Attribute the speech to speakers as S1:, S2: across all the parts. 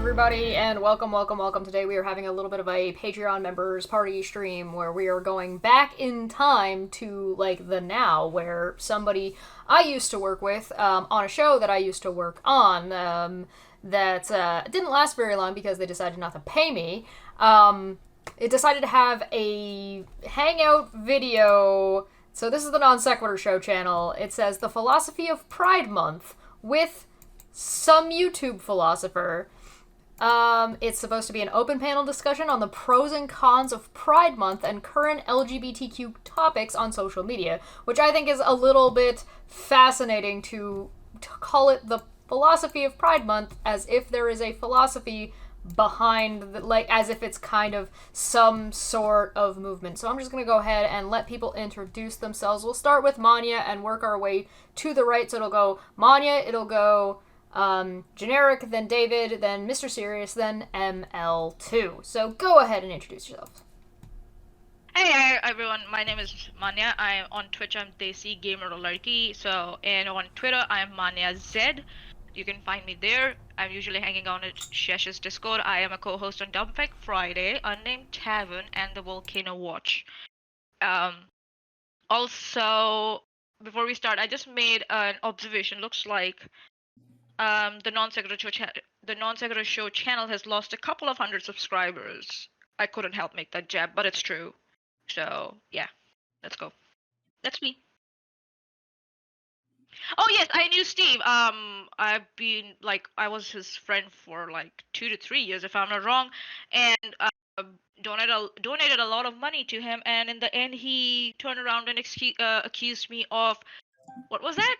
S1: everybody, and welcome. Today we are having a little bit of a Patreon members party stream where we are going back in time to like the now, where somebody I used to work with on a show that I used to work on that didn't last very long because they decided not to pay me. It decided to have a hangout video. So this is the Non Sequitur Show channel. It says the philosophy of Pride Month with some YouTube philosopher. It's supposed to be an open panel discussion on the pros and cons of Pride Month and current LGBTQ topics on social media, which I think is a little bit fascinating to call it the philosophy of Pride Month as if there is a philosophy behind like as if it's kind of some sort of movement. So I'm just going to go ahead and let people introduce themselves. We'll start with Manya and work our way to the right. So it'll go Manya, it'll go Generic, then David, then Mr. Serious, then ML2. So go ahead and introduce yourself.
S2: Hey everyone, my name is Manya. I'm on Twitch. I'm Desi Gamer Lurky. And on Twitter, I'm Manya Z. You can find me there. I'm usually hanging out at Shesh's Discord. I am a co-host on Dumbfake Friday, Unnamed Tavern, and the Volcano Watch. Also, before we start, I just made an observation. Looks like the Non-Sequitur Show channel has lost a couple of hundred subscribers. I couldn't help make that jab, but it's true. So yeah, let's go. That's me. Oh yes, I knew Steve. I've been like I was his friend for like 2 to 3 years, if I'm not wrong, and donated a lot of money to him. And in the end, he turned around and accused me of what was that?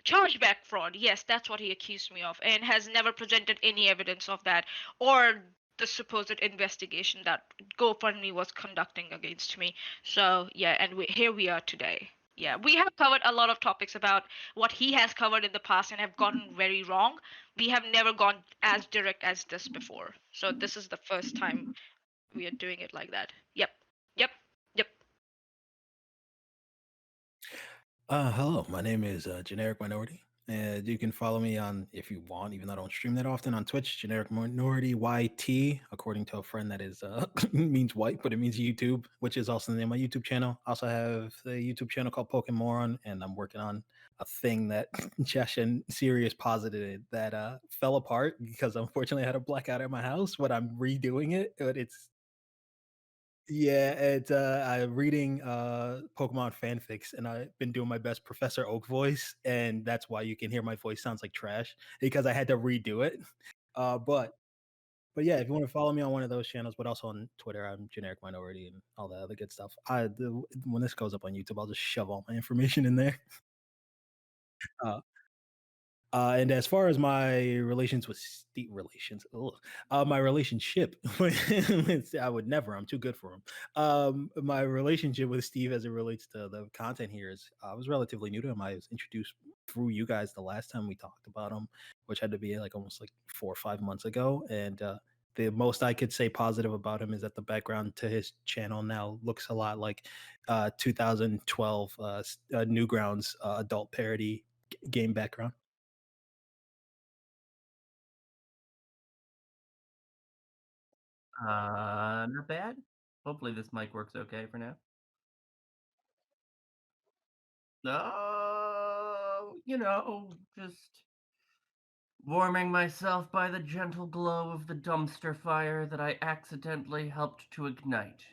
S2: Chargeback fraud. Yes, that's what he accused me of, and has never presented any evidence of that or the supposed investigation that GoFundMe was conducting against me. So yeah, and here we are today. Yeah, we have covered a lot of topics about what he has covered in the past and have gotten very wrong. We have never gone as direct as this before. So this is the first time we are doing it like that. Yep. Yep. Yep.
S3: Hello, my name is Generic Minority, and you can follow me on, if you want, even though I don't stream that often, on Twitch, Generic Minority YT, according to a friend that is means white, but it means YouTube, which is also the name of my YouTube channel. I also have a YouTube channel called Pokemon, and I'm working on a thing that Chesh and Sirius posited that fell apart because unfortunately I had a blackout at my house, but I'm redoing it. But it's yeah, it's I'm reading Pokemon fanfics and I've been doing my best Professor Oak voice, and that's why you can hear my voice sounds like trash because I had to redo it. Uh but but yeah, if you want to follow me on one of those channels, but also on Twitter, I'm Generic Minority and all that other good stuff. When this goes up on YouTube, I'll just shove all my information in there. Uh, and as far as my relations with Steve, my relationship, I would never. I'm too good for him. My relationship with Steve, as it relates to the content here, is I was relatively new to him. I was introduced through you guys the last time we talked about him, which had to be like almost like 4 or 5 months ago. And the most I could say positive about him is that the background to his channel now looks a lot like 2012 Newgrounds adult parody game background.
S4: Not bad. Hopefully this mic works okay for now. No, just warming myself by the gentle glow of the dumpster fire that I accidentally helped to ignite.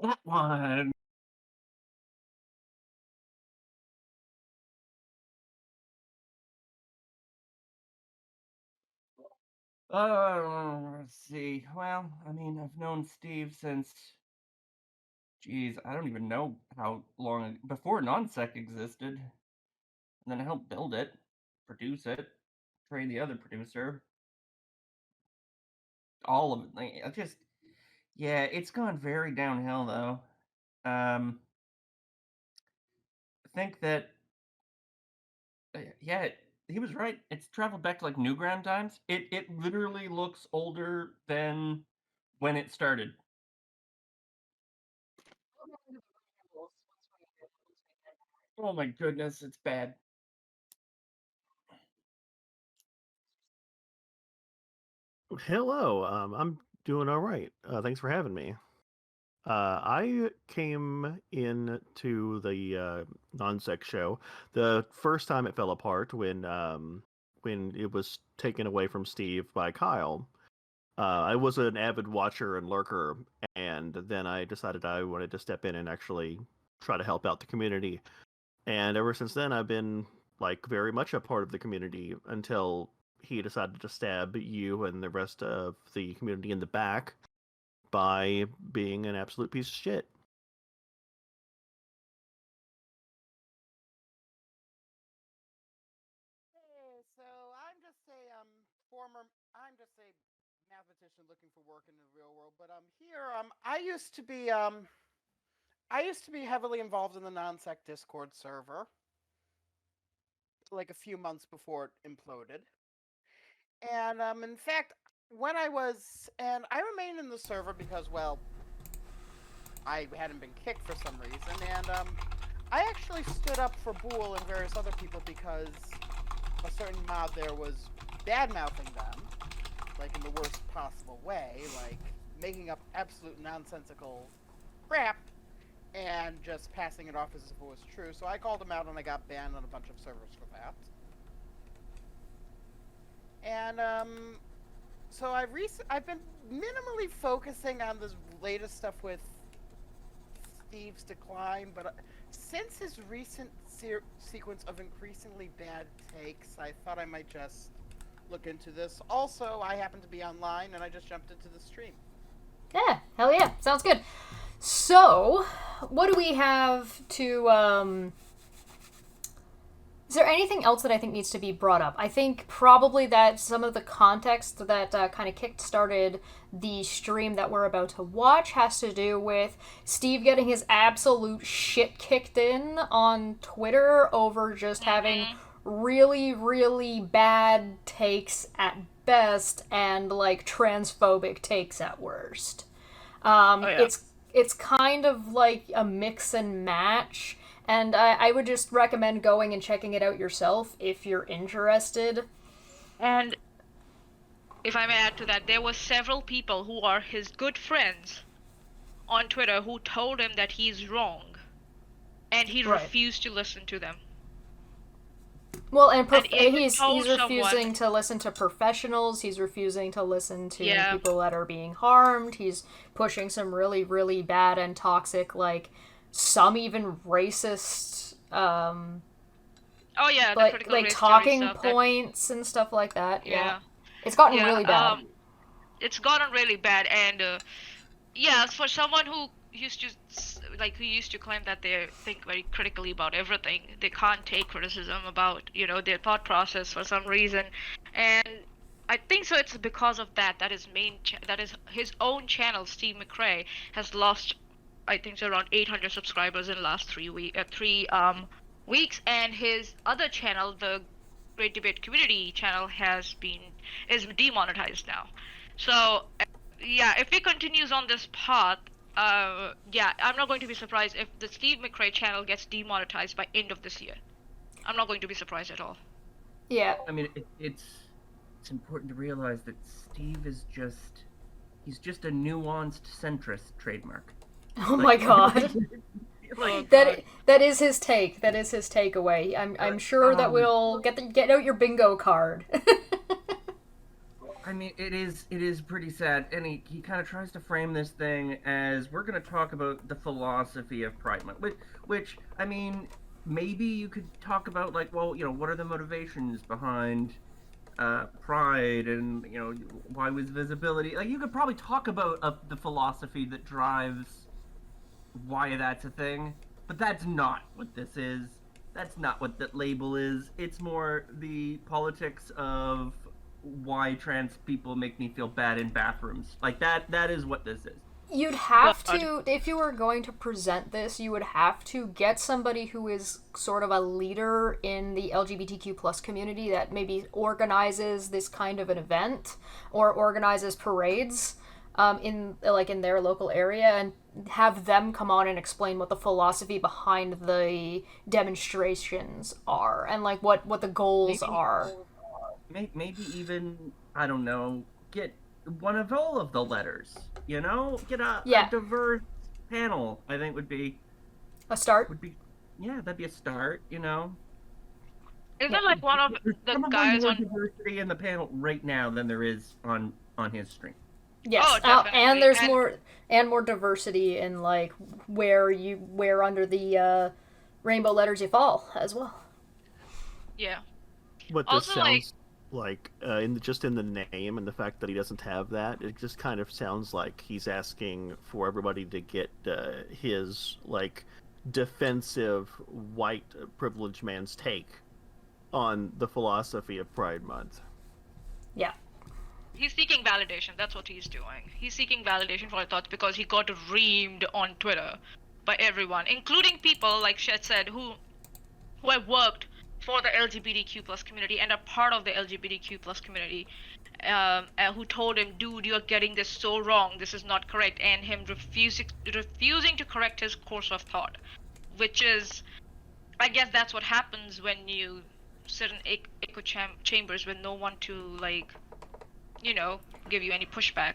S4: That one. Let's see. Well, I mean, I've known Steve since, geez, I don't even know how long before Nonsec existed. And then I helped build it, produce it, train the other producer, all of it. Like, I just, yeah, it's gone very downhill though. I think that, yeah, he was right. It's traveled back to like Newground times. It literally looks older than when it started. Oh my goodness, it's bad.
S5: Hello, I'm doing all right. Thanks for having me. I came in to the non-sec show the first time it fell apart when it was taken away from Steve by Kyle. I was an avid watcher and lurker, and then I decided I wanted to step in and actually try to help out the community. And ever since then, I've been like very much a part of the community until he decided to stab you and the rest of the community in the back by being an absolute piece of shit.
S6: Hey, so I'm just a mathematician looking for work in the real world, but here I used to be heavily involved in the non-sec Discord server, like a few months before it imploded. And in fact, I remained in the server because, well, I hadn't been kicked for some reason, and I actually stood up for Boole and various other people because a certain mod there was bad mouthing them, like in the worst possible way, like making up absolute nonsensical crap and just passing it off as if it was true. So I called him out and I got banned on a bunch of servers for that. And so I've been minimally focusing on this latest stuff with Steve's decline, but since his recent sequence of increasingly bad takes, I thought I might just look into this. Also, I happen to be online and I just jumped into the stream.
S1: Yeah, hell yeah. Sounds good. So, what do we have to, is there anything else that I think needs to be brought up? I think probably that some of the context that kind of kick-started the stream that we're about to watch has to do with Steve getting his absolute shit kicked in on Twitter over just having really, really bad takes at best and, like, transphobic takes at worst. It's kind of like a mix and match, and I would just recommend going and checking it out yourself if you're interested.
S2: And if I may add to that, there were several people who are his good friends on Twitter who told him that he's wrong, and he refused to listen to them.
S1: Well, and
S2: he's
S1: refusing to listen to professionals. He's refusing to listen to people that are being harmed. He's pushing some really, really bad and toxic, like some even racist. Like talking points and stuff like that. Yeah, it's gotten really bad.
S2: It's gotten really bad, and for someone who used to claim that they think very critically about everything, they can't take criticism about their thought process for some reason, and I think so it's because of that his his own channel, Steve McRae, has lost I think so around 800 subscribers in the last 3 weeks, and his other channel, the Great Debate Community channel, is demonetized now. So if he continues on this path, I'm not going to be surprised if the Steve McRae channel gets demonetized by end of this year. I'm not going to be surprised at all.
S1: Yeah.
S4: I mean, it's important to realize that Steve is he's just a nuanced centrist trademark.
S1: Oh my god. That is his take. That is his takeaway. I'm sure that we'll get out your bingo card.
S4: I mean, it is pretty sad, and he kind of tries to frame this thing as we're going to talk about the philosophy of Pride Month, which I mean, maybe you could talk about like, well, what are the motivations behind Pride, and why was visibility? Like, you could probably talk about the philosophy that drives why that's a thing, but that's not what this is. That's not what that label is. It's more the politics of why trans people make me feel bad in bathrooms. Like, that is what this is.
S1: You'd have to, if you were going to present this, you would have to get somebody who is sort of a leader in the LGBTQ plus community that maybe organizes this kind of an event or organizes parades in their local area, and have them come on and explain what the philosophy behind the demonstrations are and like what the goals are.
S4: Maybe even, I don't know, get one of all of the letters. You know, get a diverse panel. I think would be
S1: a start.
S4: That'd be a start. You know.
S2: Isn't like one of
S4: There's
S2: the guys
S4: more
S2: on
S4: diversity in the panel right now than there is on his stream.
S1: Yes,
S2: Oh, definitely.
S1: and there's more diversity in like where under the rainbow letters you fall as well.
S2: Yeah.
S5: What this
S2: Also,
S5: sounds like in the name and the fact that he doesn't have that, it just kind of sounds like he's asking for everybody to get his like defensive white privileged man's take on the philosophy of Pride Month.
S1: Yeah.
S2: He's seeking validation. That's what he's doing. He's seeking validation for his thoughts because he got reamed on Twitter by everyone, including people like Shed said who have worked for the LGBTQ plus community and are part of the LGBTQ plus community, who told him, "Dude, you're getting this so wrong. This is not correct," and him refusing to correct his course of thought, which is, I guess, that's what happens when you sit in echo chambers with no one to like, give you any pushback.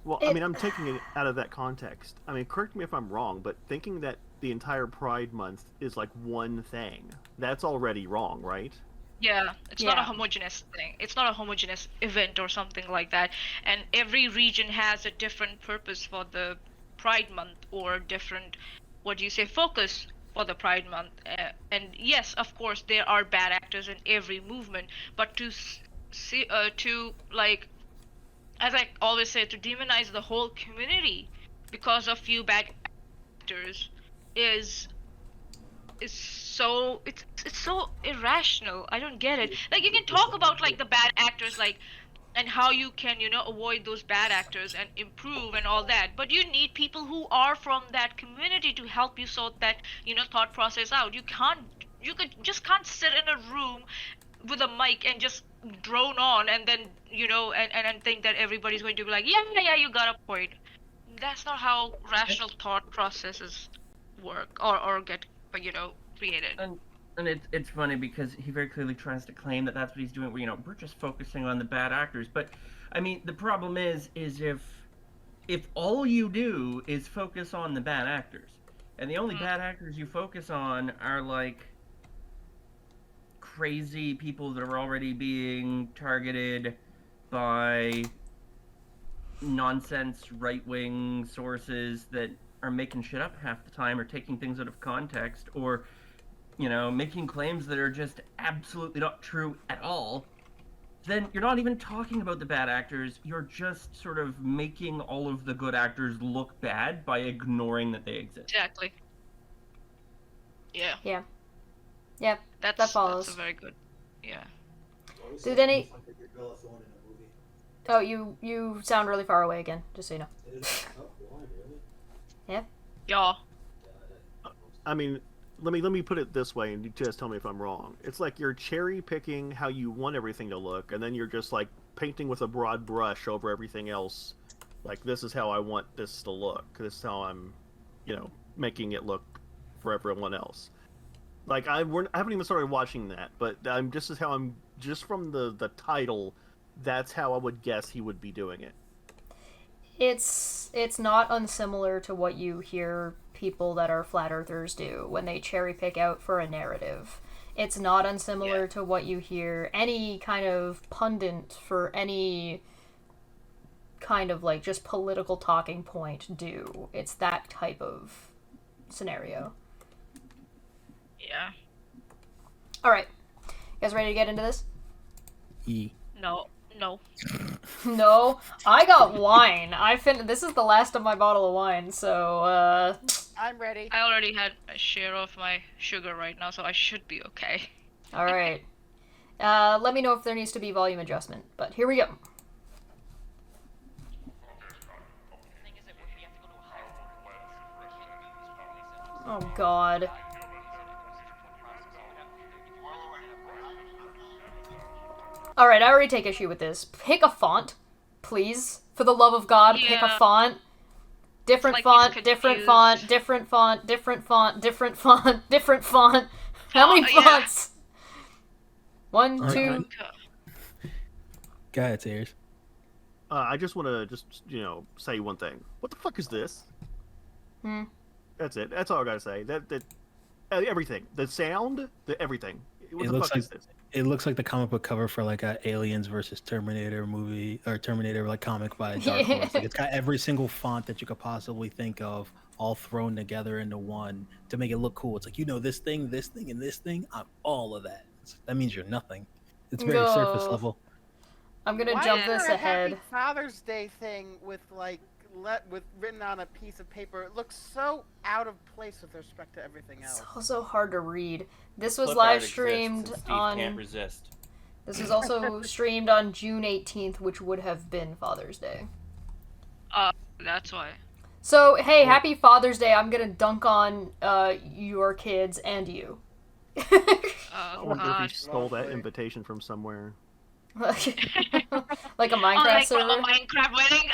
S5: Well, I mean, I'm taking it out of that context. I mean, correct me if I'm wrong, but thinking that the entire Pride Month is like one thing, that's already wrong, right?
S2: Yeah, it's not a homogeneous thing. It's not a homogeneous event or something like that. And every region has a different purpose for the Pride Month or different, focus for the Pride Month. And yes, of course, there are bad actors in every movement, but to as I always say, to demonize the whole community because of few bad actors is so it's so irrational. I don't get it. Like, you can talk about like the bad actors, like, and how you can avoid those bad actors and improve and all that, but you need people who are from that community to help you sort that thought process out. You can't sit in a room with a mic and just drone on and then and think that everybody's going to be like, yeah, you got a point. That's not how rational thought processes work or get created.
S4: And it's funny because he very clearly tries to claim that that's what he's doing. We're just focusing on the bad actors, but I mean the problem is if all you do is focus on the bad actors, and the only bad actors you focus on are like crazy people that are already being targeted by nonsense right-wing sources that are making shit up half the time or taking things out of context or making claims that are just absolutely not true at all, then you're not even talking about the bad actors. You're just sort of making all of the good actors look bad by ignoring that they exist.
S2: Exactly. Yeah.
S1: Yeah. Yeah, that follows.
S2: That's a very good. Yeah.
S1: Did any? Oh, you sound really far away again. Just so you know. Yeah.
S2: Yeah.
S5: I mean, let me put it this way, and you just tell me if I'm wrong. It's like you're cherry picking how you want everything to look, and then you're just like painting with a broad brush over everything else. Like, this is how I want this to look. This is how I'm, making it look for everyone else. Like, I haven't even started watching that, but just from the title, that's how I would guess he would be doing it.
S1: It's not unsimilar to what you hear people that are flat earthers do when they cherry pick out for a narrative. It's not unsimilar to what you hear any kind of pundit for any kind of like just political talking point do. It's that type of scenario.
S2: Yeah.
S1: All right. You guys ready to get into this?
S2: No.
S1: No. I got wine. This is the last of my bottle of wine, so
S6: I'm ready.
S2: I already had a share of my sugar right now, so I should be okay.
S1: All right. Let me know if there needs to be volume adjustment, but here we go. Oh, God. Alright, I already take issue with this. Pick a font, please. For the love of God, pick a font. Different font, different font, different font, different font, different font, different font. How many fonts? 1, 2...
S3: Go ahead, Sayers.
S5: I just want to say one thing. What the fuck is this? That's it. That's all I gotta say. That everything, the sound, the everything. What the fuck is this?
S3: It looks like the comic book cover for like a Aliens versus Terminator movie, or Terminator like comic by Dark Horse. Like it's got every single font that you could possibly think of, all thrown together into one to make it look cool. It's like, this thing, and this thing. I'm all of that. That means you're nothing. It's very surface level.
S1: I'm gonna
S6: Why
S1: jump
S6: is there
S1: this
S6: a
S1: ahead.
S6: Happy Father's Day thing with with written on a piece of paper. It looks so out of place with respect to everything else.
S1: It's also hard to read. This was
S4: Clip
S1: live
S4: art exists,
S1: streamed
S4: and Steve
S1: on.
S4: can't resist.
S1: This was also streamed on June 18th, which would have been Father's Day.
S2: That's why.
S1: So hey, happy Father's Day! I'm gonna dunk on your kids and you.
S5: I wonder if he stole that invitation from somewhere.
S1: Like a Minecraft server.
S2: From a Minecraft wedding.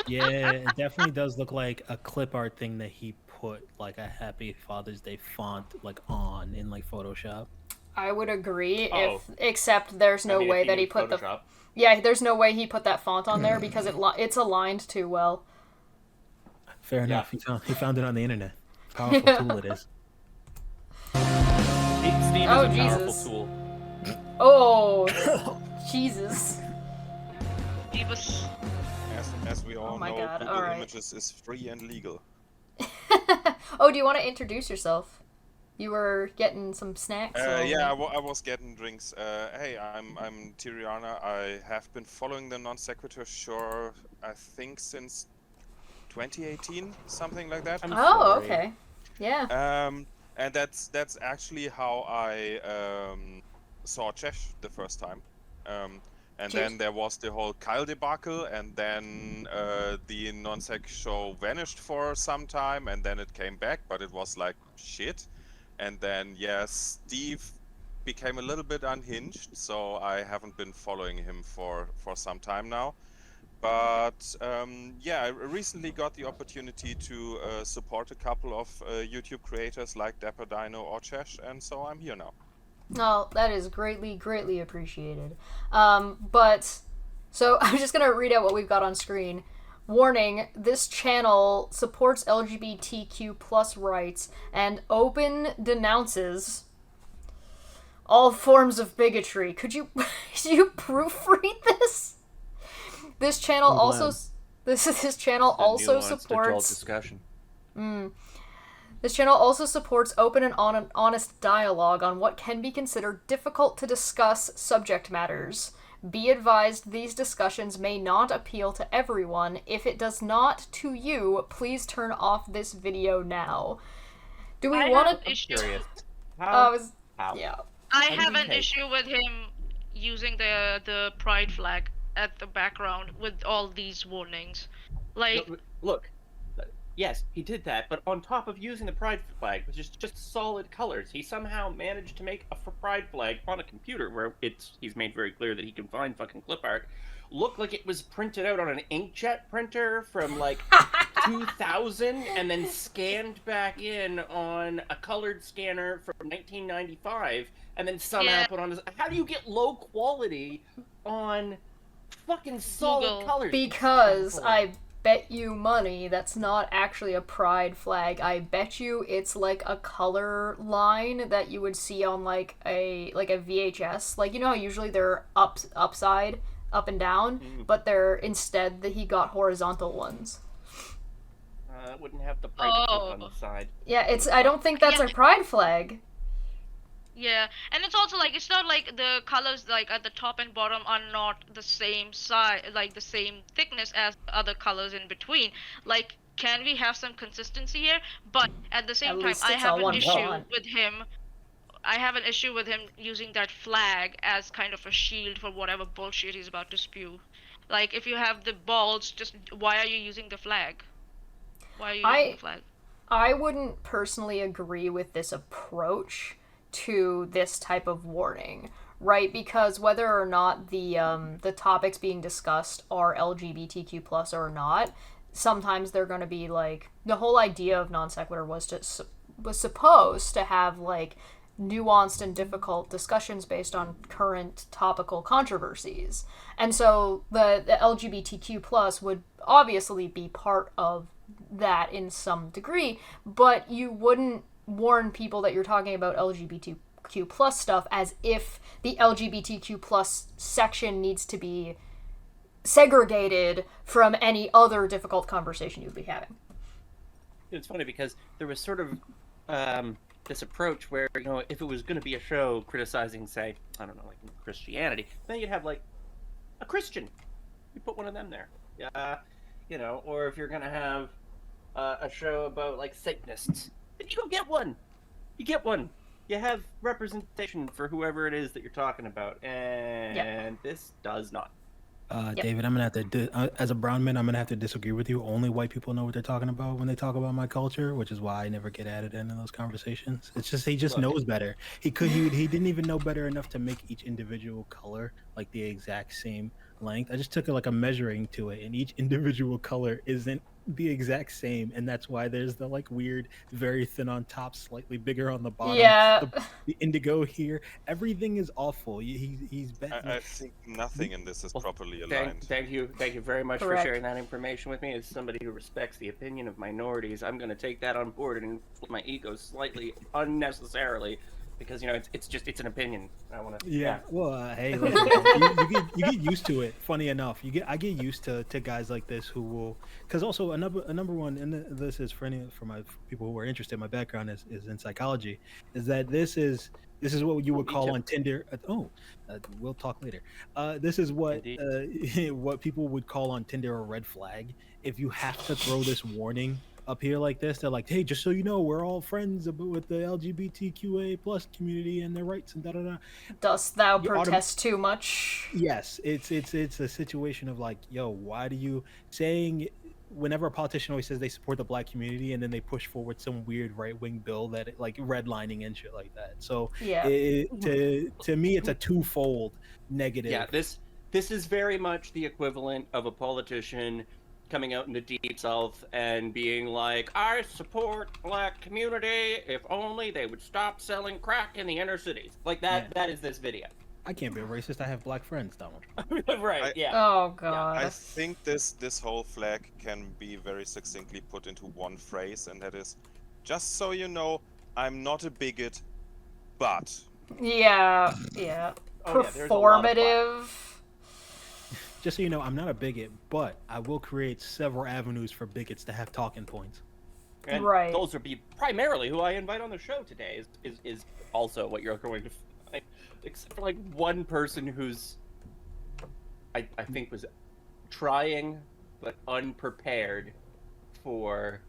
S3: Yeah, it definitely does look like a clip art thing that he put like a Happy Father's Day font like on in like Photoshop.
S1: I would agree, except there's no way that he put
S4: Photoshop.
S1: there's no way he put that font on there because it's aligned too well.
S3: Fair enough. He found it on the internet. Powerful tool it is.
S4: Steve is a powerful
S1: Jesus.
S4: tool.
S1: Oh, Jesus.
S2: He was.
S7: As we all
S1: Oh my
S7: know,
S1: God,
S7: Google
S1: alright.
S7: Images is free and legal.
S1: Oh, do you want to introduce yourself? You were getting some snacks.
S7: Yeah, I was getting drinks. Hey, I'm Tiriana. I have been following the Non Sequitur show, I think, since 2018, something like that.
S1: Oh, okay. Yeah.
S7: And that's actually how I saw Chesh the first time. And
S1: Cheers.
S7: then there was the whole Kyle debacle, and then the non-sec show vanished for some time, and then it came back, but it was like shit. And then Steve became a little bit unhinged, so I haven't been following him for some time now. But I recently got the opportunity to support a couple of YouTube creators like Dapper Dino or Chesh, and so I'm here now.
S1: Oh, that is greatly, greatly appreciated. But, so I'm just going to read out what we've got on screen. Warning, this channel supports LGBTQ plus rights and open denounces all forms of bigotry. Could you proofread this? This channel also this channel also supports
S4: discussion.
S1: This channel also supports open and honest dialogue on what can be considered difficult to discuss subject matters. Be advised these discussions may not appeal to everyone. If it does not to you, please turn off this video now. Do we want to...
S4: Curious.
S1: How?
S2: I
S4: How did
S2: have
S4: he
S2: an
S4: take?
S2: issue with him using the pride flag at the background with all these warnings. Like,
S4: Look, yes, he did that, but on top of using the pride flag, which is just solid colors, he somehow managed to make a pride flag on a computer where he's made very clear that he can find fucking clip art, look like it was printed out on an inkjet printer from like 2000 and then scanned back in on a colored scanner from 1995 and then somehow put on this. How do you get low quality on fucking solid
S2: Google.
S4: colors?
S1: Because I bet you money that's not actually a pride flag. I bet you it's like a color line that you would see on like a VHS. Like, you know how usually they're upside, up and down, but they're instead that he got horizontal ones.
S4: It wouldn't have the pride on the side.
S1: Yeah, I don't think that's a pride flag.
S2: yeah, and it's also like, it's not like the colors like at the top and bottom are not the same size, like the same thickness as the other colors in between. Like, can we have some consistency here? But at the same
S1: At
S2: time,
S1: least
S2: I
S1: it's
S2: have
S1: all
S2: an
S1: one
S2: issue
S1: font.
S2: with him. I have an issue with him using that flag as kind of a shield for whatever bullshit he's about to spew. Like, if you have the balls, just why are you using the flag? Why are you using the flag?
S1: I wouldn't personally agree with this approach to this type of warning, right? Because whether or not the topics being discussed are LGBTQ plus or not, sometimes they're going to be like, the whole idea of non sequitur was supposed to have like nuanced and difficult discussions based on current topical controversies. And so the LGBTQ plus would obviously be part of that in some degree, but you wouldn't warn people that you're talking about LGBTQ plus stuff as if the LGBTQ plus section needs to be segregated from any other difficult conversation you'd be having.
S8: It's funny because there was sort of this approach where, you know, if it was going to be a show criticizing, say, I don't know, like Christianity, then you'd have like a Christian. You put one of them there. You know, or if you're going to have a show about like Satanists, then you go get one. You get one. You have representation for whoever it is that you're talking about, and this does not.
S3: David, I'm gonna have to, as a brown man, I'm gonna have to disagree with you. Only white people know what they're talking about when they talk about my culture, which is why I never get added into those conversations. It's just he just knows better. He didn't even know better enough to make each individual color like the exact same length. I just took like a measuring to it, and each individual color isn't the exact same, and that's why there's the like weird, very thin on top, slightly bigger on the bottom.
S1: Yeah.
S3: The indigo here, everything is awful. He's bad.
S7: I think nothing in this is properly aligned.
S8: Thank you very much
S1: Correct.
S8: for sharing that information with me. As somebody who respects the opinion of minorities, I'm going to take that on board and inflate my ego slightly unnecessarily, because, you know, it's an opinion. I want to.
S3: Yeah. Well, hey, listen, you get used to it. Funny enough, I get used to guys like this who will, because also a number one, and this is for my people who are interested. My background is in psychology. Is that this is what you would call on Tinder. We'll talk later. This is what what people would call on Tinder a red flag. If you have to throw this warning up here like this, they're like, hey, just so you know, we're all friends with the LGBTQA plus community and their rights and da-da-da.
S1: Dost thou protest too much?
S3: Yes, it's a situation of like, yo, why do you saying whenever a politician always says they support the black community and then they push forward some weird right-wing bill that like redlining and shit like that. So
S1: yeah,
S3: to me, it's a twofold negative.
S8: Yeah, this is very much the equivalent of a politician coming out in the deep south and being like, I support black community if only they would stop selling crack in the inner cities. Like that. Yeah. That is this video.
S3: I can't be a racist. I have black friends, Donald.
S8: Right, yeah.
S1: Oh, God.
S7: I think this whole flag can be very succinctly put into one phrase, and that is, just so you know, I'm not a bigot, but...
S1: Yeah. Performative.
S3: Just so you know, I'm not a bigot, but I will create several avenues for bigots to have talking points.
S8: And
S1: right.
S8: Those would be primarily who I invite on the show today, is also what you're going to... Except for like one person who's, I think, was trying but unprepared for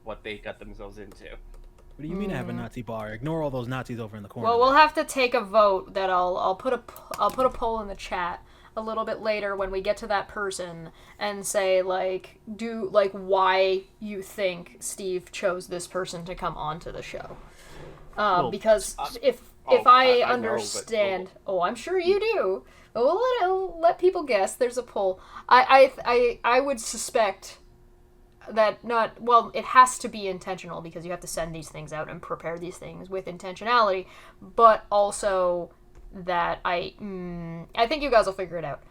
S8: what they got themselves into.
S3: What do you mean I have a Nazi bar? Ignore all those Nazis over in the corner.
S1: Well, we'll have to take a vote that I'll put a poll in the chat a little bit later when we get to that person and say why you think Steve chose this person to come onto the show. Because if I understand, I'm sure you do. We'll let people guess. There's a poll. I would suspect that it has to be intentional because you have to send these things out and prepare these things with intentionality, but also that I think you guys will figure it out.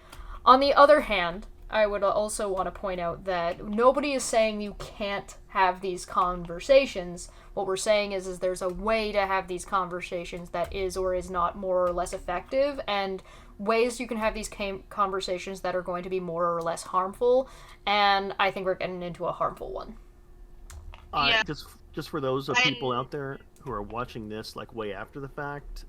S1: On the other hand, I would also want to point out that nobody is saying you can't have these conversations. What we're saying is there's a way to have these conversations that is or is not more or less effective, and ways you can have these conversations that are going to be more or less harmful, and I think we're getting into a harmful one.
S2: Yeah.
S5: Just for those people out there who are watching this like way after the fact,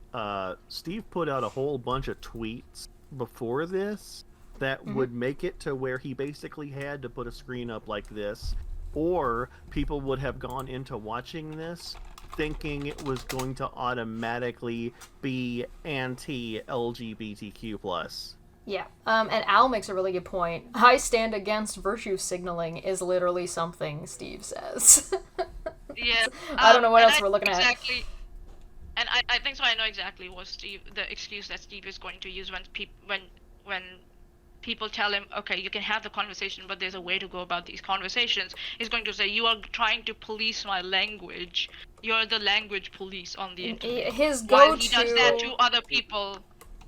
S5: Steve put out a whole bunch of tweets before this that would make it to where he basically had to put a screen up like this, or people would have gone into watching this thinking it was going to automatically be anti-LGBTQ+.
S1: Yeah, and Al makes a really good point. I stand against virtue signaling is literally something Steve says.
S2: Yeah.
S1: I don't know what else we're looking at.
S2: And I think so. I know exactly what the excuse that Steve is going to use when people tell him, okay, you can have the conversation, but there's a way to go about these conversations, he's going to say, you are trying to police my language. You're the language police on the internet.
S1: His
S2: While he does that
S1: go-to,
S2: to other people.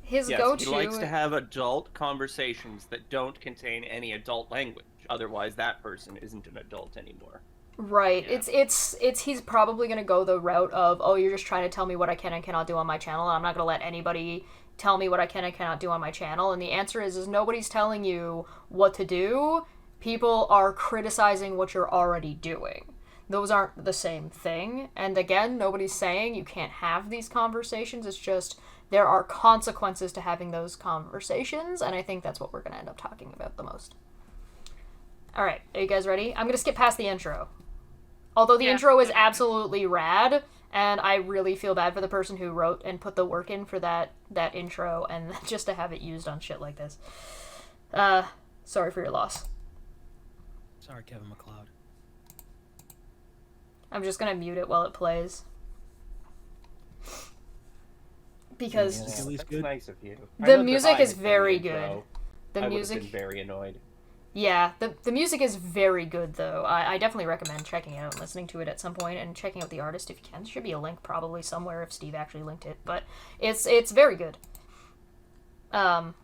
S1: his
S8: Yes,
S1: go-to,
S8: he likes to have adult conversations that don't contain any adult language. Otherwise, that person isn't an adult anymore.
S1: right?
S2: Yeah.
S1: It's he's probably gonna go the route of, oh, you're just trying to tell me what I can and cannot do on my channel, and I'm not gonna let anybody tell me what I can and cannot do on my channel. And the answer is nobody's telling you what to do. People are criticizing what you're already doing. Those aren't the same thing. And again, nobody's saying you can't have these conversations. It's just there are consequences to having those conversations, and I think that's what we're going to end up talking about the most. All right, are you guys ready? I'm going to skip past the intro. Although the intro is absolutely rad, and I really feel bad for the person who wrote and put the work in for that intro, and just to have it used on shit like this. Sorry for your loss.
S3: Sorry, Kevin McLeod.
S1: I'm just going to mute it while it plays. Because
S8: That's nice of you.
S1: the music is very good. The
S8: I
S1: music
S8: would have been very annoyed.
S1: Yeah, the music is very good, though. I definitely recommend checking it out and listening to it at some point, and checking out the artist if you can. There should be a link probably somewhere if Steve actually linked it, but it's very good. But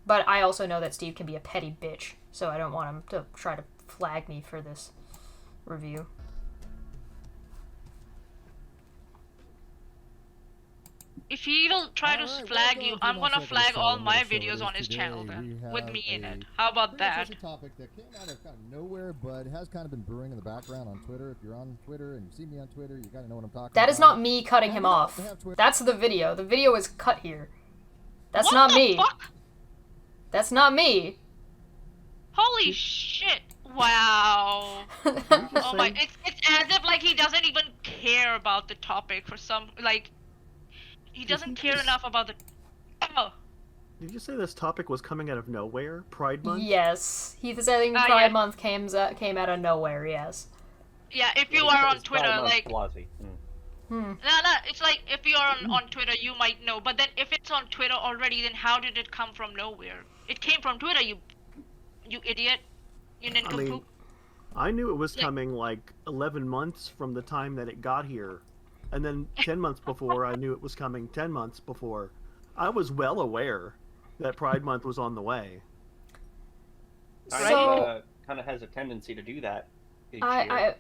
S1: I also know that Steve can be a petty bitch, so I don't want him to try to flag me for this review.
S2: If he will try to flag you, I'm gonna flag all my videos on his channel then, with me in it. How about that?
S9: It's a topic that came out of kind of nowhere, but has kind of been brewing in the background on Twitter. If you're on Twitter and you see me on Twitter, you kind of know what I'm talking about.
S1: That is not me cutting him off. That's the video. The video is cut here. That's not me.
S2: Fuck?
S1: That's not me.
S2: Holy shit! Wow. Oh my! It's as if like he doesn't even care about the topic for some like. He doesn't care enough about the. Oh.
S5: Did you say this topic was coming out of nowhere? Pride Month?
S1: Yes. He's saying Pride Month came out of nowhere, yes.
S2: Yeah, if you are on Twitter, like.
S1: No,
S2: it's like if you are on Twitter, you might know. But then if it's on Twitter already, then how did it come from nowhere? It came from Twitter, you idiot. You nincompoop.
S5: I knew it was coming like 11 months from the time that it got here. And then 10 months before, I knew it was coming 10 months before. I was well aware that Pride Month was on the way.
S8: So, kind of has a tendency to do that each year.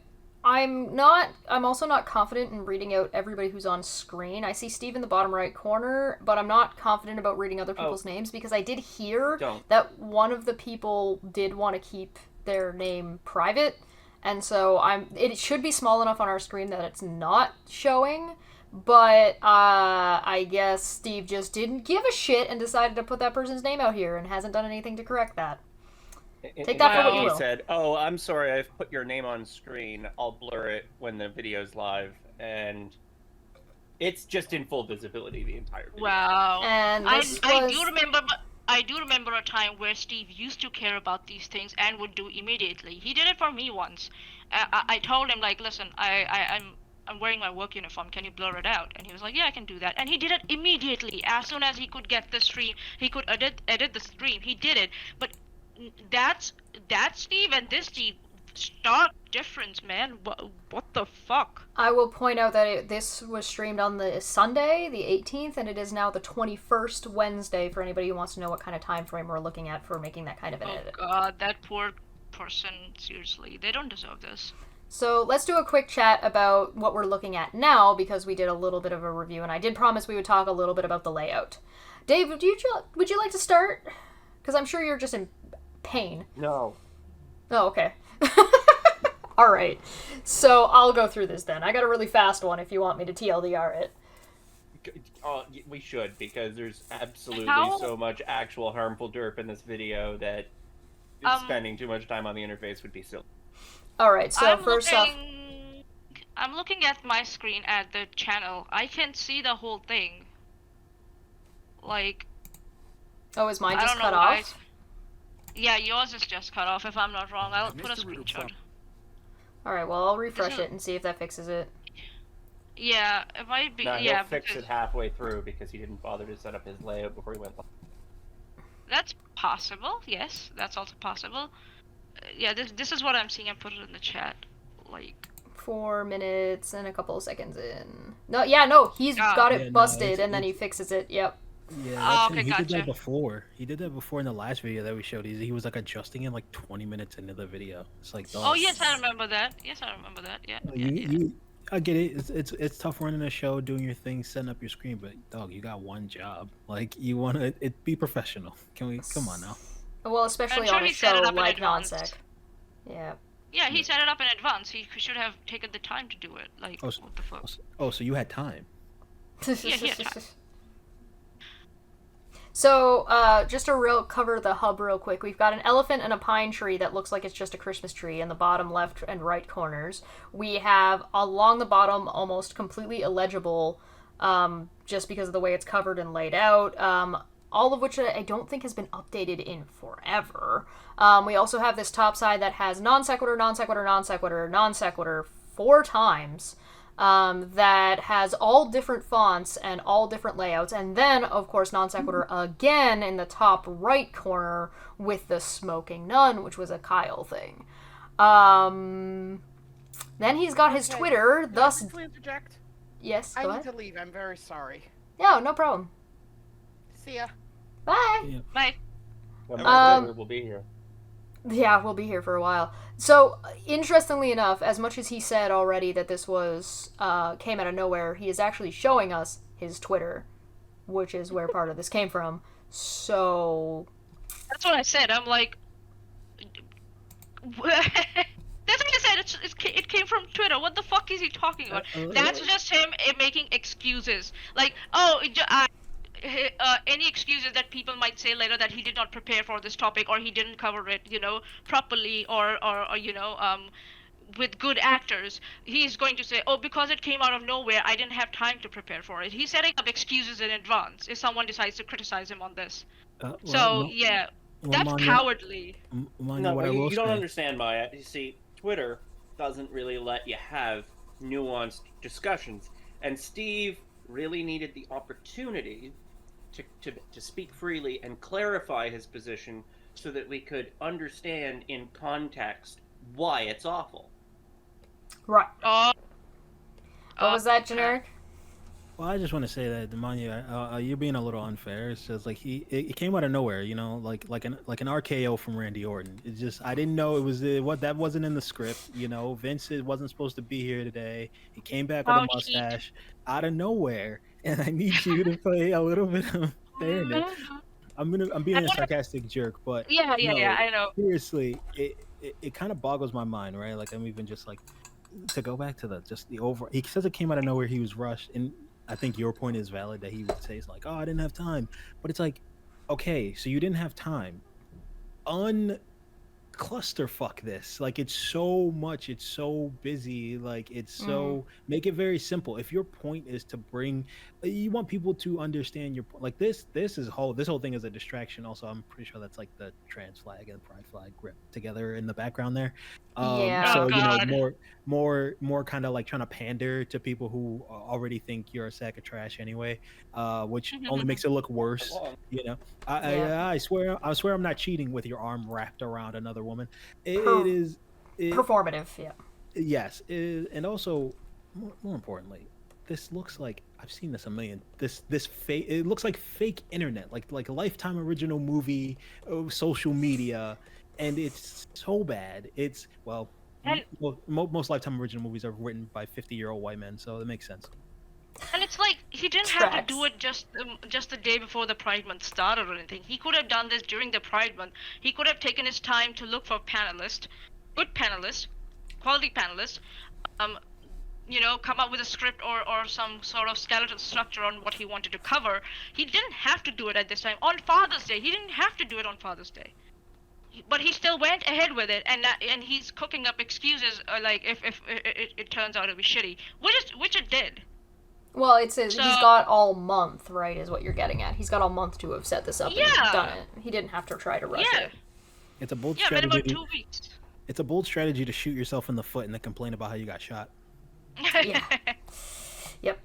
S1: I'm also not confident in reading out everybody who's on screen. I see Steve in the bottom right corner, but I'm not confident about reading other people's names because I did hear that one of the people did want to keep their name private. And so it should be small enough on our screen that it's not showing, but I guess Steve just didn't give a shit and decided to put that person's name out here and hasn't done anything to correct that. Take that for what you will.
S8: He said, "Oh, I'm sorry, I've put your name on screen. I'll blur it when the video's live," and it's just in full visibility the entire video.
S2: Wow.
S1: And
S2: I do remember a time where Steve used to care about these things and would do immediately. He did it for me once. I told him, like, listen, I'm wearing my work uniform. Can you blur it out? And he was like, yeah, I can do that. And he did it immediately. As soon as he could get the stream, he could edit the stream. He did it. But that's Steve and this Steve. Stark difference, man. What the fuck?
S1: I will point out that this was streamed on the Sunday, the 18th, and it is now the 21st Wednesday for anybody who wants to know what kind of time frame we're looking at for making that kind of an edit.
S2: Oh god, that poor person, seriously. They don't deserve this.
S1: So let's do a quick chat about what we're looking at now, because we did a little bit of a review, and I did promise we would talk a little bit about the layout. Dave, would you like to start? Because I'm sure you're just in pain.
S8: No.
S1: Oh, okay. All right. So I'll go through this then. I got a really fast one if you want me to TLDR it.
S8: We should, because there's absolutely so much actual harmful derp in this video that spending too much time on the interface would be silly.
S1: All right. So first off,
S2: I'm looking at my screen at the channel. I can see the whole thing. Like.
S1: Oh, is mine just cut off?
S2: Yeah, yours is just cut off, if I'm not wrong. I'll put a screenshot.
S1: Alright, well, I'll refresh it and see if that fixes it.
S2: Yeah, it might be.
S8: No, he'll fix it halfway through because he didn't bother to set up his layout before he went live.
S2: That's possible. Yes, that's also possible. Yeah, this is what I'm seeing. I put it in the chat. Like
S1: 4 minutes and a couple of seconds in. No, he's got
S3: Yeah,
S1: it
S3: no,
S1: busted and then he fixes it. Yep.
S3: Yeah, that's him.
S2: okay,
S3: He did that
S2: gotcha.
S3: before. He did that before in the last video that we showed. He was like adjusting it like 20 minutes into the video. It's like,
S2: Oh
S3: dog.
S2: yes, I remember that. Yes, I remember that. Yeah,
S3: I get it. It's tough running a show, doing your thing, setting up your screen, but dog, you got one job. Like you want to be professional. Come on now.
S1: Well, especially
S2: sure
S1: on a
S2: he set
S1: show
S2: it up in
S1: like
S2: advance.
S1: Nonsec. Yeah.
S2: Yeah, he set it up in advance. He should have taken the time to do it. Like, what the fuck?
S3: So you had time.
S2: Yeah, he had time.
S1: So, just to cover the hub real quick, we've got an elephant and a pine tree that looks like it's just a Christmas tree in the bottom left and right corners. We have along the bottom almost completely illegible, just because of the way it's covered and laid out. All of which I don't think has been updated in forever. We also have this top side that has non sequitur, non sequitur, non sequitur, non sequitur 4 times. That has all different fonts and all different layouts, and then, of course, non sequitur again in the top right corner with the smoking nun, which was a Kyle thing. Then he's got his Twitter, thus.
S6: Can I interject?
S1: Yes,
S6: I
S1: go
S6: need
S1: ahead.
S6: to leave. I'm very sorry.
S1: No problem.
S6: See ya.
S1: Bye.
S2: Bye.
S8: We'll be here.
S1: Yeah, we'll be here for a while. So, interestingly enough, as much as he said already that this was came out of nowhere, he is actually showing us his Twitter, which is where part of this came from. So,
S2: that's what I said. I'm like, that's what I said. It came from Twitter. What the fuck is he talking about? That's just him making excuses. Like, any excuses that people might say later that he did not prepare for this topic or he didn't cover it, properly or with good actors. He's going to say, oh, because it came out of nowhere, I didn't have time to prepare for it. He's setting up excuses in advance if someone decides to criticize him on this. That's cowardly.
S8: No, but you don't understand, Maya. You see, Twitter doesn't really let you have nuanced discussions, and Steve really needed the opportunity to speak freely and clarify his position so that we could understand in context why it's awful.
S1: Right. What was that, Generic?
S3: Well, I just want to say that, Demanya, you're being a little unfair. It's just like it came out of nowhere, like an RKO from Randy Orton. It's just I didn't know it was that wasn't in the script. Vince wasn't supposed to be here today. He came back with a mustache out of nowhere, and I need you to play a little bit of fairness. I'm being a sarcastic jerk, but
S2: yeah, I know.
S3: Seriously, it kind of boggles my mind, right? Like I'm even just like to go back to the over. He says it came out of nowhere. He was rushed, and I think your point is valid that he would say it's like, oh, I didn't have time, but it's like, okay, so you didn't have time. Clusterfuck this, like it's so much, it's so busy, like it's so make it very simple. If your point is to bring, you want people to understand your point, like this whole thing is a distraction. Also, I'm pretty sure that's like the trans flag and pride flag grip together in the background there. So more kind of like trying to pander to people who already think you're a sack of trash anyway, which only makes it look worse. I swear I'm not cheating with your arm wrapped around another woman. It is
S1: performative. Yeah.
S3: Yes, and also more importantly, this looks like I've seen this a million. This fake. It looks like fake internet, like a Lifetime original movie, social media, and it's so bad. It's most Lifetime original movies are written by 50-year-old white men, so it makes sense.
S2: And it's like he didn't have to do it just the day before the Pride Month started or anything. He could have done this during the Pride Month. He could have taken his time to look for good panelists, quality panelists, come up with a script or some sort of skeletal structure on what he wanted to cover. He didn't have to do it at this time. On Father's Day, he didn't have to do it on Father's Day. But he still went ahead with it, and he's cooking up excuses like if it turns out to be shitty, which it did.
S1: Well, he's got all month, right, is what you're getting at. He's got all month to have set this up and done it. He didn't have to try to rush it.
S3: It's a bold strategy.
S2: Minimum 2 weeks.
S3: It's a bold strategy to shoot yourself in the foot and then complain about how you got shot.
S1: Yeah. Yep.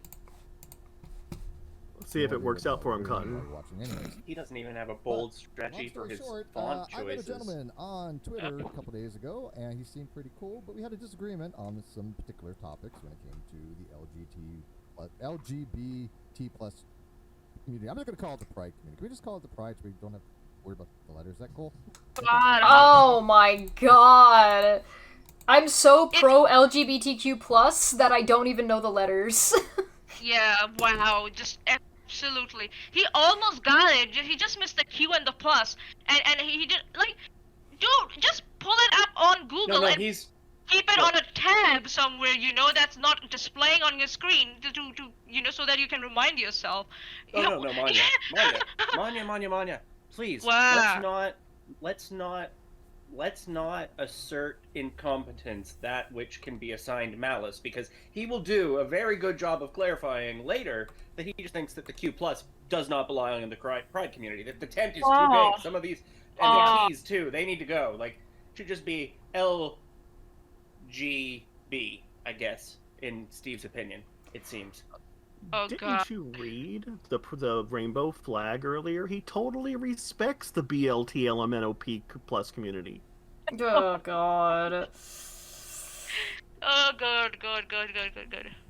S5: See if
S9: no
S5: it
S9: idea
S5: works
S9: what
S5: out for him,
S9: we're
S5: Cotton.
S9: watching anyways.
S8: He doesn't even have a bold
S9: Long
S8: strategy for
S9: story
S8: his
S9: short,
S8: font
S9: I met a
S8: choices.
S9: gentleman on Twitter a couple days ago, and he seemed pretty cool, but we had a disagreement on some particular topics when it came to the LGBT plus community. I'm not going to call it the Pride community. Can we just call it the Pride so we don't have to worry about the letters? Is that cool?
S2: God.
S1: Oh my god. I'm so pro LGBTQ plus that I don't even know the letters.
S2: Yeah, wow, just absolutely. He almost got it. He just missed the Q and the plus, and he did like, dude, just pull it up on Google
S8: No,
S2: and
S8: he's
S2: keep it
S8: no.
S2: on a tab somewhere. That's not displaying on your screen to so that you can remind yourself.
S8: Oh no, Manya. Please,
S2: Wow.
S8: let's not assert incompetence that which can be assigned malice, because he will do a very good job of clarifying later that he just thinks that the Q plus does not belong in the Pride community. That the tent is too big. Some of these and the T's too. They need to go. Like, it should just be LGB, I guess, in Steve's opinion. It seems.
S2: Oh
S5: Didn't
S2: god.
S5: you read the rainbow flag earlier? He totally respects the BLT plus community.
S1: Oh god.
S2: Oh good.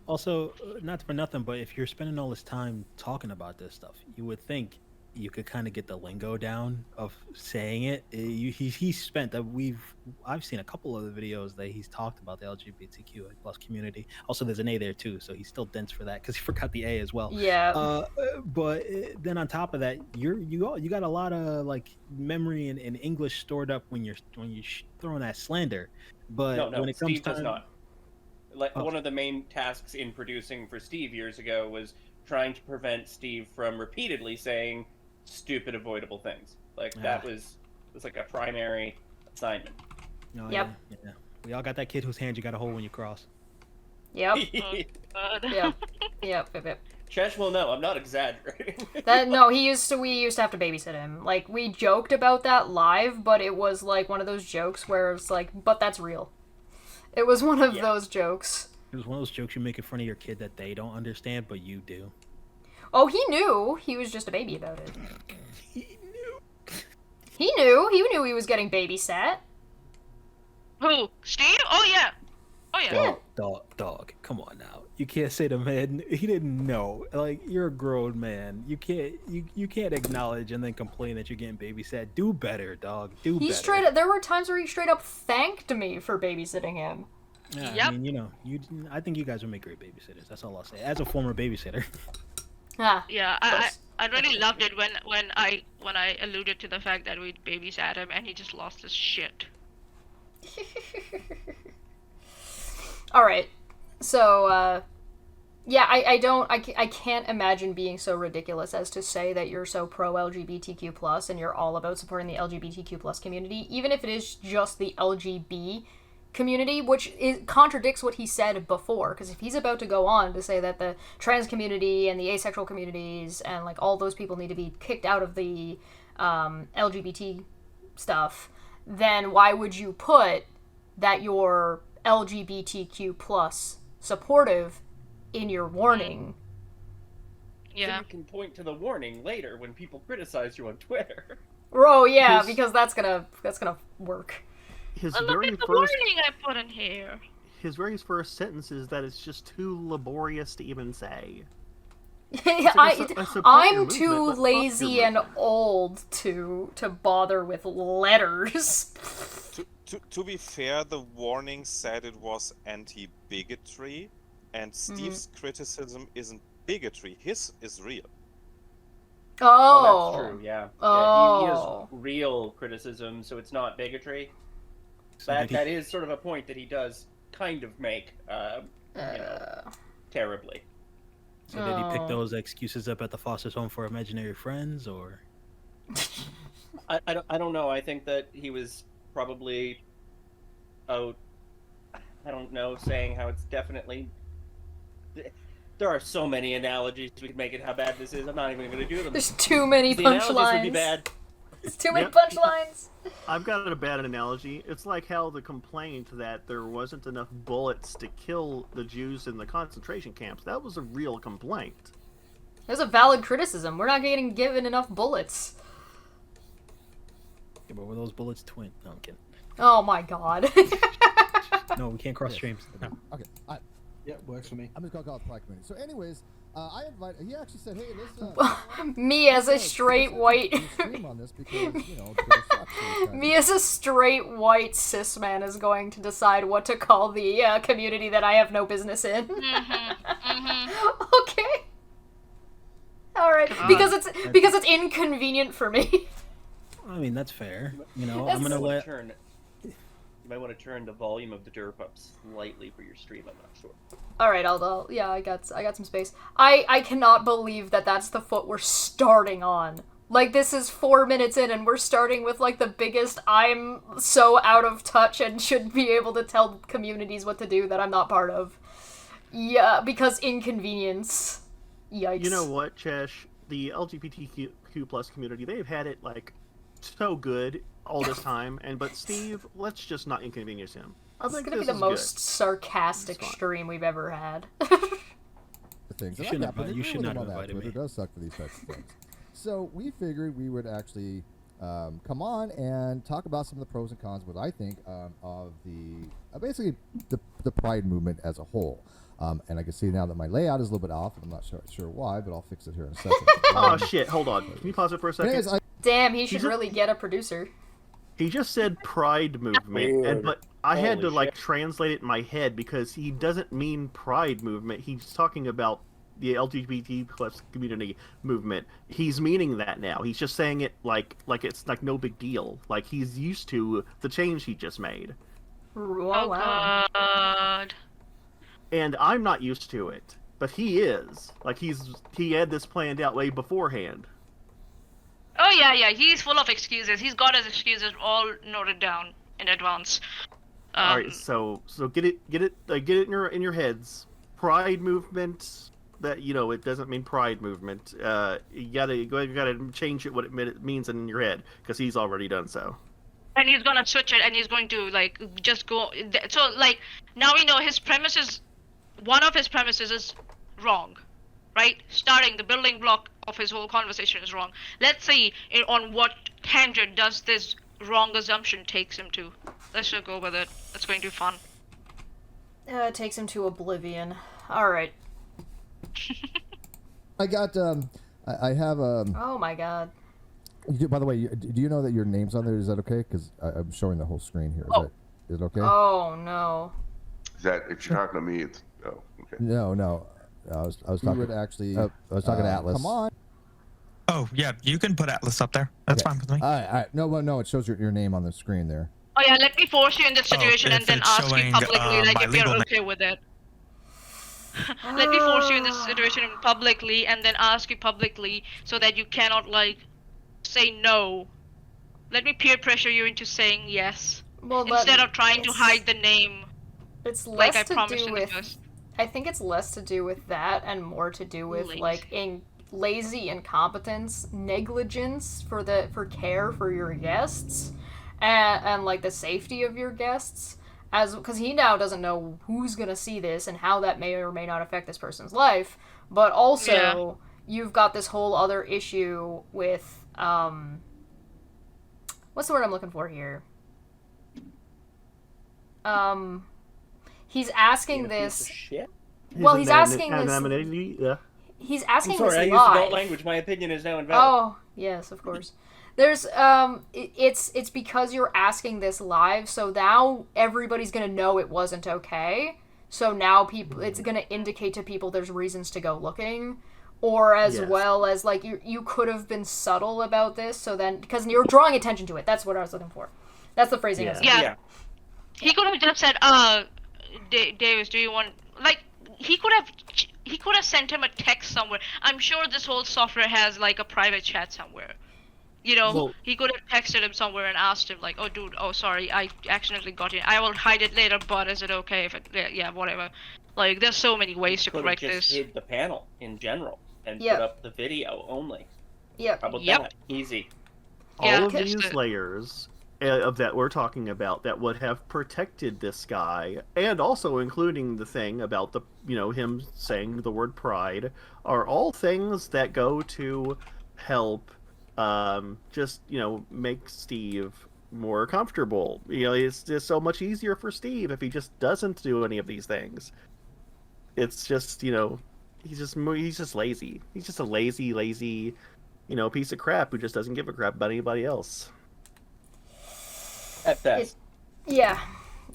S3: Also, not for nothing, but if you're spending all this time talking about this stuff, you would think you could kind of get the lingo down of saying it. He's spent that I've seen a couple of the videos that he's talked about the LGBTQ plus community. Also, there's an A there too, so he's still dense for that because he forgot the A as well.
S1: Yeah.
S3: But then on top of that, you got a lot of like memory and English stored up when you're throwing that slander. But
S8: No,
S3: when it comes
S8: Steve
S3: time,
S8: does not. Like, one of the main tasks in producing for Steve years ago was trying to prevent Steve from repeatedly saying stupid, avoidable things. Like, that was like a primary assignment.
S3: Oh,
S1: Yep.
S3: Yeah. We all got that kid whose hand you got to hold when you cross.
S1: Yep.
S2: God.
S1: Yep.
S8: Chesh will know. I'm not exaggerating.
S1: We used to have to babysit him. Like, we joked about that live, but it was like one of those jokes where it's like, but that's real. It was one of those jokes.
S3: It was one of those jokes you make in front of your kid that they don't understand, but you do.
S1: Oh, he knew. He was just a baby about it.
S3: He knew.
S1: He knew he was getting babysat.
S2: Who? Steve? Oh yeah.
S3: Dog. Come on now. You can't say the man he didn't know. Like, you're a grown man. You can't acknowledge and then complain that you're getting babysat. Do better, dog. Do better.
S1: There were times where he straight up thanked me for babysitting him.
S3: Yeah,
S2: Yep.
S3: I mean, I think you guys would make great babysitters. That's all I'll say. As a former babysitter.
S2: Yeah, I really loved it when I alluded to the fact that we babysat him and he just lost his shit.
S1: All right. So, I can't imagine being so ridiculous as to say that you're so pro LGBTQ plus and you're all about supporting the LGBTQ plus community, even if it is just the LGB community, which contradicts what he said before. Because if he's about to go on to say that the trans community and the asexual communities and like all those people need to be kicked out of the LGBT stuff, then why would you put that you're LGBTQ plus supportive in your warning?
S8: So you can point to the warning later when people criticize you on Twitter.
S1: Oh yeah, because that's gonna work.
S5: His
S2: Look
S5: very
S2: at the
S5: first
S2: warning I put in here.
S5: his very first sentence is that it's just too laborious to even say.
S1: I'm too lazy and old to bother with letters.
S7: To be fair, the warning said it was anti-bigotry, and Steve's criticism isn't bigotry. His is real.
S1: Oh,
S8: that's true. Yeah.
S1: Oh.
S8: He has real criticism, so it's not bigotry. That is sort of a point that he does kind of make, terribly.
S3: So did he pick those excuses up at the foster's home for imaginary friends, or?
S8: I don't know. I think that he was probably out, I don't know, saying how it's definitely... There are so many analogies we could make it how bad this is. I'm not even going to do them.
S1: There's too many
S8: The analogies would be
S1: punchlines.
S8: bad.
S1: There's too many punchlines.
S5: I've got a bad analogy. It's like how the complaint that there wasn't enough bullets to kill the Jews in the concentration camps. That was a real complaint.
S1: There's a valid criticism. We're not getting given enough bullets.
S3: Yeah, but were those bullets twin? No, I'm kidding.
S1: Oh my god.
S3: No, we can't cross streams. No.
S9: Okay,
S10: Yeah, works for me.
S9: I'm just gonna call it the Pride Committee. So, anyways, I invited. He actually said, "Hey, let's."
S1: Me as a straight white.
S9: Stream on this because Twitter sucks, so
S1: Me as a straight white cis man is going to decide what to call the community that I have no business in. Okay. All right, because it's inconvenient for me.
S3: I mean, that's fair. I'm
S1: That's-
S3: gonna let.
S8: You might want to turn the volume of the derp up slightly for your stream. I'm not sure.
S1: All right, I'll I got some space. I cannot believe that that's the foot we're starting on. Like, this is 4 minutes in, and we're starting with, like, the biggest I'm so out of touch and should be able to tell communities what to do that I'm not part of. Yeah, because inconvenience. Yikes.
S5: You know what, Chesh? The LGBTQ plus community, they've had it, like, so good all this time, but Steve, let's just not inconvenience him. I
S1: It's
S5: think
S1: gonna be
S5: this
S1: the
S5: is
S1: most
S5: good.
S1: sarcastic
S5: It's fine.
S1: stream we've ever had.
S9: things.
S3: You
S9: And I
S3: shouldn't
S9: got
S3: have-
S9: it.
S3: you
S9: It
S3: should
S9: really
S3: not
S9: don't
S3: have
S9: matter.
S3: invited
S9: Twitter
S3: me.
S9: does suck for these types of things. So we figured we would actually come on and talk about some of the pros and cons, what I think of the basically the Pride movement as a whole. And I can see now that my layout is a little bit off, and I'm not sure why, but I'll fix it here in a second.
S5: Oh shit! Hold on. Can you pause it for a second?
S9: Anyways,
S1: Damn, he should
S5: He's a-
S1: really get a producer.
S5: He just said Pride movement, but I had
S8: Holy
S5: to like
S8: shit.
S5: translate it in my head because he doesn't mean Pride movement. He's talking about the LGBT plus community movement. He's meaning that now. He's just saying it like it's like no big deal. Like he's used to the change he just made,
S1: Oh, wow.
S2: God.
S5: and I'm not used to it. But he is. Like he had this planned out way beforehand.
S2: Oh yeah, he's full of excuses. He's got his excuses all noted down in advance.
S5: All right, so get it in your heads. Pride movement. That it doesn't mean Pride movement. You gotta change it what it means in your head because he's already done so.
S2: And he's gonna switch it, and he's going to like just go. So like now we know his premises. One of his premises is wrong, right? Starting the building block of his whole conversation is wrong. Let's see on what tangent does this wrong assumption takes him to. Let's just go with it. It's going to be fun.
S1: It takes him to oblivion. Alright.
S9: I got I have
S1: Oh my god.
S9: by the way, do you know that your name's on there? Is that okay? Because I'm showing the whole screen here. Is it okay?
S1: Oh no.
S11: Is that if you're talking to me? It's okay.
S9: No. I was talking to actually. I was talking to Atlas. Come on.
S12: Oh yeah, you can put Atlas up there. That's fine with me.
S9: All right. No. It shows your name on the screen there.
S2: Oh yeah, let me force you in this situation and
S12: if
S2: then
S12: it's
S2: ask you
S12: showing,
S2: publicly, like
S12: my
S2: if you're
S12: legal
S2: okay with it. Let me force you in this situation publicly and then ask you publicly so that you cannot like say no. Let me peer pressure you into saying yes
S1: Well,
S2: instead of trying to hide the name.
S1: It's
S2: Like
S1: less
S2: I promised
S1: to do
S2: in the
S1: with.
S2: first.
S1: I think it's less to do with that and more to do with
S2: Lazy.
S1: like lazy incompetence, negligence for care for your guests, and like the safety of your guests. Because he now doesn't know who's gonna see this and how that may or may not affect this person's life, but also you've got this whole other issue with what's the word I'm looking for here? He's asking this.
S8: Shit.
S1: Well, he's asking this.
S5: Anonymity, yeah.
S1: He's
S8: I'm
S1: asking
S8: sorry, I
S1: this
S8: used adult
S1: live.
S8: language. My opinion is now invalid.
S1: Oh, yes, of course. There's it's because you're asking this live, so now everybody's gonna know it wasn't okay. So now it's gonna indicate to people there's reasons to go looking, or as well as like you could have been subtle about this. So then because you're drawing attention to it, that's what I was looking for. That's the phrasing. I was looking for.
S2: Yeah. He could have just said, Davis, do you want like he could have sent him a text somewhere. I'm sure this whole software has like a private chat somewhere.
S5: Well,
S2: he could have texted him somewhere and asked him like, "Oh, dude, oh sorry, I accidentally got in. I will hide it later, but is it okay if it? Yeah, whatever." Like, there's so many ways to
S8: Could have
S2: correct
S8: just
S2: this.
S8: hid the panel in general and
S1: Yep.
S8: put up the video only.
S1: Yep.
S8: How about
S2: Yep.
S8: that? Easy.
S5: all
S2: Yeah,
S5: of
S2: just
S5: these layers of that we're talking about that would have protected this guy, and also including the thing about the him saying the word pride, are all things that go to help just make Steve more comfortable. It's just so much easier for Steve if he just doesn't do any of these things. It's just he's just lazy. He's just a lazy piece of crap who just doesn't give a crap about anybody else.
S8: At best.
S1: Yeah.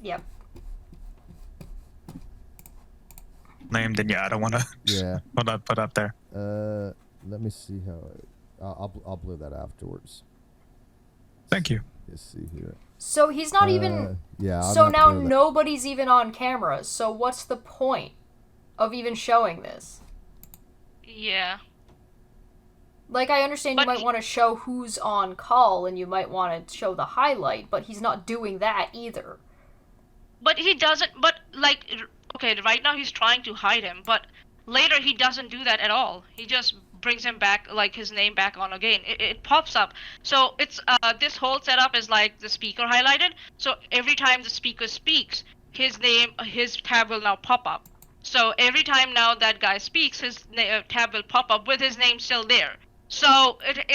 S1: Yep.
S12: Named, and I don't want to put up there.
S9: Let me see how I'll blur that afterwards.
S12: Thank you.
S9: Let's see here.
S1: So he's not even.
S9: Yeah.
S1: So now nobody's even on camera. So what's the point of even showing this?
S2: Yeah.
S1: Like, I understand you might want to show who's on call and you might want to show the highlight, but he's not doing that either.
S2: But he doesn't, okay, right now he's trying to hide him, but later he doesn't do that at all. He just brings him back, his name back on again. It pops up. So it's, this whole setup is like the speaker highlighted, so every time the speaker speaks, his tab will now pop up. So every time now that guy speaks, his tab will pop up with his name still there. So it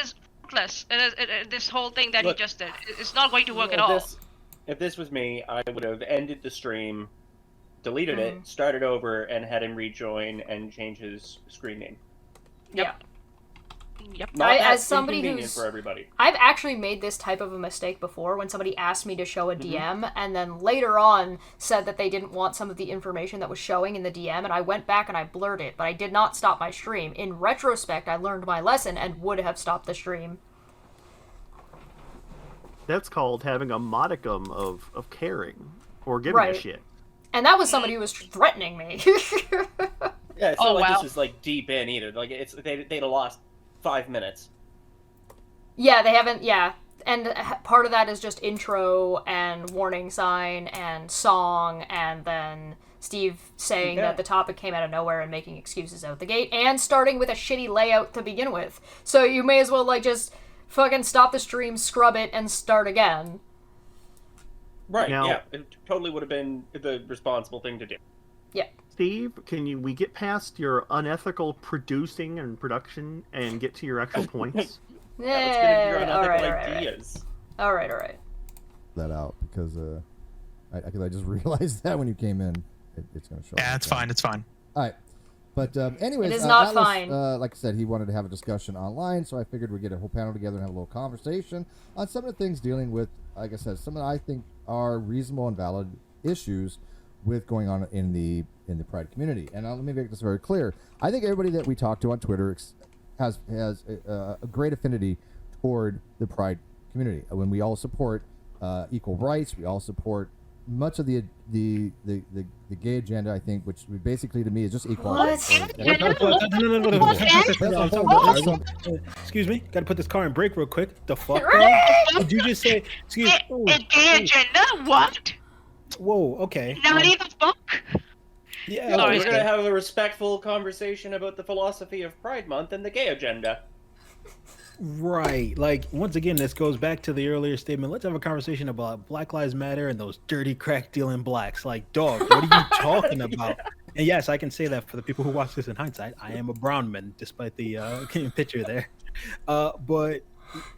S2: is fruitless. This whole thing that he just did. It's not going to work at all.
S8: If this was me, I would have ended the stream, deleted it, started over, and had him rejoin and change his screen name.
S2: Yep.
S8: Yep.
S1: As somebody who's
S8: for everybody.
S1: I've actually made this type of a mistake before when somebody asked me to show a DM and then later on said that they didn't want some of the information that was showing in the DM, and I went back and I blurred it, but I did not stop my stream. In retrospect, I learned my lesson and would have stopped the stream.
S5: That's called having a modicum of caring or giving a shit.
S1: And that was somebody who was threatening me.
S8: Yeah, it's not like this is deep in either. They'd have lost 5 minutes.
S1: Yeah, they haven't, and part of that is just intro and warning sign and song, and then Steve saying that the topic came out of nowhere and making excuses out the gate, and starting with a shitty layout to begin with. So you may as well, just fucking stop the stream, scrub it, and start again.
S8: Right, it totally would have been the responsible thing to do.
S1: Yeah.
S5: Steve, we get past your unethical producing and production and get to your actual points?
S8: Let's get into your unethical ideas.
S1: All right.
S9: That out because I just realized that when you came in, it's going to show.
S12: Yeah, it's fine. It's fine.
S9: All right, but anyways,
S1: it is not
S9: Atlas,
S1: fine.
S9: Like I said, he wanted to have a discussion online, so I figured we'd get a whole panel together and have a little conversation on some of the things dealing with, like I said, some that I think are reasonable and valid issues with going on in the Pride community. And let me make this very clear. I think everybody that we talk to on Twitter has a great affinity toward the Pride community. When we all support equal rights, we all support much of the gay agenda, I think, which basically to me is just equality.
S3: Excuse me, gotta put this car in brake real quick. The fuck? Did you just say? Excuse me.
S2: A gay agenda? What?
S3: Whoa. Okay.
S2: Not even book.
S3: Yeah.
S8: No, we're gonna have a respectful conversation about the philosophy of Pride Month and the gay agenda.
S3: Right. Once again, this goes back to the earlier statement. Let's have a conversation about Black Lives Matter and those dirty crack dealing blacks. Dog, what are you talking about? And yes, I can say that for the people who watch this in hindsight. I am a brown man, despite the picture there. But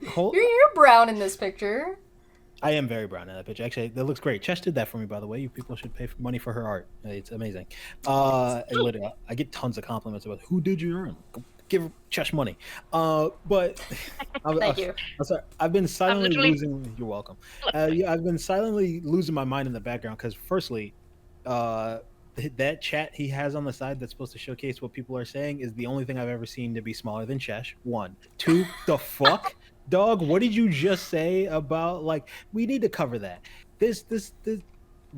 S1: you're brown in this picture.
S3: I am very brown in that picture. Actually, that looks great. Chesh did that for me, by the way. You people should pay money for her art. It's amazing. Literally, I get tons of compliments about who did you earn. Give Chesh money. But
S1: Thank you.
S3: I'm sorry. I've been silently losing. You're welcome. I've been silently losing my mind in the background because, firstly, that chat he has on the side that's supposed to showcase what people are saying is the only thing I've ever seen to be smaller than Chesh. 1, 2, the fuck. Dog, what did you just say about we need to cover that?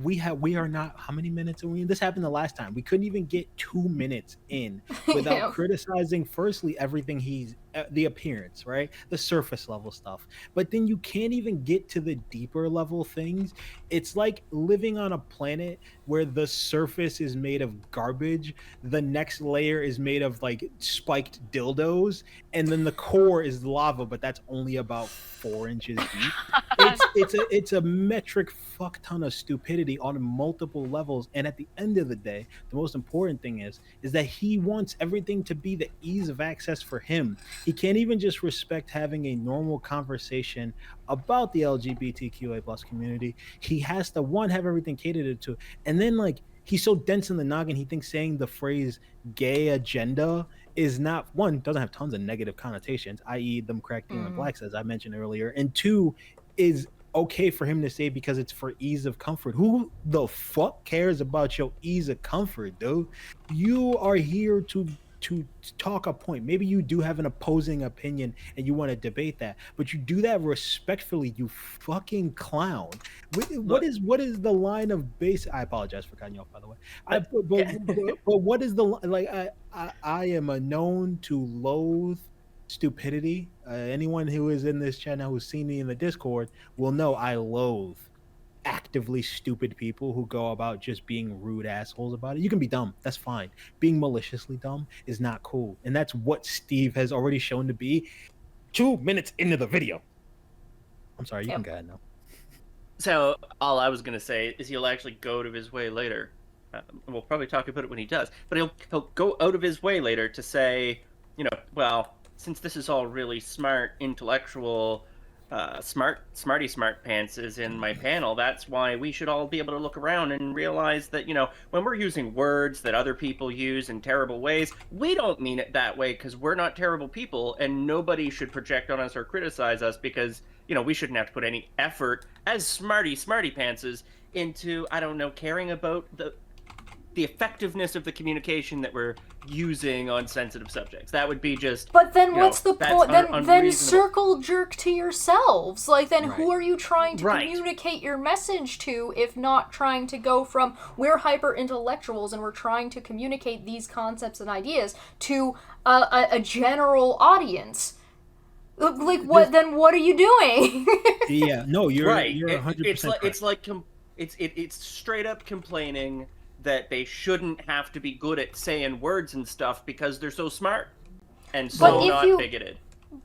S3: We are not, how many minutes are we in? This happened the last time. We couldn't even get 2 minutes in without criticizing firstly everything he's the appearance, right? The surface level stuff. But then you can't even get to the deeper level things. It's like living on a planet where the surface is made of garbage, the next layer is made of like spiked dildos, and then the core is lava, but that's only about 4 inches deep. It's a metric fuck ton of stupidity on multiple levels. And at the end of the day, the most important thing is that he wants everything to be the ease of access for him. He can't even just respect having a normal conversation about the LGBTQA plus community. He has to one have everything catered to, and then like he's so dense in the noggin, he thinks saying the phrase gay agenda is not one, doesn't have tons of negative connotations, i.e. them crack dealing blacks, as I mentioned earlier, and two, is okay for him to say because it's for ease of comfort. Who the fuck cares about your ease of comfort, dude? You are here to talk a point. Maybe you do have an opposing opinion and you want to debate that, but you do that respectfully, you fucking clown. What is the line of base? I apologize for cutting you off, by the way. But what is the like? I am a known to loathe stupidity. Anyone who is in this channel who's seen me in the Discord will know I loathe actively stupid people who go about just being rude assholes about it. You can be dumb, that's fine. Being maliciously dumb is not cool, and that's what Steve has already shown to be 2 minutes into the video. I'm sorry, you can go ahead now.
S8: So all I was gonna say is he'll actually go out of his way later. We'll probably talk about it when he does, but he'll go out of his way later to say, well, since this is all really smart, intellectual, smarty smart pants is in my panel, that's why we should all be able to look around and realize that, when we're using words that other people use in terrible ways, we don't mean it that way because we're not terrible people, and nobody should project on us or criticize us because, we shouldn't have to put any effort as smarty pantses into, I don't know, caring about the effectiveness of the communication that we're using on sensitive subjects. That would be just.
S1: But then what's the point? Then circle jerk to yourselves. Like, then who are you trying to communicate your message to if not trying to go from we're hyper intellectuals and we're trying to communicate these concepts and ideas to a general audience? Like, what? Then what are you doing?
S3: Yeah, no, you're
S8: right.
S3: You're 100%.
S8: It's straight up complaining that they shouldn't have to be good at saying words and stuff because they're so smart and so not bigoted.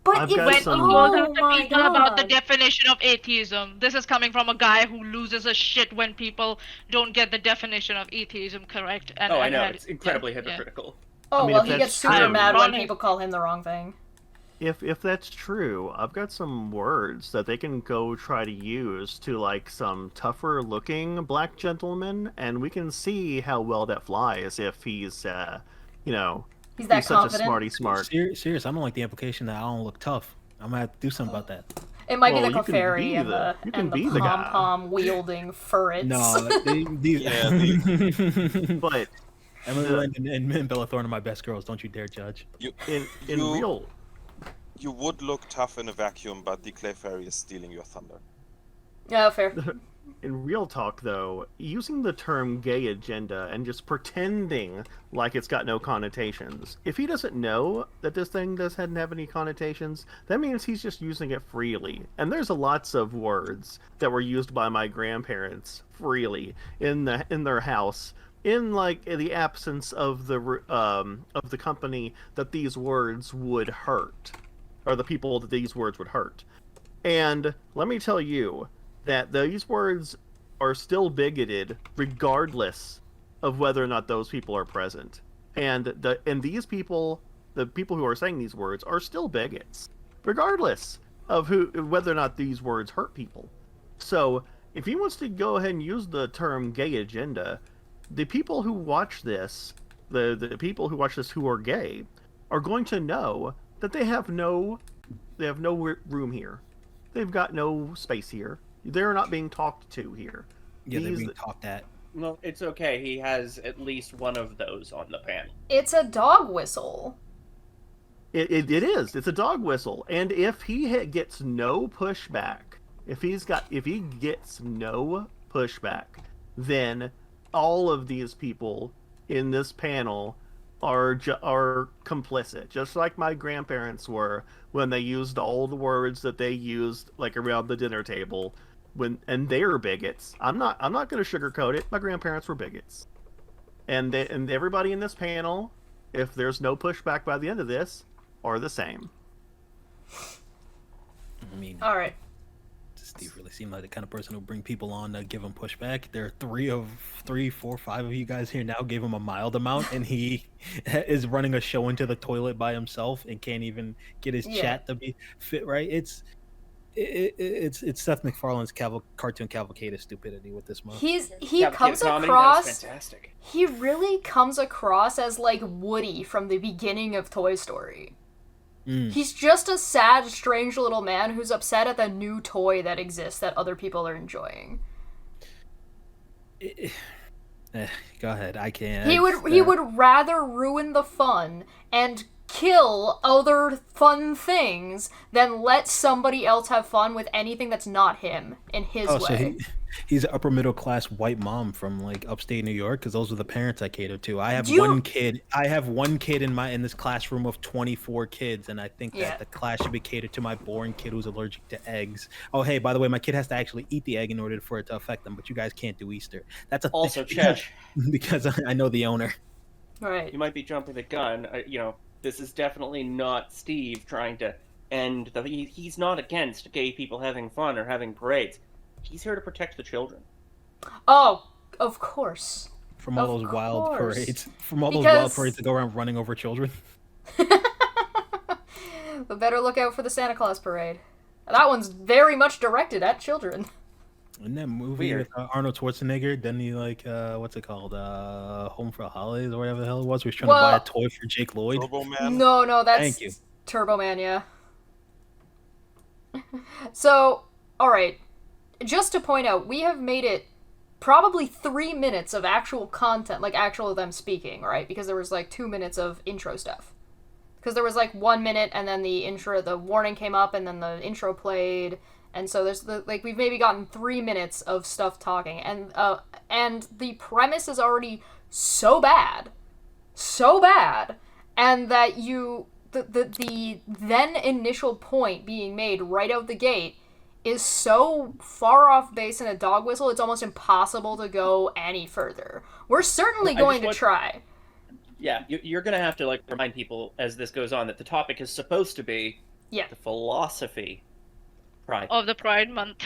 S1: But
S2: when it goes out to people about the definition of atheism, this is coming from a guy who loses his shit when people don't get the definition of atheism correct. And,
S8: I know, it's incredibly hypocritical.
S1: Oh, well, he gets super mad when people call him the wrong thing.
S5: If that's true, I've got some words that they can go try to use to like some tougher looking black gentleman, and we can see how well that flies if he's
S1: he's that
S5: such a smarty smart.
S3: Serious, I don't like the implication that I don't look tough. I'm gonna have to do something about that.
S1: It might be the Clefairy and the pom-pom wielding ferrets.
S3: No, but Emily Lynn and Bella Thorne are my best girls. Don't you dare judge.
S7: You would look tough in a vacuum, but the Clefairy is stealing your thunder.
S1: Yeah, fair.
S5: In real talk, though, using the term gay agenda and just pretending like it's got no connotations, if he doesn't know that this thing doesn't have any connotations, that means he's just using it freely. And there's lots of words that were used by my grandparents freely in their house, in like the absence of the company that these words would hurt, or the people that these words would hurt. And let me tell you that these words are still bigoted regardless of whether or not those people are present. And these people, the people who are saying these words, are still bigots, regardless of whether or not these words hurt people. So if he wants to go ahead and use the term gay agenda, the people who watch this, the people who watch this who are gay, are going to know that they have no room here. They've got no space here. They're not being talked to here.
S3: Yeah, they're being talked at.
S8: Well, it's okay. He has at least one of those on the panel.
S1: It's a dog whistle.
S5: It is. It's a dog whistle. And if he gets no pushback, if he gets no pushback, then all of these people in this panel are complicit, just like my grandparents were when they used all the words that they used like around the dinner table, and they were bigots. I'm not going to sugarcoat it. My grandparents were bigots, and everybody in this panel, if there's no pushback by the end of this, are the same.
S3: I mean,
S1: All right.
S3: Steve really seemed like the kind of person who bring people on to give him pushback. There are 3, 4, 5 of you guys here now gave him a mild amount, and he is running a show into the toilet by himself and can't even get his chat to be fit right. It's Seth MacFarlane's cartoon cavalcade of stupidity with this month.
S1: He comes across. Fantastic. He really comes across as like Woody from the beginning of Toy Story. He's just a sad, strange little man who's upset at the new toy that exists that other people are enjoying.
S3: Go ahead, I can't.
S1: He would rather ruin the fun and kill other fun things than let somebody else have fun with anything that's not him in his way.
S3: So he's an upper middle class white mom from like upstate New York, because those are the parents I cater to. I have one kid in this classroom of 24 kids, and I think that the class should be catered to my boring kid who's allergic to eggs. Oh, hey, by the way, my kid has to actually eat the egg in order for it to affect them, but you guys can't do Easter. That's
S8: also Chesh,
S3: because I know the owner.
S1: Right.
S8: You might be jumping the gun. This is definitely not Steve trying to end the. He's not against gay people having fun or having parades. He's here to protect the children. Oh,
S1: of course.
S3: From all those wild parades. From all those wild parades that go around running over children.
S1: But better look out for the Santa Claus parade. That one's very much directed at children.
S3: In that movie with Arnold Schwarzenegger, then he what's it called? Home for Holidays or whatever the hell it was. He was trying to buy a toy for Jake Lloyd.
S7: Turbo Man?
S1: No, that's
S3: Thank you.
S1: Turbo Man, yeah. So, alright. Just to point out, we have made it probably 3 minutes of actual content, like actual them speaking, right? Because there was like 2 minutes of intro stuff. Because there was like 1 minute and then the warning came up and then the intro played. And so there's we've maybe gotten 3 minutes of stuff talking, and the premise is already so bad, and that the then initial point being made right out the gate is so far off base in a dog whistle, it's almost impossible to go any further. We're certainly going to try.
S8: Yeah, you're going to have to remind people as this goes on that the topic is supposed to be the philosophy. Pride.
S2: Of the Pride Month.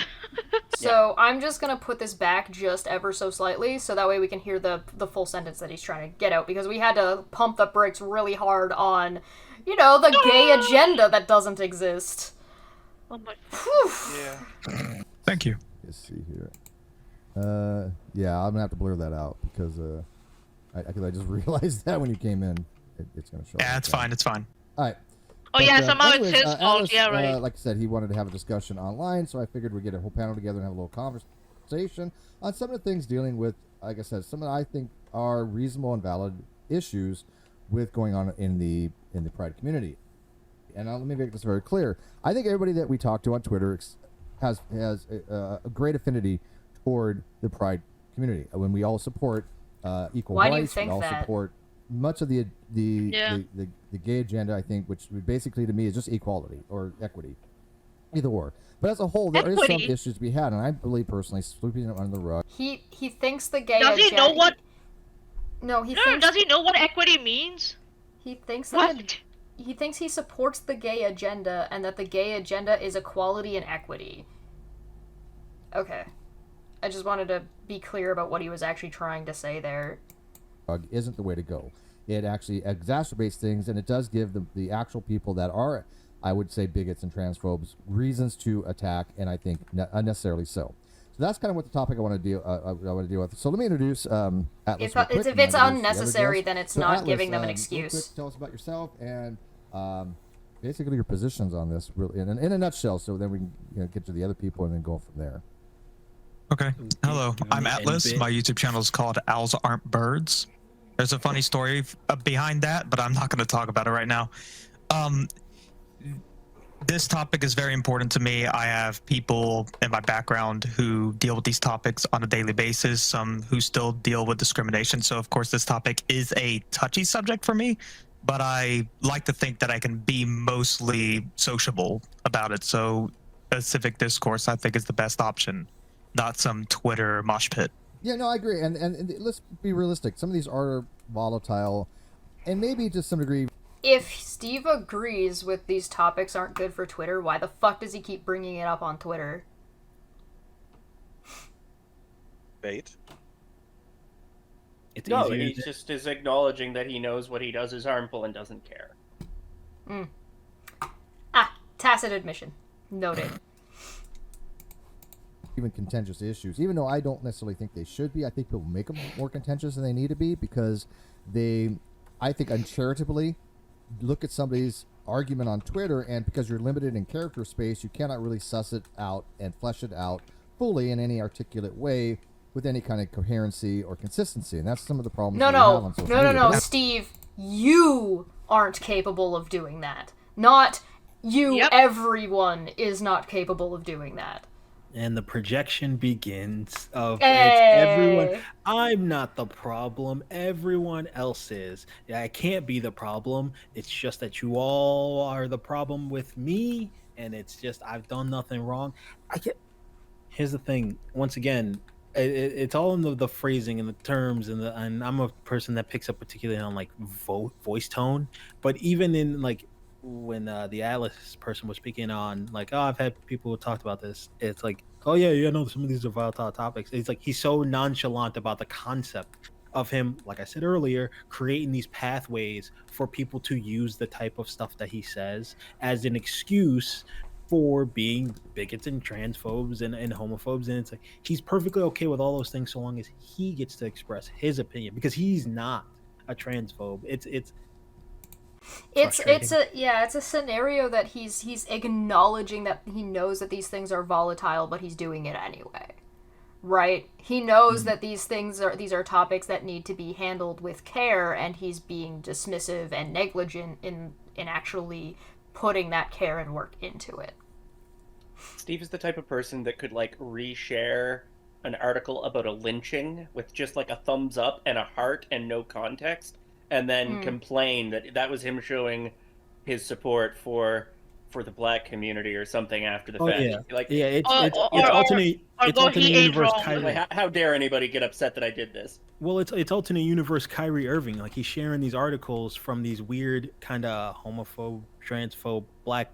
S1: So I'm just gonna put this back just ever so slightly, so that way we can hear the full sentence that he's trying to get out, because we had to pump the brakes really hard on, the gay agenda that doesn't exist.
S2: Oh my.
S12: Yeah. Thank you.
S9: Let's see here. Yeah, I'm gonna have to blur that out because I just realized that when you came in, it's gonna show.
S12: Yeah, it's fine. It's fine.
S9: All right.
S2: Oh, yeah, somehow it's his fault.
S9: Alice,
S2: yeah, right.
S9: Like I said, he wanted to have a discussion online, so I figured we'd get a whole panel together and have a little conversation on some of the things dealing with, like I said, some that I think are reasonable and valid issues with going on in the Pride community. And let me make this very clear. I think everybody that we talk to on Twitter has a great affinity toward the Pride community. When we all support equal
S1: Why
S9: rights,
S1: do you think
S9: we all
S1: that?
S9: support much of the gay agenda, I think, which basically to me is just equality or equity, either or. But as a whole, there is some issues to be had, and I believe personally, sweeping it under the rug.
S1: He thinks the gay.
S2: Does he know what?
S1: No,
S2: does he know what equity means?
S1: He thinks
S2: what?
S1: He thinks he supports the gay agenda, and that the gay agenda is equality and equity. Okay, I just wanted to be clear about what he was actually trying to say there.
S9: Isn't the way to go. It actually exacerbates things, and it does give the actual people that are, I would say, bigots and transphobes reasons to attack, and I think unnecessarily so. So that's kind of what the topic I want to deal with. So let me introduce Atlas.
S1: If it's unnecessary, then it's not
S9: Atlas,
S1: giving them an excuse.
S9: Quick, tell us about yourself and basically your positions on this, really, in a nutshell. So then we can get to the other people and then go from there.
S12: Okay. Hello, I'm Atlas. My YouTube channel is called Owls Aren't Birds. There's a funny story behind that, but I'm not going to talk about it right now. this topic is very important to me. I have people in my background who deal with these topics on a daily basis, some who still deal with discrimination. So, of course, this topic is a touchy subject for me, but I like to think that I can be mostly sociable about it. So, a civic discourse, I think, is the best option, not some Twitter mosh pit.
S9: Yeah, no, I agree. And let's be realistic. Some of these are volatile, and maybe to some degree.
S1: If Steve agrees with these topics aren't good for Twitter, why the fuck does he keep bringing it up on Twitter?
S7: Bait.
S3: It's
S8: No,
S3: easier
S8: he just is acknowledging that he knows what he does is harmful and doesn't care.
S1: Tacit admission. Noted.
S9: Even contentious issues, even though I don't necessarily think they should be. I think people make them more contentious than they need to be because they, I think, uncharitably look at somebody's argument on Twitter, and because you're limited in character space, you cannot really suss it out and flesh it out fully in any articulate way with any kind of coherency or consistency, and that's some of the problems.
S1: No, Steve, you aren't capable of doing that. Not you.
S2: Yep.
S1: Everyone is not capable of doing that.
S3: And the projection begins of
S1: Hey.
S3: it's everyone. I'm not the problem. Everyone else is. Yeah, I can't be the problem. It's just that you all are the problem with me, and it's just I've done nothing wrong. Here's the thing. Once again, it's all in the phrasing and the terms and I'm a person that picks up particularly on like voice tone, but even in like when the Atlas person was speaking on like, oh, I've had people who talked about this. It's like, oh yeah, no, some of these are volatile topics. It's like he's so nonchalant about the concept of him, like I said earlier, creating these pathways for people to use the type of stuff that he says as an excuse for being bigots and transphobes and homophobes. And it's like he's perfectly okay with all those things so long as he gets to express his opinion because he's not a transphobe. It's
S1: a scenario that he's acknowledging that he knows that these things are volatile, but he's doing it anyway. Right? He knows that these are topics that need to be handled with care, and he's being dismissive and negligent in actually putting that care and work into it.
S8: Steve is the type of person that could like reshare an article about a lynching with just like a thumbs up and a heart and no context, and then complain that that was him showing his support for the black community or something after the fact.
S3: Yeah.
S8: Like,
S3: it's alternate universe Kyrie.
S8: Like, how dare anybody get upset that I did this?
S3: Well, it's alternate universe Kyrie Irving. Like he's sharing these articles from these weird kind of homophobe, transphobe, black,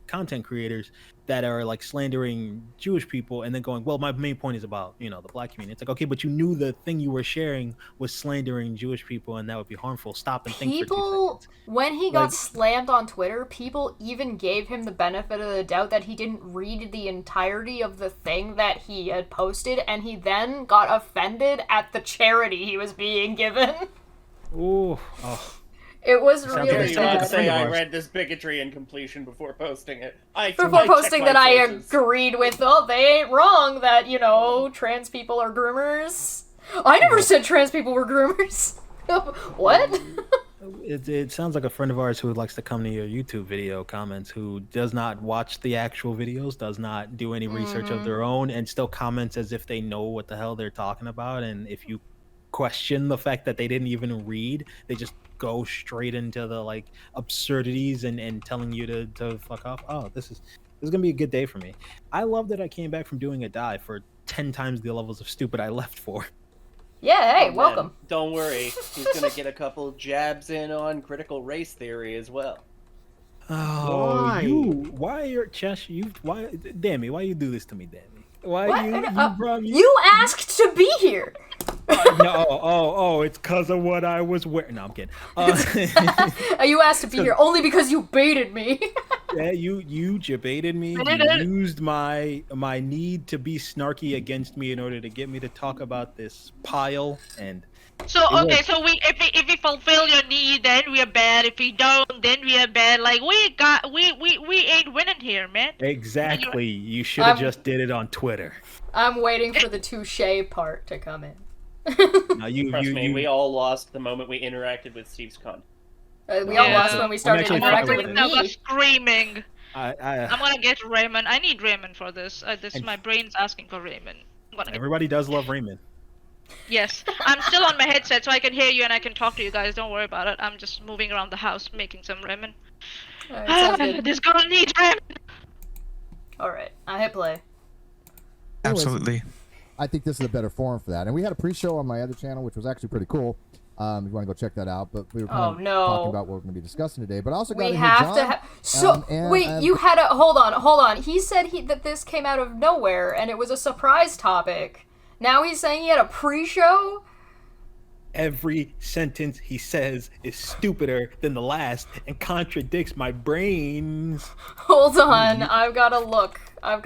S3: content creators that are like slandering Jewish people, and then going, well, my main point is about the black community. It's like, okay, but you knew the thing you were sharing was slandering Jewish people, and that would be harmful. Stop and think for 2 seconds.
S1: When he got slammed on Twitter, people even gave him the benefit of the doubt that he didn't read the entirety of the thing that he had posted, and he then got offended at the charity he was being given.
S3: Ooh,
S1: It was really
S8: You
S1: sad.
S8: did say I read this bigotry and completion before posting it.
S1: Before posting that I agreed with, they ain't wrong that, trans people are groomers. I never said trans people were groomers. What?
S3: It sounds like a friend of ours who likes to come to your YouTube video comments, who does not watch the actual videos, does not do any research of their own, and still comments as if they know what the hell they're talking about. And if you question the fact that they didn't even read, they just go straight into the like absurdities and telling you to fuck off. Oh, this is gonna be a good day for me. I love that I came back from doing a dive for 10 times the levels of stupid I left for.
S1: Yeah, hey, welcome.
S8: Don't worry, he's gonna get a couple jabs in on critical race theory as well.
S3: Oh, why you do this to me, Dammy? Why
S1: you asked to be here.
S3: No, it's because of what I was wearing. No, I'm kidding.
S1: You asked to be here only because you baited me.
S3: Yeah, you baited me. You used my need to be snarky against me in order to get me to talk about this pile. And
S2: so if we fulfill your need, then we are bad. If we don't, then we are bad. Like we ain't winning here, man.
S3: Exactly. You should have just did it on Twitter.
S1: I'm waiting for the touche part to come in.
S8: Trust me, we all lost the moment we interacted with Steve's con.
S1: We all lost when we started interacting with me.
S2: Screaming. I'm gonna get Raymond. I need Raymond for this.
S3: And-
S2: My brain's asking for Raymond. I'm gonna get...
S3: Everybody does love Raymond.
S2: Yes, I'm still on my headset, so I can hear you and I can talk to you guys. Don't worry about it. I'm just moving around the house, making some Raymond.
S1: Alright, sounds good.
S2: This girl needs Raymond.
S1: Alright, I hit play.
S9: Anyways,
S12: Absolutely.
S9: I think this is a better forum for that. And we had a pre-show on my other channel, which was actually pretty cool. If you want to go check that out, but we were kind of talking about what we're going to be discussing today. But I also got
S1: We
S9: to
S1: have
S9: John,
S1: to have. So wait, you had a hold on. He said that this came out of nowhere and it was a surprise topic. Now he's saying he had a pre-show.
S3: Every sentence he says is stupider than the last and contradicts my brains.
S1: Hold on, I've got to look. I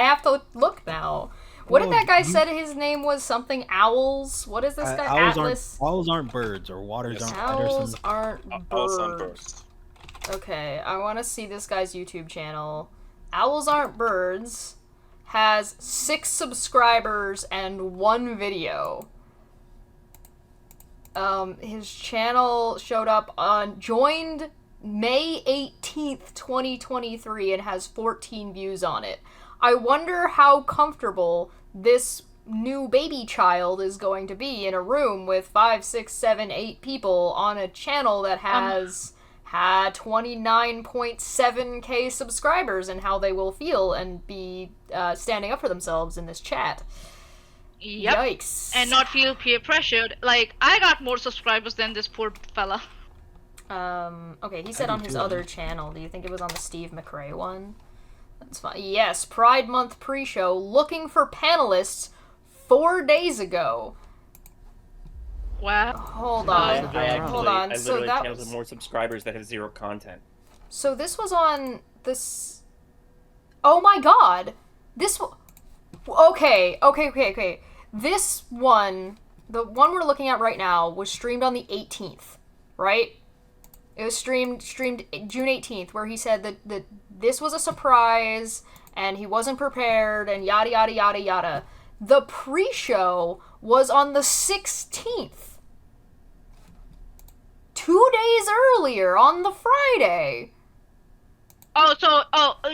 S1: have to look now. What did that guy said his name was? Something owls? What is this guy? Atlas?
S3: Owls aren't birds, or waters aren't.
S1: Owls aren't birds.
S7: Owls aren't birds.
S1: Okay, I want to see this guy's YouTube channel. Owls Aren't Birds has 6 subscribers and 1 video. His channel joined May 18th, 2023 and has 14 views on it. I wonder how comfortable this new baby child is going to be in a room with 5, 6, 7, 8 people on a channel that has had 29.7k subscribers, and how they will feel and be standing up for themselves in this chat.
S2: Yep.
S1: Yikes.
S2: And not feel peer pressured. Like, I got more subscribers than this poor fella.
S1: Okay, he said on his other channel. Do you think it was on the Steve McRae one? That's fine. Yes, Pride Month pre-show, looking for panelists 4 days ago.
S2: Wow.
S1: Hold on. Hold on.
S8: I
S1: So
S8: literally
S1: that
S8: channels with more subscribers that have 0 content.
S1: So this was on this. Oh my god! Okay. This one, the one we're looking at right now, was streamed on the 18th, right? It was streamed June 18th, where he said that this was a surprise and he wasn't prepared and yada yada yada yada. The pre-show was on the 16th. 2 days earlier, on the Friday.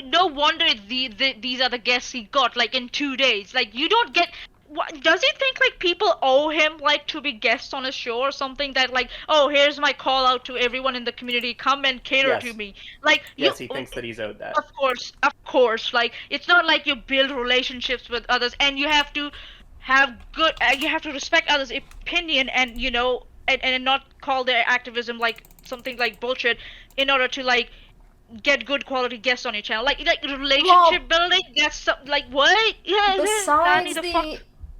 S2: No wonder these are the guests he got, like, in 2 days. Like, you don't get... Does he think, like, people owe him, like, to be guests on his show or something? That, like, oh, here's my call out to everyone in the community, come and cater to me. Like,
S8: yes, he thinks that he's owed that.
S2: Of course. Like, it's not like you build relationships with others, and you have to have you have to respect others' opinion, and, you know, and not call their activism, like, something like bullshit, in order to, like, get good quality guests on your channel. Like relationship building, that's like, what? Yeah,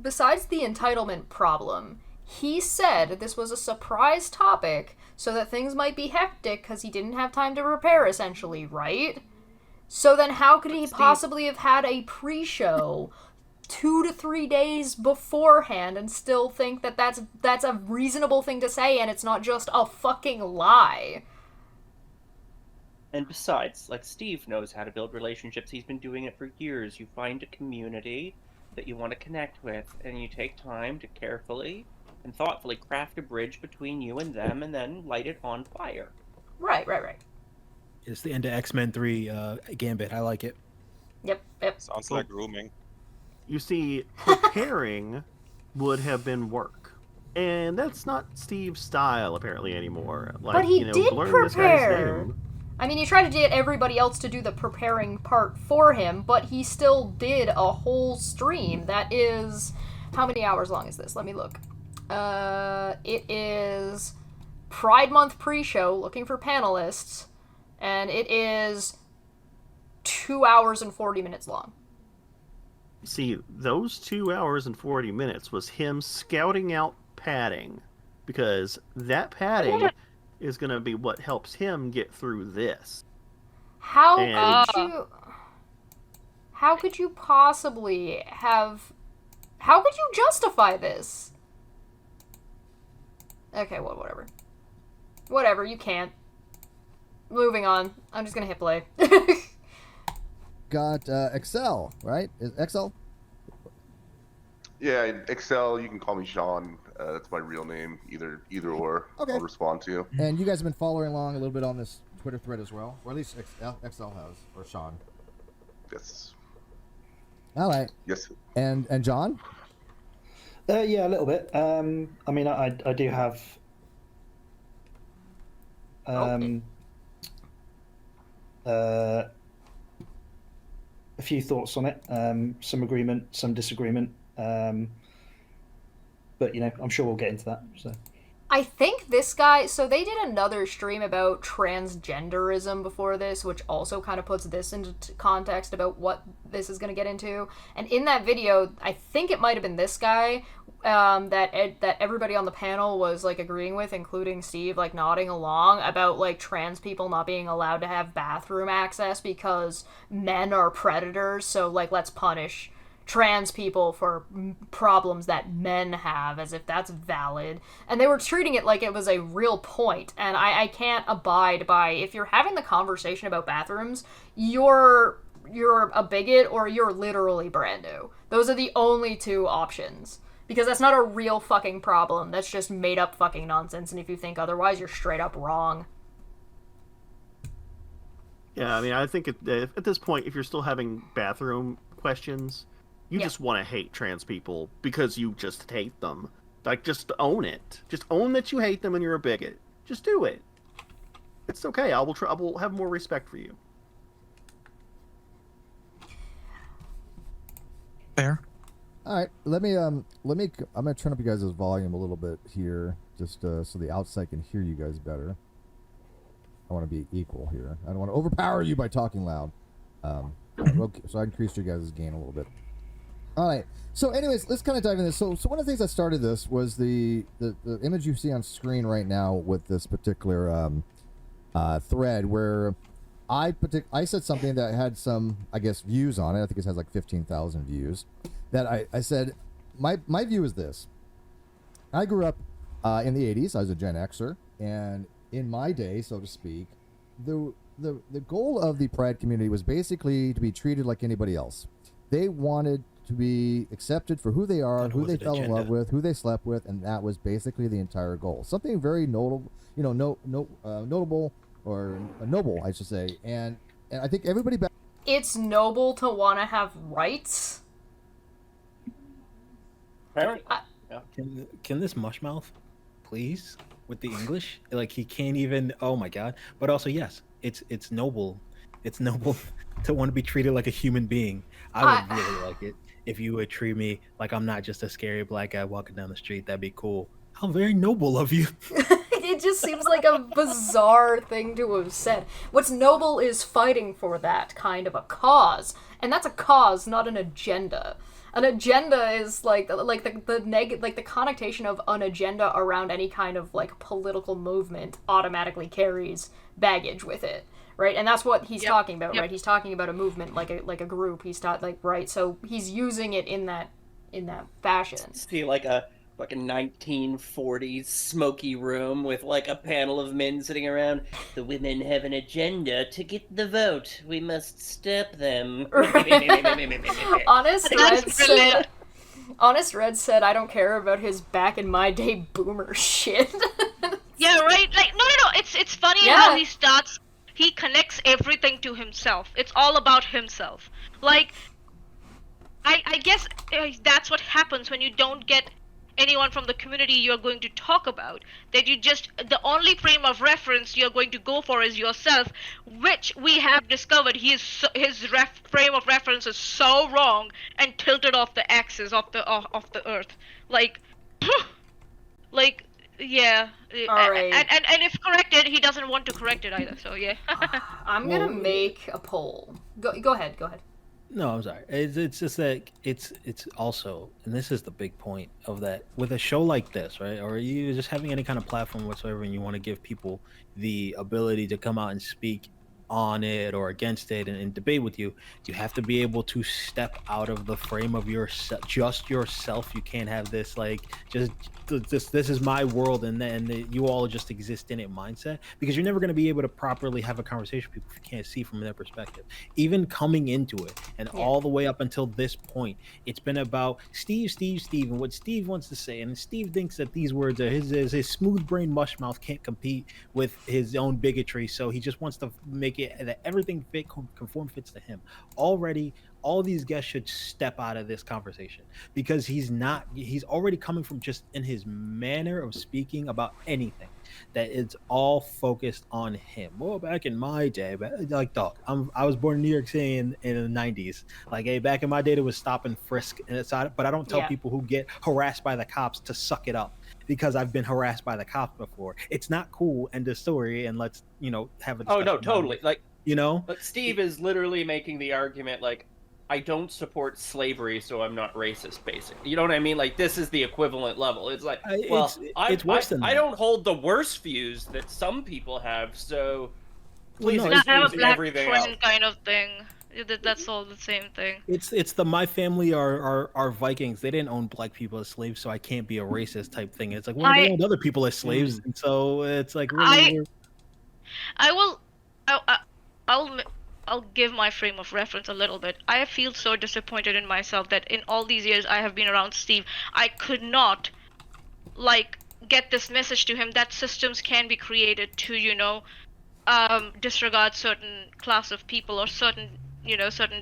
S1: besides the entitlement problem, he said this was a surprise topic so that things might be hectic because he didn't have time to prepare, essentially, right? So then how could he possibly have had a pre-show 2 to 3 days beforehand and still think that that's a reasonable thing to say and it's not just a fucking lie?
S8: And besides, like, Steve knows how to build relationships. He's been doing it for years. You find a community that you want to connect with, and you take time to carefully and thoughtfully craft a bridge between you and them, and then light it on fire.
S1: Right.
S3: It's the end of X-Men 3 Gambit. I like it.
S1: Yep.
S7: Sounds like grooming.
S5: You see, preparing would have been work. And that's not Steve's style, apparently, anymore. Like,
S1: but he did
S5: learn this guy's
S1: prepare.
S5: name.
S1: I mean, he tried to get everybody else to do the preparing part for him, but he still did a whole stream that is... How many hours long is this? Let me look. It is Pride Month pre-show, looking for panelists, and it is 2 hours and 40 minutes long.
S5: See, those 2 hours and 40 minutes was him scouting out padding, because that padding is going to be what helps him get through this.
S1: How could you possibly have... How could you justify this? Okay, well, whatever. Whatever, you can't. Moving on. I'm just gonna hit play.
S9: Got Excel, right? Is Excel?
S11: Yeah, Excel, you can call me Sean. That's my real name. Either or.
S9: Okay.
S11: I'll respond to you.
S9: And you guys have been following along a little bit on this Twitter thread as well, or at least XL has, or Sean.
S11: Yes.
S9: All right.
S11: Yes.
S9: And John?
S10: Yeah, a little bit. I mean, I do have a few thoughts on it. Some agreement, some disagreement. But I'm sure we'll get into that. So.
S1: I think this guy, so they did another stream about transgenderism before this, which also kind of puts this into context about what this is going to get into. And in that video, I think it might have been this guy that everybody on the panel was like agreeing with, including Steve, like nodding along about like trans people not being allowed to have bathroom access because men are predators. So like, let's punish trans people for problems that men have, as if that's valid. And they were treating it like it was a real point. And I can't abide by, if you're having the conversation about bathrooms, you're a bigot or you're literally brand new. Those are the only two options. Because that's not a real fucking problem. That's just made up fucking nonsense. And if you think otherwise, you're straight up wrong.
S5: Yeah, I mean, I think at this point, if you're still having bathroom questions, you just want to hate trans people because you just hate them. Like, just own it. Just own that you hate them and you're a bigot. Just do it. It's okay. I will have more respect for you.
S12: Fair.
S9: All right, I'm gonna turn up you guys' volume a little bit here, just so the outside can hear you guys better. I want to be equal here. I don't want to overpower you by talking loud. Okay, so I increased your guys' gain a little bit. All right. So, anyways, let's kind of dive into this. So one of the things that started this was the image you see on screen right now with this particular thread where I said something that had some, I guess, views on it. I think it has like 15,000 views. That I said, my view is this. I grew up in the 80s. I was a Gen Xer, and in my day, so to speak, the goal of the Pride community was basically to be treated like anybody else. They wanted to be accepted for who they are, who they fell in love with, who they slept with, and that was basically the entire goal. Something very notable, notable or noble, I should say. And I think everybody.
S1: It's noble to want to have rights.
S3: Can this mushmouth, please, with the English? Like, he can't even. Oh my god! But also, yes, it's noble. It's noble to want to be treated like a human being. I would really like it if you would treat me like I'm not just a scary black guy walking down the street. That'd be cool. How very noble of you.
S1: It just seems like a bizarre thing to have said. What's noble is fighting for that kind of a cause, and that's a cause, not an agenda. An agenda is like the connotation of an agenda around any kind of like political movement automatically carries baggage with it, right? And that's what he's talking about, right? He's talking about a movement, like a group. He's right. So he's using it in that fashion.
S8: See, like a 1940s smoky room with like a panel of men sitting around. The women have an agenda to get the vote. We must stop them.
S1: Honest Red said, I don't care about his back in my day boomer shit.
S2: Yeah, right? Like, no. It's funny how he connects everything to himself. It's all about himself. Like, I guess that's what happens when you don't get anyone from the community you're going to talk about, that the only frame of reference you're going to go for is yourself, which we have discovered his frame of reference is so wrong and tilted off the axis of the earth. Like, yeah.
S1: All right.
S2: And if corrected, he doesn't want to correct it either, so yeah.
S1: I'm gonna make a poll. Go ahead.
S3: No, I'm sorry. It's just that it's also, and this is the big point of that, with a show like this, right? Or you just having any kind of platform whatsoever, and you want to give people the ability to come out and speak on it or against it and debate with you. You have to be able to step out of the frame of just yourself. You can't have this like just this is my world and then you all just exist in it mindset, because you're never going to be able to properly have a conversation with people if you can't see from their perspective. Even coming into it and all the way up until this point, it's been about Steve, and what Steve wants to say. And Steve thinks that these words are his smooth brain mush mouth can't compete with his own bigotry. So he just wants to make it that everything conform fits to him. Already, all these guests should step out of this conversation, because he's already coming from just in his manner of speaking about anything that it's all focused on him. Well, back in my day, like dog, I was born in New York City in the 90s. Like, hey, back in my day, it was stop and frisk, and but I don't tell people who get harassed by the cops to suck it up, because I've been harassed by the cops before. It's not cool. End of story. And let's have a discussion.
S8: Oh no, totally. Like
S3: but
S8: Steve is literally making the argument like, I don't support slavery, so I'm not racist, basically. You know what I mean? Like, this is the equivalent level. It's like, well,
S3: it's worse than that.
S8: I don't hold the worst views that some people have, so please
S2: not have a
S8: excuse
S2: black
S8: everything
S2: friend
S8: else.
S2: kind of thing. That's all the same thing.
S3: It's the my family are Vikings. They didn't own black people as slaves, so I can't be a racist type thing. It's like, well, they owned other people as slaves, and so it's like really.
S2: I'll give my frame of reference a little bit. I feel so disappointed in myself that in all these years I have been around Steve, I could not get this message to him that systems can be created to, disregard certain class of people or certain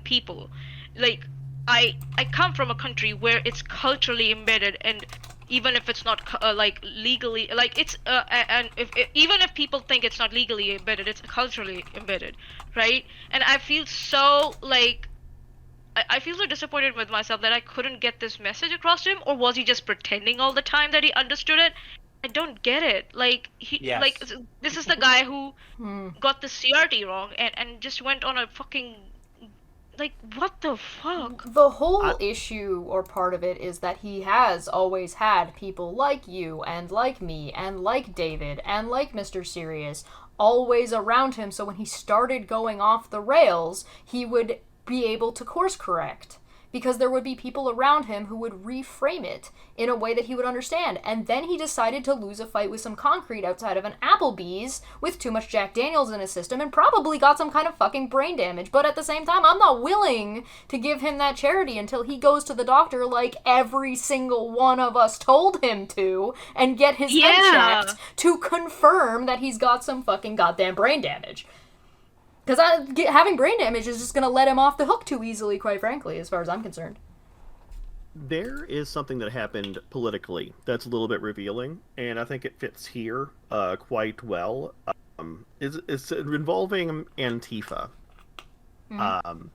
S2: people. Like, I come from a country where it's culturally embedded, and even if it's not legally, it's and even if people think it's not legally embedded, it's culturally embedded, right? And I feel so I feel so disappointed with myself that I couldn't get this message across to him. Or was he just pretending all the time that he understood it? I don't get it. This is the guy who got the CRT wrong and just went on a fucking what the fuck?
S1: The whole issue or part of it is that he has always had people like you and like me and like David and like Mr. Serious always around him, so when he started going off the rails, he would be able to course correct, because there would be people around him who would reframe it in a way that he would understand. And then he decided to lose a fight with some concrete outside of an Applebee's with too much Jack Daniels in his system and probably got some kind of fucking brain damage. But at the same time, I'm not willing to give him that charity until he goes to the doctor like every single one of us told him to and get his head checked to confirm that he's got some fucking goddamn brain damage. Because having brain damage is just going to let him off the hook too easily, quite frankly, as far as I'm concerned.
S5: There is something that happened politically that's a little bit revealing, and I think it fits here quite well. It's involving Antifa. And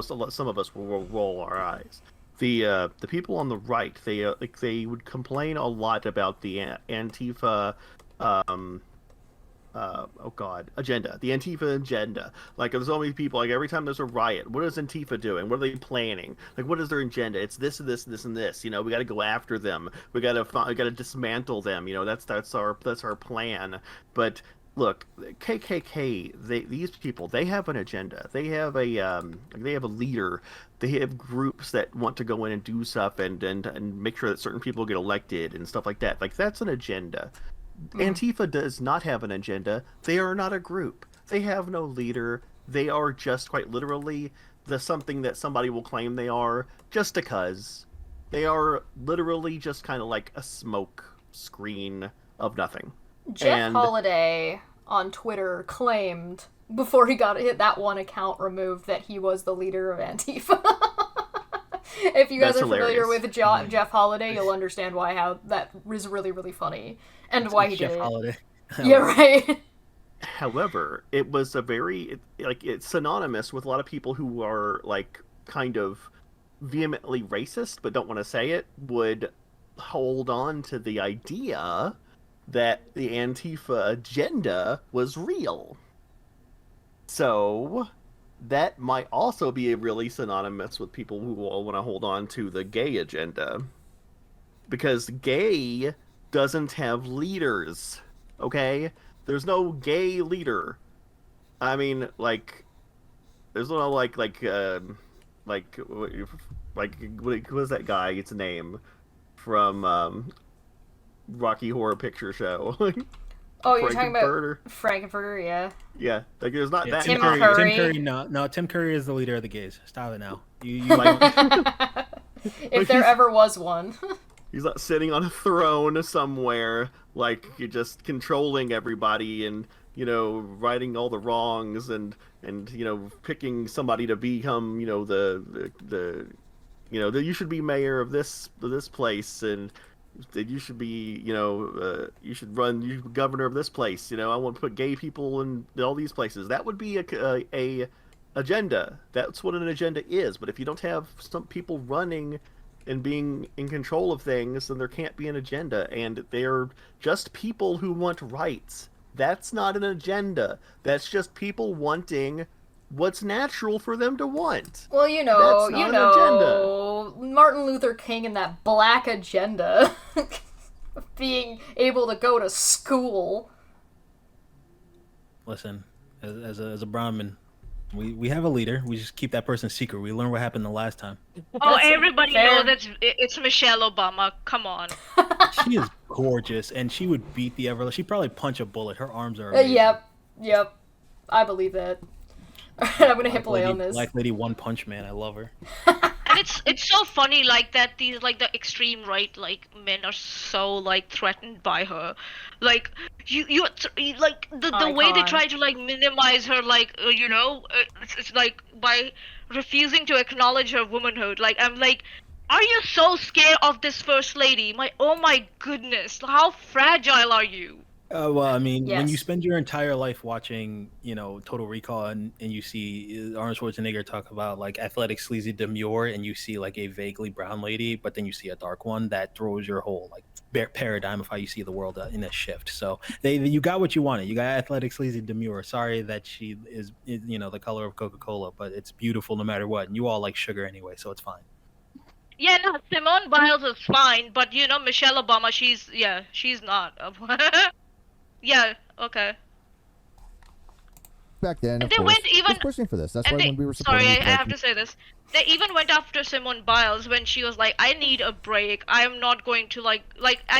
S5: some of us will roll our eyes. The people on the right, they would complain a lot about the Antifa agenda, the Antifa agenda. Like, there's so many people, like, every time there's a riot, what is Antifa doing? What are they planning? Like, what is their agenda? It's this, this, this, and this. We got to go after them. We got to dismantle them. That's our plan. But look, KKK, these people, they have an agenda. They have a leader. They have groups that want to go in and do stuff and make sure that certain people get elected and stuff like that. Like, that's an agenda. Antifa does not have an agenda. They are not a group. They have no leader. They are just quite literally something that somebody will claim they are just because. They are literally just kind of like a smoke screen of nothing.
S1: Jeff Holiday on Twitter claimed before he got that one account removed that he was the leader of Antifa. If you guys are familiar with Jeff Holiday, you'll understand how that is really, really funny and why he did it.
S3: Holiday.
S1: Yeah, right.
S5: However, it was it's synonymous with a lot of people who are kind of vehemently racist but don't want to say it, would hold on to the idea that the Antifa agenda was real. So that might also be really synonymous with people who all want to hold on to the gay agenda. Because gay doesn't have leaders, okay? There's no gay leader. I mean, like, there's a lot of what was that guy? It's a name from Rocky Horror Picture Show.
S1: Oh, you're talking about
S5: Frankenfurter?
S1: Frankenfurter, yeah.
S5: Yeah, like there's not that.
S1: Tim
S3: Curry.
S1: Curry.
S3: Tim Curry, no. Tim Curry is the leader of the gays. Stop it now. You like,
S1: if there ever was one.
S5: He's not sitting on a throne somewhere, like you're just controlling everybody and righting all the wrongs and picking somebody to become the you should be mayor of this place and that you should be you should governor of this place. I want to put gay people in all these places. That would be a agenda. That's what an agenda is. But if you don't have some people running and being in control of things, then there can't be an agenda. And they're just people who want rights. That's not an agenda. That's just people wanting what's natural for them to want.
S1: Well, Martin Luther King and that black agenda. Being able to go to school.
S3: Listen, as a Brahmin, we have a leader. We just keep that person secret. We learn what happened the last time.
S2: Oh, everybody knows it's Michelle Obama. Come on.
S3: She is gorgeous, and she would beat the ever. She'd probably punch a bullet. Her arms are amazing.
S1: Yep. I believe that. I'm gonna hit play on this.
S3: Black Lady One Punch Man. I love her.
S2: And it's so funny that these the extreme right men are so threatened by her, you the way they try to minimize her it's by refusing to acknowledge her womanhood. I'm are you so scared of this first lady? Oh my goodness, how fragile are you?
S3: Well, I mean, when you spend your entire life watching, Total Recall, and you see Arnold Schwarzenegger talk about athletic, sleazy, demure, and you see a vaguely brown lady, but then you see a dark one, that throws your whole paradigm of how you see the world in a shift. So you got what you wanted. You got athletic, sleazy, demure. Sorry that she is the color of Coca-Cola, but it's beautiful no matter what. And you all like sugar anyway, so it's fine.
S2: Yeah, no, Simone Biles is fine, but Michelle Obama, she's not. Yeah, okay.
S9: Back then,
S2: and they went even
S9: pushing for this. That's why when we were
S2: sorry, I have to say this. They even went after Simone Biles when she was like, "I need a break. I'm not going to I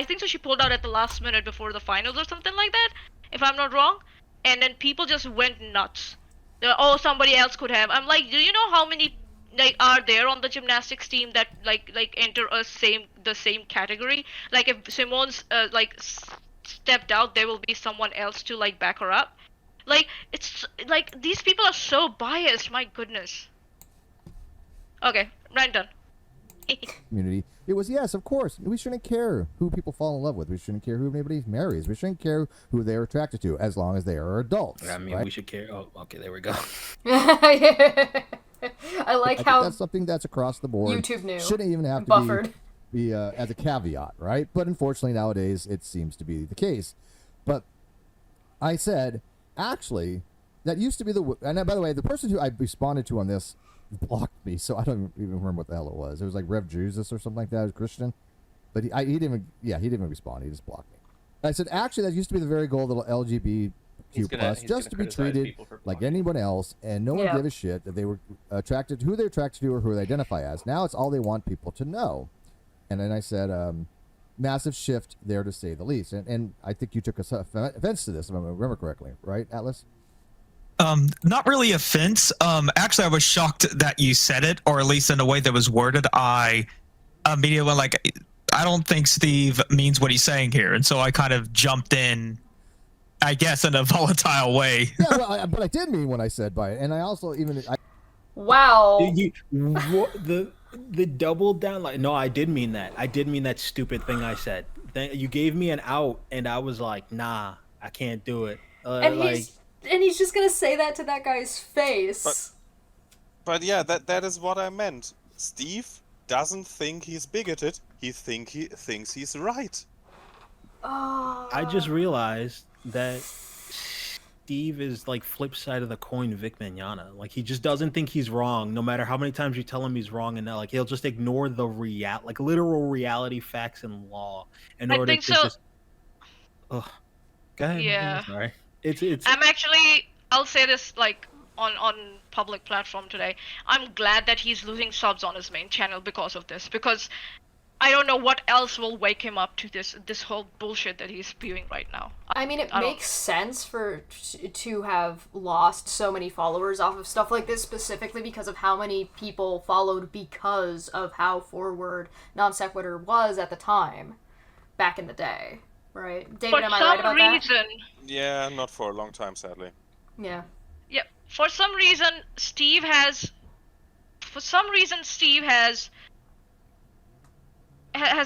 S2: think so." She pulled out at the last minute before the finals or something like that, if I'm not wrong. And then people just went nuts. Oh, somebody else could have. I'm like, do you know how many are there on the gymnastics team that enter the same category? If Simone's stepped out, there will be someone else to back her up. It's these people are so biased. My goodness. Okay, rant done.
S9: Community. It was, yes, of course. We shouldn't care who people fall in love with. We shouldn't care who anybody marries. We shouldn't care who they're attracted to, as long as they are adults.
S3: I mean,
S9: right?
S3: we should care. Oh, okay, there we go.
S1: I like how
S9: that's something that's across the board.
S1: YouTube knew.
S9: Shouldn't even have to be as a caveat, right? But unfortunately, nowadays, it seems to be the case. But I said, actually, that used to be and by the way, the person who I responded to on this blocked me, so I don't even remember what the hell it was. It was like Rev Jesus or something like that. It was Christian. But he didn't even respond. He just blocked me. I said, actually, that used to be the very goal of the LGBTQ+, just to be treated like anyone else, and no one gave a shit that they were attracted to who they're attracted to or who they identify as. Now it's all they want people to know. And then I said, massive shift there, to say the least. And I think you took offense to this, if I remember correctly, right, Atlas?
S12: Not really offense. Actually, I was shocked that you said it, or at least in the way that was worded. I immediately went I don't think Steve means what he's saying here, and so I kind of jumped in, I guess, in a volatile way.
S9: Yeah, well, but I did mean what I said by it, and I also
S1: Wow.
S3: The double down, no, I did mean that. I did mean that stupid thing I said. You gave me an out, and I was like, nah, I can't do it.
S1: And he's just gonna say that to that guy's face.
S7: But yeah, that is what I meant. Steve doesn't think he's bigoted. He thinks he's right.
S3: I just realized that Steve is flip side of the coin Vic Mignogna. He just doesn't think he's wrong, no matter how many times you tell him he's wrong, and he'll just ignore the literal reality, facts, and law in order to just. Oh, go ahead.
S2: Yeah.
S3: Sorry. It's.
S2: I'm I'll say this like on public platform today. I'm glad that he's losing subs on his main channel because of this. Because I don't know what else will wake him up to this whole bullshit that he's spewing right now.
S1: I mean, it makes sense to have lost so many followers off of stuff like this, specifically because of how many people followed because of how forward Non Sequitur was at the time, back in the day, right? David, am I right about that?
S7: Yeah, not for a long time, sadly.
S1: Yeah.
S2: Yeah. For some reason, Steve has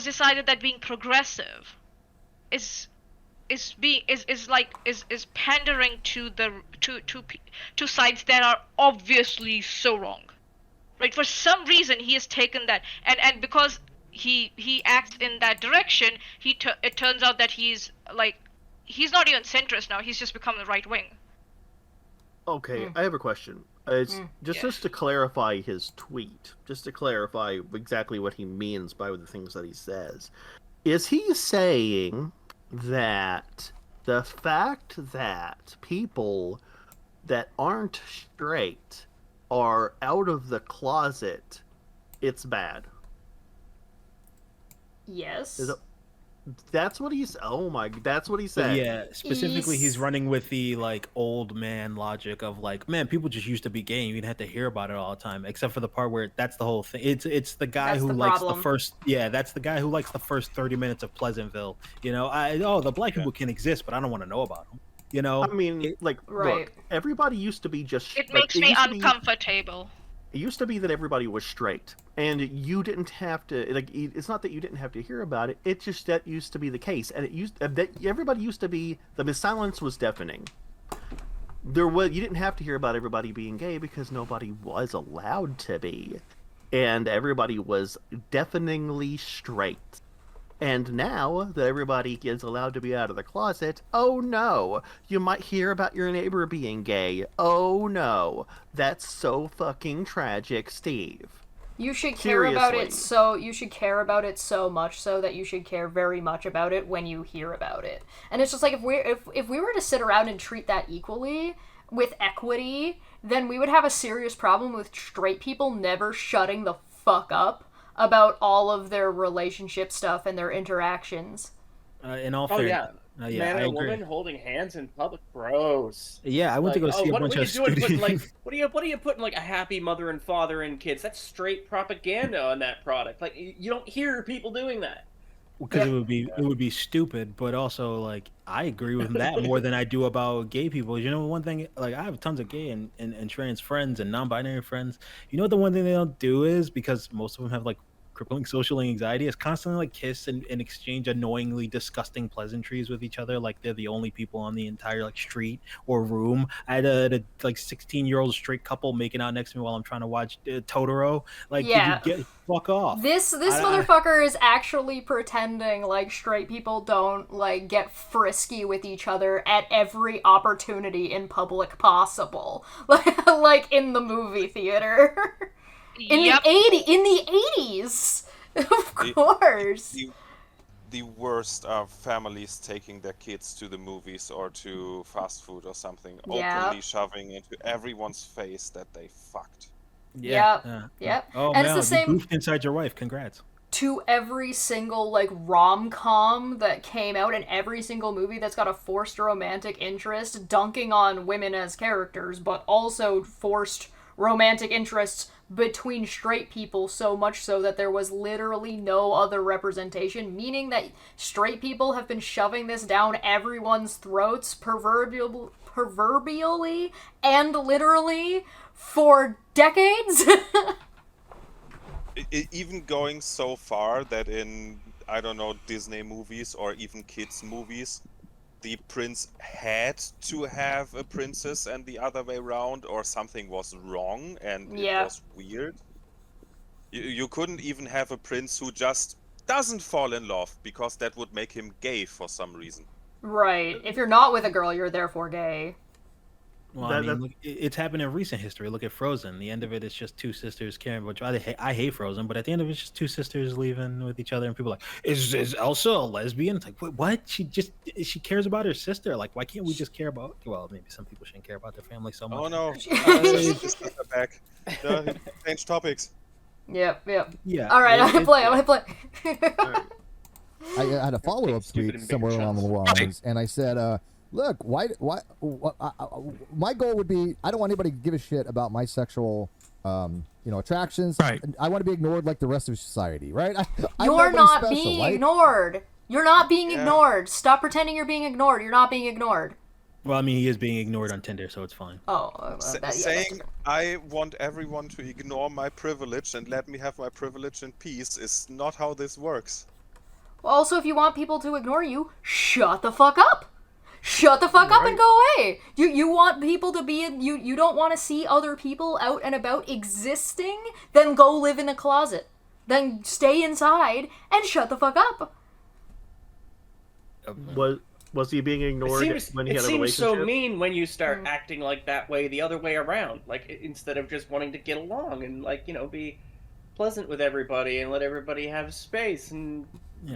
S2: decided that being progressive is pandering to sides that are obviously so wrong, right? For some reason, he has taken that, and because he acts in that direction, it turns out that he's not even centrist now. He's just become the right wing.
S5: Okay, I have a question. It's just to clarify his tweet, just to clarify exactly what he means by the things that he says. Is he saying that the fact that people that aren't straight are out of the closet, it's bad?
S1: Yes.
S5: That's what he's. Oh my! That's what he said.
S3: Yeah, specifically, he's running with the like old man logic of like, man, people just used to be gay. You didn't have to hear about it all the time, except for the part where that's the whole thing. It's the guy who likes the first. Yeah, that's the guy who likes the first 30 minutes of Pleasantville. You know, the black people can exist, but I don't want to know about them. You know,
S5: I mean, look, everybody used to be just.
S2: It makes me uncomfortable.
S5: It used to be that everybody was straight, and you didn't have to. It's not that you didn't have to hear about it. It's just that used to be the case, and that everybody used to be. The silence was deafening. You didn't have to hear about everybody being gay because nobody was allowed to be, and everybody was deafeningly straight. And now that everybody is allowed to be out of the closet, oh no, you might hear about your neighbor being gay. Oh no, that's so fucking tragic, Steve.
S1: You should care about it so much so that you should care very much about it when you hear about it. And it's just like if we were to sit around and treat that equally with equity, then we would have a serious problem with straight people never shutting the fuck up about all of their relationship stuff and their interactions.
S3: In all fairness,
S8: man and a woman holding hands in public, gross.
S3: Yeah, I went to go see a bunch of students.
S8: What are you putting like a happy mother and father and kids? That's straight propaganda on that product. Like you don't hear people doing that.
S3: Because it would be stupid, but also like I agree with that more than I do about gay people. You know, one thing, like I have tons of gay and trans friends and non-binary friends. You know, the one thing they don't do is, because most of them have like crippling social anxiety, is constantly like kiss and exchange annoyingly disgusting pleasantries with each other, like they're the only people on the entire like street or room. I had a like 16-year-old straight couple making out next to me while I'm trying to watch Totoro. Like,
S1: yeah.
S3: Did you get fuck off?
S1: This motherfucker is actually pretending like straight people don't like get frisky with each other at every opportunity in public possible, like in the movie theater. In the 80s, of course.
S7: The worst are families taking their kids to the movies or to fast food or something, openly shoving into everyone's face that they fucked.
S1: Yep.
S3: Oh,
S1: and
S3: man,
S1: it's the same.
S3: You goofed inside your wife. Congrats.
S1: To every single like rom-com that came out and every single movie that's got a forced romantic interest dunking on women as characters, but also forced romantic interests between straight people, so much so that there was literally no other representation, meaning that straight people have been shoving this down everyone's throats proverbially and literally for decades.
S7: Even going so far that in, I don't know, Disney movies or even kids movies, the prince had to have a princess and the other way around, or something was wrong and it was weird. You couldn't even have a prince who just doesn't fall in love, because that would make him gay for some reason.
S1: Right. If you're not with a girl, you're therefore gay.
S3: Well, I mean, look, it's happened in recent history. Look at Frozen. The end of it is just two sisters caring about each other. I hate Frozen, but at the end of it, it's just two sisters leaving with each other, and people are like, is Elsa a lesbian? It's like, what? She cares about her sister. Like, why can't we just care about? Well, maybe some people shouldn't care about their family so much.
S7: Oh no, back. Change topics.
S1: Yep.
S3: Yeah.
S1: All right, I'm gonna play.
S9: I had a follow-up tweet somewhere along the lines, and I said, look, why my goal would be, I don't want anybody to give a shit about my sexual, attractions.
S12: Right.
S9: I want to be ignored like the rest of society, right?
S1: You're not being ignored. You're not being ignored. Stop pretending you're being ignored. You're not being ignored.
S3: Well, I mean, he is being ignored on Tinder, so it's fine.
S1: Oh,
S7: saying I want everyone to ignore my privilege and let me have my privilege in peace is not how this works.
S1: Well, also, if you want people to ignore you, shut the fuck up. Shut the fuck up and go away. You want people to be you don't want to see other people out and about existing? Then go live in a closet. Then stay inside and shut the fuck up.
S5: Was he being ignored when he had a relationship?
S8: It seems so mean when you start acting like that way the other way around. Like, instead of just wanting to get along and, like, be pleasant with everybody and let everybody have space and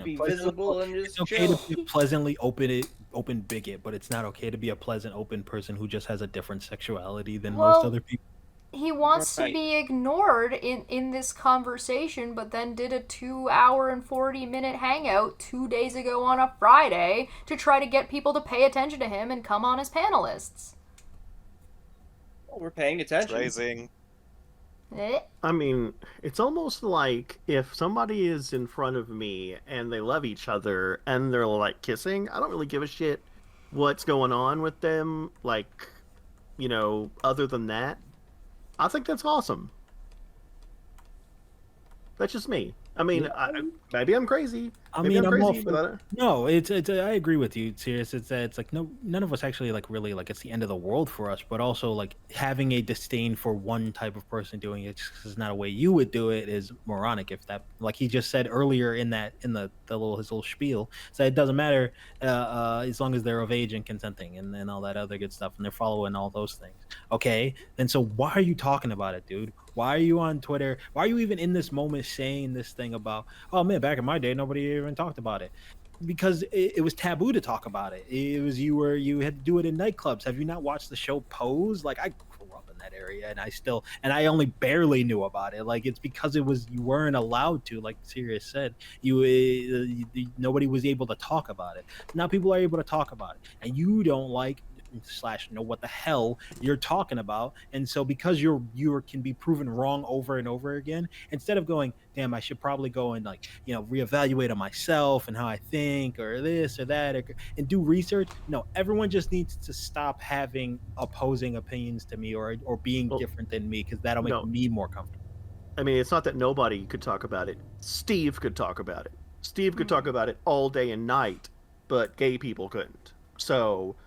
S8: be visible and just
S3: it's okay
S8: chill.
S3: to be a pleasantly open bigot, but it's not okay to be a pleasant open person who just has a different sexuality than most other people.
S1: He wants to be ignored in this conversation, but then did a 2-hour and 40-minute hangout 2 days ago on a Friday to try to get people to pay attention to him and come on as panelists.
S8: Well, we're paying attention.
S7: Raising.
S5: I mean, it's almost like if somebody is in front of me and they love each other and they're like kissing, I don't really give a shit what's going on with them, like, other than that. I think that's awesome. That's just me. I mean, maybe I'm crazy. Maybe I'm
S3: all
S5: crazy,
S3: for, no, it's I agree with you, serious. It's like none of us actually like really like it's the end of the world for us, but also like having a disdain for one type of person doing it just 'cause it's not a way you would do it is moronic. If that, like he just said earlier in the his little spiel, so it doesn't matter as long as they're of age and consenting and then all that other good stuff and they're following all those things. Okay, then so why are you talking about it, dude? Why are you on Twitter? Why are you even in this moment saying this thing about, oh man, back in my day, nobody even talked about it? Because it was taboo to talk about it. It was you had to do it in nightclubs. Have you not watched the show Pose? Like I grew up in that area and I only barely knew about it. Like it's because you weren't allowed to, like Sirius said, nobody was able to talk about it. Now people are able to talk about it and you don't like / know what the hell you're talking about, and so because you can be proven wrong over and over again, instead of going, damn, I should probably go and reevaluate on myself and how I think or this or that and do research. No, everyone just needs to stop having opposing opinions to me or being different than me, because that'll make me more comfortable.
S5: I mean, it's not that nobody could talk about it. Steve could talk about it. Steve could talk about it all day and night, but gay people couldn't. So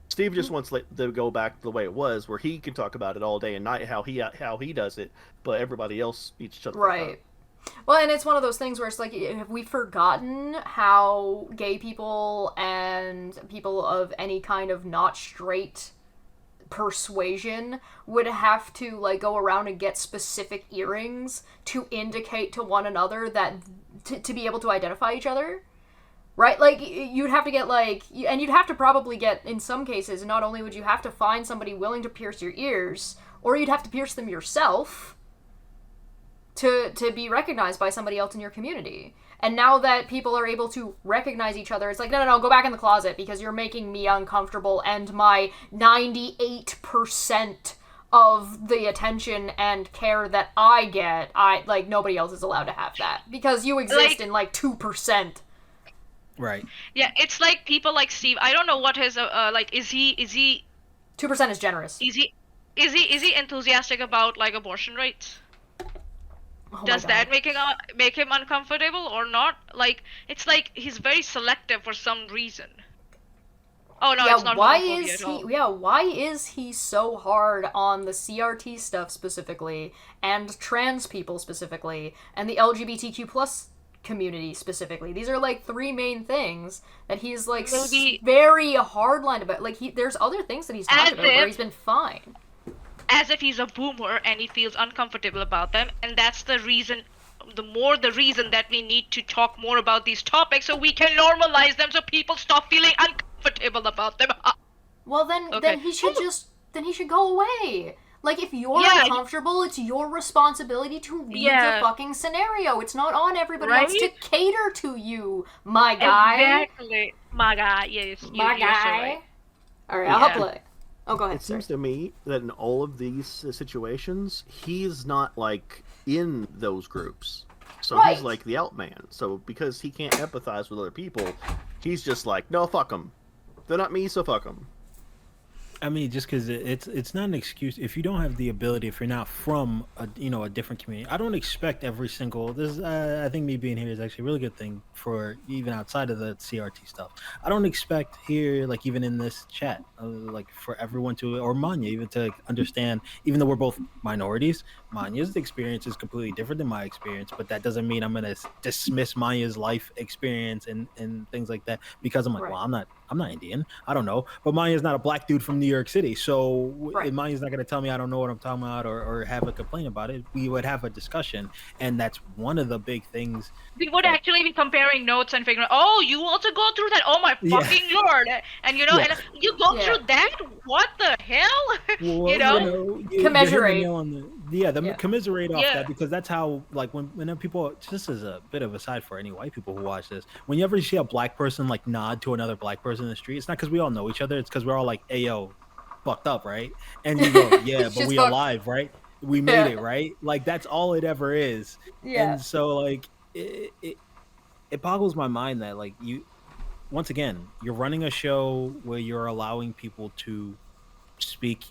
S5: Steve just wants to go back to the way it was, where he can talk about it all day and night, how he does it, but everybody else needs to shut the fuck up.
S1: Well, and it's one of those things where it's like, have we forgotten how gay people and people of any kind of not straight persuasion would have to go around and get specific earrings to indicate to one another that to be able to identify each other? Right? Like, you'd have to get, and you'd have to probably get, in some cases, not only would you have to find somebody willing to pierce your ears, or you'd have to pierce them yourself to be recognized by somebody else in your community. And now that people are able to recognize each other, it's like, no, go back in the closet, because you're making me uncomfortable, and my 98% of the attention and care that I get, nobody else is allowed to have that, because you exist in, 2%.
S3: Right.
S2: Yeah, it's like people like Steve. I don't know what his is he
S1: 2% is generous.
S2: Is he enthusiastic about abortion rights? Does that make him uncomfortable or not? It's like he's very selective for some reason. Oh no, it's not homophobia at all.
S1: Why is he so hard on the CRT stuff specifically, and trans people specifically, and the LGBTQ plus community specifically. These are like 3 main things that he's like
S2: Maybe-
S1: very hardline about. Like there's other things that he's talked about where he's been fine.
S2: As if he's a boomer and he feels uncomfortable about them, and that's the reason. The reason that we need to talk more about these topics so we can normalize them so people stop feeling uncomfortable about them.
S1: Well, then he should go away. Like, if you're
S2: Yeah,
S1: uncomfortable, it's your responsibility to read the fucking scenario. It's not on everybody else to cater to you, my guy.
S2: Exactly. My guy, yes.
S1: My
S2: you're so
S1: guy.
S2: right.
S1: Alright, I'll play. Oh, go ahead.
S5: It seems to me that in all of these situations, he's not, like, in those groups. So he's, like, the out man. So because he can't empathize with other people, he's just like, no, fuck them. They're not me, so fuck them.
S3: I mean, just because it's not an excuse if you don't have the ability, if you're not from a different community. I don't expect every single this. I think me being here is actually a really good thing for even outside of the CRT stuff. I don't expect here, like even in this chat, like for everyone to, or Manya even to understand. Even though we're both minorities, Manya's experience is completely different than my experience. But that doesn't mean I'm gonna dismiss Manya's life experience and things like that because I'm like, well, I'm not Indian. I don't know. But Manya's not a black dude from New York City. So Manya's not going to tell me I don't know what I'm talking about or have a complaint about it. We would have a discussion. And that's one of the big things.
S2: We would actually be comparing notes and figuring, oh, you also go through that? Oh, my fucking lord. And, and you go through that? What the hell?
S3: Well,
S1: commiserate.
S3: Commiserate off that, because that's how, like, when people, just as a bit of a side for any white people who watch this, when you ever see a black person, like, nod to another black person in the street, it's not because we all know each other, it's because we're all like, hey, yo, fucked up, right? And you go, yeah, but we alive, right? We made it, right? Like, that's all it ever is. Yeah. And so, like, it boggles my mind that, like, once again, you're running a show where you're allowing people to speak,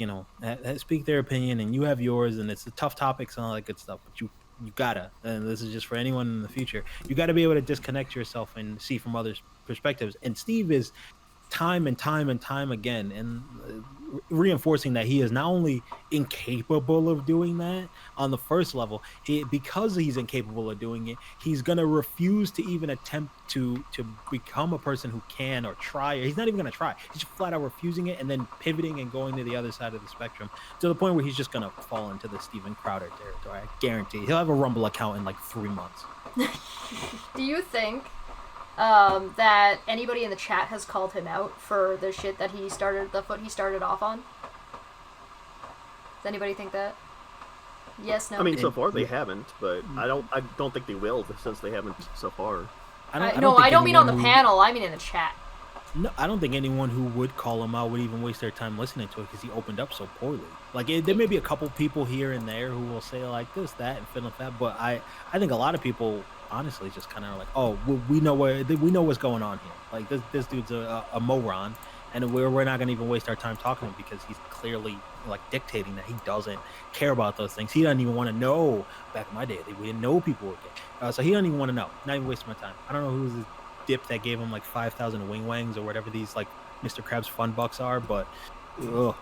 S3: speak their opinion, and you have yours, and it's the tough topics and all that good stuff, but you gotta, and this is just for anyone in the future, you gotta be able to disconnect yourself and see from others' perspectives. And Steve is time and time and time again and reinforcing that he is not only incapable of doing that on the first level, because he's incapable of doing it, he's going to refuse to even attempt to become a person who can or try. He's not even going to try. He's just flat out refusing it and then pivoting and going to the other side of the spectrum to the point where he's just going to fall into the Steven Crowder territory. I guarantee he'll have a Rumble account in like 3 months.
S1: Do you think that anybody in the chat has called him out for the shit that he started off on? Does anybody think that? Yes, no.
S5: I mean, so far they haven't, but I don't think they will, since they haven't so far.
S1: I don't mean on the panel. I mean in the chat.
S3: No, I don't think anyone who would call him out would even waste their time listening to it because he opened up so poorly. Like, there may be a couple people here and there who will say like this, that, and fit like that, but I think a lot of people honestly just kind of like, oh, we know what's going on here. Like, this dude's a moron, and we're not gonna even waste our time talking to him because he's clearly like dictating that he doesn't care about those things. He doesn't even want to know. Back in my day, we didn't know people were gay, so he doesn't even want to know. Not even wasting my time. I don't know who's this dip that gave him like 5,000 wing wangs or whatever these like Mr. Krabs fun bucks are, but ugh.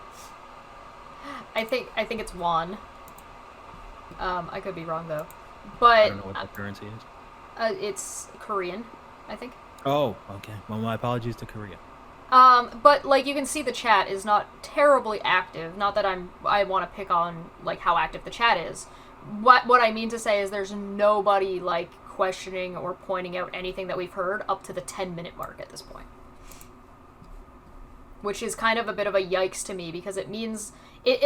S1: I think it's Juan. I could be wrong though, but
S3: I don't know what that currency is.
S1: It's Korean, I think.
S3: Oh, okay. Well, my apologies to Korea.
S1: But like you can see, the chat is not terribly active. Not that I want to pick on like how active the chat is. What I mean to say is there's nobody like questioning or pointing out anything that we've heard up to the 10-minute mark at this point, which is kind of a bit of a yikes to me, because it means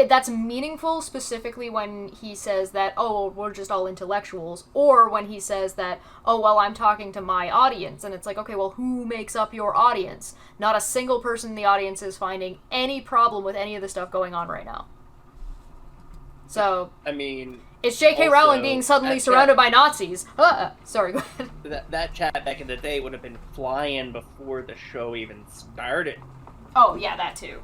S1: that's meaningful specifically when he says that, oh, we're just all intellectuals, or when he says that, oh, well, I'm talking to my audience, and it's like, okay, well, who makes up your audience? Not a single person in the audience is finding any problem with any of the stuff going on right now. So,
S8: I mean,
S1: it's J.K. Rowling being suddenly surrounded by Nazis. Sorry, go ahead.
S8: That chat back in the day would have been flying before the show even started.
S1: Oh, yeah, that too.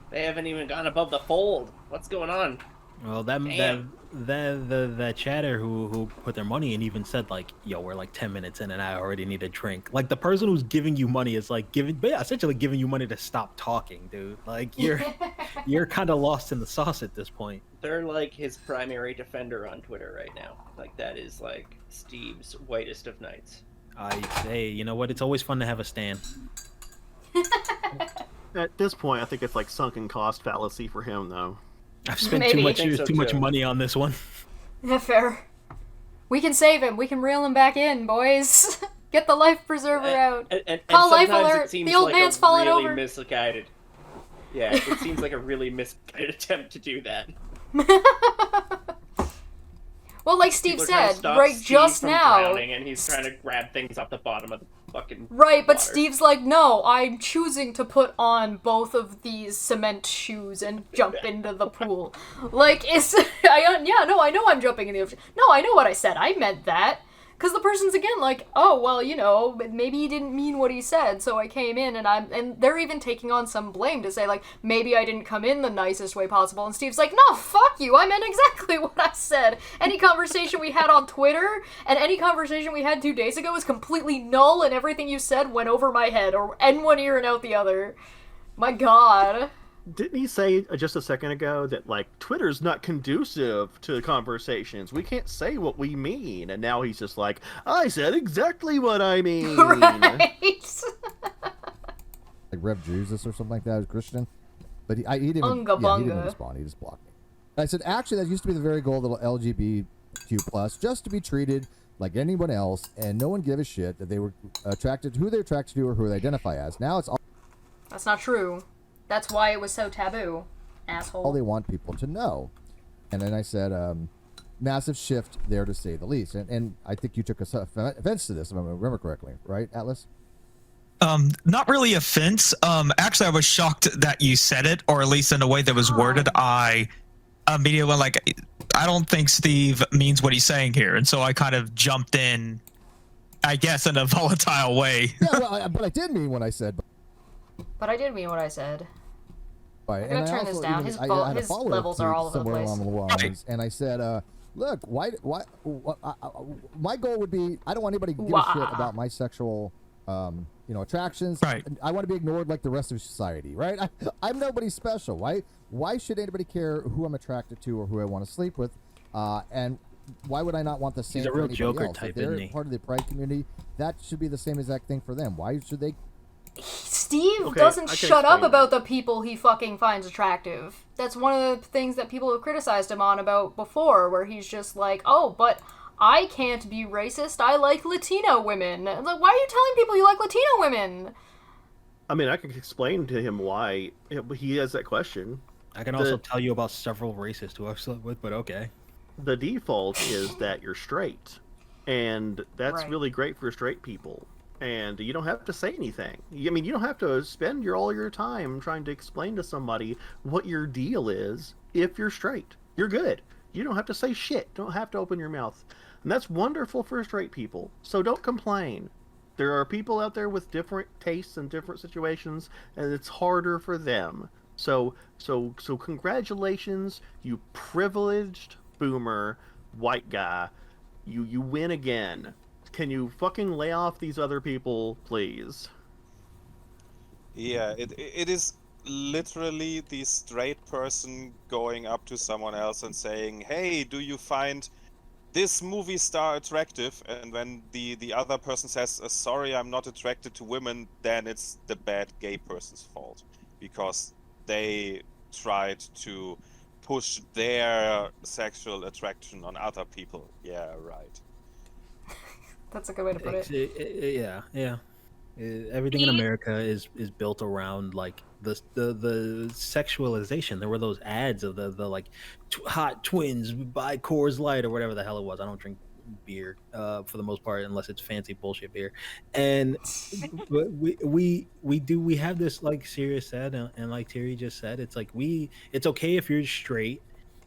S8: They haven't even gone above the fold. What's going on?
S3: Well, that chatter who put their money in even said like, yo, we're like 10 minutes in and I already need a drink. Like, the person who's giving you money is like essentially giving you money to stop talking, dude. Like, you're you're kind of lost in the sauce at this point.
S8: They're like his primary defender on Twitter right now. Like that is like Steve's whitest of nights.
S3: Hey, you know what? It's always fun to have a stand.
S5: At this point, I think it's like sunken cost fallacy for him, though.
S3: I've spent
S1: Maybe.
S3: too much money on this one.
S1: Yeah, fair. We can save him. We can reel him back in, boys. Get the life preserver out.
S8: And
S1: Call life
S8: sometimes
S1: alert.
S8: it seems
S1: The old
S8: like
S1: man's
S8: a
S1: falling
S8: really
S1: over.
S8: misguided. Yeah, it seems like a really misguided attempt to do that.
S1: Well, like Steve
S8: People are trying to
S1: said,
S8: stop
S1: right
S8: Steve
S1: just
S8: from
S1: now.
S8: drowning, and he's trying to grab things off the bottom of the fucking
S1: Right, but
S8: water.
S1: Steve's like, no, I'm choosing to put on both of these cement shoes and jump into the pool. Like, I know I'm jumping in the ocean. No, I know what I said. I meant that. Because the person's again like, oh, well, you know, maybe he didn't mean what he said, so I came in, and they're even taking on some blame to say, like, maybe I didn't come in the nicest way possible, and Steve's like, no, fuck you, I meant exactly what I said. Any conversation we had on Twitter, and any conversation we had 2 days ago is completely null, and everything you said went over my head, or in one ear and out the other. My god.
S5: Didn't he say just a second ago that, like, Twitter's not conducive to conversations? We can't say what we mean. And now he's just like, I said exactly what I mean.
S1: Right.
S9: Like Rev Jesus or something like that, as Christian. But he didn't,
S1: Unga
S9: yeah, he didn't
S1: bunga.
S9: respond. He just blocked me. I said, actually, that used to be the very goal of the LGBTQ+, just to be treated like anyone else, and no one gave a shit that they were attracted to who they're attracted to or who they identify as. Now it's all
S1: That's not true. That's why it was so taboo, asshole.
S9: they want people to know. And then I said, massive shift there to say the least. And I think you took offense to this, if I remember correctly, right, Atlas?
S12: Not really offense. Actually, I was shocked that you said it, or at least in a way that was worded. I immediately went like, I don't think Steve means what he's saying here, and so I kind of jumped in, I guess, in a volatile way.
S9: Yeah, well, but I did mean what I said.
S1: But I did mean what I said.
S9: Right.
S1: I'm gonna turn this down. His levels are all over the place.
S9: Along the lines, and I said, look, why my goal would be, I don't want anybody to give a shit about my sexual attractions.
S12: Right.
S9: I want to be ignored like the rest of society, right? I'm nobody special. Why should anybody care who I'm attracted to or who I want to sleep with? And why would I not want the same?
S3: He's a real
S9: for anybody
S3: Joker
S9: else?
S3: type,
S9: If they're
S3: isn't he?
S9: part of the Pride community, that should be the same exact thing for them. Why should they?
S1: Steve doesn't shut up about the people he fucking finds attractive. That's one of the things that people have criticized him on about before, where he's just like, oh, but I can't be racist. I like Latino women. It's like, why are you telling people you like Latino women?
S5: I mean, I can explain to him why he has that question.
S3: I can also tell you about several racists who I've slept with, but okay.
S5: The default is that you're straight, and that's
S1: Right.
S5: really great for straight people. And you don't have to say anything. I mean, you don't have to spend all your time trying to explain to somebody what your deal is. If you're straight, you're good. You don't have to say shit. Don't have to open your mouth. And that's wonderful for straight people. So don't complain. There are people out there with different tastes and different situations, and it's harder for them. So congratulations, you privileged boomer white guy. You win again. Can you fucking lay off these other people, please?
S7: Yeah, it is literally the straight person going up to someone else and saying, hey, do you find this movie star attractive? And when the other person says, sorry, I'm not attracted to women, then it's the bad gay person's fault. Because they tried to push their sexual attraction on other people. Yeah, right.
S1: That's a good way to put it.
S3: Yeah. Everything in America is built around like the sexualization. There were those ads of the like hot twins buy Coors Light or whatever the hell it was. I don't drink beer for the most part unless it's fancy bullshit beer. And we have this, like Sirius said, and like Terry just said, it's like it's okay if you're straight.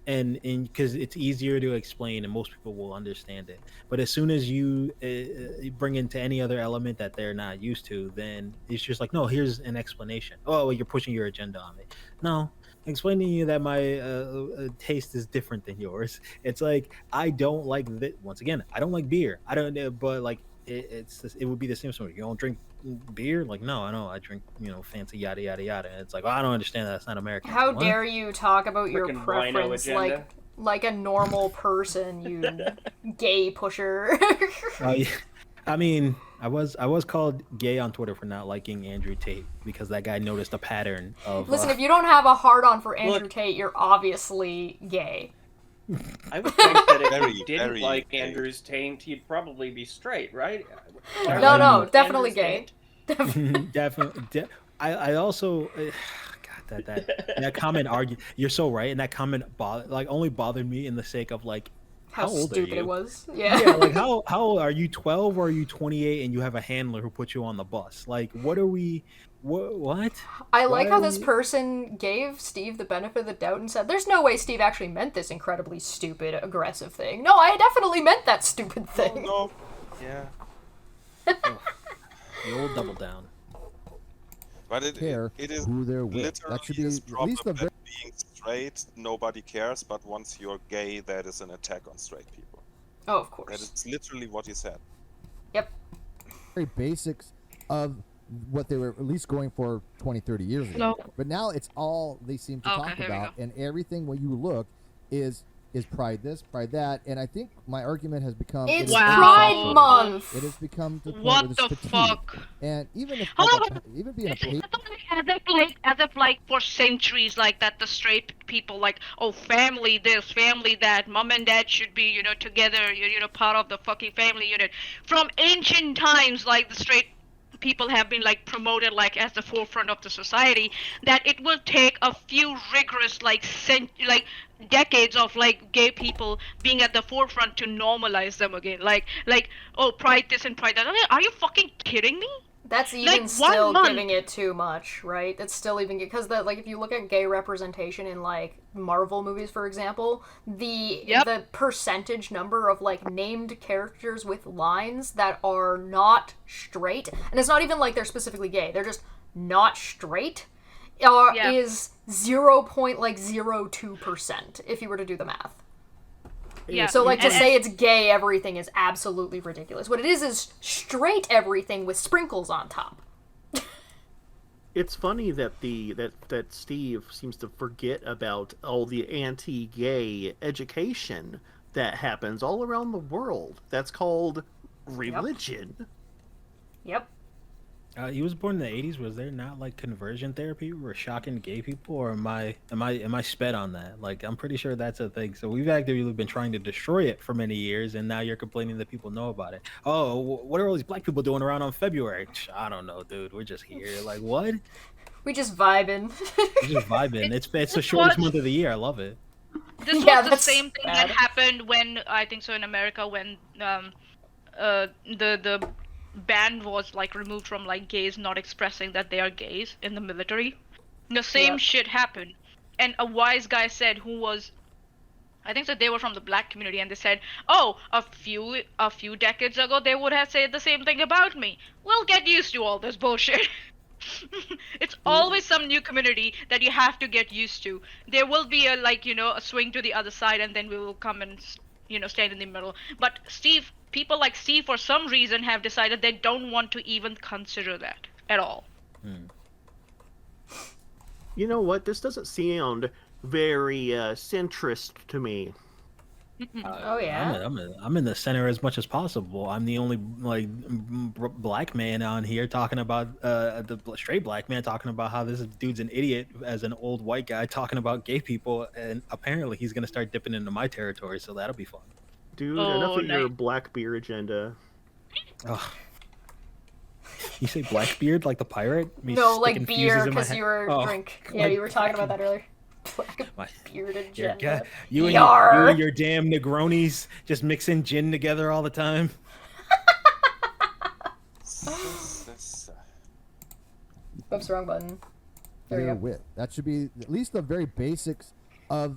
S3: And because it's easier to explain and most people will understand it, but as soon as you bring into any other element that they're not used to, then it's just like, no, here's an explanation. Oh, you're pushing your agenda on me. No, explaining to you that my taste is different than yours. It's like, I don't like that. Once again, I don't like beer. I don't, but like it would be the same story. You don't drink beer? Like, no, I don't. I drink, fancy yada yada yada. And it's like, well, I don't understand that. That's not American.
S1: How
S3: What?
S1: dare you talk about your
S8: Frickin' rhino
S1: preference
S8: agenda.
S1: like a normal person, you gay pusher.
S3: Yeah. I mean, I was called gay on Twitter for not liking Andrew Tate because that guy noticed a pattern of.
S1: Listen, if you don't have a hard-on for Andrew
S8: Look-
S1: Tate, you're obviously gay.
S8: I would think that if
S7: Very,
S8: you didn't
S7: very
S8: like
S7: gay.
S8: Andrew's taint, you'd probably be straight, right?
S1: No, definitely gay.
S3: Definitely. I also. God, that comment you're so right, and that comment only bothered me in the sake of like
S1: How
S3: old are
S1: stupid
S3: you?
S1: it was. Yeah.
S3: Yeah, like how old are you? 12 or are you 28 and you have a handler who puts you on the bus? Like, what are we? What?
S1: I like
S3: Why
S1: how
S3: are
S1: this
S3: we-
S1: person gave Steve the benefit of the doubt and said, "There's no way Steve actually meant this incredibly stupid, aggressive thing." No, I definitely meant that stupid thing.
S7: No. Yeah.
S3: The old double down.
S7: But it is
S9: who they're with.
S7: literally
S9: That should be
S7: his
S9: at
S7: problem
S9: least the
S7: that being straight, nobody cares, but once you're gay, that is an attack on straight people.
S1: Oh, of
S7: That
S1: course.
S7: is literally what he said.
S1: Yep.
S9: very basics of what they were at least going for 20, 30 years ago.
S2: Hello?
S9: But now it's all they seem to
S2: Okay,
S9: talk
S2: here we
S9: about,
S2: go.
S9: and everything when you look is pride this, pride that, and I think my argument has become
S1: It's
S9: is
S1: Pride
S9: oversaturated.
S1: Month.
S9: It has become to the point
S2: What
S9: where
S2: the
S9: there's fatigue.
S2: fuck?
S9: And even if
S2: Hold
S9: like,
S2: on.
S9: even being a
S2: It's
S9: paid
S2: as if like for centuries like that the straight people like, oh, family this, family that, mom and dad should be, together, part of the fucking family unit. From ancient times, like the straight people have been like promoted like as the forefront of the society, that it will take a few rigorous like decades of like gay people being at the forefront to normalize them again. Like oh, pride this and pride that. Are you fucking kidding me?
S1: That's even
S2: Like, 1
S1: still
S2: month.
S1: giving it too much, right? That's still even because if you look at gay representation in like Marvel movies, for example, the percentage number of like named characters with lines that are not straight, and it's not even like they're specifically gay; they're just not straight, is 0.02% if you were to do the math.
S2: Yeah.
S1: So, like, to
S2: and-
S1: say it's gay everything is absolutely ridiculous. What it is straight everything with sprinkles on top.
S5: It's funny that that Steve seems to forget about all the anti-gay education that happens all around the world. That's called religion.
S1: Yep.
S3: He was born in the 80s. Was there not like conversion therapy where shocking gay people, or am I sped on that? Like, I'm pretty sure that's a thing. So we've actively been trying to destroy it for many years, and now you're complaining that people know about it. Oh, what are all these black people doing around on February? I don't know, dude. We're just here. Like, what?
S1: We just vibing.
S3: We're just vibing. It's the shortest month of the year. I love it.
S2: This
S1: Yeah,
S2: was the
S1: that's
S2: same thing
S1: bad.
S2: that happened when, I think so, in America, when the ban was like removed from like gays not expressing that they are gays in the military. The same
S1: Yep.
S2: shit happened, and a wise guy said, who was, I think that they were from the black community, and they said, oh, a few decades ago they would have said the same thing about me. We'll get used to all this bullshit. It's always some new community that you have to get used to. There will be a a swing to the other side, and then we will come and stand in the middle. But people like Steve, for some reason, have decided they don't want to even consider that at all.
S5: You know what? This doesn't sound very centrist to me.
S1: Oh yeah.
S3: I'm in the center as much as possible. I'm the only black man on here talking about the straight black man talking about how this dude's an idiot as an old white guy talking about gay people, and apparently he's gonna start dipping into my territory, so that'll be fun.
S5: Dude,
S2: Oh,
S5: enough of your
S2: nice.
S5: black beer agenda.
S3: Oh. You say Blackbeard like the pirate? Me
S1: No, like
S3: sticking
S1: beer,
S3: fuses in my
S1: because
S3: head?
S1: you were
S3: Oh,
S1: drink. Yeah,
S3: like
S1: you were talking about that earlier.
S3: My-
S1: Blackbeard
S3: Your
S1: agenda.
S3: ga- you, and
S1: Yar.
S3: you and your damn Negronis just mixing gin together all the time.
S1: Oops, wrong button. There we
S9: they're
S1: go.
S9: with. That should be at least the very basics of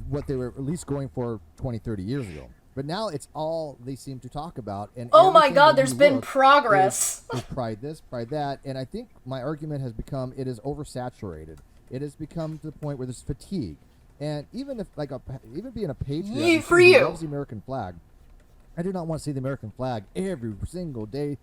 S9: what they were at least going for 20, 30 years ago. But now it's all they seem to talk about. And
S1: Oh my
S9: everything
S1: god,
S9: when
S1: there's
S9: you
S1: been
S9: look
S1: progress.
S9: Is pride this, pride that. And I think my argument has become it is oversaturated. It has become to the point where there's fatigue. And even if even being a patriot
S1: Yee
S9: and
S1: for
S9: somebody who
S1: you.
S9: loves the American flag, I do not want to see the American flag every single day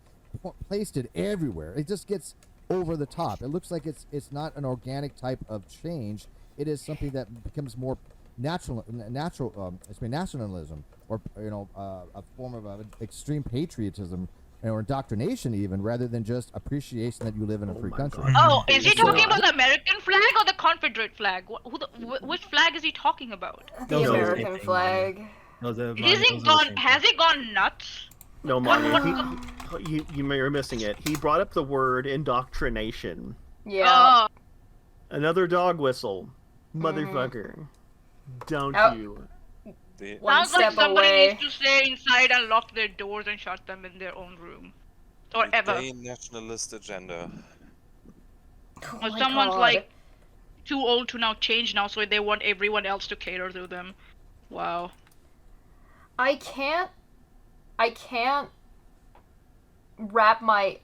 S9: placed it everywhere. It just gets over the top. It looks like it's not an organic type of change. It is something that becomes more nationalism, or a form of extreme patriotism or indoctrination, even rather than just appreciation that you live in a free country.
S2: Oh, is he talking about the American flag or the Confederate flag? Which flag is he talking about?
S1: The American flag.
S2: Has he gone nuts?
S5: No, Manya, you may be missing it. He brought up the word indoctrination.
S1: Yeah.
S5: Another dog whistle. Motherfucker. Don't you?
S2: Sounds like somebody needs to stay inside and lock their doors and shut them in their own room. Or ever.
S7: The nationalist agenda.
S2: Or someone's like too old to now change now, so they want everyone else to cater to them. Wow.
S1: I can't wrap my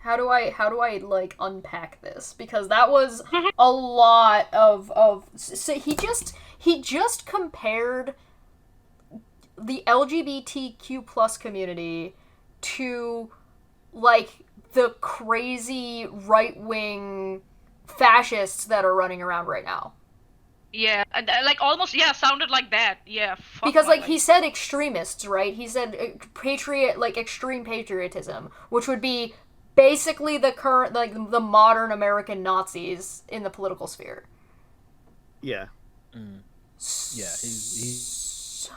S1: how do I like unpack this, because that was a lot of so he just compared the LGBTQ plus community to like the crazy right-wing fascists that are running around right now.
S2: Yeah, like almost, sounded like that. Yeah,
S1: because like he said extremists, right? He said extreme patriotism, which would be basically the current, like the modern American Nazis in the political sphere.
S5: Yeah.
S3: Yeah, he's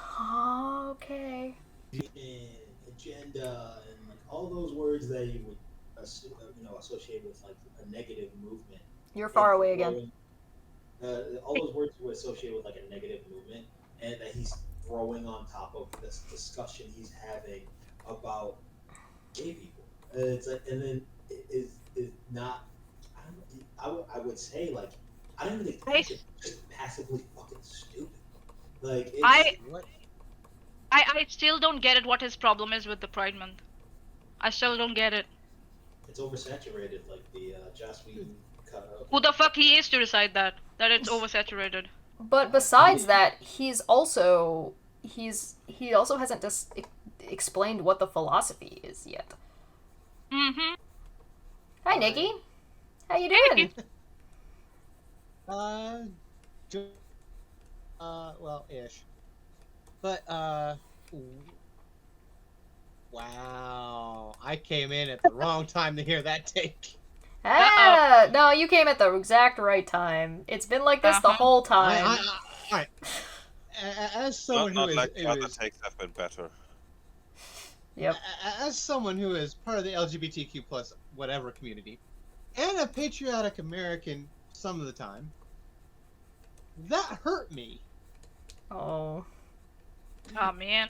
S1: okay.
S13: Agenda and like all those words that you would associate with like a negative movement.
S1: You're far away again.
S13: All those words you would associate with like a negative movement, and that he's throwing on top of this discussion he's having about gay people. It's like, and then it is not. I would say like I don't even think it's just passively fucking stupid. Like
S2: I still don't get it. What his problem is with the Pride Month? I still don't get it.
S13: It's oversaturated, like the Joss Whedon cut out.
S2: Who the fuck he is to decide that it's oversaturated?
S1: But besides that, he also hasn't explained what the philosophy is yet.
S2: Mm-hmm.
S1: Hi, Nikki. How you doing?
S14: Well, ish. But, wow. I came in at the wrong time to hear that take.
S1: No, you came at the exact right time. It's been like this the whole time.
S14: Alright. As someone
S7: not
S14: who
S7: like
S14: is...
S7: the other takes have been better.
S1: Yep.
S14: As someone who is part of the LGBTQ plus whatever community, and a patriotic American some of the time, that hurt me.
S1: Oh.
S2: Oh, man.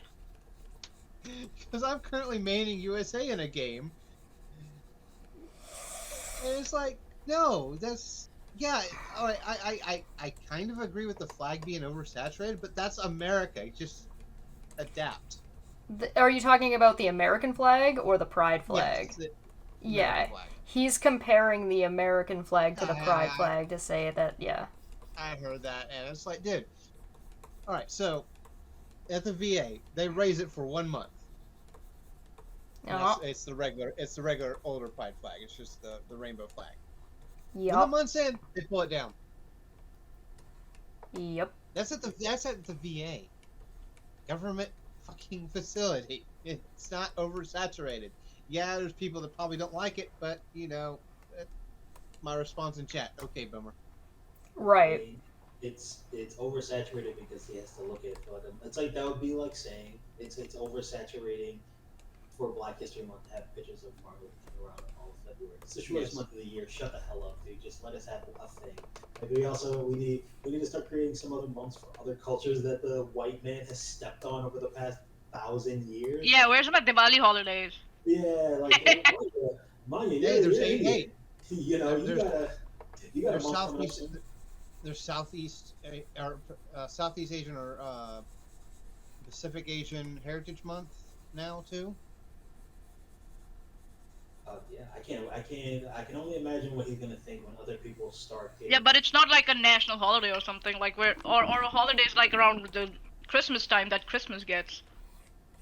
S14: Because I'm currently maining USA in a game. And it's like, no, that's... Yeah, alright, I kind of agree with the flag being oversaturated, but that's America. Just adapt.
S1: Are you talking about the American flag or the Pride flag?
S14: Yes,
S1: yeah,
S14: flag.
S1: He's comparing the American flag to the Pride flag to say that, yeah.
S14: I heard that, and it's like, dude. Alright, so, at the VA, they raise it for 1 month. It's the regular older Pride flag. It's just the rainbow flag.
S1: Yep.
S14: When the month's in, they pull it down.
S1: Yep.
S14: That's at the VA. Government fucking facility. It's not oversaturated. Yeah, there's people that probably don't like it, but my response in chat. Okay, boomer.
S1: Right.
S13: I mean, it's oversaturated because he has to look at it. It's like that would be like saying it's oversaturating for Black History Month to have pictures of Martin Luther King around all of February. It's the shortest month of the year. Shut the hell up, dude. Just let us have a thing. Like we need to start creating some other months for other cultures that the white man has stepped on over the past 1,000 years.
S2: Yeah, where's my Diwali holidays?
S13: Yeah, like Manya,
S14: there's
S13: you gotta
S14: Southeast. There's Southeast Asian or Pacific Asian Heritage Month now too.
S13: Yeah, I can only imagine what he's gonna think when other people start.
S2: Yeah, but it's not like a national holiday or something like or a holidays like around the Christmas time that Christmas gets.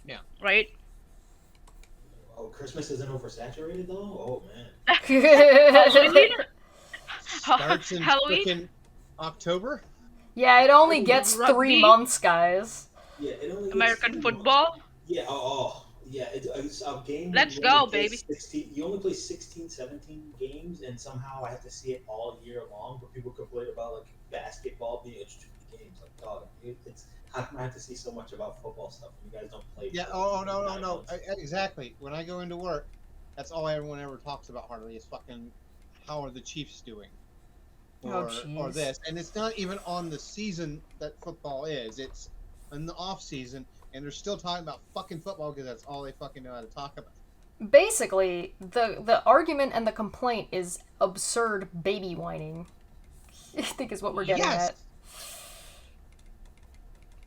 S14: Yeah.
S2: Right.
S13: Oh, Christmas isn't oversaturated though. Oh man.
S14: Starts in
S2: Halloween?
S14: frickin' October.
S1: Yeah, it only gets 3
S2: Rugby?
S1: months, guys.
S13: Yeah, it only
S2: American
S13: gets
S2: football?
S13: Yeah, yeah. It's a game.
S2: Let's
S13: you only
S2: go,
S13: play
S2: baby.
S13: 16, you only play 16, 17 games, and somehow I have to see it all year long. But people complain about like basketball being it's 2 games. Like, dog, it's how come I have to see so much about football stuff and you guys don't play?
S14: Yeah.
S13: for,
S14: Oh
S13: like,
S14: no
S13: 9 months?
S14: Exactly. When I go into work, that's all everyone ever talks about. Hardly is fucking how are the Chiefs doing, or
S1: jeez.
S14: this, and it's not even on the season that football is. It's in the off season, and they're still talking about fucking football because that's all they fucking know how to talk about.
S1: Basically, the argument and the complaint is absurd baby whining. I think is what we're getting at.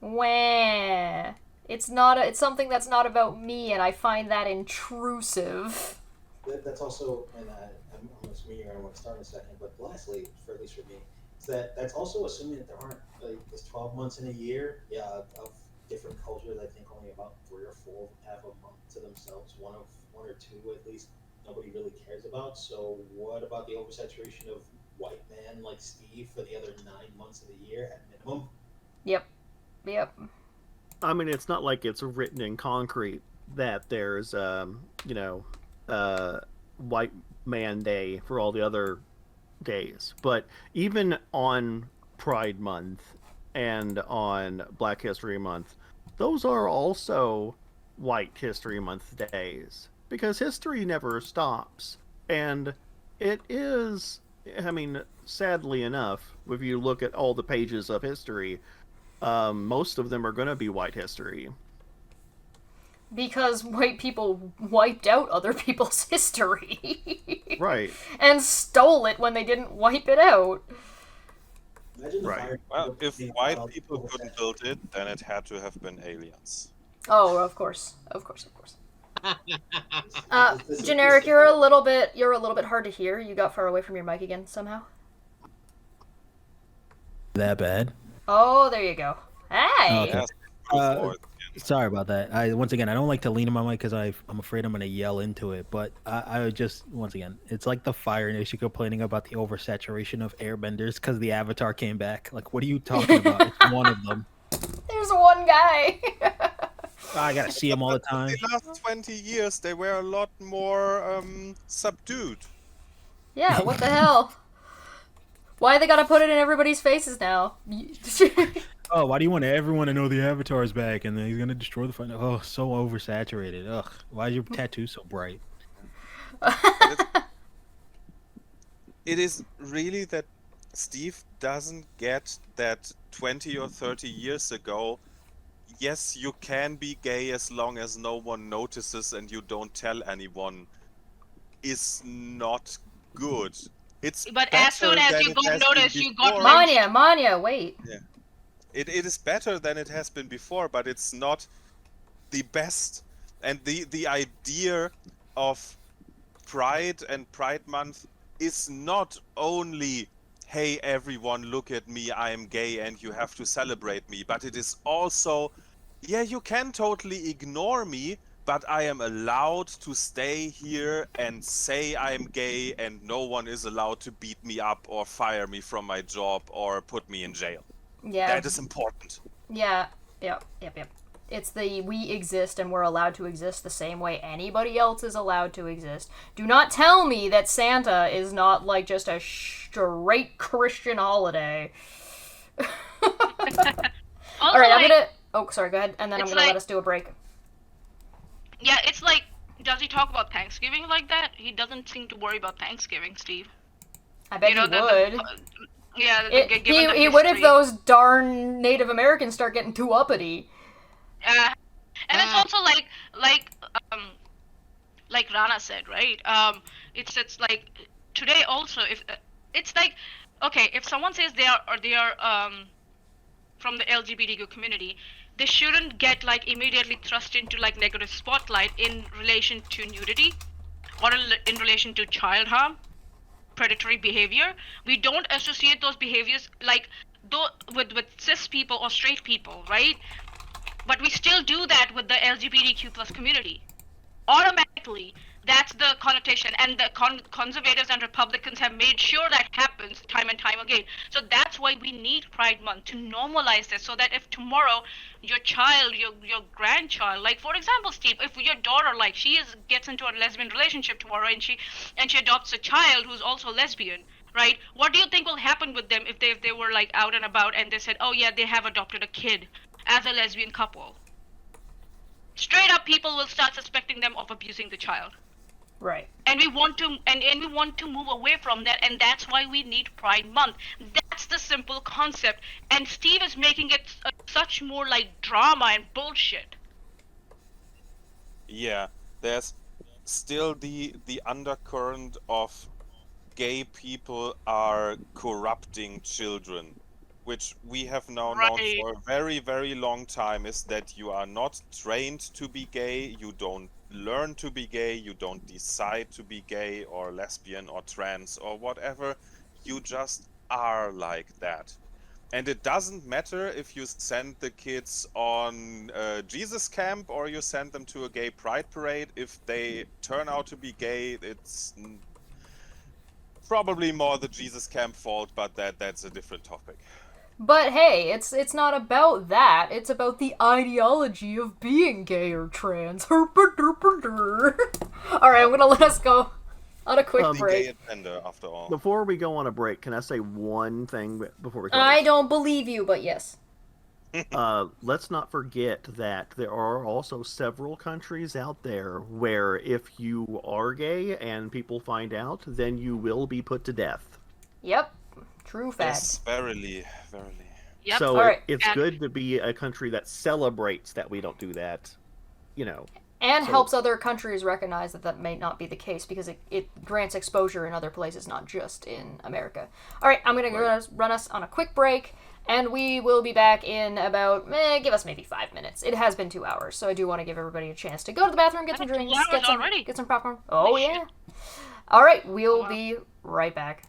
S1: Wah. It's something that's not about me, and I find that intrusive.
S13: That's also, and I'm assuming you're going to want to start in a second, but lastly, at least for me, is that's also assuming that there aren't, like, there's 12 months in a year, of different cultures. I think only about 3 or 4 have a month to themselves, one or two at least, nobody really cares about. So what about the oversaturation of white man like Steve for the other 9 months of the year at minimum?
S1: Yep.
S5: I mean, it's not like it's written in concrete that there's, White Man Day for all the other days. But even on Pride Month and on Black History Month, those are also White History Month days. Because history never stops. And it is, I mean, sadly enough, if you look at all the pages of history, most of them are going to be white history.
S1: Because white people wiped out other people's history.
S5: Right.
S1: And stole it when they didn't wipe it out.
S5: Right.
S7: Well, if white people couldn't build it, then it had to have been aliens.
S1: Oh, of course. Generic, you're a little bit hard to hear. You got far away from your mic again somehow.
S3: That bad?
S1: Oh, there you go. Hey.
S3: Okay. Sorry about that. I don't like to lean on my mic because I'm afraid I'm gonna yell into it. But I just once again, it's like the Fire Nation complaining about the oversaturation of airbenders because the Avatar came back. Like, what are you talking about? It's one of them.
S1: There's one guy.
S3: I gotta see him all the time.
S7: The last 20 years, they were a lot more subdued.
S1: Yeah, what the hell? Why they gotta put it in everybody's faces now?
S3: Oh, why do you want everyone to know the Avatar is back and then he's gonna destroy the fight? Oh, so oversaturated. Ugh, why is your tattoo so bright?
S7: It is really that Steve doesn't get that 20 or 30 years ago, yes, you can be gay as long as no one notices and you don't tell anyone, is not good.
S2: But as soon as you got noticed, you got
S1: Manya, wait.
S7: Yeah. It is better than it has been before, but it's not the best. And the idea of Pride and Pride Month is not only, hey everyone, look at me, I am gay and you have to celebrate me, but it is also, yeah, you can totally ignore me, but I am allowed to stay here and say I'm gay and no one is allowed to beat me up or fire me from my job or put me in jail.
S1: Yeah.
S7: That is important.
S1: Yeah. Yep. It's we exist and we're allowed to exist the same way anybody else is allowed to exist. Do not tell me that Santa is not like just a straight Christian holiday. All right, I'm gonna. Oh, sorry. Go ahead, and then I'm gonna let us do a break.
S2: Yeah, it's like, does he talk about Thanksgiving like that? He doesn't seem to worry about Thanksgiving, Steve.
S1: I bet he would.
S2: He
S1: would if those darn Native Americans start getting too uppity.
S2: And it's also like Rana said, right? It's like today also, if it's like, okay, if someone says they are from the LGBTQ community, they shouldn't get like immediately thrust into like negative spotlight in relation to nudity or in relation to child harm, predatory behavior. We don't associate those behaviors like with cis people or straight people, right? But we still do that with the LGBTQ plus community. Automatically directly. That's the connotation, and the conservatives and Republicans have made sure that happens time and time again. So that's why we need Pride Month to normalize this, so that if tomorrow your child, your grandchild, like for example, Steve, if your daughter, like gets into a lesbian relationship tomorrow, and she adopts a child who's also lesbian, right? What do you think will happen with them if they were like out and about and they said, oh yeah, they have adopted a kid as a lesbian couple? Straight up, people will start suspecting them of abusing the child.
S1: Right.
S2: And we want to we want to move away from that, and that's why we need Pride Month. That's the simple concept, and Steve is making it such more like drama and bullshit.
S7: Yeah, there's still the undercurrent of gay people are corrupting children, which we have now known
S2: Right.
S7: for a very, very long time, is that you are not trained to be gay, you don't learn to be gay, you don't decide to be gay or lesbian or trans or whatever, you just are like that. And it doesn't matter if you send the kids on Jesus camp or you send them to a gay pride parade. If they turn out to be gay, it's probably more the Jesus camp fault, but that's a different topic.
S1: But hey, it's not about that. It's about the ideology of being gay or trans. All right, I'm gonna let us go on a quick break.
S7: Gay agenda, after all.
S5: Before we go on a break, can I say one thing before we close?
S1: I don't believe you, but yes.
S5: Let's not forget that there are also several countries out there where if you are gay and people find out, then you will be put to death.
S1: Yep, true fact.
S7: Yes, verily, verily.
S2: Yep.
S5: So it's good to be a country that celebrates that we don't do that, you know.
S1: And helps other countries recognize that that may not be the case, because it grants exposure in other places, not just in America. All right, I'm going to run us on a quick break, and we will be back in about, give us maybe 5 minutes. It has been 2 hours, so I do want to give everybody a chance to go to the bathroom, get some drinks, get some popcorn. Oh, yeah. All right, we'll be right back.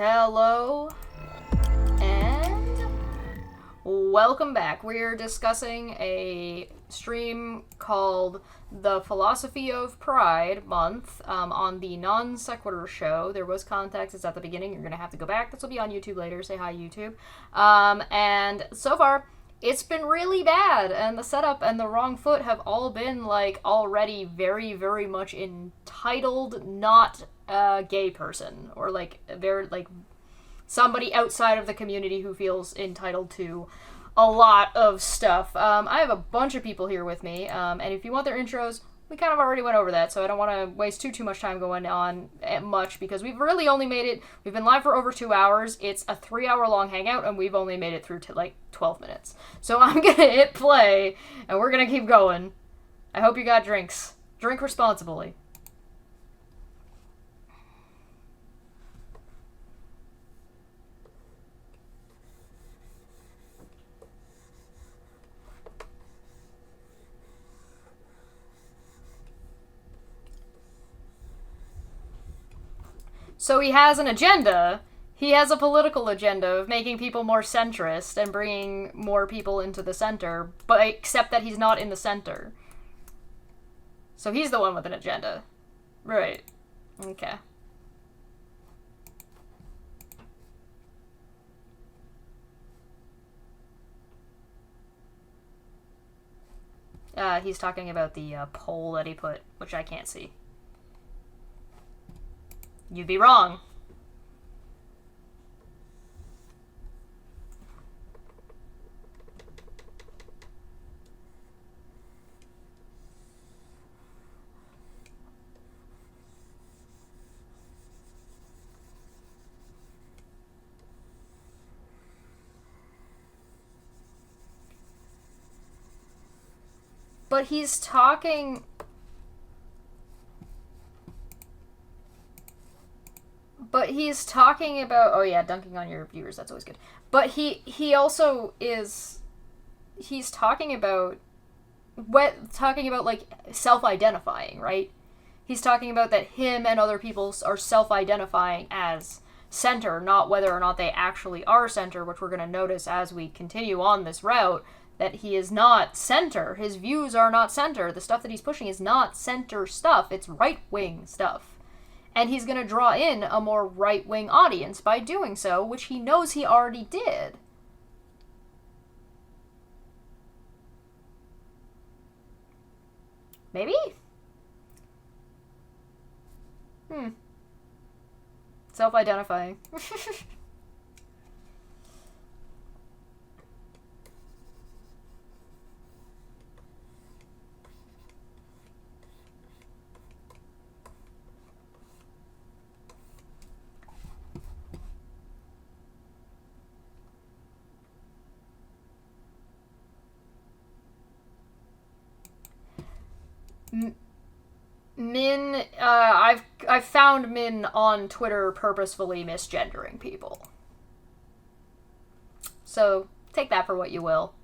S1: Hello, and welcome back. We're discussing a stream called The Philosophy of Pride Month on the Non Sequitur Show. There was context, it's at the beginning, you're going to have to go back. This will be on YouTube later, say hi YouTube. And so far, it's been really bad, and the setup and the wrong foot have all been, like, already very, very much entitled, not a gay person, or, like, very, like, somebody outside of the community who feels entitled to a lot of stuff. I have a bunch of people here with me, and if you want their intros, we kind of already went over that, so I don't want to waste too much time going on much, because we've really only made it, we've been live for over 2 hours, it's a 3-hour long hangout, and we've only made it through to, like, 12 minutes. So I'm gonna hit play, and we're gonna keep going. I hope you got drinks. Drink responsibly. So he has an agenda. He has a political agenda of making people more centrist and bringing more people into the center, but except that he's not in the center. So he's the one with an agenda. Right. Okay. He's talking about the poll that he put, which I can't see. You'd be wrong. But he's talking... But he's talking about... Oh yeah, dunking on your viewers, that's always good. But he also is... He's talking about... Talking about, like, self-identifying, right? He's talking about that him and other people are self-identifying as center, not whether or not they actually are center, which we're going to notice as we continue on this route, that he is not center. His views are not center. The stuff that he's pushing is not center stuff. It's right-wing stuff. And he's going to draw in a more right-wing audience by doing so, which he knows he already did. Maybe? Self-identifying. Min, I've found Min on Twitter purposefully misgendering people. So, take that for what you will.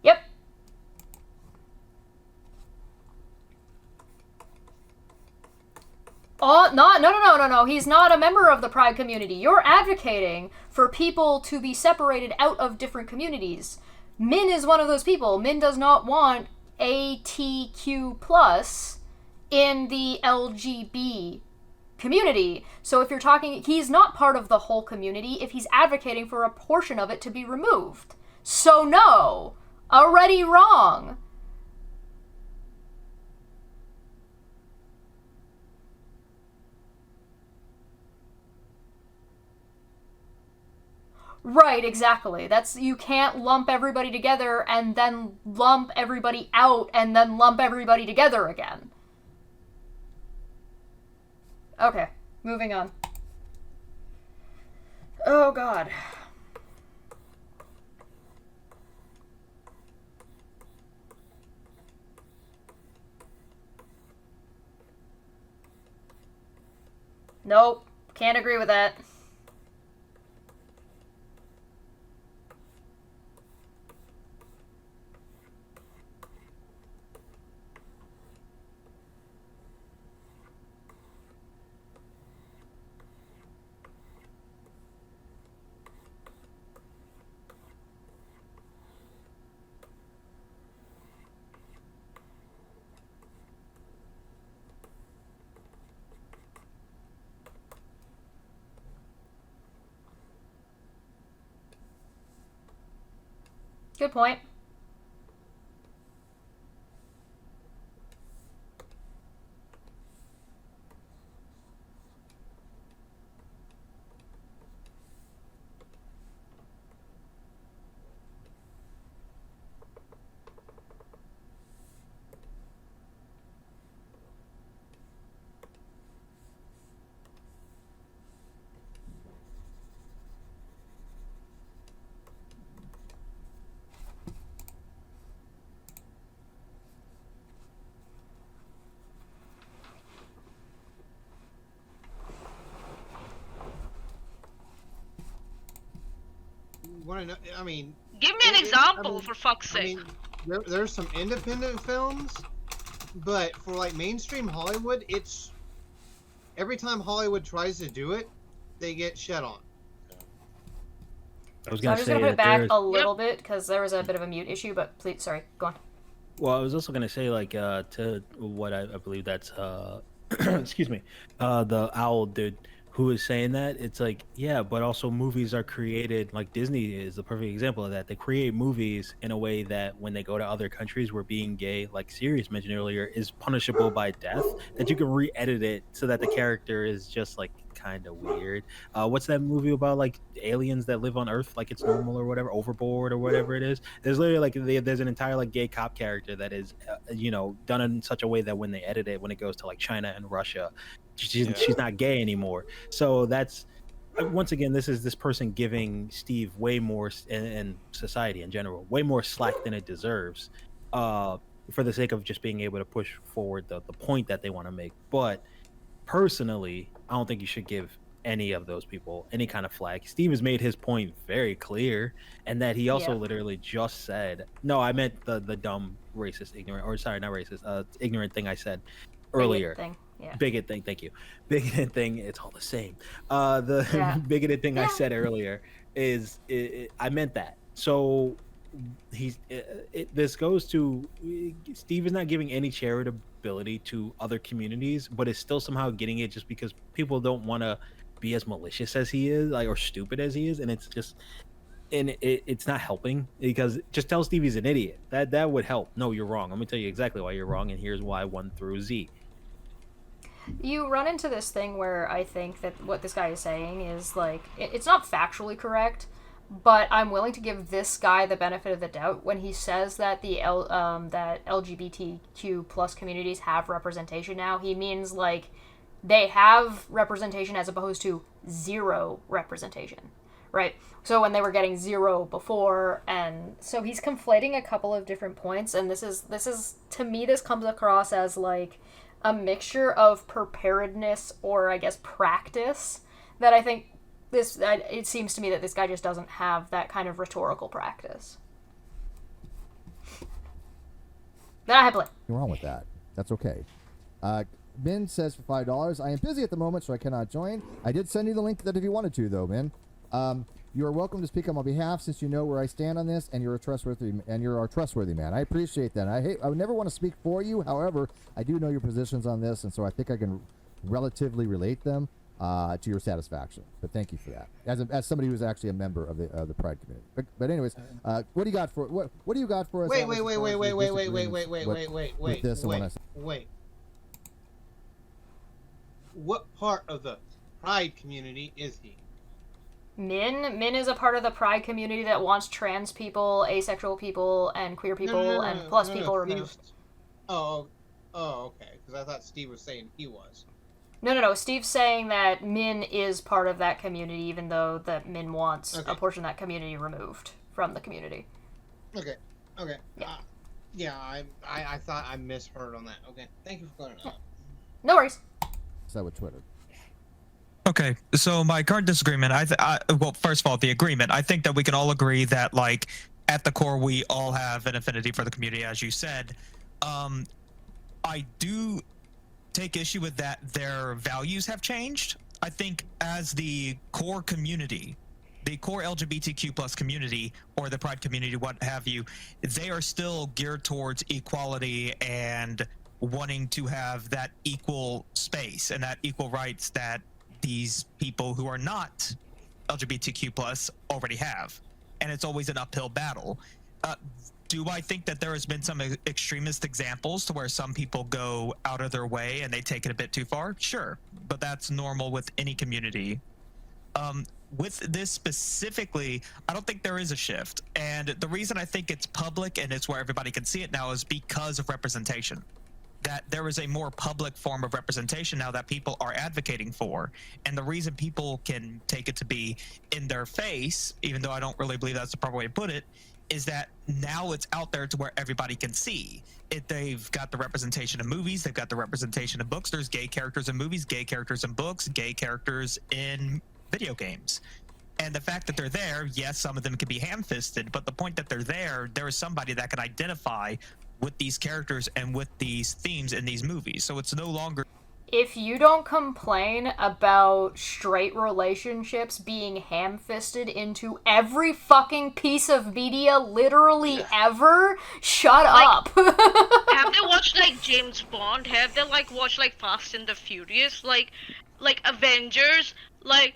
S1: Yep. Oh, no. He's not a member of the Pride community. You're advocating for people to be separated out of different communities. Min is one of those people. Min does not want ATQ+ in the LGB community. So if you're talking, he's not part of the whole community if he's advocating for a portion of it to be removed. So no. Already wrong. Right, exactly. That's, you can't lump everybody together and then lump everybody out and then lump everybody together again. Okay, moving on. Oh god. Nope, can't agree with that. Good point.
S14: Want to know? I mean,
S2: Give me an example, for fuck's
S14: I
S2: sake.
S14: mean, there's some independent films, but for like mainstream Hollywood, it's every time Hollywood tries to do it, they get shut on.
S3: I was
S1: So
S3: gonna
S1: I'm just
S3: say
S1: gonna put it
S3: that
S1: back
S3: there's.
S1: a little bit because there was a bit of a mute issue. But please, sorry, go on.
S3: Well, I was also gonna say, like, to what I believe that's excuse me, the owl dude who was saying that. It's like, yeah, but also movies are created, like Disney is the perfect example of that. They create movies in a way that when they go to other countries where being gay, like Sirius mentioned earlier, is punishable by death, that you can re-edit it so that the character is just like kind of weird. What's that movie about, like aliens that live on Earth like it's normal or whatever, Overboard or whatever it is? There's literally like there's an entire like gay cop character that is done in such a way that when they edit it, when it goes to like China and Russia, she's not gay anymore. So that's once again, this is this person giving Steve way more and society in general way more slack than it deserves, for the sake of just being able to push forward the point that they want to make. But personally, I don't think you should give any of those people any kind of flag. Steve has made his point very clear, and that he also literally just said, no, I meant the dumb, racist, ignorant, or sorry, not racist, ignorant thing I said earlier. Bigot thing, thank you. Bigoted thing, it's all the same. The bigoted thing I said earlier is I meant that. So this goes to Steve is not giving any charitability to other communities, but is still somehow getting it just because people don't want to be as malicious as he is, like, or stupid as he is, and it's just it's not helping, because just tell Steve he's an idiot. That would help. No, you're wrong. I'm gonna tell you exactly why you're wrong, and here's why 1 through Z.
S1: You run into this thing where I think that what this guy is saying is like it's not factually correct, but I'm willing to give this guy the benefit of the doubt when he says that that LGBTQ plus communities have representation now. He means like they have representation as opposed to zero representation, right? So when they were getting 0 before, and so he's conflating a couple of different points, and this is to me, this comes across as like a mixture of preparedness or I guess practice that I think it seems to me that this guy just doesn't have that kind of rhetorical practice. Then I have play.
S9: Nothing wrong with that. That's okay. Min says for $5, I am busy at the moment, so I cannot join. I did send you the link that if you wanted to, though, Min. You are welcome to speak on my behalf since you know where I stand on this, and you're a trustworthy man. I appreciate that. I would never want to speak for you. However, I do know your positions on this, and so I think I can relatively relate them to your satisfaction. But thank you for that. As somebody who's actually a member of the Pride community. But anyways, what do you got for what do you got for us?
S14: Wait. What part of the Pride community is he?
S1: Min is a part of the Pride community that wants trans people, asexual people, and queer people, and plus people removed.
S14: Oh, okay. Because I thought Steve was saying he was.
S1: No. Steve's saying that Min is part of that community, even though that Min wants a portion of that community removed from the community.
S14: Okay. Yeah. I thought I misheard on that. Okay. Thank you for clearing it up.
S1: No worries.
S9: So with Twitter.
S12: Okay, so my current disagreement, well, first of all, the agreement, I think that we can all agree that, like, at the core, we all have an affinity for the community, as you said. I do take issue with that their values have changed. I think as the core community, the core LGBTQ plus community, or the Pride community, what have you, they are still geared towards equality and wanting to have that equal space and that equal rights that these people who are not LGBTQ plus already have. And it's always an uphill battle. Do I think that there has been some extremist examples to where some people go out of their way and they take it a bit too far? Sure, but that's normal with any community. With this specifically, I don't think there is a shift. And the reason I think it's public and it's where everybody can see it now is because of representation. That there is a more public form of representation now that people are advocating for. And the reason people can take it to be in their face, even though I don't really believe that's the proper way to put it, is that now it's out there to where everybody can see it. They've got the representation in movies, they've got the representation in books. There's gay characters in movies, gay characters in books, gay characters in video games. And the fact that they're there, yes, some of them can be ham-fisted, but the point that they're there is somebody that can identify with these characters and with these themes in these movies. So it's no longer...
S1: If you don't complain about straight relationships being ham-fisted into every fucking piece of media literally ever, shut up.
S2: Have they watched, like, James Bond? Have they, like, watched, like, Fast and the Furious? Like Avengers? Like,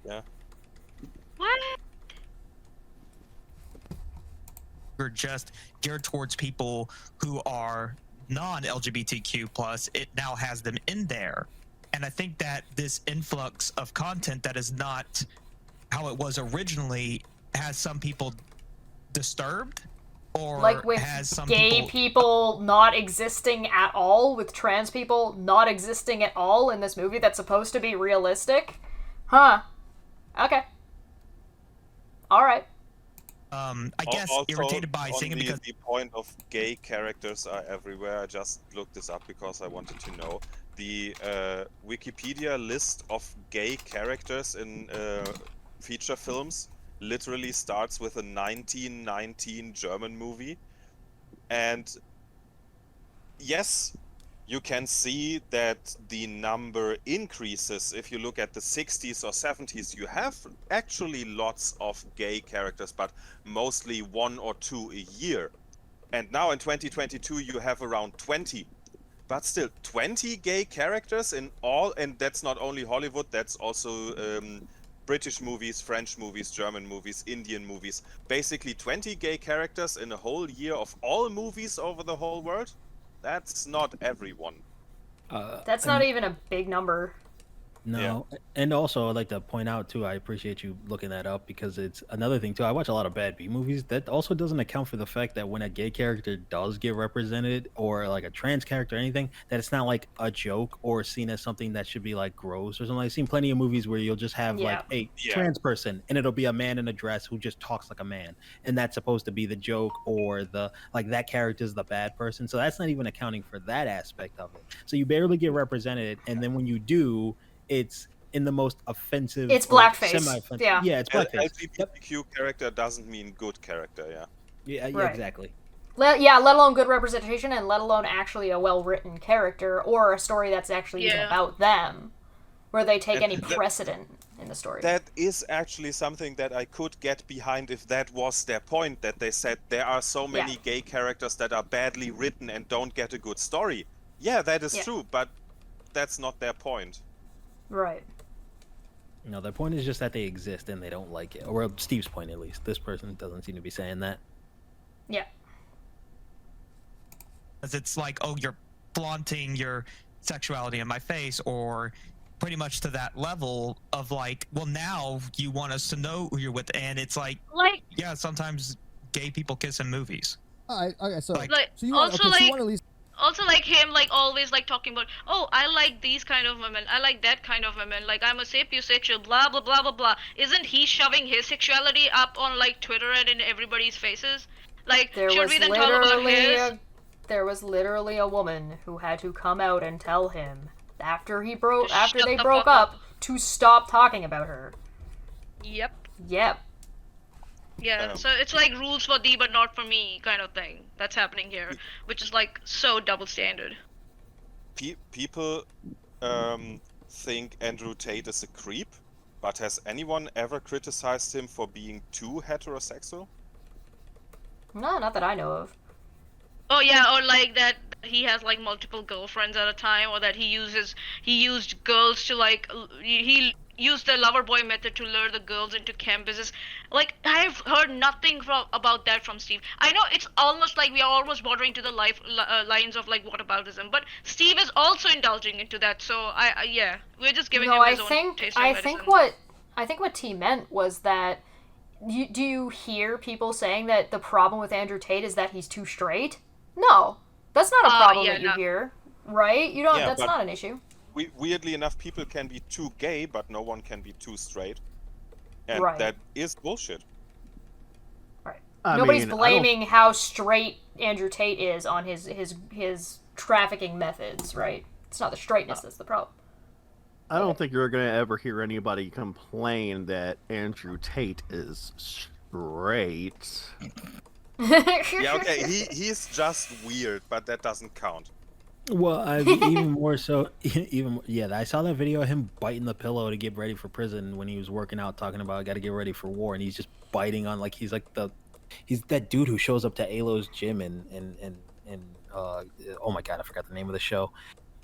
S7: Yeah.
S2: What?
S12: We're just geared towards people who are non-LGBTQ+, it now has them in there. And I think that this influx of content that is not how it was originally has some people disturbed, or
S1: like with
S12: has some
S1: gay people not existing at all, with trans people not existing at all in this movie that's supposed to be realistic? Huh. Okay. Alright.
S12: I guess
S7: Also,
S12: irritated by seeing it because
S7: the point of gay characters are everywhere. I just looked this up because I wanted to know. The Wikipedia list of gay characters in feature films literally starts with a 1919 German movie. And yes, you can see that the number increases. If you look at the 60s or 70s, you have actually lots of gay characters, but mostly 1 or 2 a year. And now in 2022, you have around 20. But still, 20 gay characters in all, and that's not only Hollywood, that's also British movies, French movies, German movies, Indian movies. Basically 20 gay characters in a whole year of all movies over the whole world. That's not everyone.
S1: That's not even a big number.
S3: No, and also I'd like to point out too, I appreciate you looking that up because it's another thing too. I watch a lot of bad B movies. That also doesn't account for the fact that when a gay character does get represented, or like a trans character or anything, that it's not like a joke or seen as something that should be like gross or something. I've seen plenty of movies where you'll just have like a trans person and it'll be a man in a dress who just talks like a man, and that's supposed to be the joke, or the like that character's the bad person. So that's not even accounting for that aspect of it. So you barely get represented, and then when you do, it's in the most offensive.
S1: It's blackface.
S3: Semi-offensive.
S1: Yeah.
S3: Yeah, it's blackface.
S7: LGBTQ character doesn't mean good character,
S3: Yeah,
S1: Right.
S3: exactly.
S1: Let alone good representation, and let alone actually a well-written character, or a story that's actually even about them, where they take any precedent in the story.
S7: That is actually something that I could get behind if that was their point, that they said there are so many gay characters that are badly written and don't get a good story. Yeah, that is true, but that's not their point.
S1: Right.
S3: No, their point is just that they exist and they don't like it. Or Steve's point, at least. This person doesn't seem to be saying that.
S1: Yeah.
S12: Because it's like, oh, you're flaunting your sexuality in my face, or pretty much to that level of like, well, now you want us to know who you're with, and it's like yeah, sometimes gay people kiss in movies.
S9: Okay, so
S2: Like,
S9: so you
S2: also,
S9: want, okay, so
S2: like,
S9: you want at least.
S2: Also, like him, like always, like talking about, oh, I like these kind of women, I like that kind of women, like I'm a sapiosexual, blah blah blah blah blah. Isn't he shoving his sexuality up on like Twitter and in everybody's faces? Like, should we then talk about his?
S1: There was literally a woman who had to come out and tell him after they broke up to stop talking about her.
S2: Yep.
S1: Yep.
S2: Yeah, so it's like rules for thee but not for me kind of thing that's happening here, which is like so double standard.
S7: People think Andrew Tate is a creep, but has anyone ever criticized him for being too heterosexual?
S1: No, not that I know of.
S2: Oh yeah, or like that he has like multiple girlfriends at a time, or that he used girls to like he use the lover boy method to lure the girls into chem business. Like, I've heard nothing about that from Steve. I know it's almost like we are almost bordering to the lines of like whataboutism, but Steve is also indulging into that. So yeah, we're just giving him his own taste of medicine.
S1: I think what T meant was that do you hear people saying that the problem with Andrew Tate is that he's too straight? No, that's not a problem that you hear, right? You don't. That's not an issue.
S7: Weirdly enough, people can be too gay, but no one can be too straight, and that is bullshit.
S1: Right. Nobody's blaming how straight Andrew Tate is on his trafficking methods, right? It's not the straightness that's the problem.
S5: I don't think you're going to ever hear anybody complain that Andrew Tate is straight.
S7: Yeah, okay, he's just weird, but that doesn't count.
S3: Well, even more so, I saw that video of him biting the pillow to get ready for prison when he was working out, talking about I got to get ready for war, and he's just biting on he's that dude who shows up to Alo's gym and oh my god, I forgot the name of the show,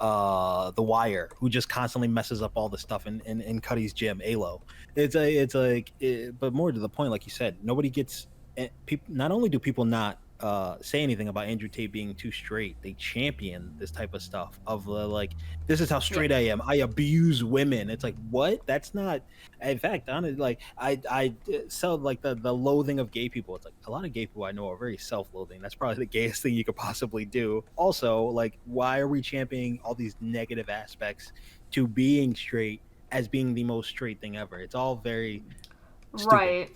S3: The Wire, who just constantly messes up all the stuff in Cuddy's gym, Alo. But more to the point, like you said, nobody gets. Not only do people not say anything about Andrew Tate being too straight, they champion this type of stuff of this is how straight I am. I abuse women. It's like, what? That's not. In fact, I sell the loathing of gay people. It's like a lot of gay people I know are very self-loathing. That's probably the gayest thing you could possibly do. Also, why are we championing all these negative aspects to being straight as being the most straight thing ever? It's all very stupid.
S1: Right.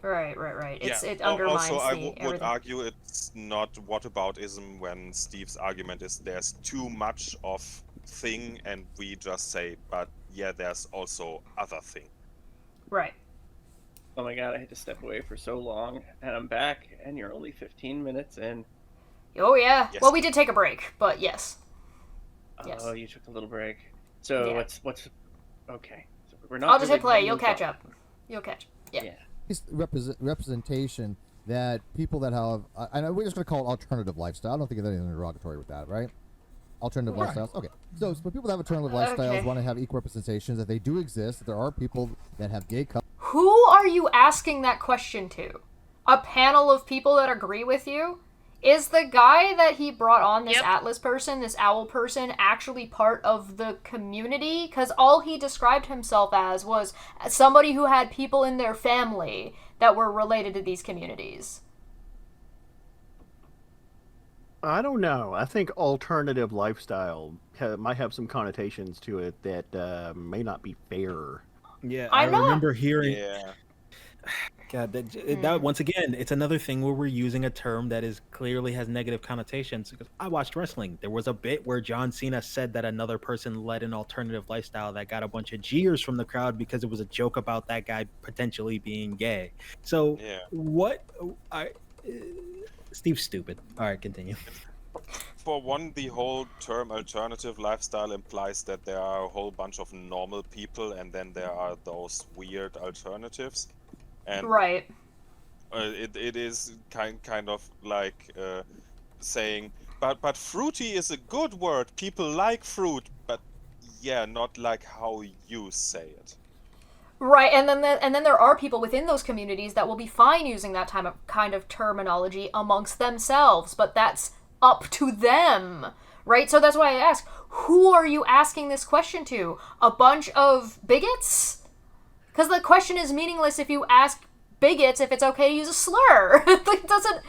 S1: It undermines
S7: also, I would argue it's not whataboutism when Steve's argument is there's too much of thing, and we just say, but yeah, there's also other thing.
S1: Right.
S8: Oh my god, I had to step away for so long, and I'm back, and you're only 15 minutes in.
S1: Oh yeah. Yes. Well, we did take a break, but yes.
S8: Oh, you took a little break. So what's okay? So we're not.
S1: I'll just hit play. You'll catch up. Yeah.
S9: Representation that people that have, I know we're just going to call it alternative lifestyle. I don't think there's anything derogatory with that, right? Alternative lifestyles. Okay. So people that have alternative lifestyles want to have equal representations, that they do exist, that there are people that have gay couples.
S1: Who are you asking that question to? A panel of people that agree with you? Is the guy that he brought on, this Atlas person, this owl person, actually part of the community? Because all he described himself as was somebody who had people in their family that were related to these communities.
S5: I don't know. I think alternative lifestyle might have some connotations to it that may not be fair.
S3: Yeah, I remember hearing... Yeah. God, that once again, it's another thing where we're using a term that is clearly has negative connotations. Because I watched wrestling. There was a bit where John Cena said that another person led an alternative lifestyle that got a bunch of jeers from the crowd because it was a joke about that guy potentially being gay. So Steve's stupid. All right, continue.
S7: For one, the whole term alternative lifestyle implies that there are a whole bunch of normal people, and then there are those weird alternatives. And it is kind of like saying, but fruity is a good word. People like fruit, but not like how you say it.
S1: Right, and then there are people within those communities that will be fine using that kind of terminology amongst themselves, but that's up to them, right? So that's why I ask, who are you asking this question to? A bunch of bigots? Because the question is meaningless if you ask bigots if it's okay to use a slur. It doesn't.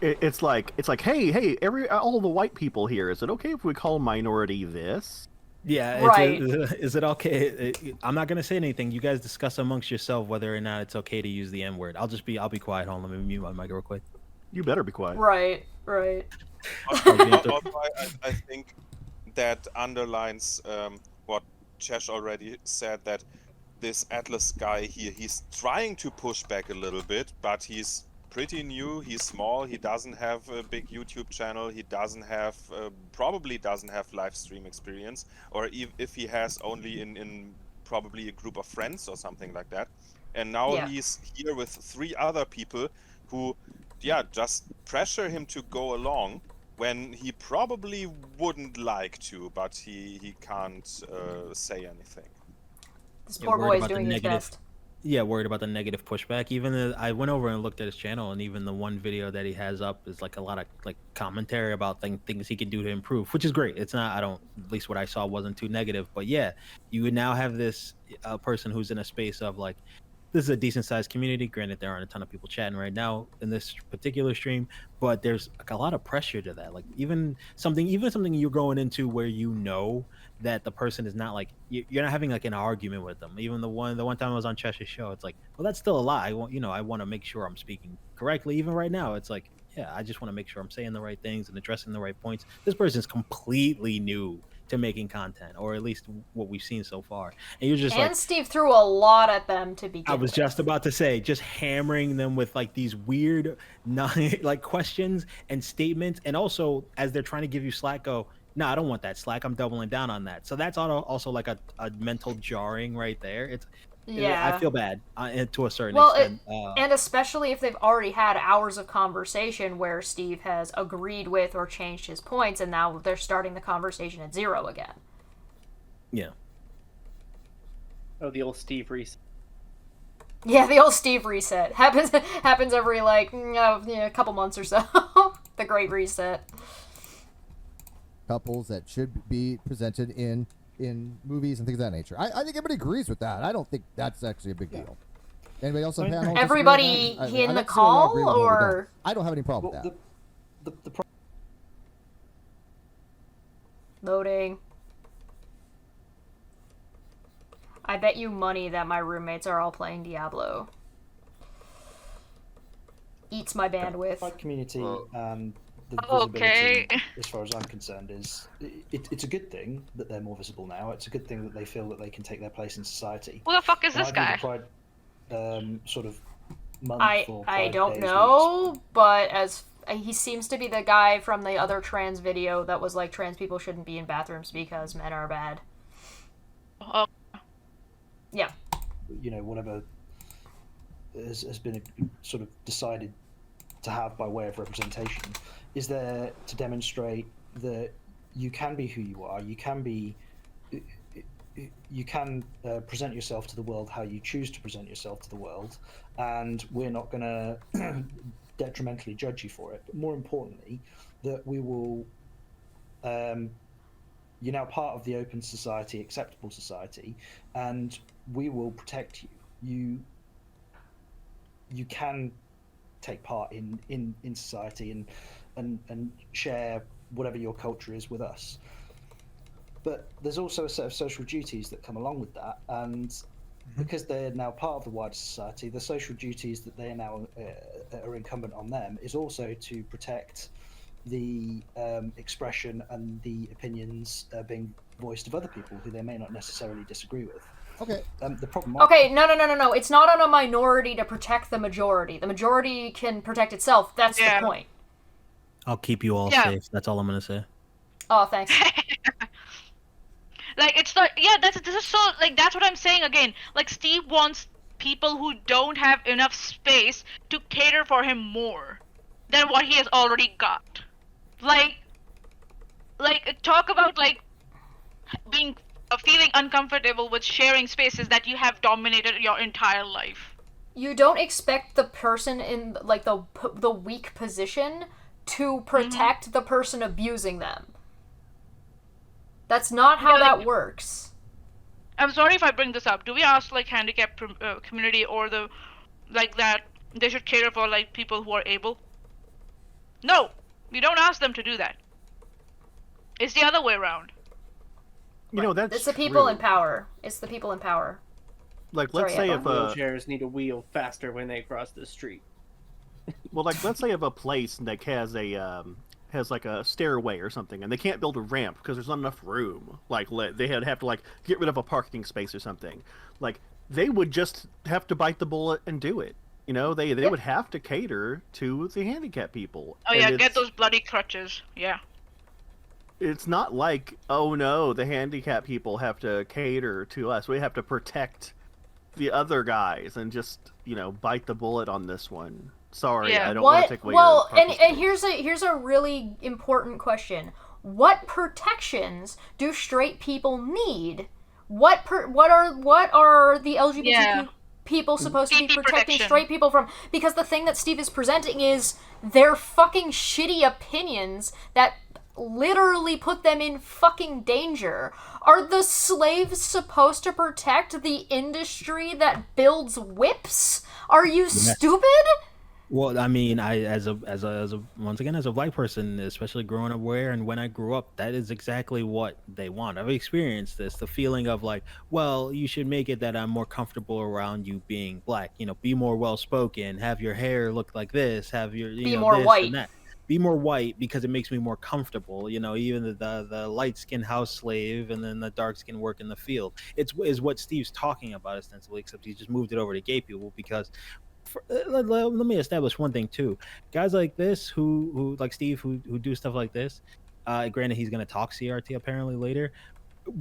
S5: It's like, hey, all the white people here. Is it okay if we call minority this?
S3: Yeah.
S1: Right.
S3: Is it okay? I'm not gonna say anything. You guys discuss amongst yourself whether or not it's okay to use the N word. I'll be quiet. Hold on, let me mute my mic real quick.
S5: You better be quiet.
S1: Right.
S7: Also, I think that underlines what Chesh already said, that this Atlas guy here, he's trying to push back a little bit, but he's pretty new, he's small, he doesn't have a big YouTube channel, he doesn't have, probably doesn't have live stream experience, or if he has, only in probably a group of friends or something like that. And now he's here with 3 other people who, just pressure him to go along when he probably wouldn't like to, but he can't say anything.
S1: This
S3: Yeah,
S1: poor
S3: worried
S1: boy is
S3: about the
S1: doing his
S3: negative.
S1: best.
S3: Yeah, worried about the negative pushback. I went over and looked at his channel, and even the one video that he has up is like a lot of like commentary about things he can do to improve, which is great. It's not, I don't, at least what I saw wasn't too negative. But yeah, you would now have this person who's in a space of like, this is a decent sized community. Granted, there aren't a ton of people chatting right now in this particular stream, but there's like a lot of pressure to that. Like even something you're going into where you know that the person is not like, you're not having like an argument with them. Even the one time I was on Cheshire Show, it's like, well, that's still a lie. I want to make sure I'm speaking correctly. Even right now, it's like, yeah, I just want to make sure I'm saying the right things and addressing the right points. This person's completely new to making content, or at least what we've seen so far. And you're just
S1: And
S3: like,
S1: Steve threw a lot at them to begin
S3: I was
S1: with.
S3: just about to say, just hammering them with like these weird, like questions and statements, and also as they're trying to give you slack, go, no, I don't want that slack. I'm doubling down on that. So that's also like a mental jarring right there. I feel bad to a certain extent.
S1: And especially if they've already had hours of conversation where Steve has agreed with or changed his points, and now they're starting the conversation at zero again.
S3: Yeah.
S8: Oh, the old Steve reset.
S1: Yeah, the old Steve reset happens every like a couple months or so. The great reset.
S9: Couples that should be presented in movies and things of that nature. I think everybody agrees with that. I don't think that's actually a big deal. Anybody else on the panel?
S1: Everybody in the call, or
S9: I don't have any problem with that.
S1: Loading. I bet you money that my roommates are all playing Diablo. Eats my bandwidth.
S10: My community and the visibility, as far as I'm concerned, is it's a good thing that they're more visible now. It's a good thing that they feel that they can take their place in society.
S2: Who the fuck is this guy?
S10: Pride, sort of month or
S1: I
S10: 5
S1: don't
S10: days,
S1: know, but as he seems to be the guy from the other trans video that was like, trans people shouldn't be in bathrooms because men are bad. Yeah.
S10: Whatever has been sort of decided to have by way of representation is there to demonstrate that you can be who you are. You can present yourself to the world how you choose to present yourself to the world, and we're not going to detrimentally judge you for it. But more importantly, that we will you're now part of the open society, acceptable society, and we will protect you. You can take part in society and share whatever your culture is with us. But there's also a set of social duties that come along with that, and because they're now part of the wider society, the social duties that they are now are incumbent on them is also to protect the expression and the opinions being voiced of other people who they may not necessarily disagree with.
S9: Okay.
S10: The problem.
S1: Okay, no. It's not on a minority to protect the majority. The majority can protect itself. That's the point.
S3: I'll keep you all safe. That's all I'm gonna say.
S1: Oh, thanks.
S2: Like, it's not. Yeah, this is so. Like, that's what I'm saying again. Like, Steve wants people who don't have enough space to cater for him more than what he has already got. Like talk about like being feeling uncomfortable with sharing spaces that you have dominated your entire life.
S1: You don't expect the person in like the weak position to protect the person abusing them. That's not how that works.
S2: I'm sorry if I bring this up. Do we ask like handicapped community or the like that they should cater for like people who are able? No, we don't ask them to do that. It's the other way around.
S5: That's
S1: it's the people
S5: true.
S1: in power. It's the people in power.
S5: Like, let's say if
S8: wheelchairs need to wheel faster when they cross the street.
S5: Well, like, let's say if a place like has like a stairway or something, and they can't build a ramp because there's not enough room. Like, they have to like get rid of a parking space or something. Like, they would just have to bite the bullet and do it. They would have to cater to the handicapped people.
S2: Oh yeah, get those bloody crutches. Yeah.
S5: It's not like, oh no, the handicapped people have to cater to us. We have to protect the other guys and just, bite the bullet on this one. Sorry, I don't want to take away your
S1: and here's a really important question. What protections do straight people need what are the LGBTQ
S2: Yeah.
S1: people supposed to be
S2: PP
S1: protecting
S2: protection.
S1: straight people from? Because the thing that Steve is presenting is their fucking shitty opinions that literally put them in fucking danger. Are the slaves supposed to protect the industry that builds whips? Are you stupid?
S3: Well, I mean, as a once again, as a black person, especially growing up where and when I grew up, that is exactly what they want. I've experienced this, the feeling of like, well, you should make it that I'm more comfortable around you being black. You know, be more well spoken, have your hair look like this, have your
S1: Be more
S3: this
S1: white.
S3: and that. Be more white because it makes me more comfortable. You know, even the light skinned house slave and then the dark skin work in the field. Is what Steve's talking about ostensibly, except he's just moved it over to gay people because let me establish one thing too. Guys like this who like Steve who do stuff like this, granted he's gonna talk CRT apparently later,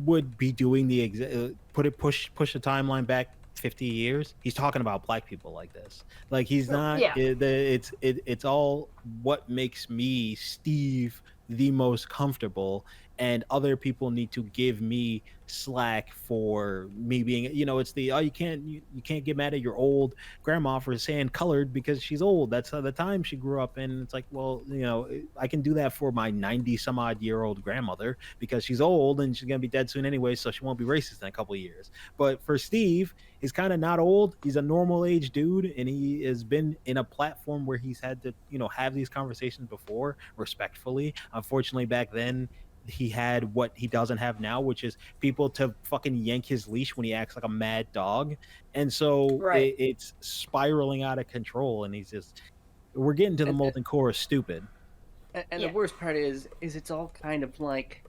S3: would be doing the push the timeline back 50 years. He's talking about black people like this. Like he's not.
S1: Yeah.
S3: It's all what makes me Steve the most comfortable, and other people need to give me slack for me being. It's the you can't get mad at your old grandma for saying colored because she's old. That's the time she grew up in. It's like, well, I can do that for my 90 some odd year old grandmother because she's old and she's gonna be dead soon anyway, so she won't be racist in a couple of years. But for Steve, he's kind of not old. He's a normal age dude, and he has been in a platform where he's had to have these conversations before respectfully. Unfortunately, back then he had what he doesn't have now, which is people to fucking yank his leash when he acts like a mad dog. And so
S1: Right.
S3: it's spiraling out of control, and we're getting to the molten core of stupid.
S8: And the worst part is it's all kind of like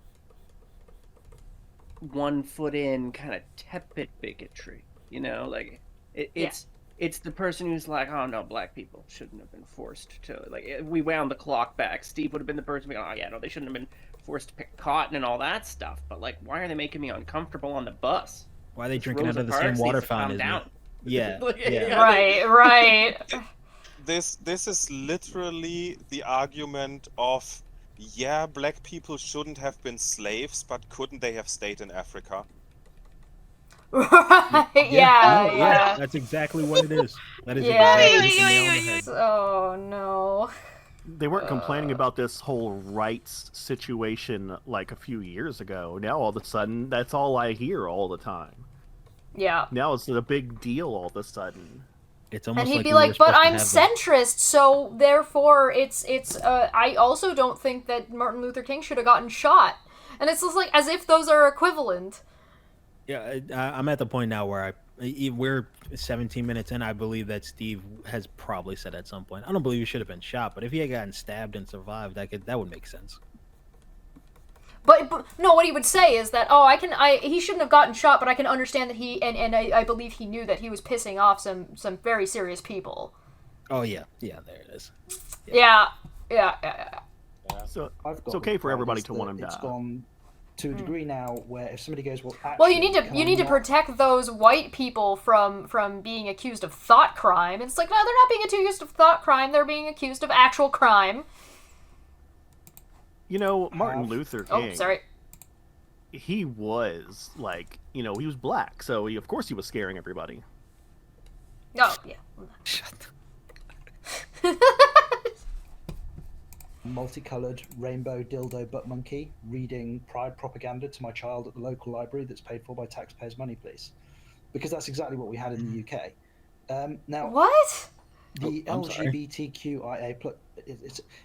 S8: 1 foot in, kind of tepid bigotry. Like it's the person who's like, oh no, black people shouldn't have been forced to, like, if we wound the clock back, Steve would have been the person being, oh yeah, no, they shouldn't have been forced to pick cotton and all that stuff. But like, why are they making me uncomfortable on the bus?
S3: Why are they
S8: This
S3: drinking
S8: Rosa
S3: out of the
S8: Parks
S3: same water
S8: needs to calm
S3: fountain as me?
S8: down.
S3: Yeah,
S8: Yeah.
S1: Right.
S7: This is literally the argument of, yeah, black people shouldn't have been slaves, but couldn't they have stayed in Africa?
S1: Yeah.
S3: That's exactly what it is. That is
S1: Yeah.
S3: exactly the nail on the head.
S1: Oh no.
S5: They weren't complaining about this whole rights situation like a few years ago. Now all of a sudden, that's all I hear all the time.
S1: Yeah.
S5: Now it's a big deal all of a sudden.
S3: It's
S1: And he'd be like, but I'm centrist, so therefore it's I also don't think that Martin Luther King should have gotten shot. And it's just like as if those are equivalent.
S3: Yeah, I'm at the point now where we're 17 minutes in. I believe that Steve has probably said at some point, I don't believe he should have been shot, but if he had gotten stabbed and survived, that would make sense.
S1: But no, what he would say is that, he shouldn't have gotten shot, but I can understand that he, and I believe he knew that he was pissing off some very serious people.
S3: Oh yeah, there it is.
S1: Yeah.
S5: So
S10: I've got
S5: it's okay for everybody
S10: is
S5: to
S10: that
S5: want him
S10: It's
S5: die.
S10: gone to a degree now where if somebody goes, well, actually,
S1: Well, you
S10: can I
S1: need to
S10: not-
S1: protect those white people from being accused of thought crime. It's like, no, they're not being accused of thought crime. They're being accused of actual crime.
S5: Martin Luther King.
S1: Oh, sorry.
S5: He was like, he was black, so of course he was scaring everybody.
S1: Oh, yeah.
S10: Multicolored rainbow dildo butt monkey reading pride propaganda to my child at the local library that's paid for by taxpayers' money, please, because that's exactly what we had in the UK. Now,
S1: what?
S10: The
S3: I'm sorry.
S10: LGBTQIA plus,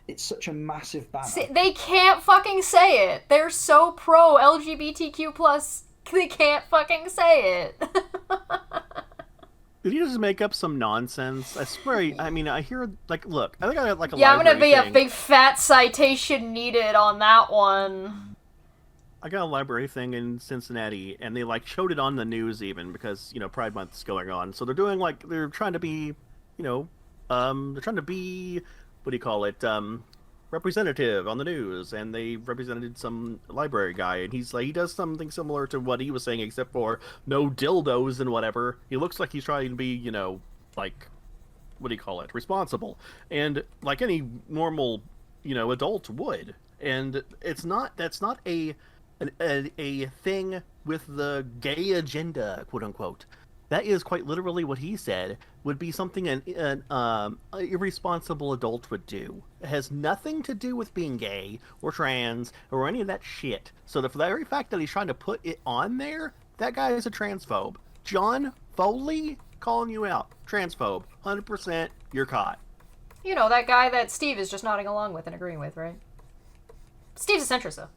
S10: it's such a massive banner.
S1: See, they can't fucking say it. They're so pro LGBTQ plus. They can't fucking say it.
S5: Did you just make up some nonsense? I swear. I mean, I hear look. I think I got a
S1: Yeah, I'm gonna
S5: library
S1: be
S5: thing.
S1: a big fat citation needed on that one.
S5: I got a library thing in Cincinnati, and they showed it on the news even because Pride Month is going on. So they're doing they're trying to be, they're trying to be, what do you call it, representative on the news, and they represented some library guy, and he does something similar to what he was saying, except for no dildos and whatever. He looks like he's trying to be, what do you call it, responsible, and like any normal, adult would. And that's not a a thing with the gay agenda, quote unquote. That is quite literally what he said would be something an irresponsible adult would do. It has nothing to do with being gay or trans or any of that shit. So the very fact that he's trying to put it on there, that guy is a transphobe. John Foley calling you out. Transphobe. 100%, you're caught.
S1: You know, that guy that Steve is just nodding along with and agreeing with, right? Steve's a centrist, though.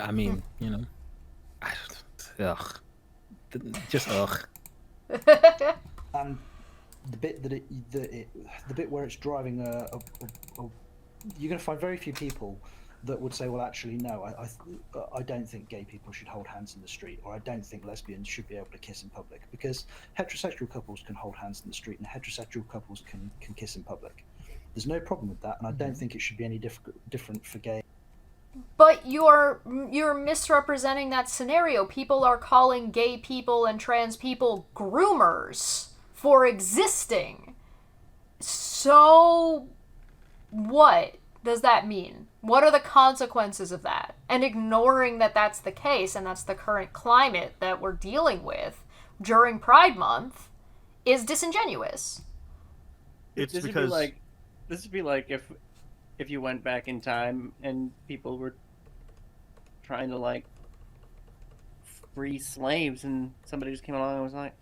S3: I mean, you know, ugh. Just ugh.
S10: And the bit the bit where it's driving you're going to find very few people that would say, well, actually, no, I don't think gay people should hold hands in the street, or I don't think lesbians should be able to kiss in public, because heterosexual couples can hold hands in the street and heterosexual couples can kiss in public. There's no problem with that, and I don't think it should be any different for gay.
S1: But you're misrepresenting that scenario. People are calling gay people and trans people groomers for existing. So what does that mean? What are the consequences of that? And ignoring that that's the case and that's the current climate that we're dealing with during Pride Month is disingenuous.
S5: It's
S8: this
S5: because
S8: would be like if you went back in time and people were trying to like free slaves and somebody just came along and was like,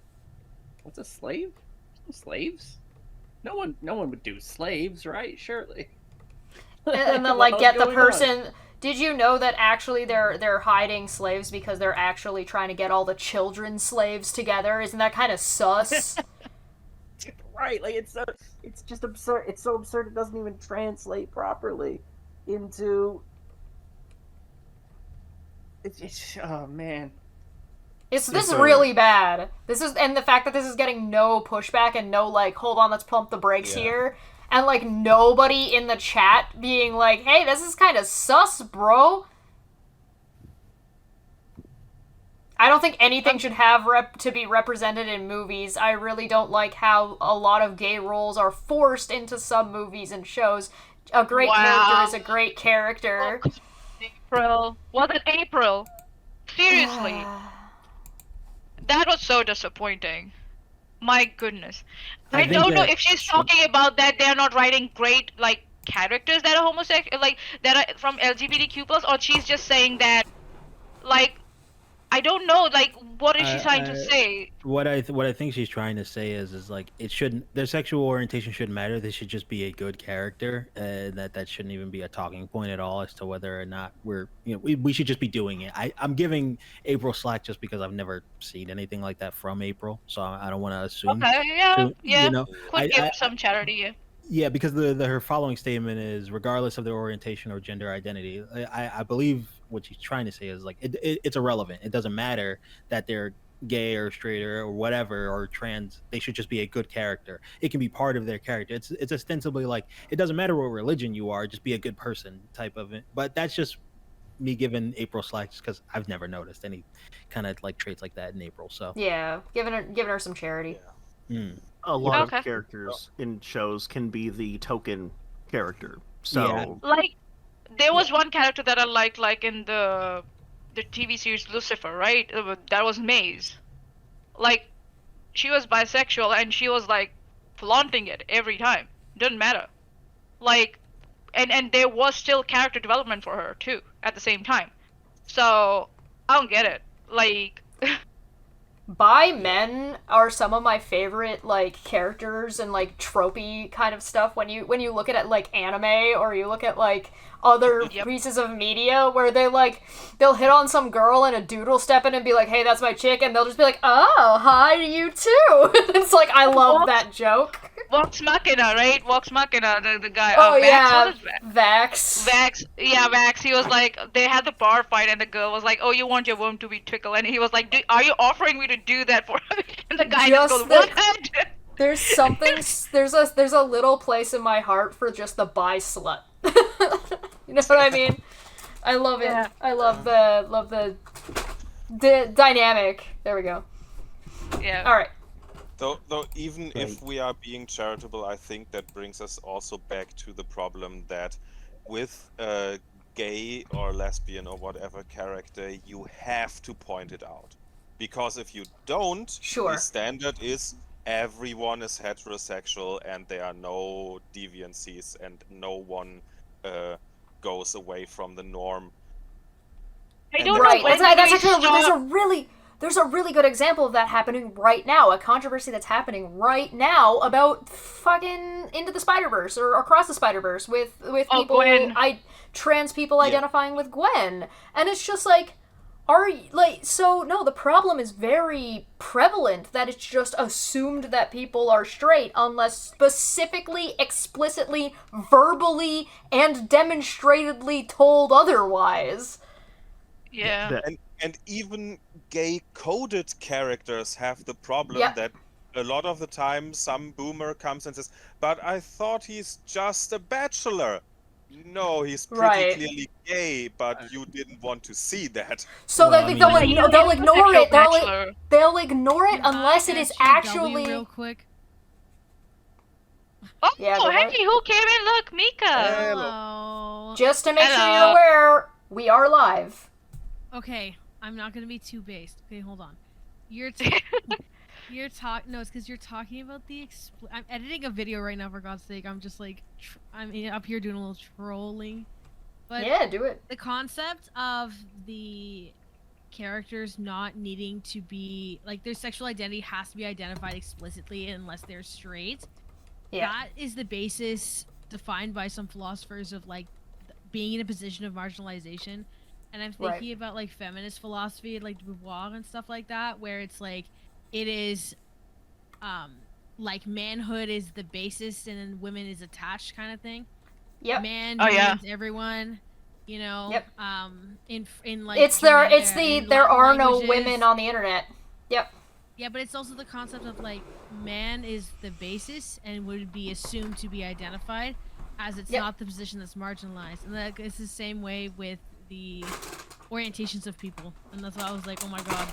S8: "What's a slave? No slaves? No one would do slaves, right? Surely."
S1: And then like get the person. Did you know that actually they're hiding slaves because they're actually trying to get all the children slaves together? Isn't that kind of sus?
S8: Right, like it's just absurd. It's so absurd it doesn't even translate properly into. It's oh man.
S1: This is really bad. And the fact that this is getting no pushback and no like, hold on, let's pump the brakes here. And like nobody in the chat being like, hey, this is kind of sus, bro. I don't think anything should have to be represented in movies. I really don't like how a lot of gay roles are forced into some movies and shows. A great character is a great character.
S2: April. Was it April? Seriously. That was so disappointing. My goodness. I don't know if she's talking about that they're not writing great, like, characters that are homosexual, like, that are from LGBTQ+, or she's just saying that, like, I don't know, like, what is she trying to say?
S3: What I think she's trying to say is like, it shouldn't, their sexual orientation shouldn't matter. They should just be a good character, and that shouldn't even be a talking point at all as to whether or not we should just be doing it. I'm giving April slack just because I've never seen anything like that from April, so I don't want to assume.
S2: Okay, yeah.
S3: You know,
S2: Could give some charity, yeah.
S3: Yeah, because her following statement is, regardless of their orientation or gender identity, I believe what she's trying to say is like it's irrelevant. It doesn't matter that they're gay or straight or whatever or trans. They should just be a good character. It can be part of their character. It's ostensibly like, it doesn't matter what religion you are, just be a good person type of it. But that's just me giving April slack just because I've never noticed any kind of like traits like that in April. So
S1: yeah, giving her some charity.
S5: A lot of characters in shows can be the token character. So
S2: like, there was one character that I liked, like in the TV series Lucifer, right? That was Maze. Like, she was bisexual and she was like flaunting it every time. Doesn't matter. Like, and there was still character development for her too at the same time. So I don't get it. Like.
S1: Bi men are some of my favorite like characters and like tropey kind of stuff when you look at it like anime or you look at like other pieces of media where they'll hit on some girl and a dude will step in and be like, hey, that's my chick, and they'll just be like, oh, hi, you too. It's like, I love that joke.
S2: Vox Machina, right? Vox Machina, the guy.
S1: Oh,
S2: Vax,
S1: yeah, Vax.
S2: Yeah, Vax. He was like, they had the bar fight, and the girl was like, oh, you want your womb to be tickled, and he was like, are you offering me to do that for him? And the guy just goes, what?
S1: There's something, there's a little place in my heart for just the bi slut. You know what I mean? I love it. Yeah. I love the dynamic. There we go.
S2: Yeah.
S1: All right.
S7: Though even if we are being charitable, I think that brings us also back to the problem that with gay or lesbian or whatever character, you have to point it out. Because if you don't,
S1: Sure.
S7: the standard is everyone is heterosexual and there are no deviancies and no one goes away from the norm.
S2: I
S7: And
S2: don't
S1: Right.
S2: know when
S1: That's
S2: we
S1: actually there's a really good example of that happening right now. A controversy that's happening right now about fucking Into the Spider-Verse or Across the Spider-Verse with people
S2: Gwen.
S1: trans people
S7: Yeah.
S1: identifying with Gwen. And it's just like the problem is very prevalent that it's just assumed that people are straight unless specifically, explicitly, verbally, and demonstratedly told otherwise.
S2: Yeah.
S7: And even gay-coded characters have the problem
S1: Yep.
S7: that a lot of the time some boomer comes and says, but I thought he's just a bachelor. No, he's pretty
S1: Right.
S7: clearly gay, but you didn't want to see that.
S1: So
S3: Well,
S1: they'll
S3: I mean,
S1: ignore it.
S2: Bachelor.
S1: They'll ignore it
S15: Can
S1: unless
S15: I
S1: it is
S15: SJW
S1: actually.
S15: real quick.
S2: Oh,
S1: Yeah, go ahead.
S2: hey, who came in? Look, Mika.
S15: Hello.
S1: Just to make sure
S2: Hello.
S1: you're aware, we are live.
S15: Okay, I'm not gonna be too based. Okay, hold on. You're no, it's because you're talking about the I'm editing a video right now, for God's sake. I'm just like I'm up here doing a little trolling. But
S1: Yeah, do it.
S15: the concept of the characters not needing to be like their sexual identity has to be identified explicitly unless they're straight.
S1: Yeah.
S15: That is the basis defined by some philosophers of like being in a position of marginalization. And I'm thinking about like feminist philosophy, like Beauvoir and stuff like that, where it's like it is like manhood is the basis and then women is attached kind of thing.
S1: Yep.
S15: Man
S2: Oh, yeah.
S15: means everyone, you know.
S1: Yep.
S15: In like
S1: It's there are no
S15: languages.
S1: women on the internet. Yep.
S15: Yeah, but it's also the concept of like man is the basis and would be assumed to be identified as it's
S1: Yep.
S15: not the position that's marginalized. And that it's the same way with the orientations of people. And that's why I was like, oh my god,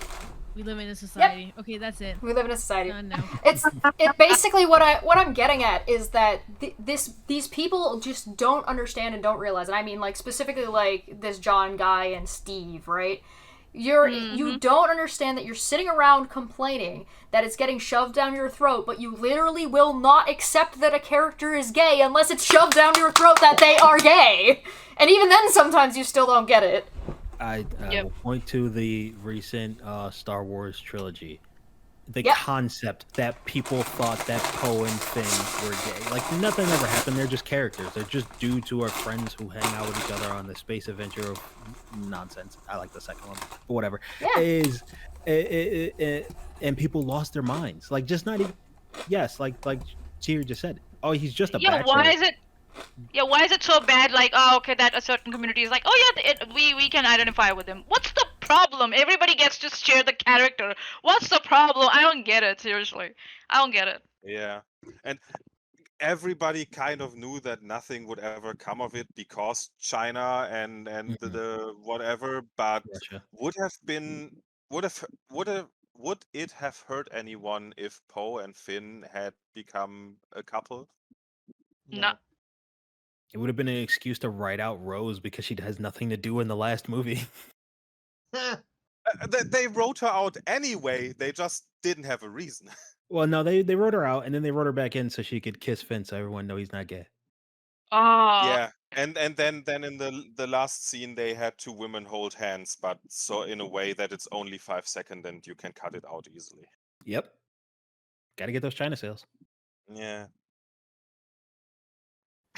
S15: we live in a society. Okay, that's it.
S1: We live in a society.
S15: No.
S1: It basically what I'm getting at is that these people just don't understand and don't realize. And I mean like specifically like this John guy and Steve, right? You don't understand that you're sitting around complaining that it's getting shoved down your throat, but you literally will not accept that a character is gay unless it's shoved down your throat that they are gay. And even then sometimes you still don't get it.
S3: I will point to the recent Star Wars trilogy. The
S1: Yep.
S3: concept that people thought that Poe and Finn were gay. Like, nothing ever happened. They're just characters. They're just dudes who are friends who hang out with each other on the space adventure of nonsense. I like the second one, but whatever.
S1: Yeah.
S3: And people lost their minds. Like, just not even... Yes, like Cheer just said. Oh, he's just a
S2: Yeah,
S3: bachelor.
S2: why is it so bad? Like, oh, okay, that a certain community is like, oh yeah, we can identify with him. What's the problem? Everybody gets to share the character. What's the problem? I don't get it. Seriously, I don't get it.
S7: Yeah. And everybody kind of knew that nothing would ever come of it because China and the whatever, but
S3: Russia.
S7: would it have hurt anyone if Poe and Finn had become a couple?
S2: No.
S3: It would have been an excuse to write out Rose because she has nothing to do in the last movie.
S7: They wrote her out anyway. They just didn't have a reason.
S3: Well, no, they wrote her out and then they wrote her back in so she could kiss Finn so everyone know he's not gay.
S2: Oh.
S7: Yeah, and then in the last scene they had two women hold hands, but so in a way that it's only 5 seconds and you can cut it out easily.
S3: Yep. Got to get those China sales.
S7: Yeah.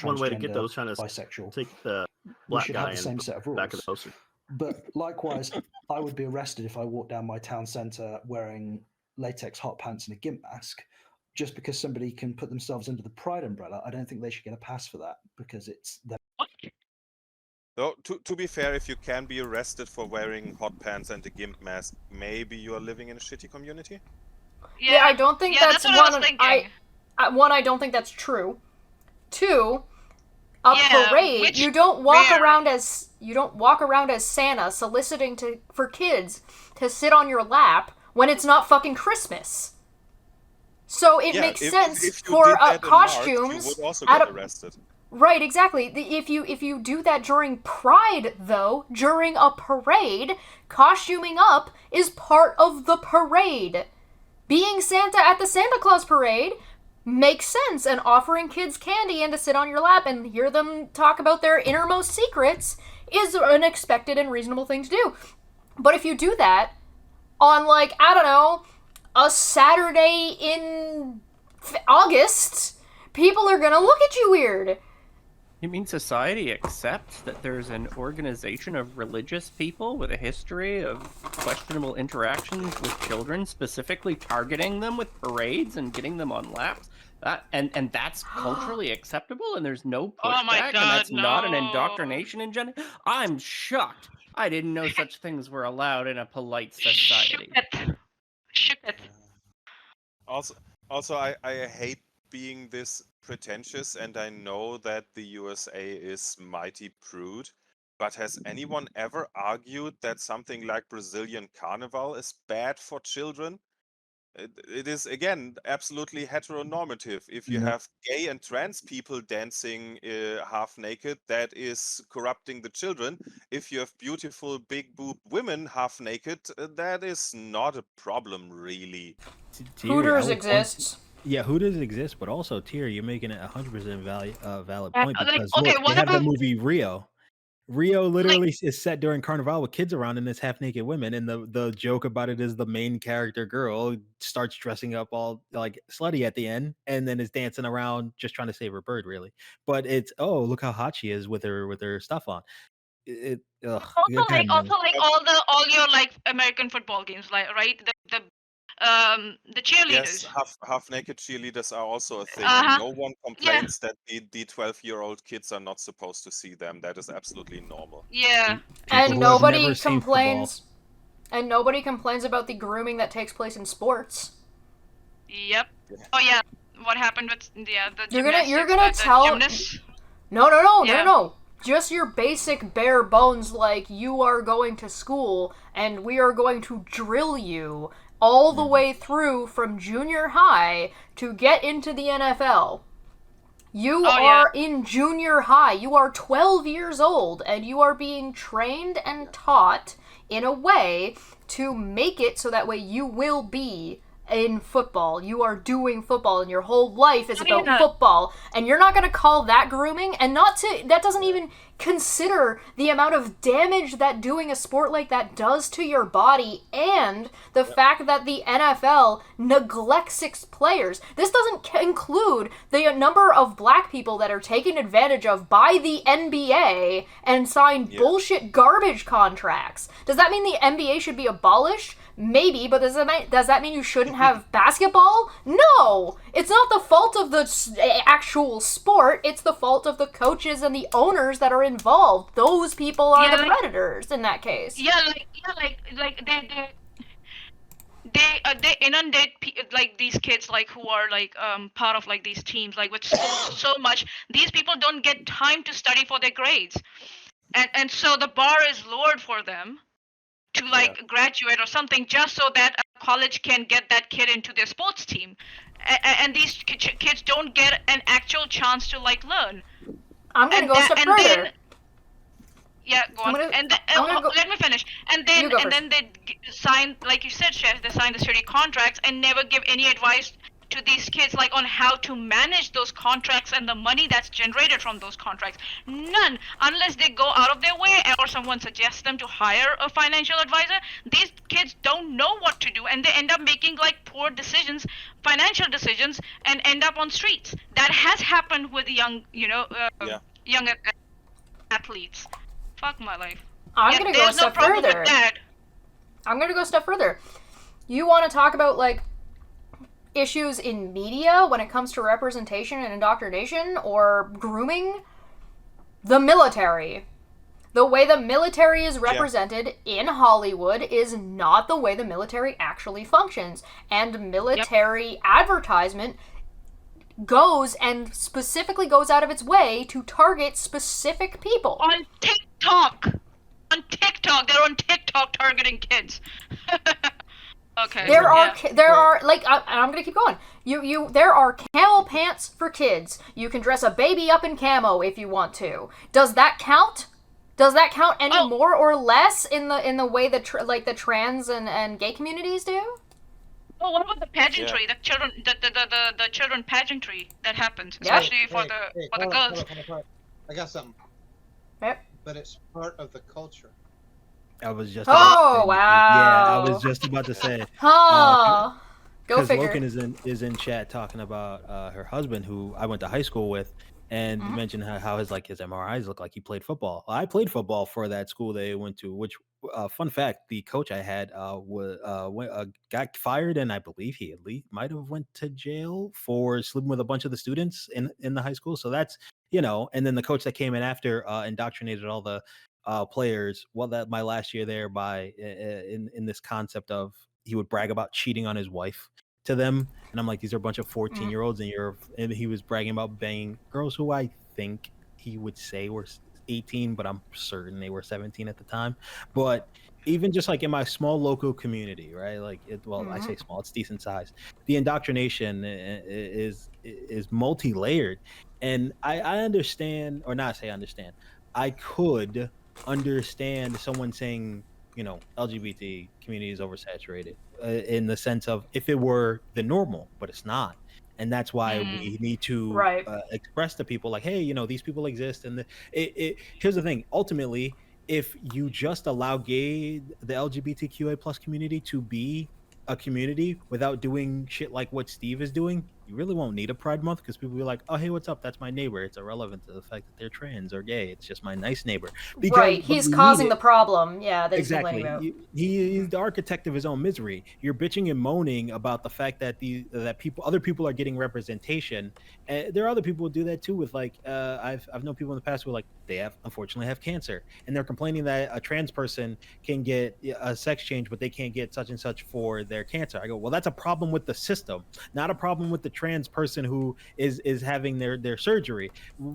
S5: One way to get
S10: Transgender,
S5: those China
S10: bisexual.
S5: take the
S10: We
S5: black
S10: should
S5: guy
S10: have the same set of rules.
S5: back of the poster.
S10: But likewise, I would be arrested if I walked down my town centre wearing latex hot pants and a gimp mask. Just because somebody can put themselves under the pride umbrella, I don't think they should get a pass for that because it's them.
S7: Though to be fair, if you can be arrested for wearing hot pants and a gimp mask, maybe you are living in a shitty community.
S1: Yeah, I don't think that's
S2: what I was
S1: one.
S2: thinking.
S1: I don't think that's true. Two, a
S2: Yeah,
S1: parade. You don't walk around as Santa soliciting for kids to sit on your lap when it's not fucking Christmas. So it makes sense
S7: if you
S1: for
S7: did that in March,
S1: costumes
S7: you would also
S1: at
S7: get
S1: a
S7: arrested.
S1: Right, exactly. If you do that during Pride, though, during a parade, costuming up is part of the parade. Being Santa at the Santa Claus parade makes sense, and offering kids candy and to sit on your lap and hear them talk about their innermost secrets is an expected and reasonable thing to do. But if you do that on, like, I don't know, a Saturday in August, people are gonna look at you weird.
S8: You mean society accepts that there's an organization of religious people with a history of questionable interactions with children, specifically targeting them with parades and getting them on laps? And that's culturally acceptable, and there's no pushback,
S2: Oh my
S8: and
S2: God,
S8: that's not an
S2: no.
S8: indoctrination in gender? I'm shocked. I didn't know such things were allowed in a polite society.
S2: Shook it.
S7: Also, I hate being this pretentious, and I know that the USA is mighty prude, but has anyone ever argued that something like Brazilian Carnival is bad for children? It is, again, absolutely heteronormative. If you
S3: No.
S7: have gay and trans people dancing half naked, that is corrupting the children. If you have beautiful big boob women half naked, that is not a problem, really.
S1: Hooters exists.
S3: Yeah, Hooters exists, but also Tier, you're making it 100% valid
S2: Yeah,
S3: point
S2: like,
S3: because
S2: okay,
S3: look,
S2: what
S3: they have the
S2: about-
S3: movie Rio. Rio literally is set during Carnival with kids around and it's half naked women, and the joke about it is the main character girl starts dressing up all like slutty at the end, and then is dancing around just trying to save her bird, really. But it's look how hot she is with her stuff on.
S2: Also like all your like American football games, like right? The cheerleaders.
S7: Yes, half naked cheerleaders are also a thing.
S2: Uh-huh.
S7: And no one complains that the 12-year-old kids are not supposed to see them. That is absolutely normal.
S2: Yeah.
S1: And nobody complains. And nobody complains about the grooming that takes place in sports.
S2: Yep. Oh yeah. What happened with the
S1: You're gonna tell
S2: gymnasts?
S1: No. Just your basic bare bones, like you are going to school and we are going to drill you all the way through from junior high to get into the NFL. You are in junior high. You are 12 years old and you are being trained and taught in a way to make it so that way you will be in football. You are doing football and your whole life is about football, and you're not going to call that grooming, and that doesn't even consider the amount of damage that doing a sport like that does to your body, and the fact that the NFL neglects its players. This doesn't include the number of black people that are taken advantage of by the NBA and sign bullshit garbage contracts. Does that mean the NBA should be abolished? Maybe, but does that mean you shouldn't have basketball? No! It's not the fault of the actual sport, it's the fault of the coaches and the owners that are involved. Those people are the predators in that case.
S2: They inundate like these kids like who are like part of like these teams like with sports so much. These people don't get time to study for their grades, and so the bar is lowered for them to like graduate or something just so that a college can get that kid into their sports team, and these kids don't get an actual chance to like learn.
S1: I'm gonna go a step further.
S2: Go on. Let me finish. And then they sign, like you said, Chef, they sign the shitty contracts and never give any advice to these kids like on how to manage those contracts and the money that's generated from those contracts. None, unless they go out of their way or someone suggests them to hire a financial advisor. These kids don't know what to do, and they end up making like poor decisions, financial decisions, and end up on streets. That has happened with young athletes. Fuck my life.
S1: I'm gonna go a step further. I'm gonna go a step further. You want to talk about like issues in media when it comes to representation and indoctrination or grooming? The military. The way the military is represented in Hollywood is not the way the military actually functions. And military advertisement goes and specifically goes out of its way to target specific people.
S2: On TikTok! They're on TikTok targeting kids. Okay.
S1: There are
S2: yeah.
S1: there are like I'm gonna keep going. There are camel pants for kids. You can dress a baby up in camo if you want to. Does that count? Does that count any more or less in the way that the trans and gay communities do?
S2: Oh, what about the pageantry? The children, the children pageantry that happens,
S1: Yeah.
S2: especially for the girls.
S14: Hold on. I got something.
S1: Yep.
S14: But it's part of the culture.
S3: I was just.
S1: Oh,
S3: about to say,
S1: wow.
S3: Yeah, I was just about to say.
S1: Huh. Go
S3: Because
S1: figure.
S3: Loken is in chat talking about her husband, who I went to high school with, and mentioned how his MRIs look like he played football. I played football for that school they went to. Which fun fact, the coach I had got fired, and I believe he at least might have went to jail for sleeping with a bunch of the students in the high school. So that's and then the coach that came in after indoctrinated all the players. Well, that my last year there by in this concept of he would brag about cheating on his wife to them, and I'm like, these are a bunch of 14-year-olds, and he was bragging about banging girls who I think he would say were 18, but I'm certain they were 17 at the time. But even just like in my small local community, right? Like I say small, it's decent size. The indoctrination is multi-layered, and I understand, or not say understand. I could understand someone saying, LGBT community is oversaturated in the sense of if it were the normal, but it's not. And that's why we need to express to people like, hey, these people exist. And here's the thing. Ultimately, if you just allow the LGBTQA plus community to be a community without doing shit like what Steve is doing, you really won't need a Pride Month because people will be like, oh, hey, what's up? That's my neighbor. It's irrelevant to the fact that they're trans or gay. It's just my nice neighbor.
S1: Right, he's causing the problem. Yeah, that he's
S3: exactly.
S1: complaining about.
S3: He's the architect of his own misery. You're bitching and moaning about the fact that other people are getting representation. There are other people who do that too. With I've known people in the past who they unfortunately have cancer, and they're complaining that a trans person can get a sex change, but they can't get such and such for their cancer. I go, well, that's a problem with the system, not a problem with the trans person who is having their surgery.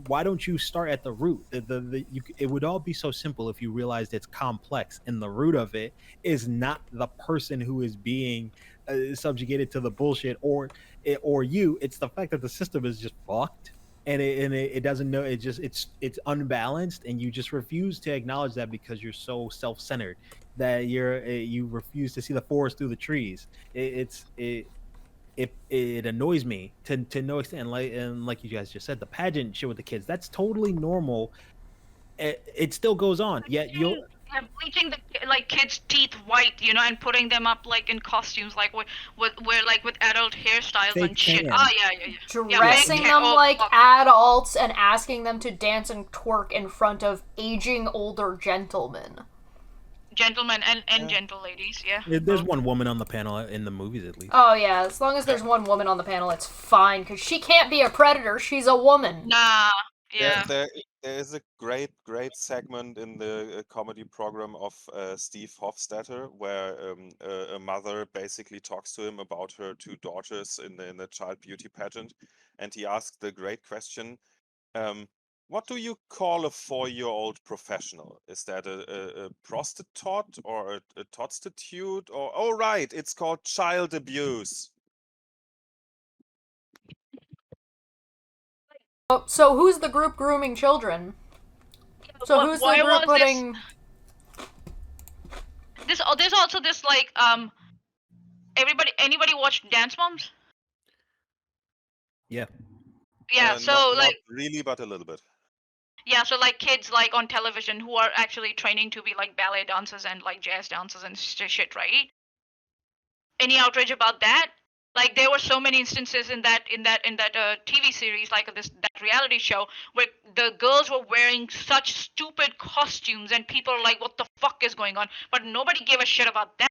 S3: Why don't you start at the root? It would all be so simple if you realized it's complex, and the root of it is not the person who is being subjugated to the bullshit or you. It's the fact that the system is just fucked, and it doesn't know. It's unbalanced, and you just refuse to acknowledge that because you're so self-centered that you refuse to see the forest through the trees. It annoys me to no extent, and like you guys just said, the pageant shit with the kids, that's totally normal. It still goes on, yet you'll
S2: bleaching the kids' teeth white, and putting them up in costumes, with adult hairstyles and shit.
S3: Tan.
S2: Oh yeah.
S1: Dressing them like adults and asking them to dance and twerk in front of aging older gentlemen.
S2: Gentlemen and gentle ladies, yeah.
S3: There's one woman on the panel in the movies, at least.
S1: Oh yeah, as long as there's one woman on the panel, it's fine, because she can't be a predator, she's a woman.
S2: Nah, yeah.
S7: There is a great segment in the comedy program of Steve Hofstetter where a mother basically talks to him about her two daughters in the child beauty pageant, and he asked the great question, what do you call a 4-year-old professional? Is that a prostitute or a totstitute? Or, oh right, it's called child abuse.
S1: So who's the group grooming children? So who's the group putting...
S2: There's also this anybody watch Dance Moms?
S3: Yeah.
S2: Yeah, so
S7: not really, but a little bit.
S2: Yeah, so kids on television who are actually training to be ballet dancers and jazz dancers and shit, right? Any outrage about that? There were so many instances in that TV series, that reality show, where the girls were wearing such stupid costumes, and people are like, "What the fuck is going on?" But nobody gave a shit about that.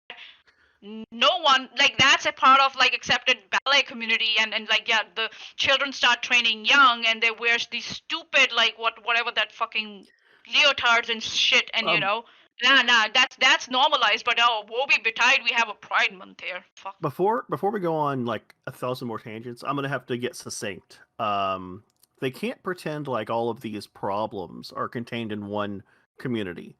S2: No one that's a part of accepted ballet community, and the children start training young, and they wear these stupid whatever that fucking leotards and shit, and nah, that's normalized. But woe be betide, we have a Pride Month here. Fuck.
S5: Before we go on 1,000 more tangents, I'm gonna have to get succinct. They can't pretend like all of these problems are contained in one community,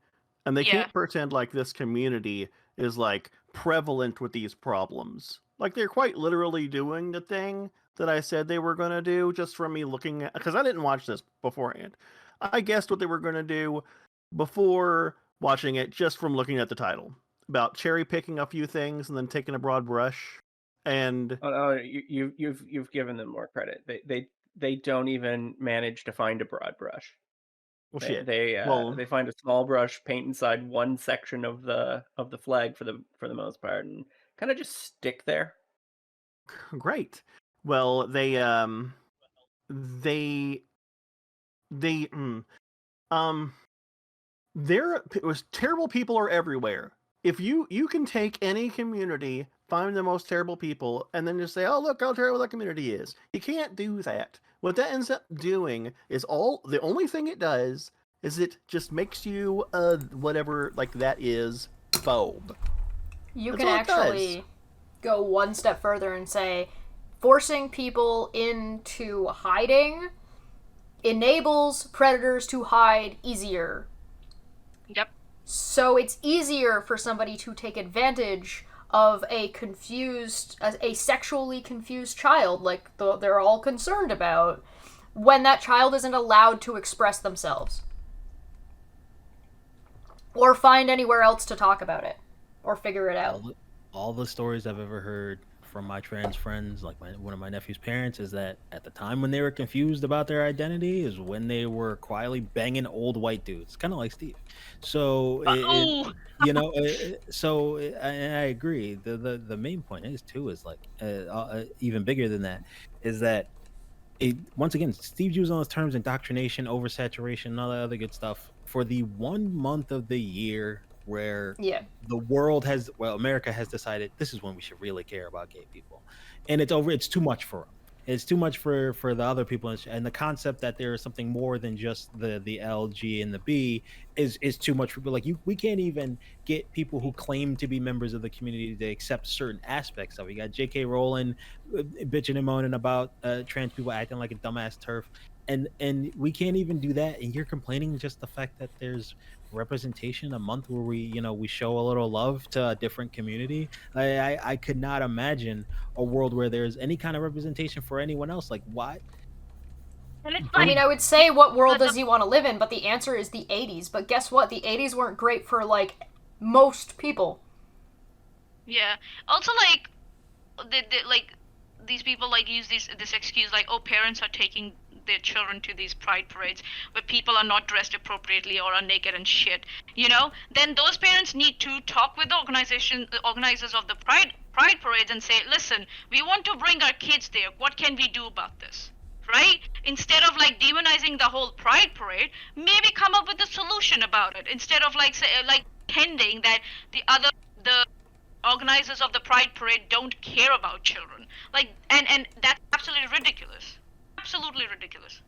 S5: and they can't pretend like this community is like prevalent with these problems. Like they're quite literally doing the thing that I said they were going to do just from me looking at, because I didn't watch this beforehand. I guessed what they were going to do before watching it just from looking at the title, about cherry picking a few things and then taking a broad brush. And
S8: you've given them more credit. They don't even manage to find a broad brush.
S5: Well,
S8: they
S5: shit.
S8: They find a small brush, paint inside one section of the flag for the most part, and kind of just stick there.
S5: Great. Well, there was terrible people are everywhere. If you can take any community, find the most terrible people, and then just say, "Oh, look how terrible that community is." You can't do that. What that ends up doing is the only thing it does is it just makes you whatever like that is phobe.
S1: You
S5: That's
S1: can
S5: all it
S1: actually go one step further and say forcing people into hiding enables predators to hide easier.
S2: Yep.
S1: So it's easier for somebody to take advantage of a sexually confused child, like they're all concerned about, when that child isn't allowed to express themselves. Or find anywhere else to talk about it. Or figure it out.
S3: All the stories I've ever heard from my trans friends, like one of my nephew's parents, is that at the time when they were confused about their identity is when they were quietly banging old white dudes, kind of like Steve. So, I agree. The main point is too is like even bigger than that is that once again, Steve used all those terms: indoctrination, oversaturation, and all that other good stuff for the 1 month of the year where the world America has decided this is when we should really care about gay people, and it's too much for them. It's too much for the other people, and the concept that there is something more than just the L, G, and the B is too much for people. Like we can't even get people who claim to be members of the community to accept certain aspects of it. You got J.K. Rowling bitching and moaning about trans people acting like a dumbass turf, and we can't even do that. And you're complaining just the fact that there's representation a month where we show a little love to a different community. I could not imagine a world where there's any kind of representation for anyone else. Like why?
S1: I mean, I would say what world does he want to live in, but the answer is the 80s. But guess what? The 80s weren't great for, like, most people.
S2: Yeah. Also, like, these people, like, use this excuse, like, oh, parents are taking their children to these pride parades where people are not dressed appropriately or are naked and shit, then those parents need to talk with the organizers of the pride parades and say, listen, we want to bring our kids there. What can we do about this? Right? Instead of like demonizing the whole pride parade, maybe come up with a solution about it. Instead of like pretending that the organizers of the pride parade don't care about children. Like and that's absolutely ridiculous. Absolutely ridiculous.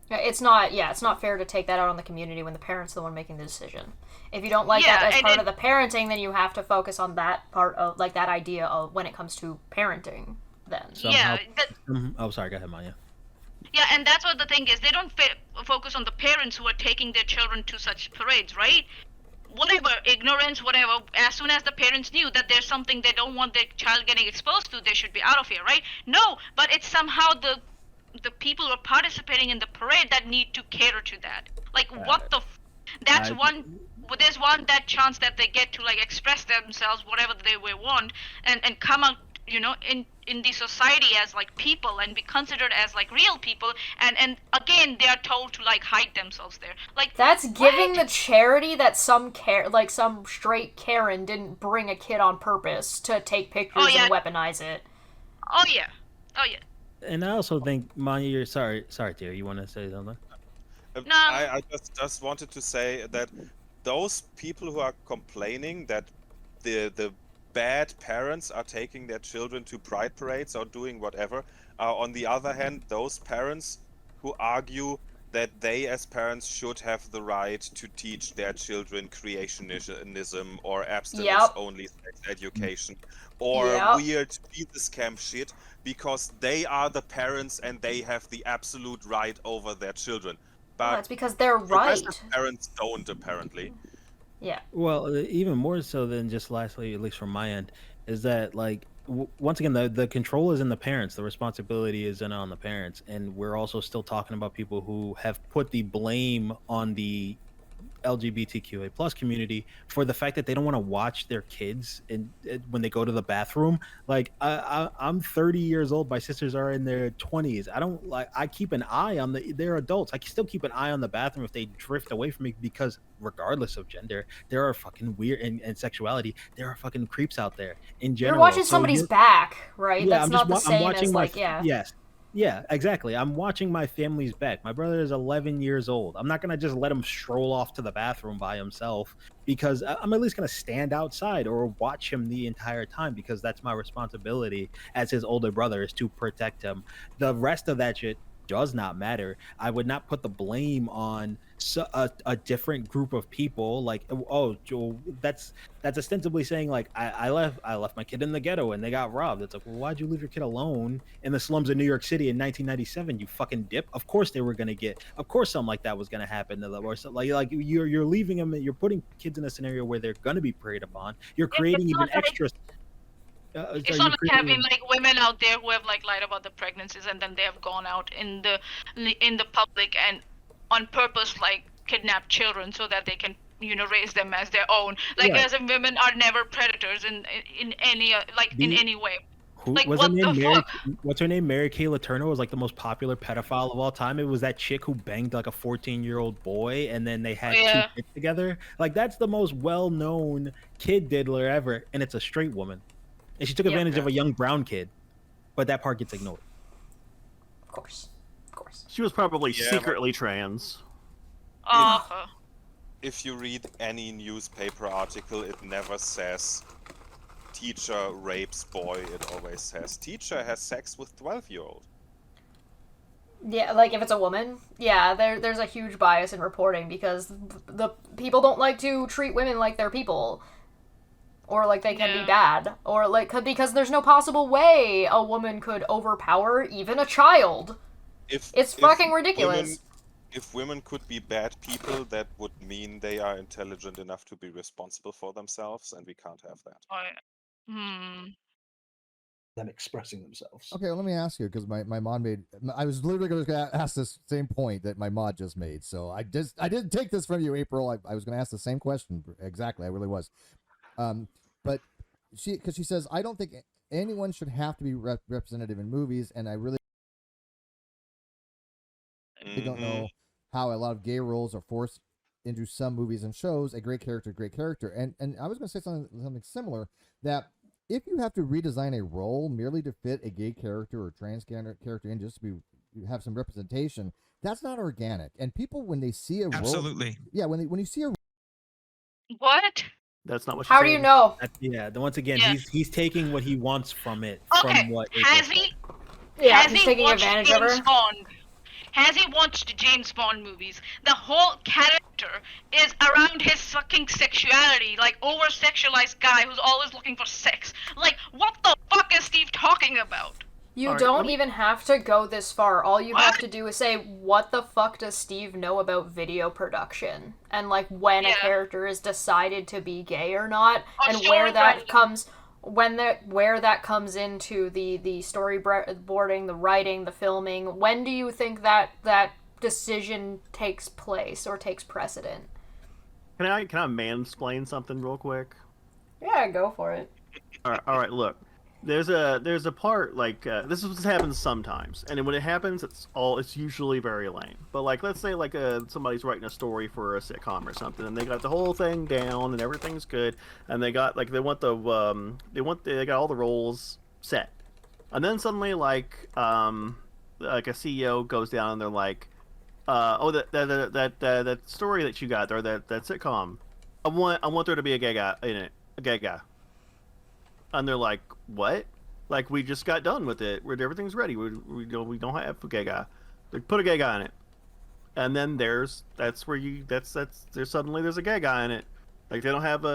S1: It's not fair to take that out on the community when the parent's the one making the decision. If you don't like that as part of the parenting, then you have to focus on that part of, like, that idea of when it comes to parenting, then.
S2: Somehow,
S3: sorry, go ahead, Maya.
S2: Yeah, and that's what the thing is. They don't focus on the parents who are taking their children to such parades, right? Whatever, ignorance, whatever. As soon as the parents knew that there's something they don't want their child getting exposed to, they should be out of here, right? No, but it's somehow the people who are participating in the parade that need to cater to that. Like, what the that's one. There's that chance that they get to, like, express themselves, whatever they want, and come out, in the society as, like, people and be considered as, like, real people, and again they are told to, like, hide themselves there. Like,
S1: that's giving the charity that some straight Karen didn't bring a kid on purpose to take pictures and weaponize it.
S2: Oh yeah.
S3: And I also think, Maya, you're sorry, dear, you want to say something?
S2: No.
S7: I just wanted to say that those people who are complaining that the bad parents are taking their children to pride parades or doing whatever are, on the other hand, those parents who argue that they as parents should have the right to teach their children creationism or abstinence-only sex education or weird Jesus camp shit, because they are the parents and they have the absolute right over their children. But
S1: that's because they're right.
S7: Parents don't, apparently.
S1: Yeah.
S3: Well, even more so than just lastly, at least from my end, is that like once again the control is in the parents, the responsibility is in on the parents, and we're also still talking about people who have put the blame on the LGBTQA plus community for the fact that they don't want to watch their kids and when they go to the bathroom. Like I'm 30 years old. My sisters are in their 20s. I don't like. I keep an eye on they're adults. I can still keep an eye on the bathroom if they drift away from me because regardless of gender, there are fucking weird and sexuality. There are fucking creeps out there in
S1: You're
S3: general.
S1: watching
S3: So
S1: somebody's
S3: you're
S1: back, right?
S3: yeah.
S1: That's not the
S3: I'm
S1: same
S3: watching
S1: as
S3: my
S1: like, yeah.
S3: yes. Yeah, exactly. I'm watching my family's back. My brother is 11 years old. I'm not going to just let him stroll off to the bathroom by himself because I'm at least going to stand outside or watch him the entire time because that's my responsibility as his older brother is to protect him. The rest of that shit does not matter. I would not put the blame on a different group of people like oh Joel, that's ostensibly saying like I left my kid in the ghetto and they got robbed. It's like, well, why'd you leave your kid alone in the slums of New York City in 1997? You fucking dip. Of course they were gonna get. Of course something like that was gonna happen to them, or so, like you're leaving them. You're putting kids in a scenario where they're gonna be preyed upon. You're creating
S2: It's
S3: even
S2: not like
S3: extra.
S2: it's
S3: You're
S2: not like having
S3: creating.
S2: like women out there who have like lied about the pregnancies and then they have gone out in the public and on purpose like kidnap children so that they can raise them as their own. Like
S3: Right.
S2: as if women are never predators in any in any way.
S3: Who
S2: Like
S3: was her
S2: what the
S3: name?
S2: fuck?
S3: What's her name? Mary Kay Letourneau was like the most popular pedophile of all time. It was that chick who banged like a 14-year-old boy, and then they had two
S2: Yeah.
S3: kids together. Like that's the most well-known kid diddler ever, and it's a straight woman, and she took
S1: Yep.
S3: advantage of a young brown kid, but that part gets ignored.
S1: Of course.
S5: She was probably
S7: Yeah, but-
S5: secretly trans.
S7: If you read any newspaper article, it never says teacher rapes boy. It always says teacher has sex with 12-year-old.
S1: Yeah, like if it's a woman, yeah, there's a huge bias in reporting because the people don't like to treat women like they're people, or like they can be bad, or like because there's no possible way a woman could overpower even a child. It's fucking ridiculous.
S7: If women could be bad people, that would mean they are intelligent enough to be responsible for themselves, and we can't have that.
S10: Them expressing themselves.
S9: Okay, well, let me ask you because my mod made. I was literally going to ask this same point that my mod just made. So I didn't take this from you, April. I was going to ask the same question exactly. I really was. But she says I don't think anyone should have to be representative in movies, and I really don't know how a lot of gay roles are forced into some movies and shows. A great character, and I was going to say something similar that. If you have to redesign a role merely to fit a gay character or trans character in just to have some representation, that's not organic. And people, when they see a
S12: Absolutely.
S9: role, yeah, when you see a
S2: What?
S5: That's not what.
S1: How do you know?
S3: Yeah. Once again, he's taking what he wants from it.
S2: Okay.
S3: From what
S2: Has he?
S1: Yeah,
S2: has
S1: he's
S2: he
S1: taking
S2: watched
S1: advantage of
S2: James
S1: her.
S2: Bond? Has he watched James Bond movies? The whole character is around his fucking sexuality, like over-sexualized guy who's always looking for sex. Like, what the fuck is Steve talking about?
S1: You don't even have to go this far. All you have to do is say, what the fuck does Steve know about video production? And, like, when a character is decided to be gay or not, and where that comes... where that comes into the storyboarding, the writing, the filming. When do you think that decision takes place or takes precedent?
S5: Can I mansplain something real quick?
S1: Yeah, go for it.
S5: All right. Look, there's a part like this happens sometimes, and when it happens, it's usually very lame. But like, let's say like somebody's writing a story for a sitcom or something, and they got the whole thing down and everything's good, and they got like they got all the roles set, and then suddenly like a CEO goes down and they're like, that story that you got or that sitcom, I want there to be a gay guy in it, a gay guy. And they're like, what? Like, we just got done with it. Everything's ready. We don't have a gay guy. They put a gay guy in it. And then there's suddenly there's a gay guy in it. Like, they don't have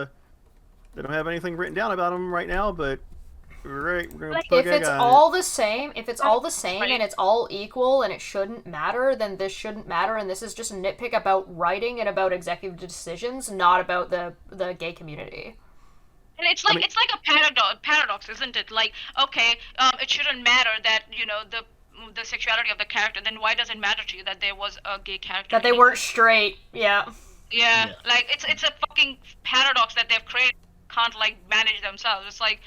S5: anything written down about him right now, but Right, we're gonna
S2: Like,
S5: put
S1: If it's all the same, if it's all the same
S2: Right.
S1: and it's all equal and it shouldn't matter, then this shouldn't matter, and this is just a nitpick about writing and about executive decisions, not about the gay community.
S2: And it's like it's like a paradox, isn't it? Like, okay, it shouldn't matter that the sexuality of the character. Then why does it matter to you that there was a gay character?
S1: That they weren't straight. Yeah.
S2: Yeah, like it's a fucking paradox that they've created. Can't like manage themselves. It's like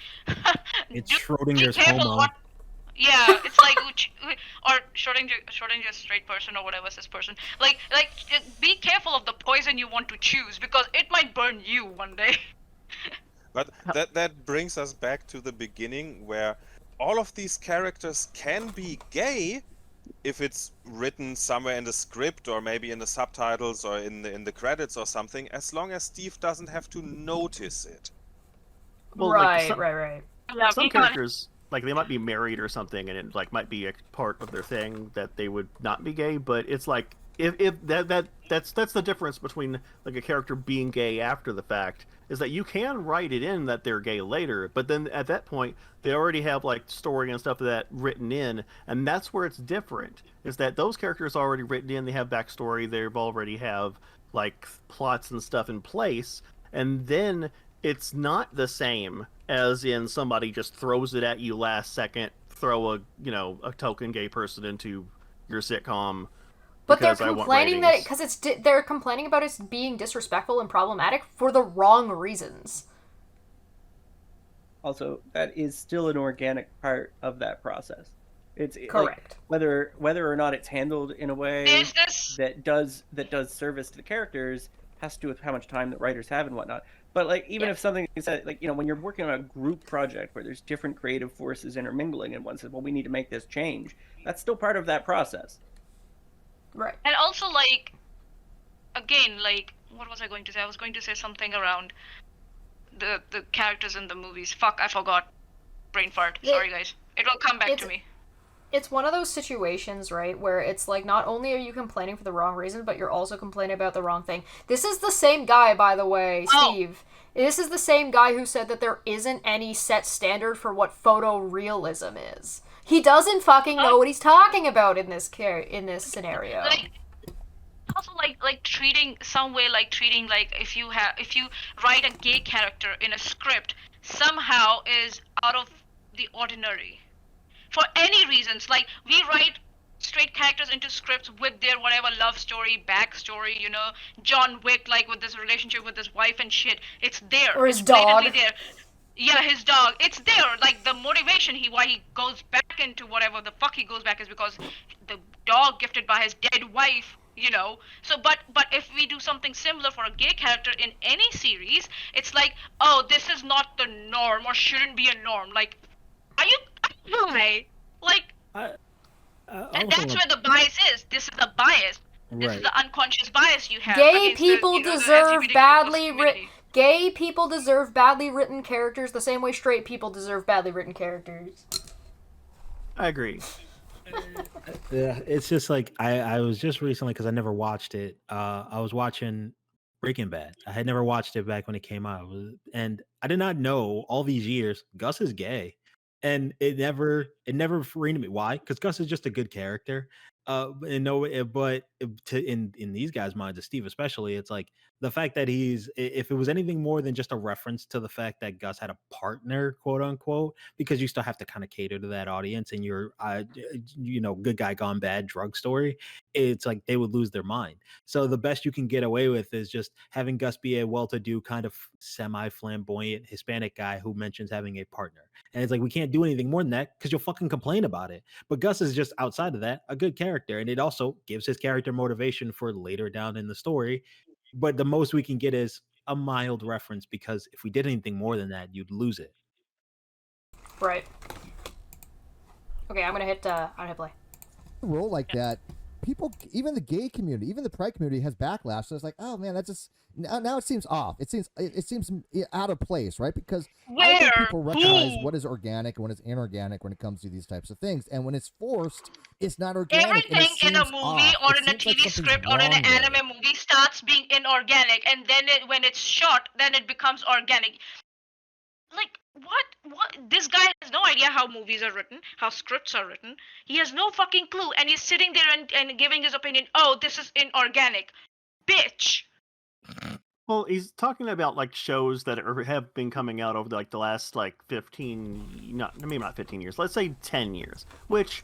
S3: It's
S2: be
S3: Schrodinger's
S2: careful
S3: homo.
S2: what. Yeah, it's like or Schrodinger's straight person or whatever cis person. Like be careful of the poison you want to choose because it might burn you one day.
S7: But that brings us back to the beginning where all of these characters can be gay if it's written somewhere in the script or maybe in the subtitles or in the credits or something, as long as Steve doesn't have to notice it.
S5: Well,
S1: right.
S2: Yeah,
S5: some characters, like they might be married or something, and it like might be a part of their thing that they would not be gay. But it's like if that's the difference between like a character being gay after the fact is that you can write it in that they're gay later, but then at that point they already have like story and stuff that written in, and that's where it's different. Is that those characters are already written in, they have backstory, they already have like plots and stuff in place, and then it's not the same as in somebody just throws it at you last second, throw a token gay person into your sitcom.
S1: But they're complaining that they're complaining about it being disrespectful and problematic for the wrong reasons.
S8: Also, that is still an organic part of that process. It's
S1: correct.
S8: Like, whether or not it's handled in a way that does service to the characters has to do with how much time the writers have and whatnot. But like even if something is like when you're working on a group project where there's different creative forces intermingling and one says, well, we need to make this change, that's still part of that process.
S1: Right.
S2: And also like again, like what was I going to say? I was going to say something around the characters in the movies. Fuck, I forgot. Brain fart. Sorry guys. It will come back to me.
S1: It's one of those situations, right, where it's like not only are you complaining for the wrong reason, but you're also complaining about the wrong thing. This is the same guy, by the way, Steve. This is the same guy who said that there isn't any set standard for what photorealism is. He doesn't fucking know what he's talking about in this scenario.
S2: Also like treating like if you write a gay character in a script somehow is out of the ordinary. For any reasons, like we write straight characters into scripts with their whatever love story, backstory, John Wick, like with this relationship with his wife and shit. It's there.
S1: Or his
S2: it's
S1: dog.
S2: There. Yeah, his dog. It's there. Like the motivation why he goes back into whatever the fuck he goes back is because the dog gifted by his dead wife. So but if we do something similar for a gay character in any series, it's like, oh, this is not the norm or shouldn't be a norm. Like, are you okay? Like, and that's where the bias is. This is the bias. This is the unconscious bias you have.
S1: Gay people deserve badly written. Gay people deserve badly written characters the same way straight people deserve badly written characters.
S5: I agree.
S3: Yeah, it's just like I was just recently, because I never watched it. I was watching Breaking Bad. I had never watched it back when it came out, and I did not know all these years Gus is gay, and it never freed me. Why? Because Gus is just a good character. But in these guys' minds, Steve especially, it's like the fact that if it was anything more than just a reference to the fact that Gus had a partner, quote unquote, because you still have to kind of cater to that audience and your good guy gone bad drug story, it's like they would lose their mind. So the best you can get away with is just having Gus be a well-to-do kind of semi-flamboyant Hispanic guy who mentions having a partner. And it's like, we can't do anything more than that because you'll fucking complain about it. But Gus is just, outside of that, a good character. And it also gives his character motivation for later down in the story. But the most we can get is a mild reference, because if we did anything more than that, you'd lose it.
S1: Right. Okay, I'm gonna hit play.
S9: Role like that, people, even the gay community, even the pride community has backlash. So it's like, oh man, that's just now it seems off. It seems out of place, right? Because I think people recognize what is organic and what is inorganic when it comes to these types of things, and when it's forced, it's not organic.
S2: Everything in a movie or in a TV script or in an anime movie starts being inorganic, and then when it's shot, then it becomes organic. Like what? This guy has no idea how movies are written, how scripts are written. He has no fucking clue, and he's sitting there and giving his opinion. Oh, this is inorganic, bitch.
S5: Well, he's talking about like shows that have been coming out over like the last like 15, maybe not 15 years. Let's say 10 years. Which,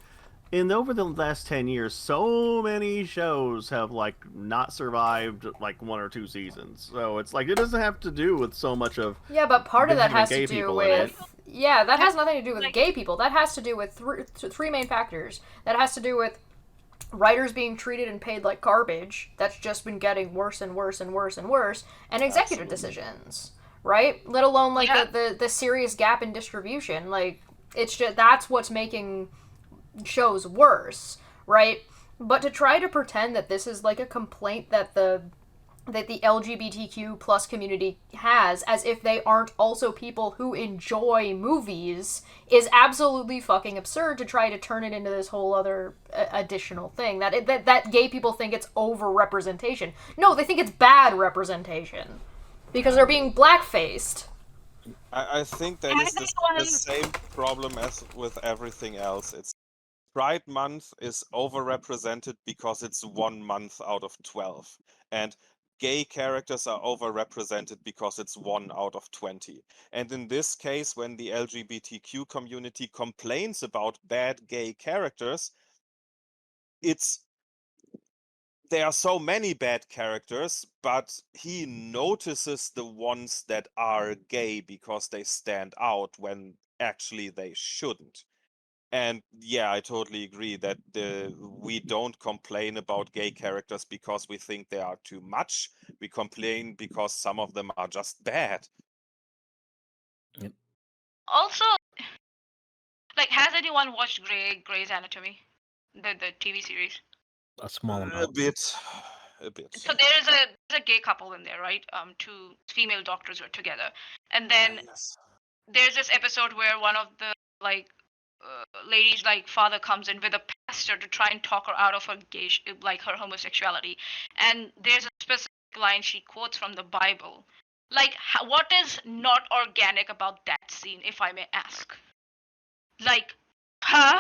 S5: over the last 10 years, so many shows have like not survived like 1 or 2 seasons. So it's like it doesn't have to do with so much of
S1: Yeah, but part of that
S5: having
S1: has
S5: gay
S1: to do
S5: people in it.
S1: with that has nothing to do with gay people. That has to do with three main factors. That has to do with writers being treated and paid like garbage. That's just been getting worse and worse and worse and worse. And executive decisions, right? Let alone like the serious gap in distribution. Like it's just that's what's making shows worse, right? But to try to pretend that this is like a complaint that the LGBTQ plus community has, as if they aren't also people who enjoy movies, is absolutely fucking absurd to try to turn it into this whole other additional thing. That gay people think it's over-representation. No, they think it's bad representation. Because they're being black-faced.
S7: I think that is the same problem as with everything else. It's Pride Month is overrepresented because it's 1 month out of 12. And gay characters are overrepresented because it's 1 out of 20. And in this case, when the LGBTQ community complains about bad gay characters, there are so many bad characters, but he notices the ones that are gay because they stand out when actually they shouldn't. And yeah, I totally agree that we don't complain about gay characters because we think they are too much. We complain because some of them are just bad.
S3: Yep.
S2: Also, like, has anyone watched Grey's Anatomy, the TV series?
S3: A small
S7: A
S3: amount.
S7: bit.
S2: So there's a gay couple in there, right? 2 female doctors were together, and then there's this episode where one of the like lady's like father comes in with a pastor to try and talk her out of her her homosexuality, and there's a specific line she quotes from the Bible. Like, what is not organic about that scene, if I may ask? Like, huh?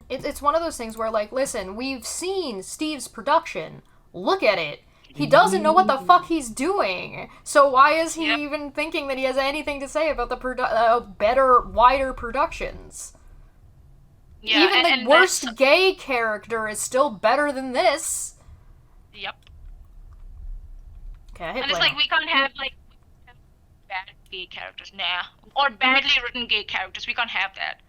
S1: It's one of those things where, like, listen, we've seen Steve's production. Look at it. He doesn't know what the fuck he's doing. So why is he even thinking that he has anything to say about the better, wider productions? Yeah, even the worst gay character is still better than this.
S2: Yep.
S1: Okay,
S2: and it's like we can't have like bad gay characters, or badly written gay characters. We can't have that.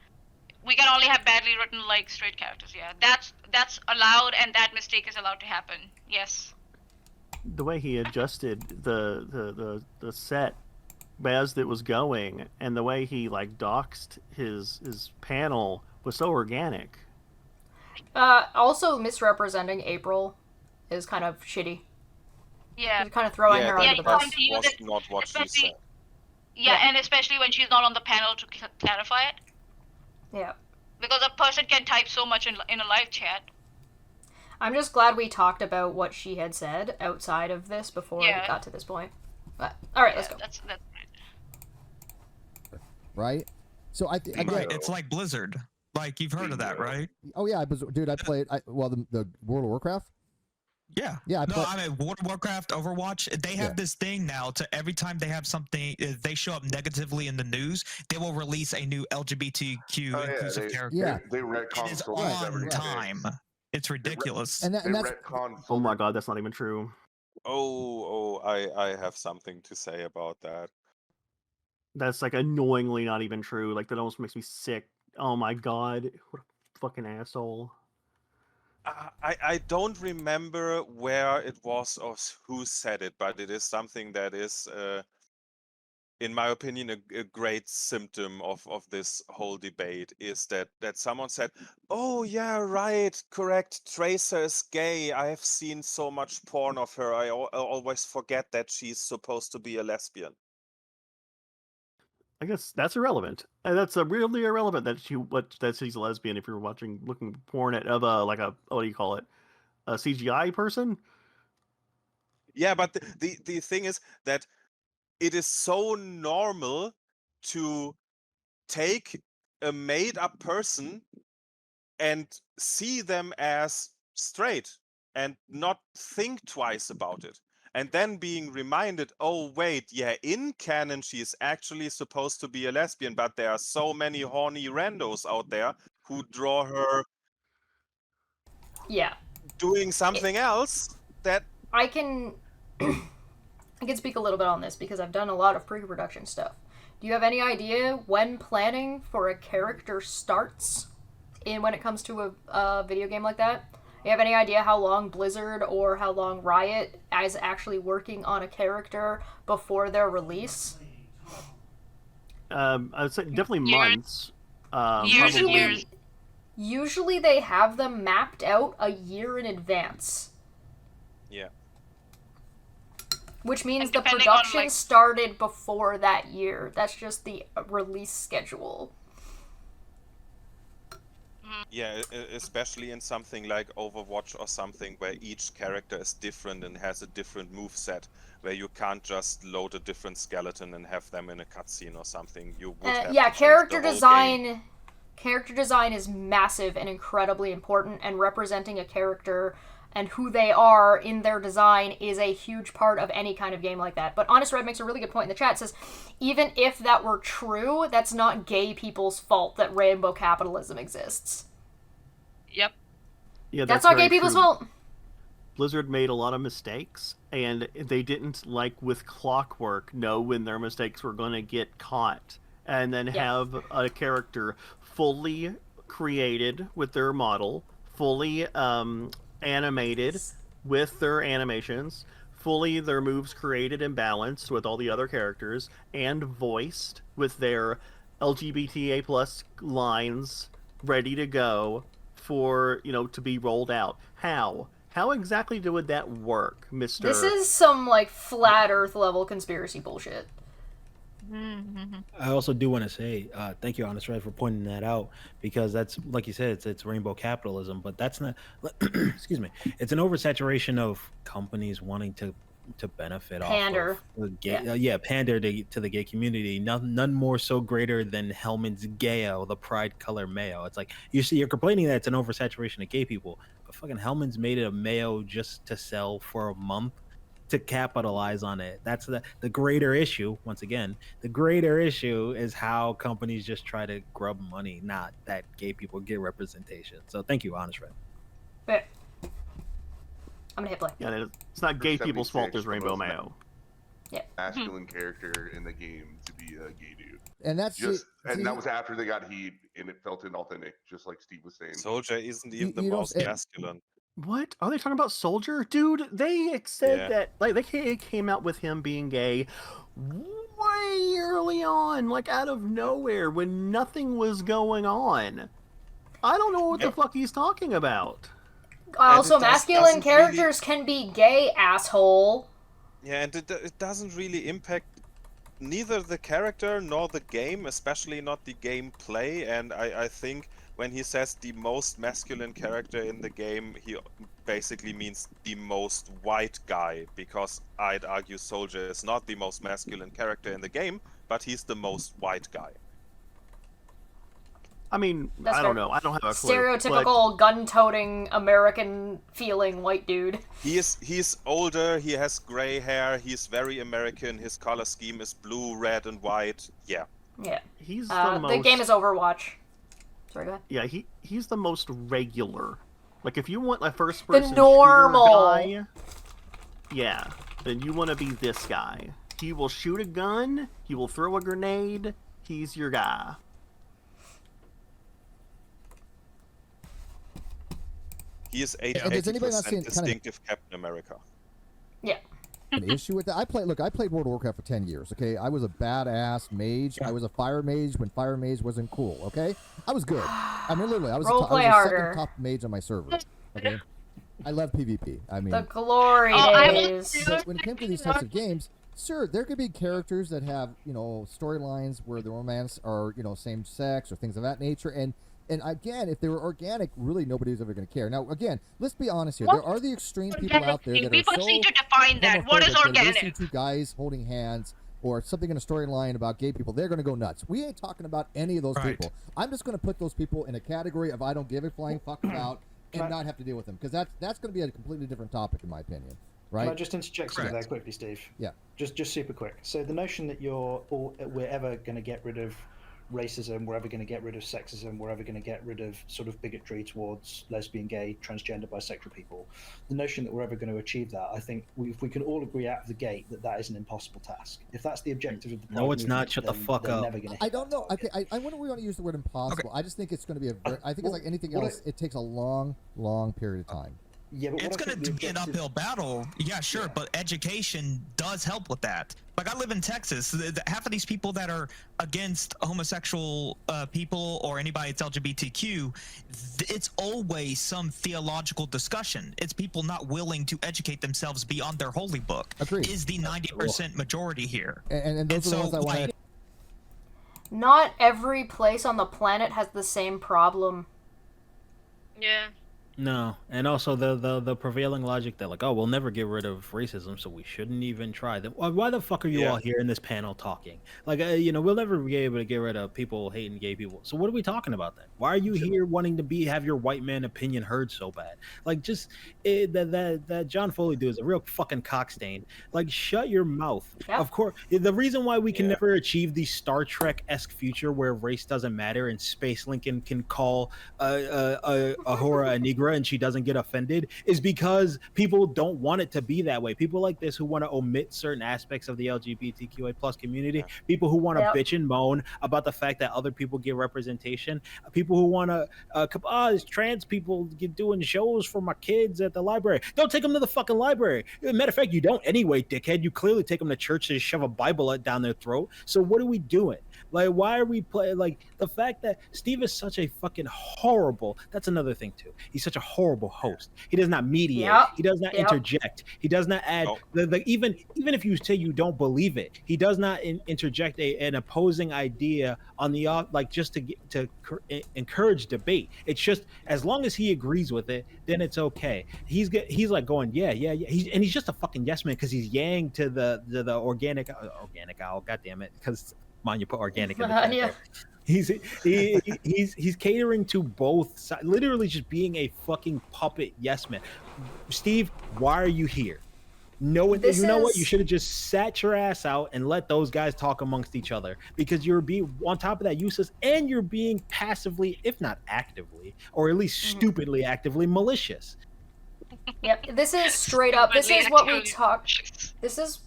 S2: We can only have badly written like straight characters. Yeah, that's allowed, and that mistake is allowed to happen. Yes.
S5: The way he adjusted the set as it was going, and the way he like doxed his panel was so organic.
S1: Also misrepresenting April is kind of shitty.
S2: Yeah.
S1: He's kind of throwing her under the bus.
S7: Was not what she said.
S2: Yeah, and especially when she's not on the panel to clarify it.
S1: Yeah.
S2: Because a person can type so much in a live chat.
S1: I'm just glad we talked about what she had said outside of this before we got to this point. But all right, let's go.
S2: That's
S9: right. So I think
S12: right. It's like Blizzard. Like you've heard of that, right?
S9: Oh yeah, dude. I played. The World of Warcraft.
S12: Yeah.
S9: Yeah.
S12: I mean, World of Warcraft, Overwatch, they have this thing now to every time they have something, if they show up negatively in the news, they will release a new LGBTQ inclusive character.
S9: Yeah.
S11: They retcon
S12: it is on time. It's ridiculous.
S9: And that's
S5: oh my god, that's not even true.
S7: I have something to say about that.
S5: That's like annoyingly not even true. Like that almost makes me sick. Oh my god, what a fucking asshole.
S7: I don't remember where it was or who said it, but it is something that is, in my opinion, a great symptom of this whole debate is that someone said, oh yeah, right, correct, Tracer is gay. I have seen so much porn of her. I always forget that she's supposed to be a lesbian.
S5: I guess that's irrelevant. And that's really irrelevant that she's a lesbian if you're looking porn at what do you call it? A CGI person?
S7: Yeah, but the thing is that it is so normal to take a made-up person and see them as straight and not think twice about it. And then being reminded, oh, wait, yeah, in canon, she's actually supposed to be a lesbian, but there are so many horny randos out there who draw her doing something else that...
S1: I can speak a little bit on this because I've done a lot of pre-production stuff. Do you have any idea when planning for a character starts when it comes to a video game like that? You have any idea how long Blizzard or how long Riot is actually working on a character before their release?
S5: I would say definitely months.
S1: Usually they have them mapped out a year in advance.
S7: Yeah.
S1: Which means the production started before that year. That's just the release schedule.
S7: Yeah, especially in something like Overwatch or something where each character is different and has a different moveset, where you can't just load a different skeleton and have them in a cutscene or something. You would have to
S1: character
S7: change the whole game.
S1: Character design is massive and incredibly important, and representing a character and who they are in their design is a huge part of any kind of game like that. But Honest Red makes a really good point in the chat. It says, even if that were true, that's not gay people's fault that rainbow capitalism exists.
S2: Yep.
S5: Yeah,
S1: that's not gay people's fault.
S5: Blizzard made a lot of mistakes, and they didn't, like with Clockwork, know when their mistakes were going to get caught, and then have a character fully created with their model, fully animated with their animations, fully their moves created and balanced with all the other characters, and voiced with their LGBTA plus lines ready to go for, to be rolled out. How exactly would that work, Mr.?
S1: This is some, flat earth level conspiracy bullshit.
S3: I also do want to say thank you, Honest Red, for pointing that out, because that's, like you said, it's rainbow capitalism, but that's not excuse me, it's an oversaturation of companies wanting to benefit
S1: pander.
S3: Off of the pander to the gay community. None more so greater than Hellman's Gayo, the pride color mayo. It's like you're complaining that it's an oversaturation of gay people, but fucking Hellman's made it a mayo just to sell for a month, to capitalize on it. That's the greater issue. Once again, the greater issue is how companies just try to grub money, not that gay people get representation. So thank you, Honest Red.
S1: But I'm gonna hit play.
S5: Yeah, it's not gay people's fault there's rainbow mayo.
S1: Yeah.
S11: Masculine character in the game to be a gay dude.
S9: And that's
S11: and that was after they got heat, and it felt inauthentic, just like Steve was saying.
S7: Soldier isn't even the most masculine.
S5: What? Are they talking about Soldier? Dude, they said that, they came out with him being gay way early on, out of nowhere, when nothing was going on. I don't know what the fuck he's talking about.
S1: Also, masculine characters can be gay, asshole.
S7: Yeah, and it doesn't really impact neither the character nor the game, especially not the gameplay, and I think when he says the most masculine character in the game, he basically means the most white guy, because I'd argue Soldier is not the most masculine character in the game, but he's the most white guy.
S5: I mean, I don't know. I don't have a clue.
S1: Stereotypical gun-toting, American-feeling white dude.
S7: He's older, he has gray hair, he's very American, his color scheme is blue, red, and white. Yeah.
S1: Yeah.
S5: He's the
S1: game is Overwatch. Sorry, go ahead.
S5: Yeah, he's the most regular. If you want a first-person
S1: normal
S5: guy, yeah, then you want to be this guy. He will shoot a gun, he will throw a grenade, he's your guy.
S7: He is 80% distinctive Captain America.
S1: Yeah.
S9: An issue with that? I played World of Warcraft for 10 years, okay? I was a badass mage. I was a fire mage when fire mage wasn't cool, okay? I was good. I mean, literally, I was the second top mage on my server, okay? I love PvP. I mean...
S1: The glory days.
S9: But when it came to these types of games, sure, there could be characters that have, storylines where the romance are, same sex or things of that nature, and again, if they were organic, really nobody's ever going to care. Now, again, let's be honest here. There are the extreme people out there that
S2: people
S9: are so
S2: need to define that. What is organic?
S9: Listen to guys holding hands or something in a storyline about gay people, they're going to go nuts. We ain't talking about any of those people. I'm just going to put those people in a category of I don't give a flying fuck about and not have to deal with them, because that's going to be a completely different topic in my opinion. Right?
S10: Can I just interject something there quickly, Steve?
S9: Yeah.
S10: Just super quick. So the notion that we're ever going to get rid of racism, we're ever going to get rid of sexism, we're ever going to get rid of sort of bigotry towards lesbian, gay, transgender, bisexual people, the notion that we're ever going to achieve that, I think if we can all agree out of the gate that is an impossible task. If that's the objective of the
S3: No, it's not. Shut the fuck up.
S9: I don't know. Okay, I wouldn't want to use the word impossible. I just think it's going to be I think it's like anything else. It takes a long, long period of time.
S10: Yeah, but
S12: it's going to be an uphill battle. Yeah, sure, but education does help with that. Like, I live in Texas. Half of these people that are against homosexual people or anybody that's LGBTQ, it's always some theological discussion. It's people not willing to educate themselves beyond their holy book.
S9: Agreed.
S12: Is the 90% majority here.
S9: And those are the ones I want to...
S1: Not every place on the planet has the same problem.
S2: Yeah.
S3: No, and also the prevailing logic that like, oh, we'll never get rid of racism, so we shouldn't even try. Why the fuck are you all here in this panel talking? Like, we'll never be able to get rid of people hating gay people. So what are we talking about then? Why are you here wanting to have your white man opinion heard so bad? Like, just that John Foley dude is a real fucking cockstain. Like, shut your mouth. Yeah. Of course, the reason why we can never achieve the Star Trek-esque future where race doesn't matter and Space Lincoln can call a Hora a Negro and she doesn't get offended is because people don't want it to be that way. People like this who want to omit certain aspects of the LGBTQA plus community, people who want to bitch and moan about the fact that other people get representation, people who want to it's trans people doing shows for my kids at the library. Don't take them to the fucking library. Matter of fact, you don't anyway, dickhead. You clearly take them to church to shove a Bible down their throat. So what are we doing? Like, why are we playing? Like, the fact that Steve is such a fucking horrible, that's another thing too. He's such a horrible host. He does not mediate. He does not interject. He does not add, even if you say you don't believe it, he does not interject an opposing idea on the, like, just to encourage debate. It's just, as long as he agrees with it, then it's okay. He's like going, yeah. He's just a fucking yes man because he's yang to the organic owl, god damn it, because you put organic in the chat there. He's catering to both sides, literally just being a fucking puppet yes man. Steve, why are you here? What you should have just sat your ass out and let those guys talk amongst each other, because you're being, on top of that, useless, and you're being passively, if not actively, or at least stupidly actively malicious.
S1: Yep, this is straight up. This is what we talk. This is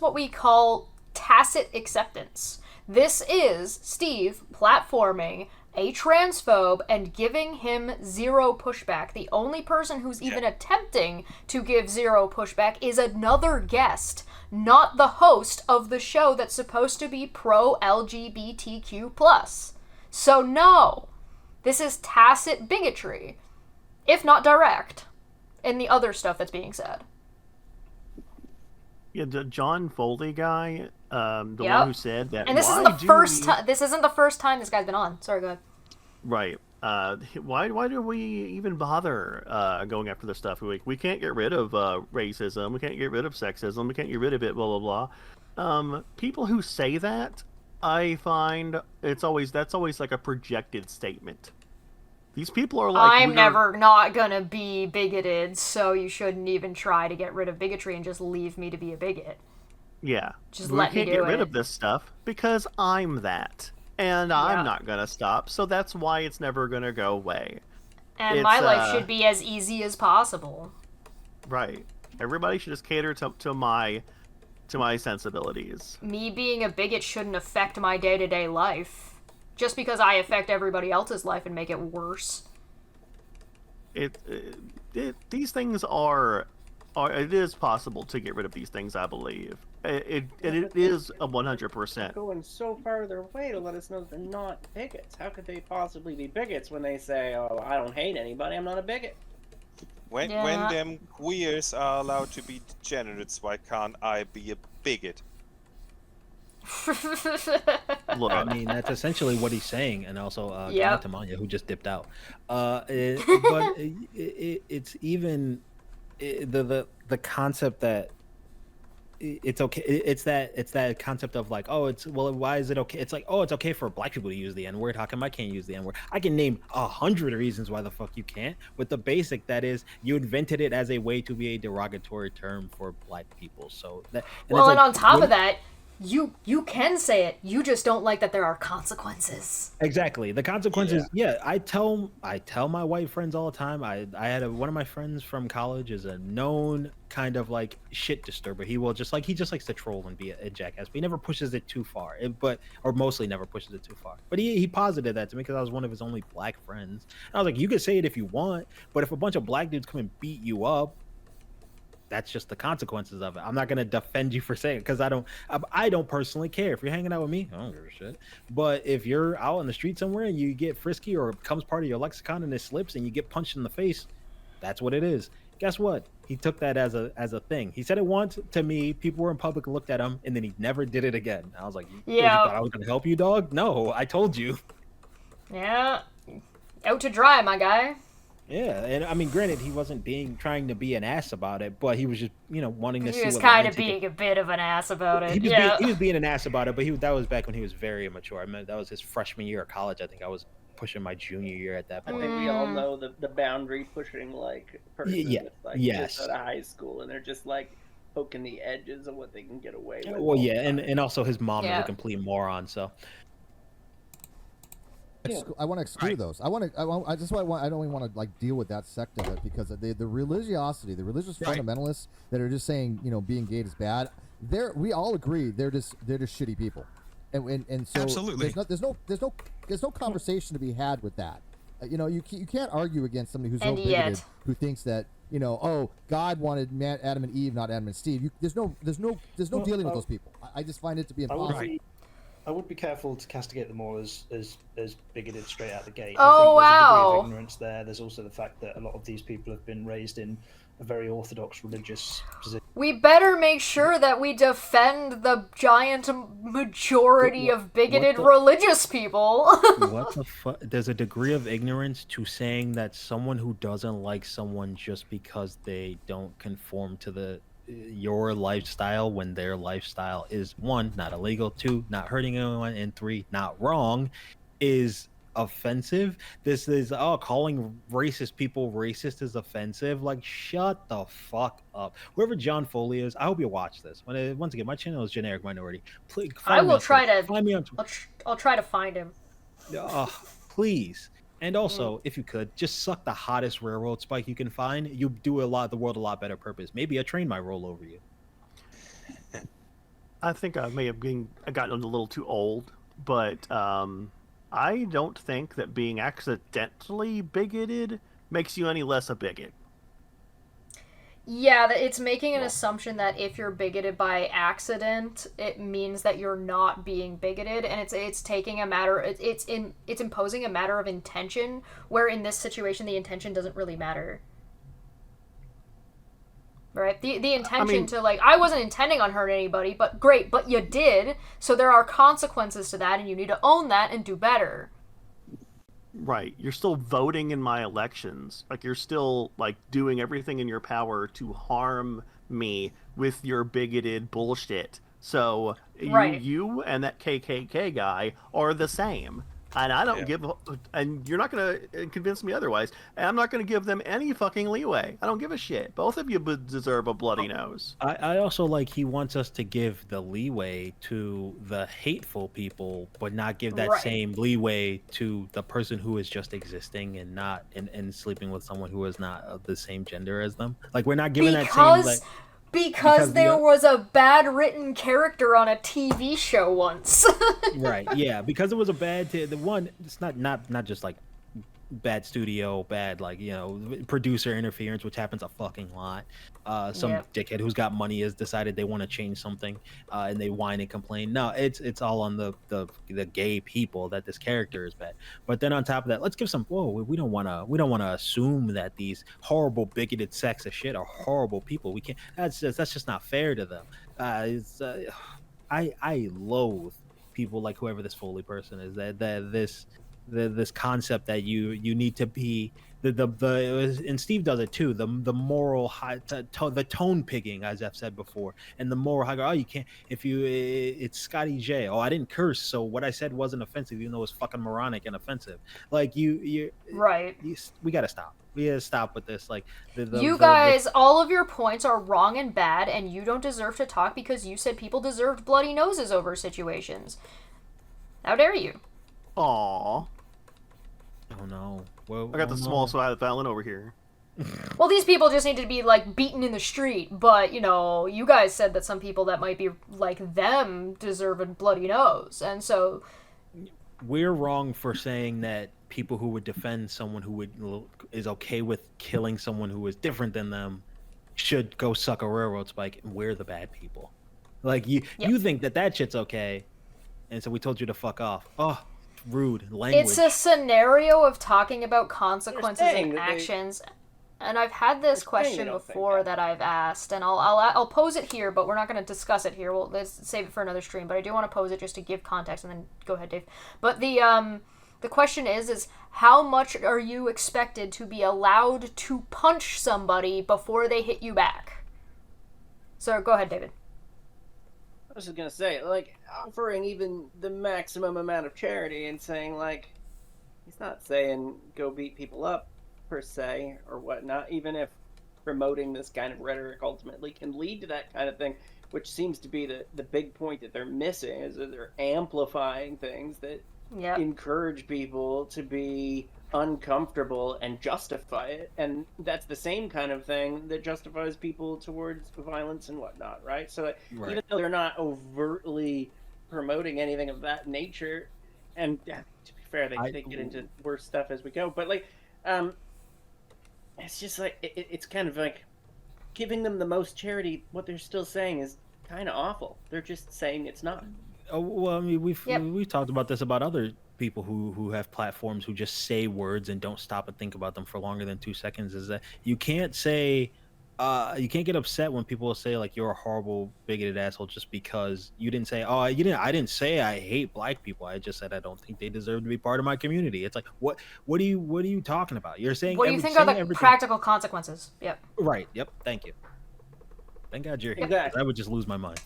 S1: what we call tacit acceptance. This is Steve platforming a transphobe and giving him zero pushback. The only person who's even attempting to give zero pushback is another guest, not the host of the show that's supposed to be pro-LGBTQ+. So no, this is tacit bigotry, if not direct, in the other stuff that's being said.
S5: Yeah, the John Foley guy, the one who said that.
S1: And this isn't the first time. This isn't the first time this guy's been on. Sorry, go ahead.
S5: Right. Why do we even bother going after this stuff? We can't get rid of racism. We can't get rid of sexism. We can't get rid of it. Blah blah blah. People who say that, I find that's always like a projected statement. These people are like,
S1: I'm never not gonna be bigoted, so you shouldn't even try to get rid of bigotry and just leave me to be a bigot.
S5: Yeah.
S1: Just let me do it.
S5: We can't get rid of this stuff because I'm that. And I'm not gonna stop, so that's why it's never gonna go away.
S1: And my life should be as easy as possible.
S5: Right. Everybody should just cater to my sensibilities.
S1: Me being a bigot shouldn't affect my day-to-day life. Just because I affect everybody else's life and make it worse.
S5: These things are it is possible to get rid of these things, I believe. It is a 100%.
S8: Going so far their way to let us know they're not bigots. How could they possibly be bigots when they say, "Oh, I don't hate anybody. I'm not a bigot."
S7: When them queers are allowed to be degenerates, why can't I be a bigot?
S3: Look, I mean, that's essentially what he's saying, and also Tamanya, who just dipped out. But it's even the concept that it's okay. It's that concept of like, oh, it's well, why is it okay? It's like, oh, it's okay for black people to use the N word. How come I can't use the N word? I can name 100 reasons why the fuck you can't. With the basic that is, you invented it as a way to be a derogatory term for black people. So that and
S1: Well,
S3: it's
S1: and
S3: like,
S1: on top of that, you can say it. You just don't like that there are consequences.
S3: exactly. The consequences, yeah, I tell my white friends all the time. I had one of my friends from college is a known kind of like shit disturber. He just likes to troll and be a jackass, but he never pushes it too far. Or mostly never pushes it too far. But he posited that to me because I was one of his only black friends. And I was like, you can say it if you want, but if a bunch of black dudes come and beat you up, that's just the consequences of it. I'm not gonna defend you for saying it because I don't personally care. If you're hanging out with me, I don't give a shit. But if you're out on the street somewhere and you get frisky or it becomes part of your lexicon and it slips and you get punched in the face, that's what it is. Guess what? He took that as a thing. He said it once to me. People were in public, looked at him, and then he never did it again. I was like, you thought I was gonna help you, dog? No, I told you.
S1: Yeah, out to dry, my guy.
S3: Yeah, and I mean, granted, he wasn't trying to be an ass about it, but he was just, wanting to see.
S1: He was
S3: what
S1: kind of being a bit of an ass about it.
S3: He was being an ass about it, but that was back when he was very immature. I mean, that was his freshman year of college. I think I was pushing my junior year at that
S8: I
S3: point.
S8: think we all know the boundary pushing like person with, like,
S3: yes.
S8: just out of high school, and they're just like poking the edges of what they can get away with.
S3: Well, yeah, and also his mom is a complete moron, so.
S9: I want to exclude those. I don't even want to like deal with that sect of it because the religiosity, the religious fundamentalists that are just saying being gay is bad. We all agree they're just shitty people, and so
S12: absolutely
S9: there's no conversation to be had with that. You can't argue against somebody who's so bigoted who thinks that oh, God wanted Adam and Eve, not Adam and Steve. There's no dealing with those people. I just find it to be impossible.
S10: I would be careful to castigate them all as bigoted straight out the gate.
S1: Oh,
S10: I think there's a degree
S1: wow.
S10: of ignorance there. There's also the fact that a lot of these people have been raised in a very orthodox religious position.
S1: We better make sure that we defend the giant majority of bigoted religious people.
S3: What the fuck? There's a degree of ignorance to saying that someone who doesn't like someone just because they don't conform to your lifestyle when their lifestyle is 1, not illegal, 2, not hurting anyone, and 3, not wrong, is offensive. This is calling racist people racist is offensive. Like, shut the fuck up. Whoever John Foley is, I hope you watch this. Once again, my channel is Generic Minority. Please,
S1: I will try to
S3: find me on
S1: I'll try to find him.
S3: Please. And also, if you could, just suck the hottest railroad spike you can find. You do the world a lot better purpose. Maybe a train might roll over you.
S5: I think I may have gotten a little too old, but I don't think that being accidentally bigoted makes you any less a bigot.
S1: Yeah, it's making an assumption that if you're bigoted by accident, it means that you're not being bigoted, and it's taking a matter. It's imposing a matter of intention, where in this situation the intention doesn't really matter. Right? The intention to I wasn't intending on hurting anybody, but great, but you did, so there are consequences to that, and you need to own that and do better.
S5: Right. You're still voting in my elections. Like, you're still, doing everything in your power to harm me with your bigoted bullshit. So, you and that KKK guy are the same. And I don't and you're not going to convince me otherwise. And I'm not going to give them any fucking leeway. I don't give a shit. Both of you deserve a bloody nose.
S3: I also he wants us to give the leeway to the hateful people, but not give that same leeway to the person who is just existing and not and sleeping with someone who is not of the same gender as them. We're not giving that same
S1: because there was a bad written character on a TV show once.
S3: Right, yeah, because it was a bad the one, it's not just bad studio, bad producer interference, which happens a fucking lot. Some dickhead who's got money has decided they want to change something, and they whine and complain. No, it's all on the gay people that this character is bad. But then on top of that, let's give some. Whoa, we don't want to assume that these horrible bigoted sexist shit are horrible people. We can't. That's just not fair to them. I loathe people like whoever this Foley person is. That this this concept that you need to be and Steve does it too, the moral the tone picking, as I've said before, and the moral high. Oh, you can't, if you it's Scotty J. Oh, I didn't curse, so what I said wasn't offensive, even though it was fucking moronic and offensive. Like
S1: right.
S3: We gotta stop. We gotta stop with this. Like
S1: you guys, all of your points are wrong and bad, and you don't deserve to talk because you said people deserved bloody noses over situations. How dare you?
S5: Aww.
S3: Oh no. Well,
S5: I got the small side of violin over here.
S1: Well, these people just need to be, like, beaten in the street, but, you know, you guys said that some people that might be like them deserve a bloody nose, and so...
S3: We're wrong for saying that people who would defend someone who is okay with killing someone who is different than them should go suck a railroad spike, and we're the bad people. Like, you think that shit's okay, and so we told you to fuck off. Oh, rude language.
S1: It's a scenario of talking about consequences and actions, and I've had this question before that I've asked, and I'll pose it here, but we're not going to discuss it here. Let's save it for another stream, but I do want to pose it just to give context, and then go ahead, Dave. But the question is how much are you expected to be allowed to punch somebody before they hit you back? So go ahead, David.
S8: I was just gonna say, like, offering even the maximum amount of charity and saying, like, he's not saying go beat people up, per se, or whatnot, even if promoting this kind of rhetoric ultimately can lead to that kind of thing, which seems to be the big point that they're missing, is that they're amplifying things that encourage people to be uncomfortable and justify it, and that's the same kind of thing that justifies people towards violence and whatnot, right? So even though they're not overtly promoting anything of that nature, and to be fair, they get into worse stuff as we go, but like it's just like it's kind of like giving them the most charity. What they're still saying is kind of awful. They're just saying it's not.
S3: Oh, well, I mean, we've talked about this about other people who have platforms who just say words and don't stop and think about them for longer than 2 seconds. Is that you can't say, you can't get upset when people say like you're a horrible bigoted asshole just because you didn't say, I didn't say I hate black people. I just said I don't think they deserve to be part of my community. It's like what are you talking about? You're saying
S1: what do you think are the practical consequences? Yep.
S3: Right. Yep. Thank you. Thank God you're here.
S8: Exactly.
S3: I would just lose my mind.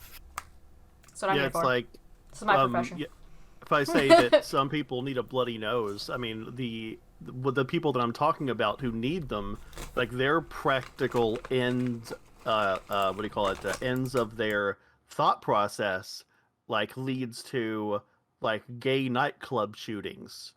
S1: That's what I'm here for.
S5: It's like,
S1: this is my profession.
S5: Yeah, if I say that some people need a bloody nose, I mean the people that I'm talking about who need them, like their practical ends, ends of their thought process, like leads to like gay nightclub shootings.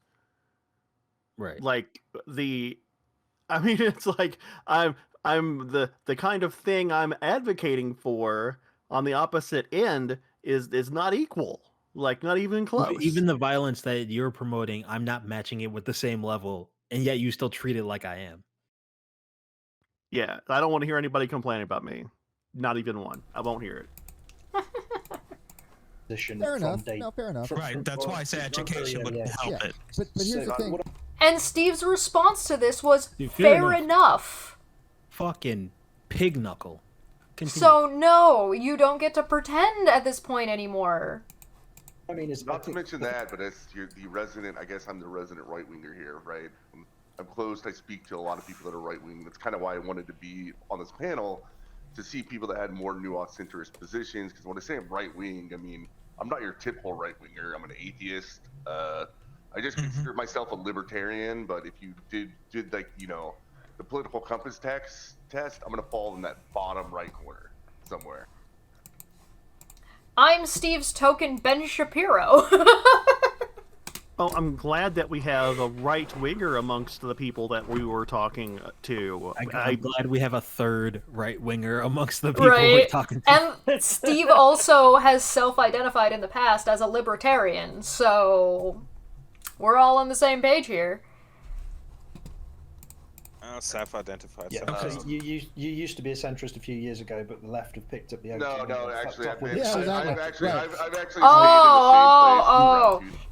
S3: Right.
S5: Like I mean, it's like I'm the kind of thing I'm advocating for on the opposite end is not equal. Like, not even close.
S3: Even the violence that you're promoting, I'm not matching it with the same level, and yet you still treat it like I am.
S5: Yeah, I don't want to hear anybody complaining about me. Not even one. I won't hear it.
S9: Fair enough. No, fair enough.
S12: Right, that's why I say education would help it.
S9: But here's the thing.
S1: And Steve's response to this was fair enough.
S3: Fucking pig knuckle. Continue.
S1: So no, you don't get to pretend at this point anymore.
S11: I mean, it's not to mention that, but it's the resident. I guess I'm the resident right winger here, right? I'm close. I speak to a lot of people that are right wing. That's kind of why I wanted to be on this panel, to see people that had more nuanced centrist positions. Because when I say I'm right wing, I mean I'm not your typical right winger. I'm an atheist. I just consider myself a libertarian. But if you did like the political compass test, I'm gonna fall in that bottom right corner somewhere.
S1: I'm Steve's token Ben Shapiro.
S5: Oh, I'm glad that we have a right winger amongst the people that we were talking to.
S3: I'm glad we have a third right winger amongst the people we're talking to.
S1: And Steve also has self-identified in the past as a libertarian, so we're all on the same page here.
S7: Self-identified.
S10: Yeah, because you used to be a centrist a few years ago, but the left have picked up the.
S11: No, actually, I've actually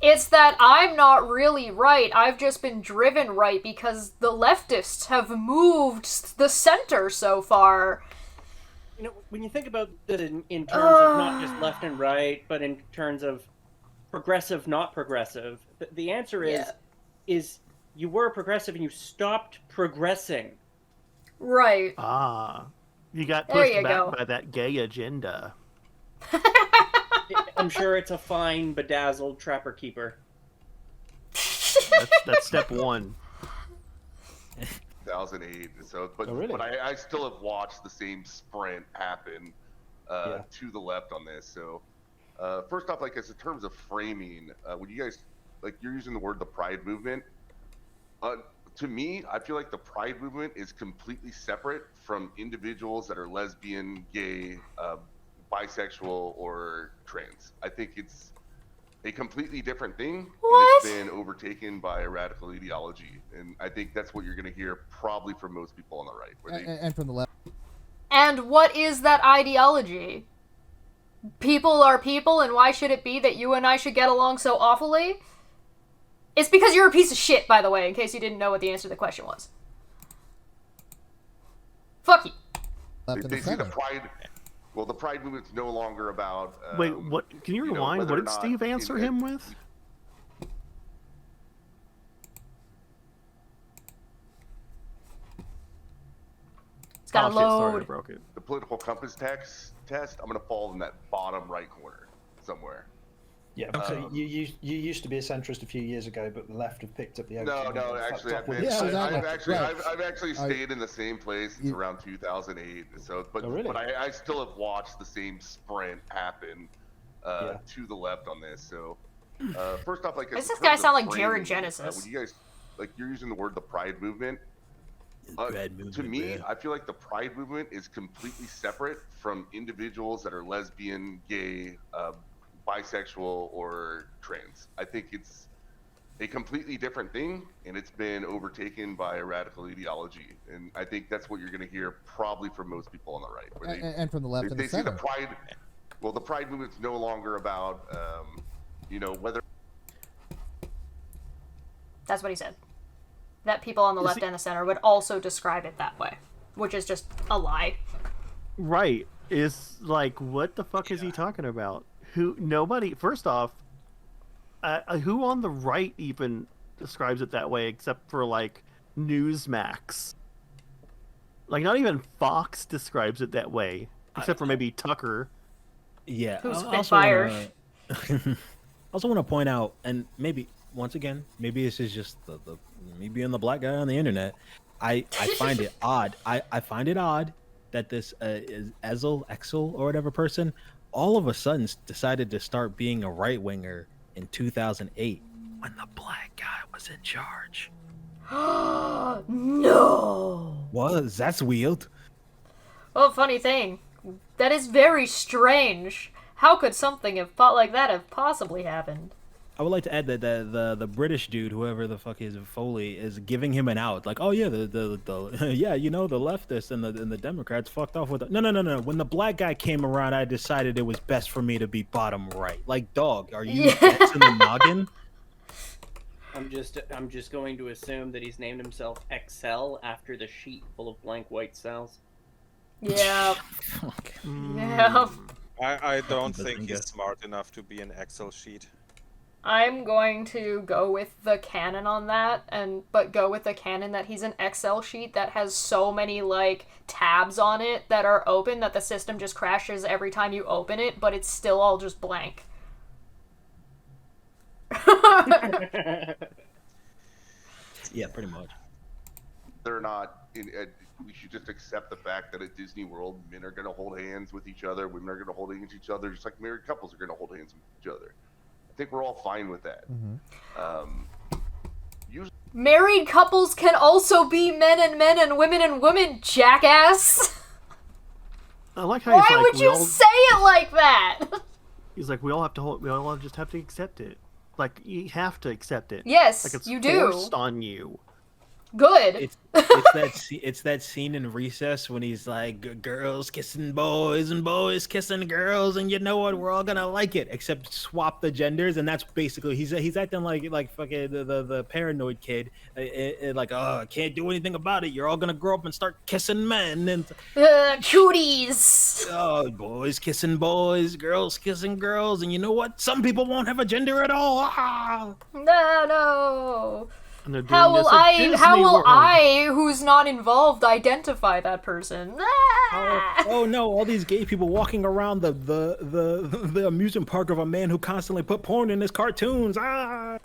S1: it's that I'm not really right. I've just been driven right because the leftists have moved the center so far.
S8: When you think about it in terms of not just left and right, but in terms of progressive, not progressive, the answer is is you were progressive and you stopped progressing.
S1: Right.
S5: Ah, you got
S1: There
S5: pushed
S1: you
S5: back
S1: go.
S5: by that gay agenda.
S8: I'm sure it's a fine, bedazzled trapper keeper.
S5: That's step one.
S11: 2008. So, but
S10: Oh, really?
S11: but I still have watched the same sprint happen to the left on this. So, first off, like as in terms of framing, when you guys like you're using the word the Pride movement. To me, I feel like the Pride movement is completely separate from individuals that are lesbian, gay, bisexual, or trans. I think it's a completely different thing.
S1: What?
S11: And it's been overtaken by a radical ideology, and I think that's what you're going to hear probably from most people on the right. Where they,
S9: And from the left.
S1: And what is that ideology? People are people, and why should it be that you and I should get along so awfully? It's because you're a piece of shit, by the way, in case you didn't know what the answer to the question was. Fuck you.
S11: they see the Pride. Well, the Pride movement's no longer about.
S5: Wait, what? Can you rewind?
S11: whether
S5: What
S11: or
S5: did
S11: not
S5: Steve answer him with?
S1: It's got to
S5: shit, sorry, I
S1: load.
S5: broke it.
S11: The political compass test. I'm going to fall in that bottom right corner somewhere.
S10: Yeah, so you used to be a centrist a few years ago, but the left have picked up the
S11: No, actually, I've actually stayed in the same place since around 2008. So, but I still have watched the same sprint happen to the left on this. So, first off, like,
S1: Does this guy sound like Jared Genesis?
S11: when you guys like you're using the word the Pride movement. To me, I feel like the Pride movement is completely separate from individuals that are lesbian, gay, bisexual, or trans. I think it's a completely different thing, and it's been overtaken by a radical ideology. And I think that's what you're going to hear probably from most people on the right. Where
S9: And from the left and
S11: they
S9: the
S11: see
S9: center.
S11: the Pride. Well, the Pride movement's no longer about, whether.
S1: That's what he said. That people on the left and the center would also describe it that way, which is just a lie.
S5: Right. It's like, what the fuck is he talking about? First off, who on the right even describes it that way except for, like, Newsmax? Like, not even Fox describes it that way, except for maybe Tucker.
S3: Yeah.
S1: Who's
S3: I
S1: been
S3: also
S1: fired.
S3: also want to point out, and maybe, once again, maybe this is just the me being the black guy on the internet. I find it odd. I find it odd that this is Exel or whatever person all of a sudden decided to start being a right winger in 2008 when the black guy was in charge.
S1: No.
S3: That's weird.
S1: Well, funny thing. That is very strange. How could something like that have possibly happened?
S3: I would like to add that the British dude, whoever the fuck is Foley, is giving him an out. Like, oh yeah, the yeah, the leftists and the Democrats fucked off with it. No. When the black guy came around, I decided it was best for me to be bottom right. Like, dog, are you in the noggin?
S8: I'm just going to assume that he's named himself XL after the sheet full of blank white cells.
S1: Yeah. Yeah.
S7: I don't think he's smart enough to be an Excel sheet.
S1: I'm going to go with the canon on that, but go with the canon that he's an Excel sheet that has so many, like, tabs on it that are open that the system just crashes every time you open it, but it's still all just blank.
S3: Yeah, pretty much.
S11: They're not we should just accept the fact that at Disney World, men are going to hold hands with each other, women are going to hold hands with each other, just like married couples are going to hold hands with each other. I think we're all fine with that.
S1: Married couples can also be men and women, jackass!
S5: I like how
S1: Why
S5: he's like,
S1: would you say it like that?
S5: He's like, we all just have to accept it. Like, you have to accept it.
S1: Yes,
S5: like it's
S1: you do.
S5: forced on you.
S1: Good.
S3: It's that scene in Recess when he's like, girls kissing boys and boys kissing girls, and you know what, we're all gonna like it except swap the genders. And that's basically he's acting like fucking the paranoid kid, like, oh, I can't do anything about it, you're all gonna grow up and start kissing men and
S1: cooties.
S3: Oh, boys kissing boys, girls kissing girls, and you know what, some people won't have a gender at all.
S1: No.
S5: And they're doing
S1: How will
S5: this at Disney
S1: How will
S5: World.
S1: I, who's not involved, identify that person?
S3: Oh no! All these gay people walking around the amusement park of a man who constantly put porn in his cartoons.
S1: Anything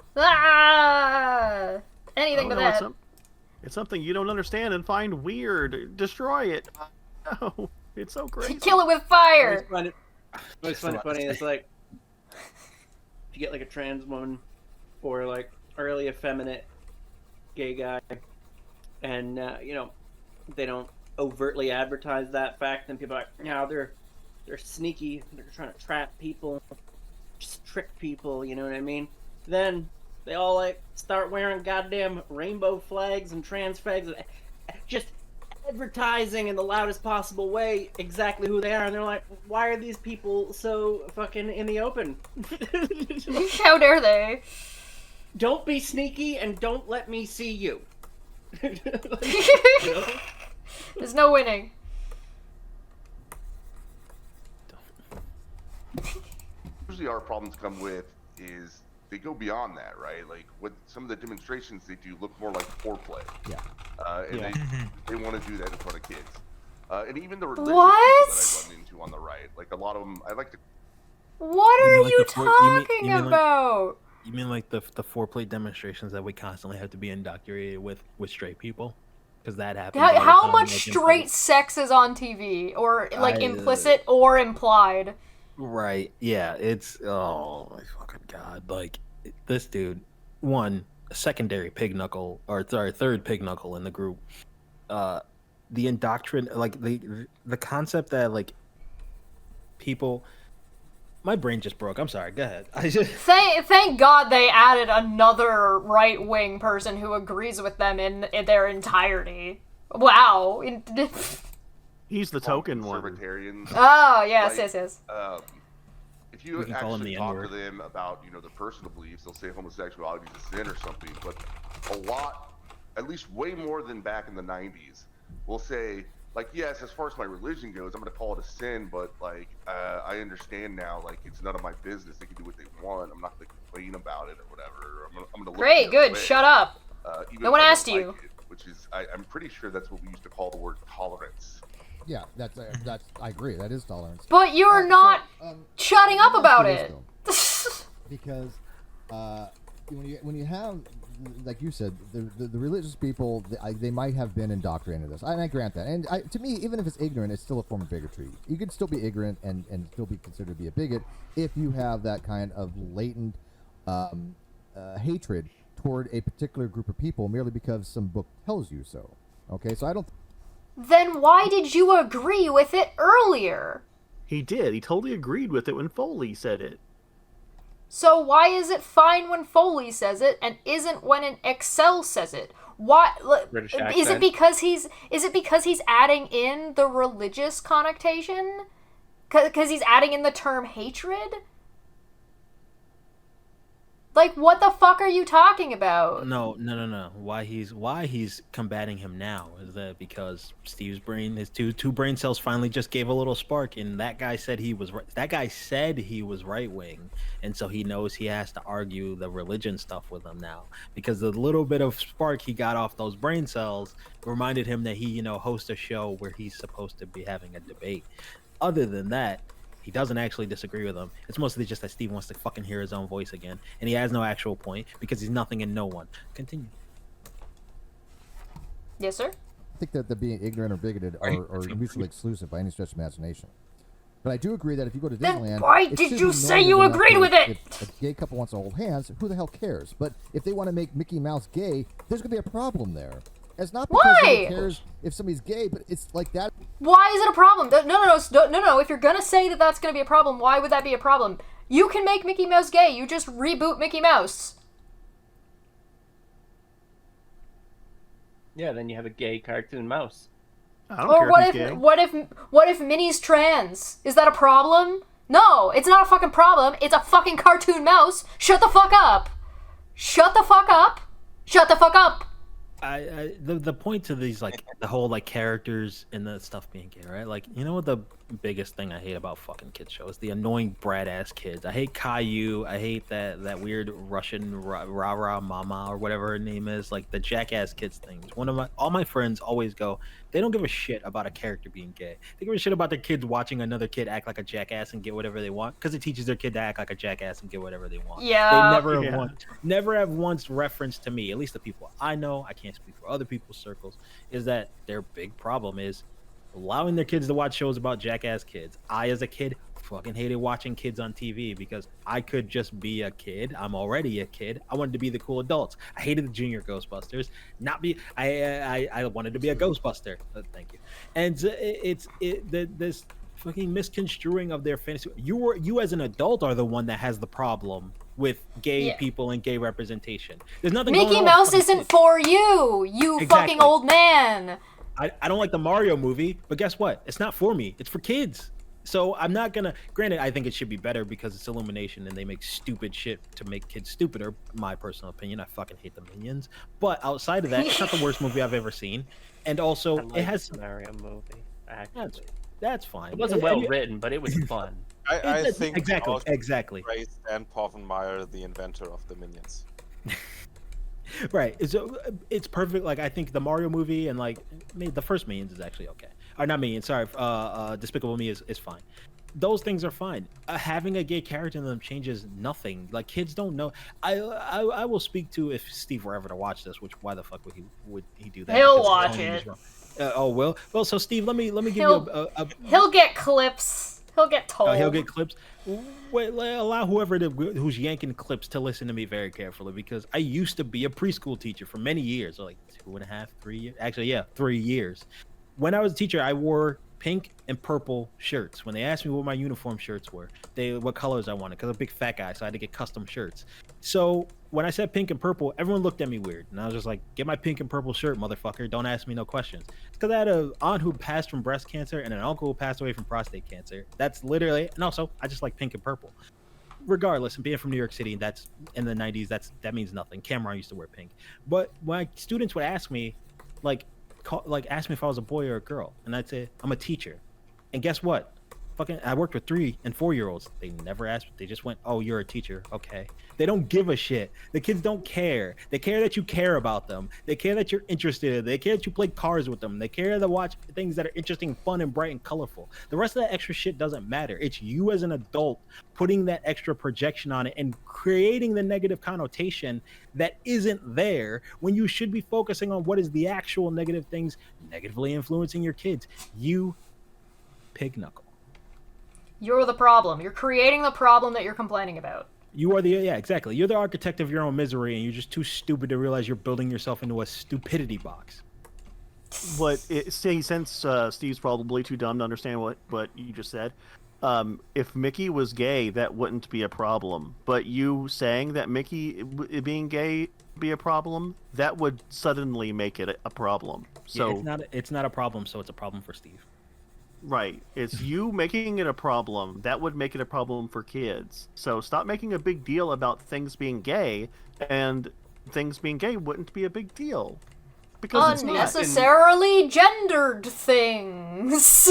S1: but
S5: no,
S1: that.
S5: It's something you don't understand and find weird. Destroy it. No, it's so crazy.
S1: Kill it with fire.
S8: I always find it funny. It's like if you get like a trans woman or like early effeminate gay guy, and they don't overtly advertise that fact, and people are like, no, they're sneaky. They're trying to trap people, just trick people. You know what I mean? Then they all like start wearing goddamn rainbow flags and trans flags, just advertising in the loudest possible way exactly who they are, and they're like, why are these people so fucking in the open?
S1: How dare they?
S8: Don't be sneaky and don't let me see you.
S1: There's no winning.
S11: Usually our problems come with is they go beyond that, right? Like what some of the demonstrations they do look more like foreplay.
S9: Yeah.
S11: And they want to do that in front of kids. And even the religious
S1: What?
S11: people that I run into on the right, like a lot of them, I like to.
S1: What are
S3: like
S1: you
S3: the
S1: talking about?
S3: You mean like the foreplay demonstrations that we constantly have to be indoctrinated with straight people? Because that happens. all the
S1: How
S3: time,
S1: much
S3: like, in
S1: straight sex is on TV, or like
S3: I,
S1: implicit or implied?
S3: Right. Yeah. It's oh my fucking god. Like this dude, secondary pig knuckle, or sorry, third pig knuckle in the group. The indoctrination, like the concept that like people. My brain just broke. I'm sorry. Go ahead.
S1: Thank God they added another right-wing person who agrees with them in their entirety. Wow.
S5: He's the token one.
S11: Libertarians.
S1: Oh, yes.
S11: If you actually talk to them about, their personal beliefs, they'll say homosexuality is a sin or something, but a lot, at least way more than back in the 90s, will say, like, yes, as far as my religion goes, I'm going to call it a sin, but, like, I understand now, like, it's none of my business. They can do what they want. I'm not going to complain about it or whatever. I'm going to look
S1: Great, good, shut up. No one asked you.
S11: Which is, I'm pretty sure that's what we used to call the word tolerance.
S9: Yeah, that's I agree. That is tolerance.
S1: But you're not shutting up about it.
S9: Because when you have, like you said, the religious people, they might have been indoctrinated into this, and I grant that. And to me, even if it's ignorant, it's still a form of bigotry. You can still be ignorant and still be considered to be a bigot if you have that kind of latent hatred toward a particular group of people merely because some book tells you so. Okay, so I don't.
S1: Then why did you agree with it earlier?
S5: He did. He totally agreed with it when Foley said it.
S1: So why is it fine when Foley says it and isn't when an Excel says it? Why is it because he's adding in the religious connotation? Because he's adding in the term hatred? Like, what the fuck are you talking about?
S3: No. Why he's combating him now is that because Steve's brain, his two brain cells finally just gave a little spark, and that guy said he was right wing, and so he knows he has to argue the religion stuff with him now because the little bit of spark he got off those brain cells reminded him that he hosts a show where he's supposed to be having a debate. Other than that, he doesn't actually disagree with him. It's mostly just that Steve wants to fucking hear his own voice again. And he has no actual point because he's nothing and no one. Continue.
S1: Yes, sir?
S9: I think that the being ignorant or bigoted are mutually exclusive by any stretch of imagination. But I do agree that if you go to Disneyland...
S1: Then why did you say you agreed with it?
S9: If a gay couple wants to hold hands, who the hell cares? But if they want to make Mickey Mouse gay, there's going to be a problem there. It's not because nobody cares if somebody's gay, but it's like that.
S1: Why is it a problem? No. If you're gonna say that that's gonna be a problem, why would that be a problem? You can make Mickey Mouse gay. You just reboot Mickey Mouse.
S8: Yeah, then you have a gay cartoon mouse.
S1: Or what if Minnie's trans? Is that a problem? No, it's not a fucking problem. It's a fucking cartoon mouse. Shut the fuck up. Shut the fuck up. Shut the fuck up.
S3: The point to these, like, the whole, like, characters and the stuff being gay, right? Like, you know what the biggest thing I hate about fucking kids shows. The annoying brat ass kids. I hate Caillou. I hate that weird Russian Rara Mama or whatever her name is. Like the jackass kids things. All my friends always go, they don't give a shit about a character being gay. They give a shit about their kids watching another kid act like a jackass and get whatever they want because it teaches their kid to act like a jackass and get whatever they want.
S1: Yeah.
S3: They never have once referenced to me, at least the people I know, I can't speak for other people's circles, is that their big problem is allowing their kids to watch shows about jackass kids. I, as a kid, fucking hated watching kids on TV because I could just be a kid. I'm already a kid. I wanted to be the cool adults. I hated the Junior Ghostbusters. I wanted to be a Ghostbuster. Thank you. And this fucking misconstruing of their fantasy. You as an adult are the one that has the problem with gay people and gay representation. There's nothing.
S1: Mickey Mouse isn't for you. You fucking old man.
S3: I don't like the Mario movie, but guess what? It's not for me. It's for kids. So I'm not gonna. Granted, I think it should be better because it's Illumination and they make stupid shit to make kids stupider. My personal opinion. I fucking hate the Minions. But outside of that, it's not the worst movie I've ever seen. And also, it has
S8: the Mario movie. Actually,
S3: that's fine.
S8: It wasn't well written, but it was fun.
S7: I think
S3: exactly.
S7: Praise Dan Povenmire, the inventor of the Minions.
S3: Right. It's perfect. Like I think the Mario movie and like the first Minions is actually okay. Or not Minions. Sorry. Despicable Me is fine. Those things are fine. Having a gay character in them changes nothing. Like kids don't know. I will speak to if Steve were ever to watch this. Which why the fuck would he do that?
S1: He'll watch it.
S3: Well. So Steve, let me give you a.
S1: He'll get clips. He'll get told.
S3: He'll get clips. Wait, allow whoever who's yanking clips to listen to me very carefully because I used to be a preschool teacher for many years, like 2.5, 3 years. Actually, 3 years. When I was a teacher, I wore pink and purple shirts. When they asked me what my uniform shirts were, what colors I wanted, because I'm a big fat guy, so I had to get custom shirts. So when I said pink and purple, everyone looked at me weird, and I was just like, "Get my pink and purple shirt, motherfucker! Don't ask me no questions." It's because I had an aunt who passed from breast cancer and an uncle who passed away from prostate cancer. That's literally, and also I just like pink and purple. Regardless, and being from New York City, that's in the '90s. That means nothing. Cameron used to wear pink, but my students would ask me, ask me if I was a boy or a girl, and I'd say I'm a teacher. And guess what? I worked with 3 and 4 year olds. They never asked. They just went, "Oh, you're a teacher, okay." They don't give a shit. The kids don't care. They care that you care about them. They care that you're interested. They care that you play cards with them. They care to watch things that are interesting, fun, and bright and colorful. The rest of that extra shit doesn't matter. It's you as an adult putting that extra projection on it and creating the negative connotation that isn't there when you should be focusing on what is the actual negative things negatively influencing your kids. You pig knuckle.
S1: You're the problem. You're creating the problem that you're complaining about.
S3: You are exactly. You're the architect of your own misery, and you're just too stupid to realize you're building yourself into a stupidity box.
S5: But since Steve's probably too dumb to understand what you just said, if Mickey was gay, that wouldn't be a problem. But you saying that Mickey being gay be a problem, that would suddenly make it a problem. So
S3: it's not a problem. So it's a problem for Steve.
S5: Right. It's you making it a problem. That would make it a problem for kids. So stop making a big deal about things being gay, and things being gay wouldn't be a big deal. Because
S1: unnecessarily gendered things.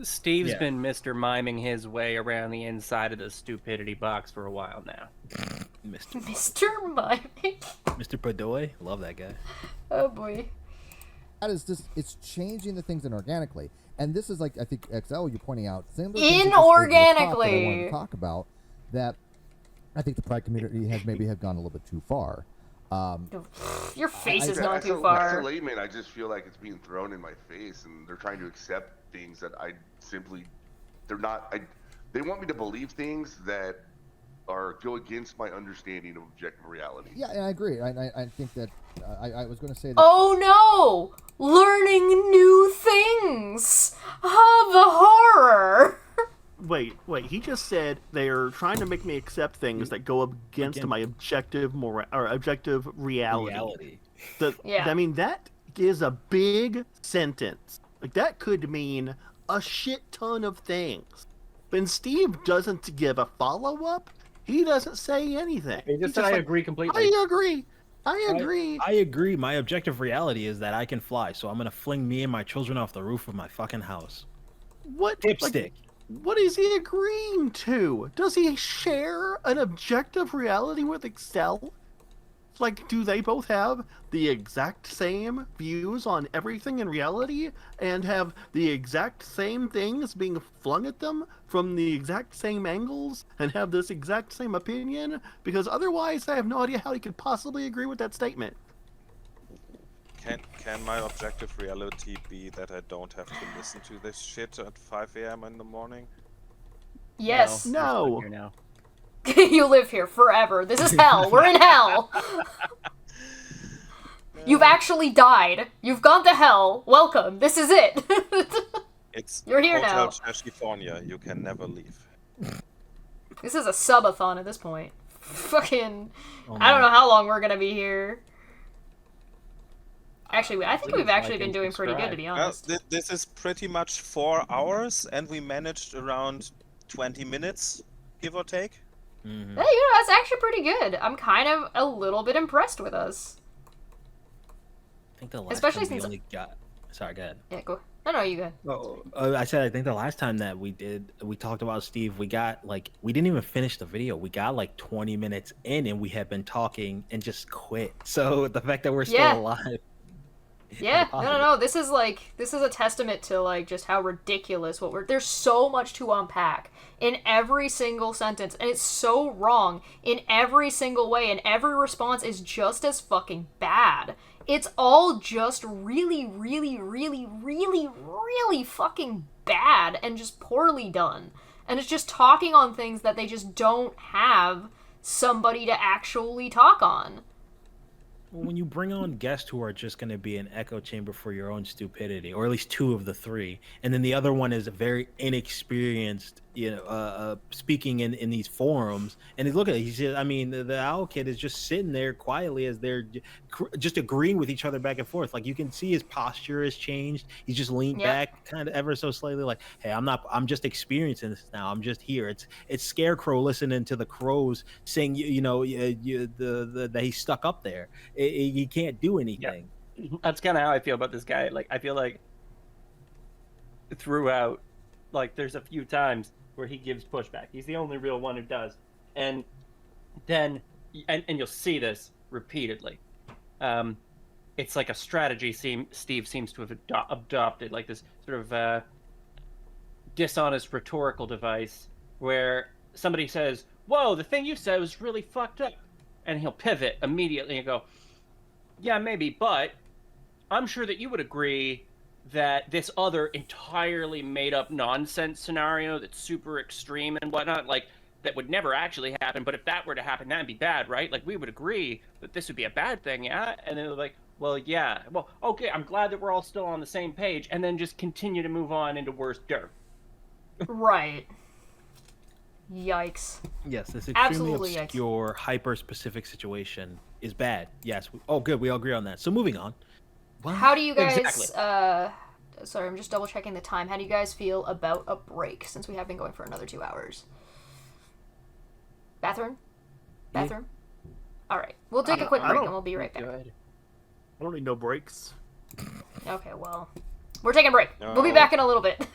S8: Steve's been Mr. Miming his way around the inside of the stupidity box for a while now.
S1: Mr. Miming?
S3: Mr. Padoy? Love that guy.
S1: Oh boy.
S9: That is just, it's changing the things inorganically. And this is like, I think, XL, you're pointing out.
S1: Inorganically!
S9: I wanted to talk about that I think the Pride community has gone a little bit too far.
S1: Your face is going too far.
S11: As a layman, I just feel like it's being thrown in my face, and they're trying to accept things that I simply, they want me to believe things that go against my understanding of objective reality.
S9: Yeah, and I agree. I think that I was going to say that.
S1: Oh no! Learning new things! Oh, the horror!
S5: Wait, he just said they're trying to make me accept things that go against my objective reality. I mean, that is a big sentence. Like, that could mean a shit ton of things. But Steve doesn't give a follow-up. He doesn't say anything.
S8: He just said, I agree completely.
S5: I agree.
S3: I agree. My objective reality is that I can fly, so I'm going to fling me and my children off the roof of my fucking house.
S5: What
S3: Dipstick.
S5: What is he agreeing to? Does he share an objective reality with Excel? Like, do they both have the exact same views on everything in reality and have the exact same things being flung at them from the exact same angles and have this exact same opinion? Because otherwise, I have no idea how he could possibly agree with that statement.
S7: Can my objective reality be that I don't have to listen to this shit at 5 a.m. in the morning?
S1: Yes.
S5: No.
S8: Here now.
S1: You live here forever. This is hell. We're in hell. You've actually died. You've gone to hell. Welcome. This is it.
S7: It's
S1: You're here
S7: Hotel
S1: now.
S7: California. You can never leave.
S1: This is a subathon at this point. Fucking.
S3: Oh,
S1: I don't
S3: no.
S1: know how long we're gonna be here. Actually, I think we've actually been doing pretty good, to be honest.
S7: Well, this is pretty much 4 hours, and we managed around 20 minutes, give or take.
S3: Mm-hmm.
S1: Yeah, you know, that's actually pretty good. I'm kind of a little bit impressed with us.
S3: I think the last
S1: Especially
S3: time we
S1: since-
S3: only got. Sorry, go ahead.
S1: Yeah, go. No, you go.
S3: Oh, I said I think the last time that we talked about Steve, we got we didn't even finish the video. We got 20 minutes in, and we had been talking and just quit. So the fact that we're still alive.
S1: Yeah, no. This is a testament to just how ridiculous there's so much to unpack in every single sentence, and it's so wrong in every single way, and every response is just as fucking bad. It's all just really, really, really, really, really fucking bad and just poorly done. And it's just talking on things that they just don't have somebody to actually talk on.
S3: When you bring on guests who are just going to be an echo chamber for your own stupidity, or at least 2 of the 3, and then the other one is very inexperienced, speaking in these forums, and look at it, he's just, the owl kid is just sitting there quietly as they're just agreeing with each other back and forth. Like, you can see his posture has changed. He's just leaned back kind of ever so slightly, like, hey, I'm just experiencing this now. I'm just here. It's Scarecrow listening to the crows sing, that he's stuck up there. He can't do anything.
S8: Yeah. That's kind of how I feel about this guy. Like, I feel like throughout, there's a few times where he gives pushback. He's the only real one who does. And then, and you'll see this repeatedly. It's like a strategy Steve seems to have adopted, like this sort of dishonest rhetorical device where somebody says, whoa, the thing you said was really fucked up. And he'll pivot immediately and go, yeah, maybe, but I'm sure that you would agree that this other entirely made-up nonsense scenario that's super extreme and whatnot, that would never actually happen, but if that were to happen, that'd be bad, right? We would agree that this would be a bad thing, yeah? And then they're like, well, yeah. Well, okay, I'm glad that we're all still on the same page, and then just continue to move on into worse dirt.
S1: Right. Yikes.
S3: Yes, this
S1: Absolutely
S3: extremely obscure, hyper-specific situation is bad. Yes. Good. We all agree on that. So moving on.
S1: What? How do you guys... sorry, I'm just double-checking the time. How do you guys feel about a break, since we have been going for another 2 hours? Bathroom? Bathroom? All right. We'll take a quick break, and we'll be right back.
S5: I don't need no breaks.
S1: Okay, well... We're taking a break.
S7: No.
S1: We'll be back in a little bit.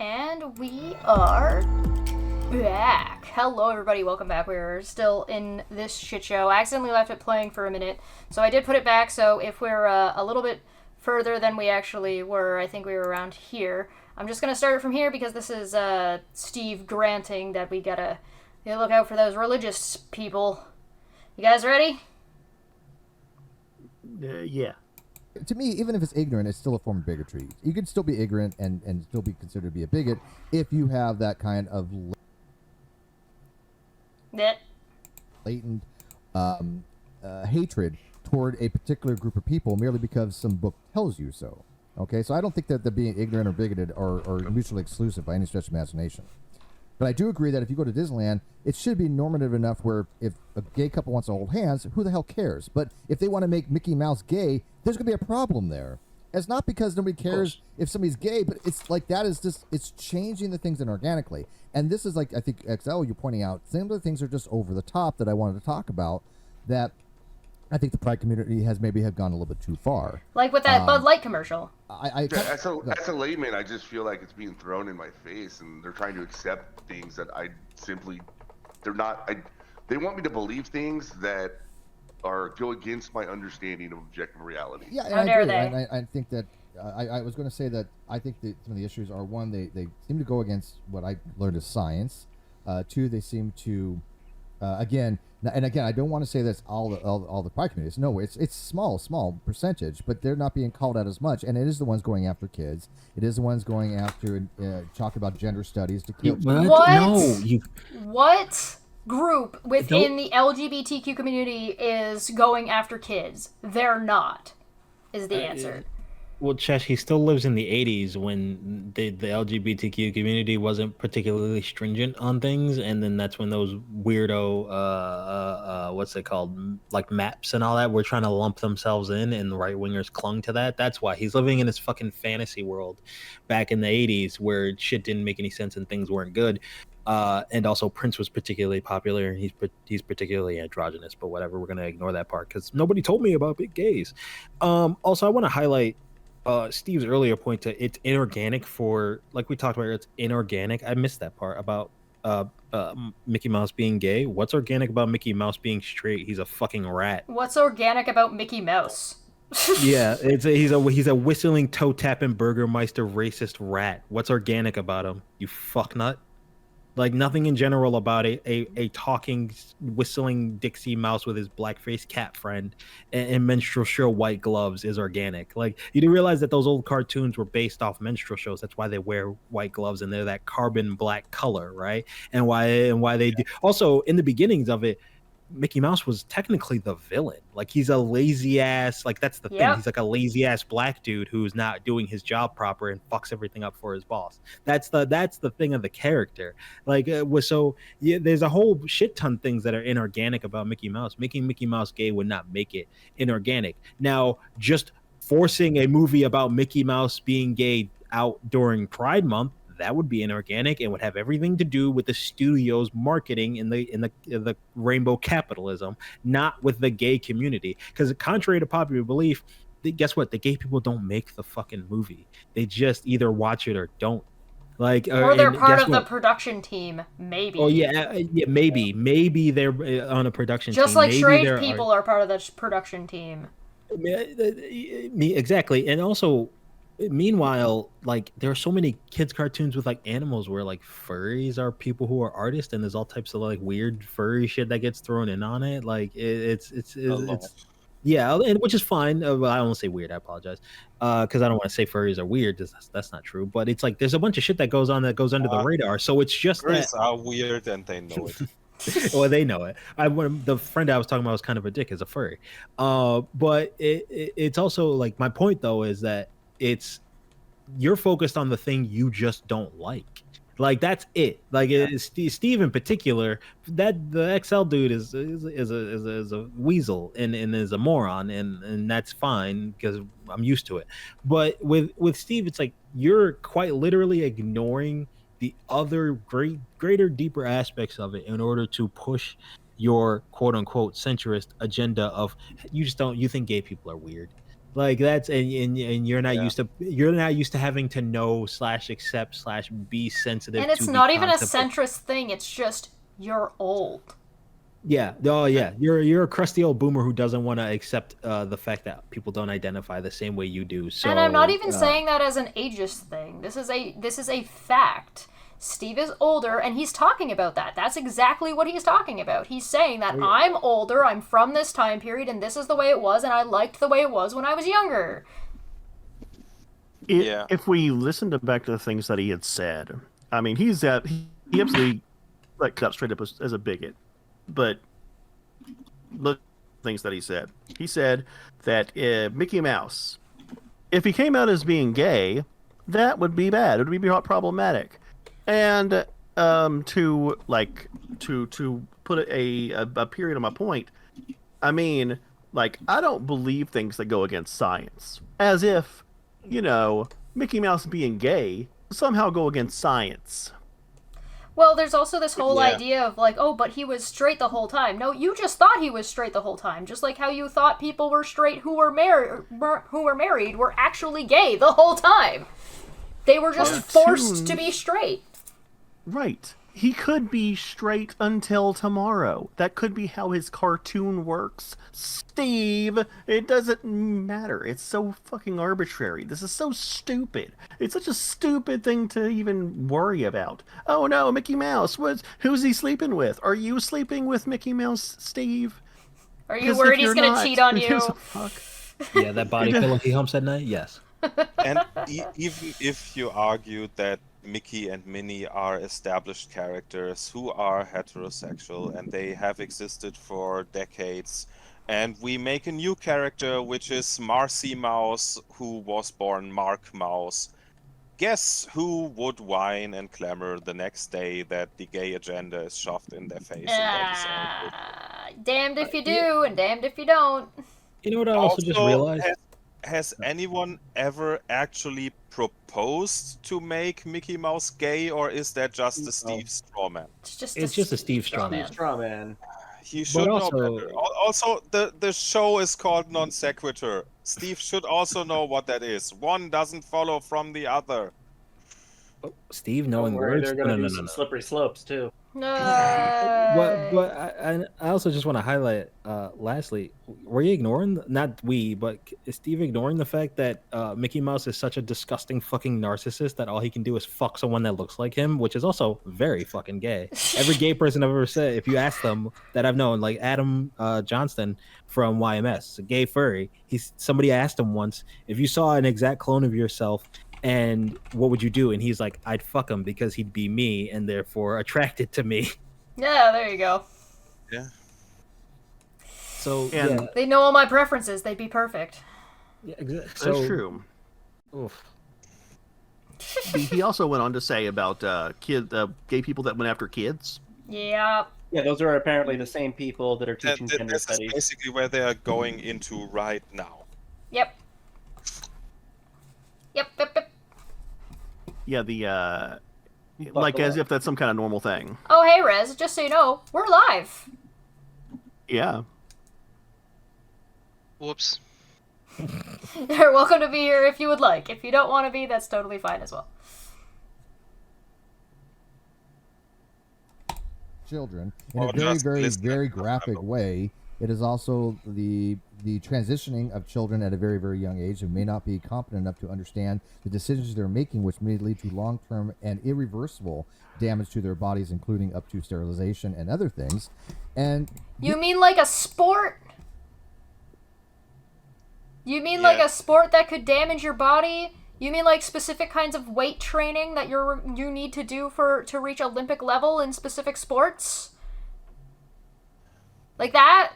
S1: And we are back. Hello, everybody. Welcome back. We're still in this shit show. I accidentally left it playing for a minute, so I did put it back. So if we're a little bit further than we actually were, I think we were around here. I'm just going to start it from here because this is Steve granting that we gotta look out for those religious people. You guys ready?
S5: Yeah.
S9: To me, even if it's ignorant, it's still a form of bigotry. You can still be ignorant and still be considered to be a bigot if you have that kind of latent hatred toward a particular group of people merely because some book tells you so. Okay, so I don't think that the being ignorant or bigoted are mutually exclusive by any stretch of imagination. But I do agree that if you go to Disneyland, it should be normative enough where if a gay couple wants to hold hands, who the hell cares? But if they want to make Mickey Mouse gay, there's going to be a problem there. It's not because nobody cares if somebody's gay, but it's like that is just, it's changing the things inorganically. And this is like, I think, XL, you're pointing out, some of the things are just over the top that I wanted to talk about that I think the Pride community has maybe have gone a little bit too far.
S1: Like with that Bud Light commercial.
S11: As a layman, I just feel like it's being thrown in my face, and they're trying to accept things that I simply, they want me to believe things that go against my understanding of objective reality.
S9: Yeah, and I agree. And I think that I was going to say that I think that some of the issues are, one, they seem to go against what I learned as science. Two, they seem to, again, I don't want to say that's all the Pride communities. No, it's small percentage, but they're not being called out as much. And it is the ones going after kids. It is the ones going after talking about gender studies to kill.
S1: What? No, what group within the LGBTQ community is going after kids? They're not. Is the answer.
S3: Well, Chesh, he still lives in the 80s when the LGBTQ community wasn't particularly stringent on things, and then that's when those weirdo, what's it called, like maps and all that, were trying to lump themselves in, and the right-wingers clung to that. That's why he's living in this fucking fantasy world back in the 80s where shit didn't make any sense and things weren't good. And also Prince was particularly popular, and he's particularly androgynous, but whatever, we're going to ignore that part because nobody told me about big gays. Also, I want to highlight Steve's earlier point to it's inorganic for, like we talked about, it's inorganic. I missed that part about Mickey Mouse being gay. What's organic about Mickey Mouse being straight? He's a fucking rat.
S1: What's organic about Mickey Mouse?
S3: Yeah, he's a whistling, toe tapping Burgermeister racist rat. What's organic about him? You fucknut. Like, nothing in general about a talking, whistling Dixie Mouse with his blackface cat friend and minstrel show white gloves is organic. Like, you do realize that those old cartoons were based off minstrel shows. That's why they wear white gloves and they're that carbon black color, right? And why they do. Also, in the beginnings of it, Mickey Mouse was technically the villain. Like, he's a lazy ass, like, that's the thing. He's like a lazy ass black dude who's not doing his job proper and fucks everything up for his boss. That's the thing of the character. Like, there's a whole shit ton of things that are inorganic about Mickey Mouse. Making Mickey Mouse gay would not make it inorganic. Now, just forcing a movie about Mickey Mouse being gay out during Pride Month, that would be inorganic and would have everything to do with the studio's marketing in the rainbow capitalism, not with the gay community. Because contrary to popular belief, guess what? The gay people don't make the fucking movie. They just either watch it or don't. Like,
S1: or they're part of the production team, maybe.
S3: Oh yeah, maybe they're on a production team.
S1: Just like straight people are part of the production team.
S3: Exactly, and also. Meanwhile, like, there are so many kids cartoons with like animals where like furries are people who are artists, and there's all types of like weird furry shit that gets thrown in on it. Like it's yeah, and which is fine. Well, I don't say weird. I apologize, because I don't want to say furries are weird. That's not true. But it's like there's a bunch of shit that goes on that goes under the radar. So it's just
S7: furries are weird and they know it.
S3: Well, they know it. The friend I was talking about was kind of a dick as a furry. But it's also like, my point though is that you're focused on the thing you just don't like. Like, that's it. Like, Steve in particular, that the XL dude is a weasel and is a moron, and that's fine because I'm used to it. But with Steve, it's like you're quite literally ignoring the other greater, deeper aspects of it in order to push your quote unquote centrist agenda of you think gay people are weird. Like that's and you're not used to having to know / accept / be sensitive.
S1: And it's
S3: to
S1: not
S3: the
S1: even a
S3: concept
S1: centrist thing. It's just you're old.
S3: Yeah. Oh, yeah. You're a crusty old boomer who doesn't want to accept the fact that people don't identify the same way you do. So,
S1: And I'm not even saying that as an ageist thing. This is a fact. Steve is older, and he's talking about that. That's exactly what he's talking about. He's saying that I'm older, I'm from this time period, and this is the way it was, and I liked the way it was when I was younger.
S5: If we listen back to the things that he had said, I mean, he absolutely got straight up as a bigot. But look at the things that he said. He said that Mickey Mouse, if he came out as being gay, that would be bad. It would be problematic. And to put a period on my point, I mean, I don't believe things that go against science. As if, Mickey Mouse being gay somehow go against science.
S1: Well, there's also this whole idea of oh, but he was straight the whole time. No, you just thought he was straight the whole time. Just like how you thought people were straight who were married were actually gay the whole time. They were just forced to be straight.
S5: Right. He could be straight until tomorrow. That could be how his cartoon works. Steve, it doesn't matter. It's so fucking arbitrary. This is so stupid. It's such a stupid thing to even worry about. Oh no, Mickey Mouse. Who's he sleeping with? Are you sleeping with Mickey Mouse, Steve?
S1: Are you worried he's going to cheat on you?
S3: Yeah, that body pillow he humps at night? Yes.
S7: And even if you argue that Mickey and Minnie are established characters who are heterosexual and they have existed for decades, and we make a new character which is Marcy Mouse, who was born Mark Mouse, guess who would whine and clamor the next day that the gay agenda is shoved in their face?
S1: Damned if you do and damned if you don't.
S3: You know what I also just realized?
S7: Has anyone ever actually proposed to make Mickey Mouse gay, or is that just a Steve strawman?
S1: It's just
S3: a Steve
S8: strawman.
S7: He should know better. Also, the show is called Non Sequitur. Steve should also know what that is. One doesn't follow from the other.
S3: Steve knowing words?
S8: They're going to do some slippery slopes, too.
S3: But I also just want to highlight, lastly, were you ignoring, not we, but is Steve ignoring the fact that Mickey Mouse is such a disgusting fucking narcissist that all he can do is fuck someone that looks like him, which is also very fucking gay. Every gay person I've ever said, if you ask them that I've known, like Adam Johnston from YMS, a gay furry, somebody asked him once, if you saw an exact clone of yourself, and what would you do? And he's like, I'd fuck him because he'd be me and therefore attracted to me.
S1: Yeah, there you go.
S7: Yeah.
S3: So
S1: they know all my preferences. They'd be perfect.
S3: Yeah, exactly.
S5: That's true.
S3: Oof.
S5: He also went on to say about gay people that went after kids.
S1: Yeah.
S8: Yeah, those are apparently the same people that are teaching gender
S7: This
S8: studies.
S7: is basically where they are going into right now.
S1: Yep.
S5: Yeah, as if that's some kind of normal thing.
S1: Oh, hey, Rez, just so you know, we're live.
S5: Yeah.
S16: Whoops.
S1: You're welcome to be here if you would like. If you don't want to be, that's totally fine as well.
S9: Children in a very, very, very graphic way. It is also the transitioning of children at a very, very young age who may not be competent enough to understand the decisions they're making, which may lead to long-term and irreversible damage to their bodies, including up to sterilization and other things. And
S1: you mean like a sport? You mean like a sport that could damage your body? You mean like specific kinds of weight training that you need to do to reach Olympic level in specific sports? Like that?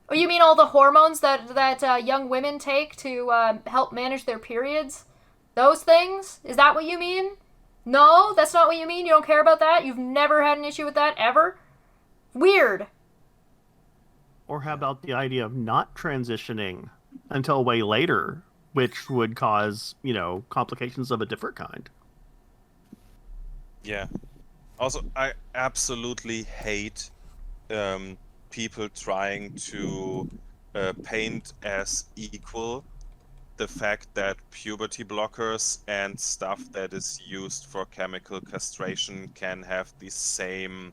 S1: Or you mean all the hormones that young women take to help manage their periods? Those things? Is that what you mean? No, that's not what you mean? You don't care about that? You've never had an issue with that, ever? Weird.
S5: Or how about the idea of not transitioning until way later, which would cause, complications of a different kind?
S7: Yeah. Also, I absolutely hate people trying to paint as equal the fact that puberty blockers and stuff that is used for chemical castration can have the same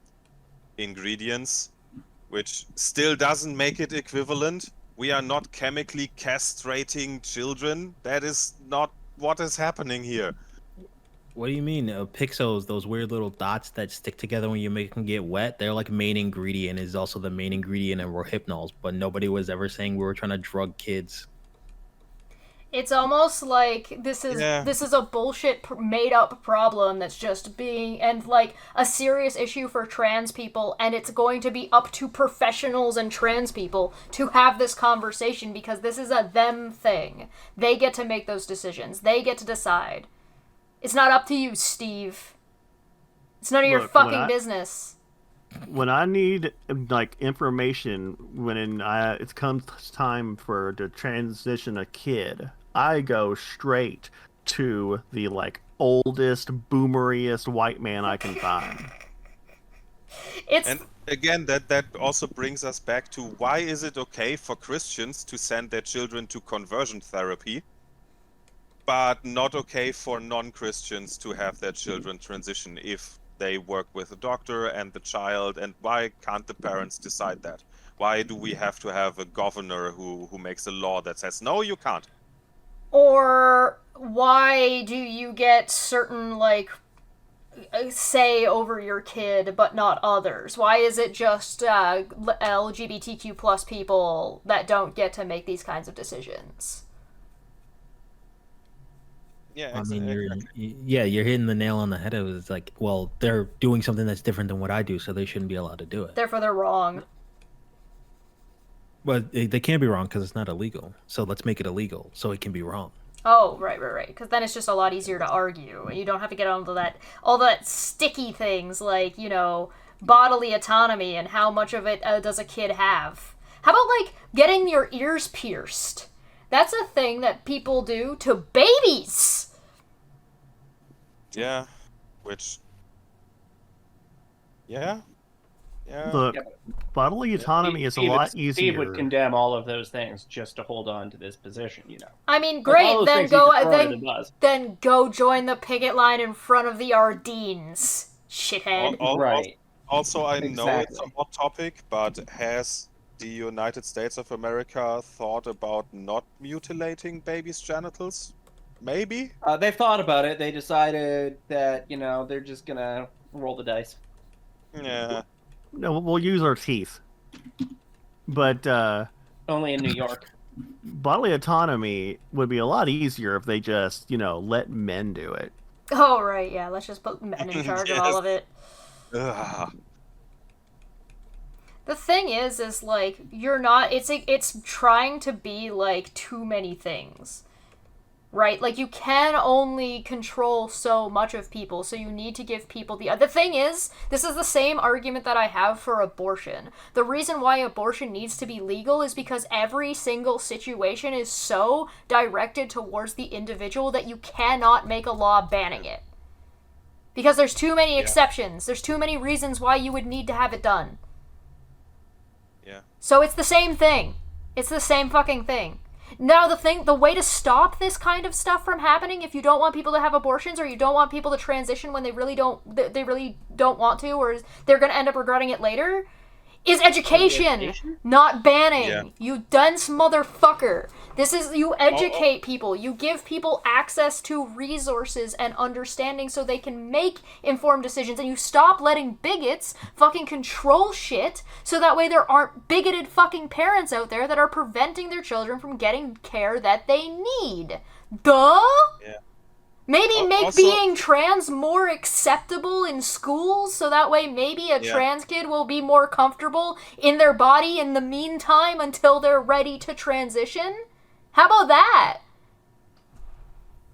S7: ingredients, which still doesn't make it equivalent. We are not chemically castrating children. That is not what is happening here.
S3: What do you mean? Pixels, those weird little dots that stick together when you make them get wet, they're like main ingredient, is also the main ingredient in Rohypnols, but nobody was ever saying we were trying to drug kids.
S1: It's almost like this is a bullshit made up problem that's just being, and like a serious issue for trans people, and it's going to be up to professionals and trans people to have this conversation because this is a them thing. They get to make those decisions. They get to decide. It's not up to you, Steve. It's none of your fucking business.
S5: When I need like information, when it comes time to transition a kid, I go straight to the like oldest, boomeriest white man I can find.
S7: And again, that also brings us back to why is it okay for Christians to send their children to conversion therapy, but not okay for non-Christians to have their children transition if they work with a doctor and the child, and why can't the parents decide that? Why do we have to have a governor who makes a law that says, no, you can't?
S1: Or why do you get certain, like, say over your kid, but not others? Why is it just LGBTQ plus people that don't get to make these kinds of decisions?
S7: Yeah,
S3: I mean, you're hitting the nail on the head. It's like, well, they're doing something that's different than what I do, so they shouldn't be allowed to do it.
S1: Therefore, they're wrong.
S3: But they can't be wrong because it's not illegal. So let's make it illegal so it can be wrong.
S1: Oh, right. Because then it's just a lot easier to argue, and you don't have to get onto all that sticky things like, you know, bodily autonomy and how much of it does a kid have. How about, like, getting your ears pierced? That's a thing that people do to babies.
S7: Yeah, which... Yeah.
S5: Look, bodily autonomy is a lot easier.
S8: Steve would condemn all of those things just to hold on to this position, you know.
S1: I mean, great. Then go join the picket line in front of the Ardennes, shithead.
S8: Right.
S7: Also, I know it's a hot topic, but has the United States of America thought about not mutilating babies' genitals? Maybe?
S8: They've thought about it. They decided that, you know, they're just gonna roll the dice.
S7: Yeah.
S5: No, we'll use our teeth. But,
S8: only in New York.
S5: Bodily autonomy would be a lot easier if they just, you know, let men do it.
S1: Oh, right, yeah. Let's just put men in charge of all of it.
S7: Ugh.
S1: The thing is like, you're not, it's trying to be, like, too many things. Right? Like, you can only control so much of people, so you need to give people the thing is, this is the same argument that I have for abortion. The reason why abortion needs to be legal is because every single situation is so directed towards the individual that you cannot make a law banning it. Because there's too many exceptions. There's too many reasons why you would need to have it done.
S7: Yeah.
S1: So it's the same thing. It's the same fucking thing. Now, the way to stop this kind of stuff from happening, if you don't want people to have abortions or you don't want people to transition when they really don't want to, or they're going to end up regretting it later, is education, not banning. Yeah. You dunce motherfucker. This is, you educate people. You give people access to resources and understanding so they can make informed decisions, and you stop letting bigots fucking control shit so that way there aren't bigoted fucking parents out there that are preventing their children from getting care that they need. Duh?
S7: Yeah.
S1: Maybe make being trans more acceptable in schools, so that way maybe a trans kid will be more comfortable in their body in the meantime until they're ready to transition? How about that?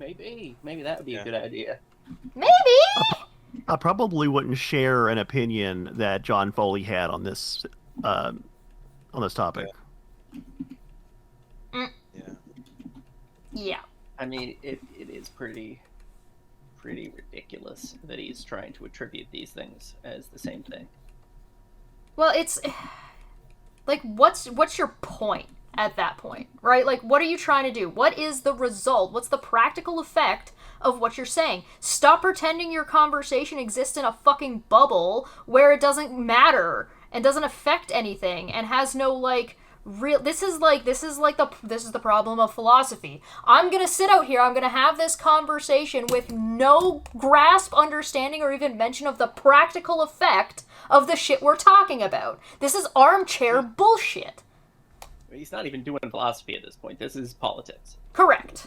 S8: Maybe that would be a good idea.
S1: Maybe!
S5: I probably wouldn't share an opinion that John Foley had on this topic.
S1: Yeah.
S8: I mean, it is pretty ridiculous that he's trying to attribute these things as the same thing.
S1: Well, it's like, what's your point? at that point, right? Like, what are you trying to do? What is the result? What's the practical effect of what you're saying? Stop pretending your conversation exists in a fucking bubble where it doesn't matter and doesn't affect anything and has no, like, real... This is the problem of philosophy. I'm gonna sit out here, I'm gonna have this conversation with no grasp, understanding, or even mention of the practical effect of the shit we're talking about. This is armchair bullshit.
S8: He's not even doing philosophy at this point. This is politics.
S1: Correct.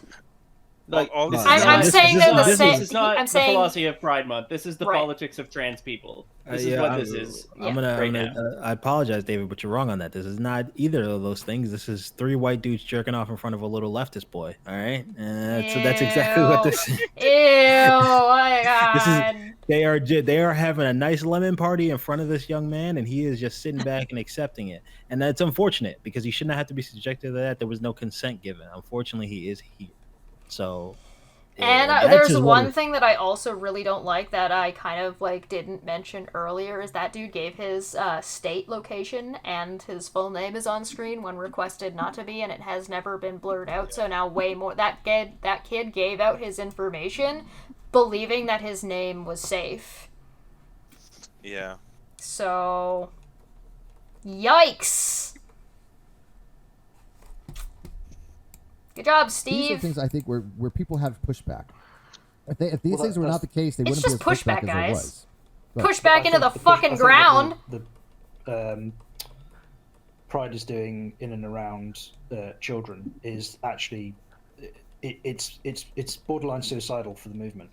S8: Like,
S1: I'm saying they're the same.
S8: This is not
S1: I'm
S8: the
S1: saying
S8: philosophy of Pride Month. This is the
S1: Right.
S8: politics of trans people. This is what this is.
S3: I apologize, David, but you're wrong on that. This is not either of those things. This is three white dudes jerking off in front of a little leftist boy. All right, so that's exactly what this is.
S1: Ew! Oh my god!
S3: This is they are having a nice lemon party in front of this young man, and he is just sitting back and accepting it. And that's unfortunate because he should not have to be subjected to that. There was no consent given. Unfortunately, he is here. So.
S1: And
S3: that's
S1: there's
S3: just
S1: one thing that I also really don't like that I kind of like didn't mention earlier is that dude gave his state location and his full name is on screen when requested not to be, and it has never been blurred out. So now way more that kid gave out his information believing that his name was safe.
S7: Yeah.
S1: So yikes. Good job, Steve.
S9: These are things I think where people have pushback. If these things were not the case, they wouldn't be as
S1: pushback,
S9: pushback
S1: guys.
S9: as it was.
S1: Push back into the fucking ground.
S10: The Pride is doing in and around children is actually it's borderline suicidal for the movement.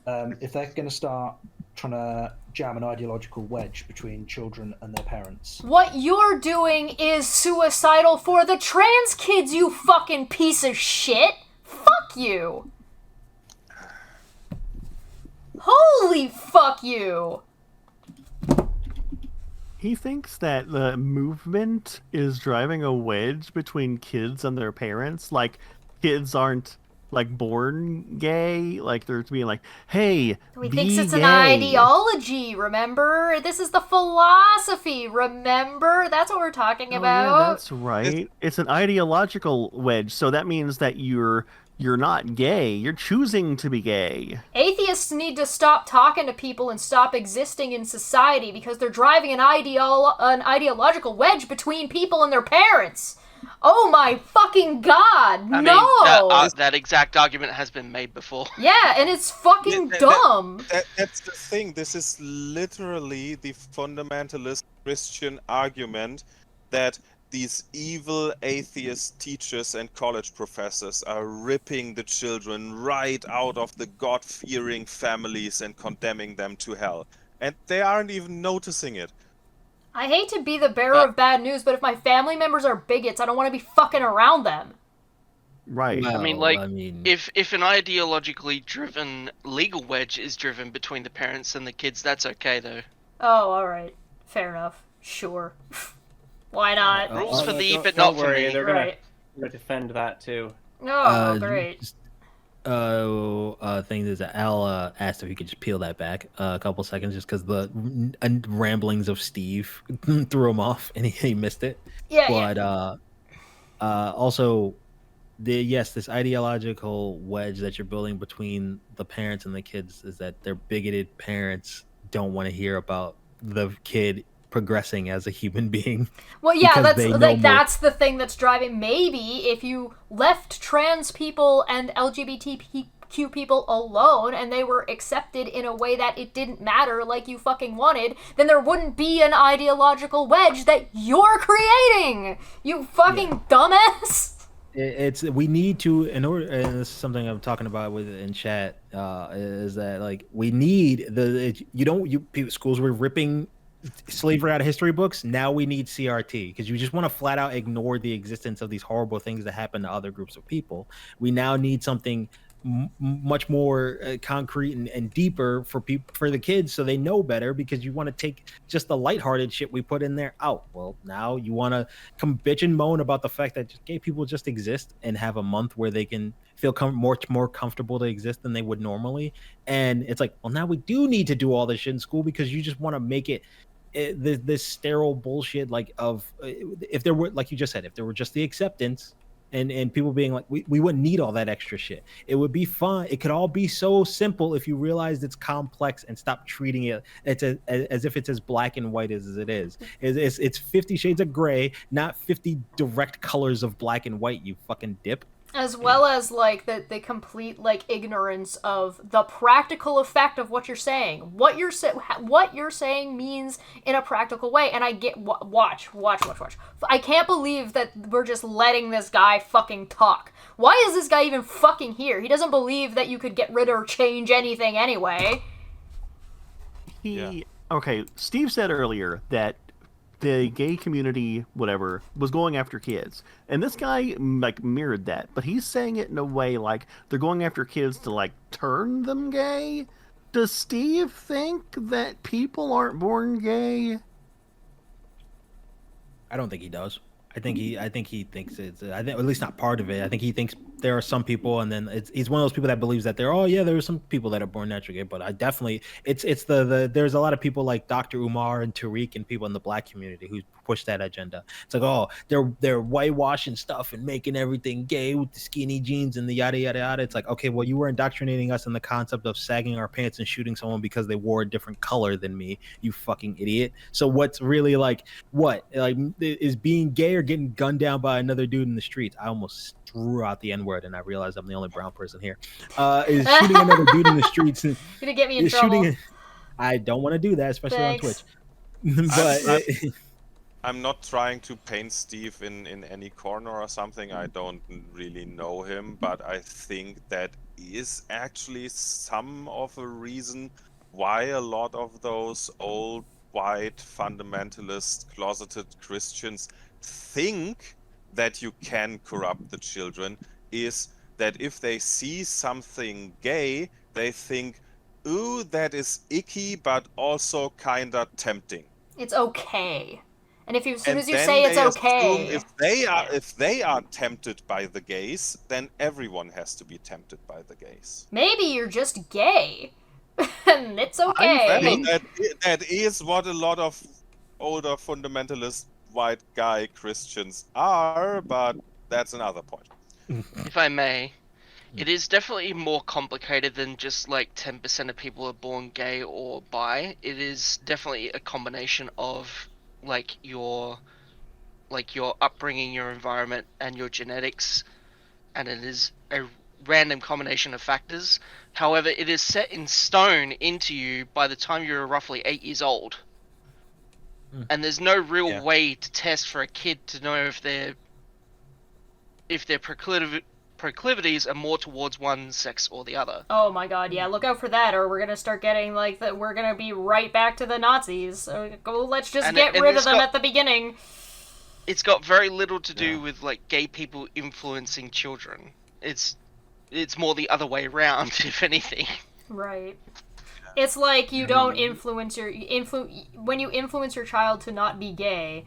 S10: If they're going to start trying to jam an ideological wedge between children and their parents.
S1: What you're doing is suicidal for the trans kids, you fucking piece of shit! Fuck you! Holy fuck you!
S5: He thinks that the movement is driving a wedge between kids and their parents. Like, kids aren't, like, born gay. Like, they're being like, hey,
S1: He
S5: be
S1: thinks it's
S5: gay.
S1: an ideology, remember? This is the philosophy, remember? That's what we're talking about.
S5: Yeah, that's right. It's an ideological wedge, so that means that you're not gay. You're choosing to be gay.
S1: Atheists need to stop talking to people and stop existing in society because they're driving an ideological wedge between people and their parents. Oh my fucking god,
S16: I
S1: no!
S16: mean, that exact argument has been made before.
S1: Yeah, and it's fucking dumb.
S7: That's the thing. This is literally the fundamentalist Christian argument that these evil atheist teachers and college professors are ripping the children right out of the God-fearing families and condemning them to hell. And they aren't even noticing it.
S1: I hate to be the bearer of bad news, but if my family members are bigots, I don't want to be fucking around them.
S5: Right.
S16: I mean, like, if an ideologically driven legal wedge is driven between the parents and the kids, that's okay, though.
S1: Oh, alright. Fair enough. Sure. Why not?
S16: Rules for thee, but
S8: don't
S16: not for
S8: worry,
S16: me.
S8: they're gonna
S1: Right.
S8: defend that too.
S1: Oh, great.
S3: Thing is that Al asked if he could just peel that back a couple seconds just because the ramblings of Steve threw him off and he missed it.
S1: Yeah,
S3: But also, this ideological wedge that you're building between the parents and the kids is that their bigoted parents don't want to hear about the kid progressing as a human being.
S1: Well, yeah,
S3: because
S1: that's
S3: they know
S1: like
S3: more.
S1: that's the thing that's driving. Maybe if you left trans people and LGBTQ people alone and they were accepted in a way that it didn't matter like you fucking wanted, then there wouldn't be an ideological wedge that you're creating. You fucking dumbass.
S3: We need to, in order, and this is something I'm talking about with in chat, is that like we need schools were ripping slavery out of history books. Now we need CRT because you just want to flat out ignore the existence of these horrible things that happen to other groups of people. We now need something much more concrete and deeper for the kids so they know better, because you want to take just the lighthearted shit we put in there out. Well, now you want to come bitch and moan about the fact that gay people just exist and have a month where they can feel much more comfortable to exist than they would normally. And it's like, well, now we do need to do all this shit in school because you just want to make it this sterile bullshit like of if there were, like you just said, if there were just the acceptance and people being like, we wouldn't need all that extra shit. It would be fun. It could all be so simple if you realized it's complex and stop treating it as if it's as black and white as it is. It's 50 shades of gray, not 50 direct colors of black and white, you fucking dip.
S1: As well as like the complete like ignorance of the practical effect of what you're saying. What you're saying means in a practical way. And I get watch. I can't believe that we're just letting this guy fucking talk. Why is this guy even fucking here? He doesn't believe that you could get rid or change anything anyway.
S5: Okay, Steve said earlier that the gay community, whatever, was going after kids. And this guy, like, mirrored that. But he's saying it in a way like they're going after kids to, like, turn them gay? Does Steve think that people aren't born gay?
S3: I don't think he does. I think he thinks it's. I think at least not part of it. I think he thinks there are some people, and then he's one of those people that believes that there are some people that are born naturally gay. But I definitely it's the there's a lot of people like Dr. Umar and Tariq and people in the black community who push that agenda. It's like, oh, they're whitewashing stuff and making everything gay with the skinny jeans and the yada yada yada. It's like, okay, well, you were indoctrinating us in the concept of sagging our pants and shooting someone because they wore a different color than me, you fucking idiot. So what's really like is being gay or getting gunned down by another dude in the streets? I almost threw out the N-word and I realized I'm the only brown person here. Is shooting another dude in the streets and
S1: gonna get me in trouble.
S3: I don't want to do that, especially
S1: Thanks.
S3: on Twitch. But
S7: I'm not trying to paint Steve in any corner or something. I don't really know him, but I think that is actually some of a reason why a lot of those old white fundamentalist closeted Christians think that you can corrupt the children, is that if they see something gay, they think, ooh, that is icky, but also kinda tempting.
S1: It's okay. And as soon as you
S7: then
S1: say it's
S7: they
S1: okay,
S7: assume if they are tempted by the gays, then everyone has to be tempted by the gays.
S1: maybe you're just gay. And it's okay.
S7: Well, that is what a lot of older fundamentalist white guy Christians are, but that's another point.
S16: If I may, it is definitely more complicated than just like 10% of people are born gay or bi. It is definitely a combination of like your upbringing, your environment, and your genetics, and it is a random combination of factors. However, it is set in stone into you by the time you're roughly 8 years old. And there's no real way to test for a kid to know if their proclivities are more towards one sex or the other.
S1: Oh my god, yeah, look out for that, or we're gonna start getting like that. We're gonna be right back to the Nazis. So let's just get rid of them at the beginning.
S16: It's got very little to do with like gay people influencing children. It's more the other way around, if anything.
S1: Right. It's like you don't influence when you influence your child to not be gay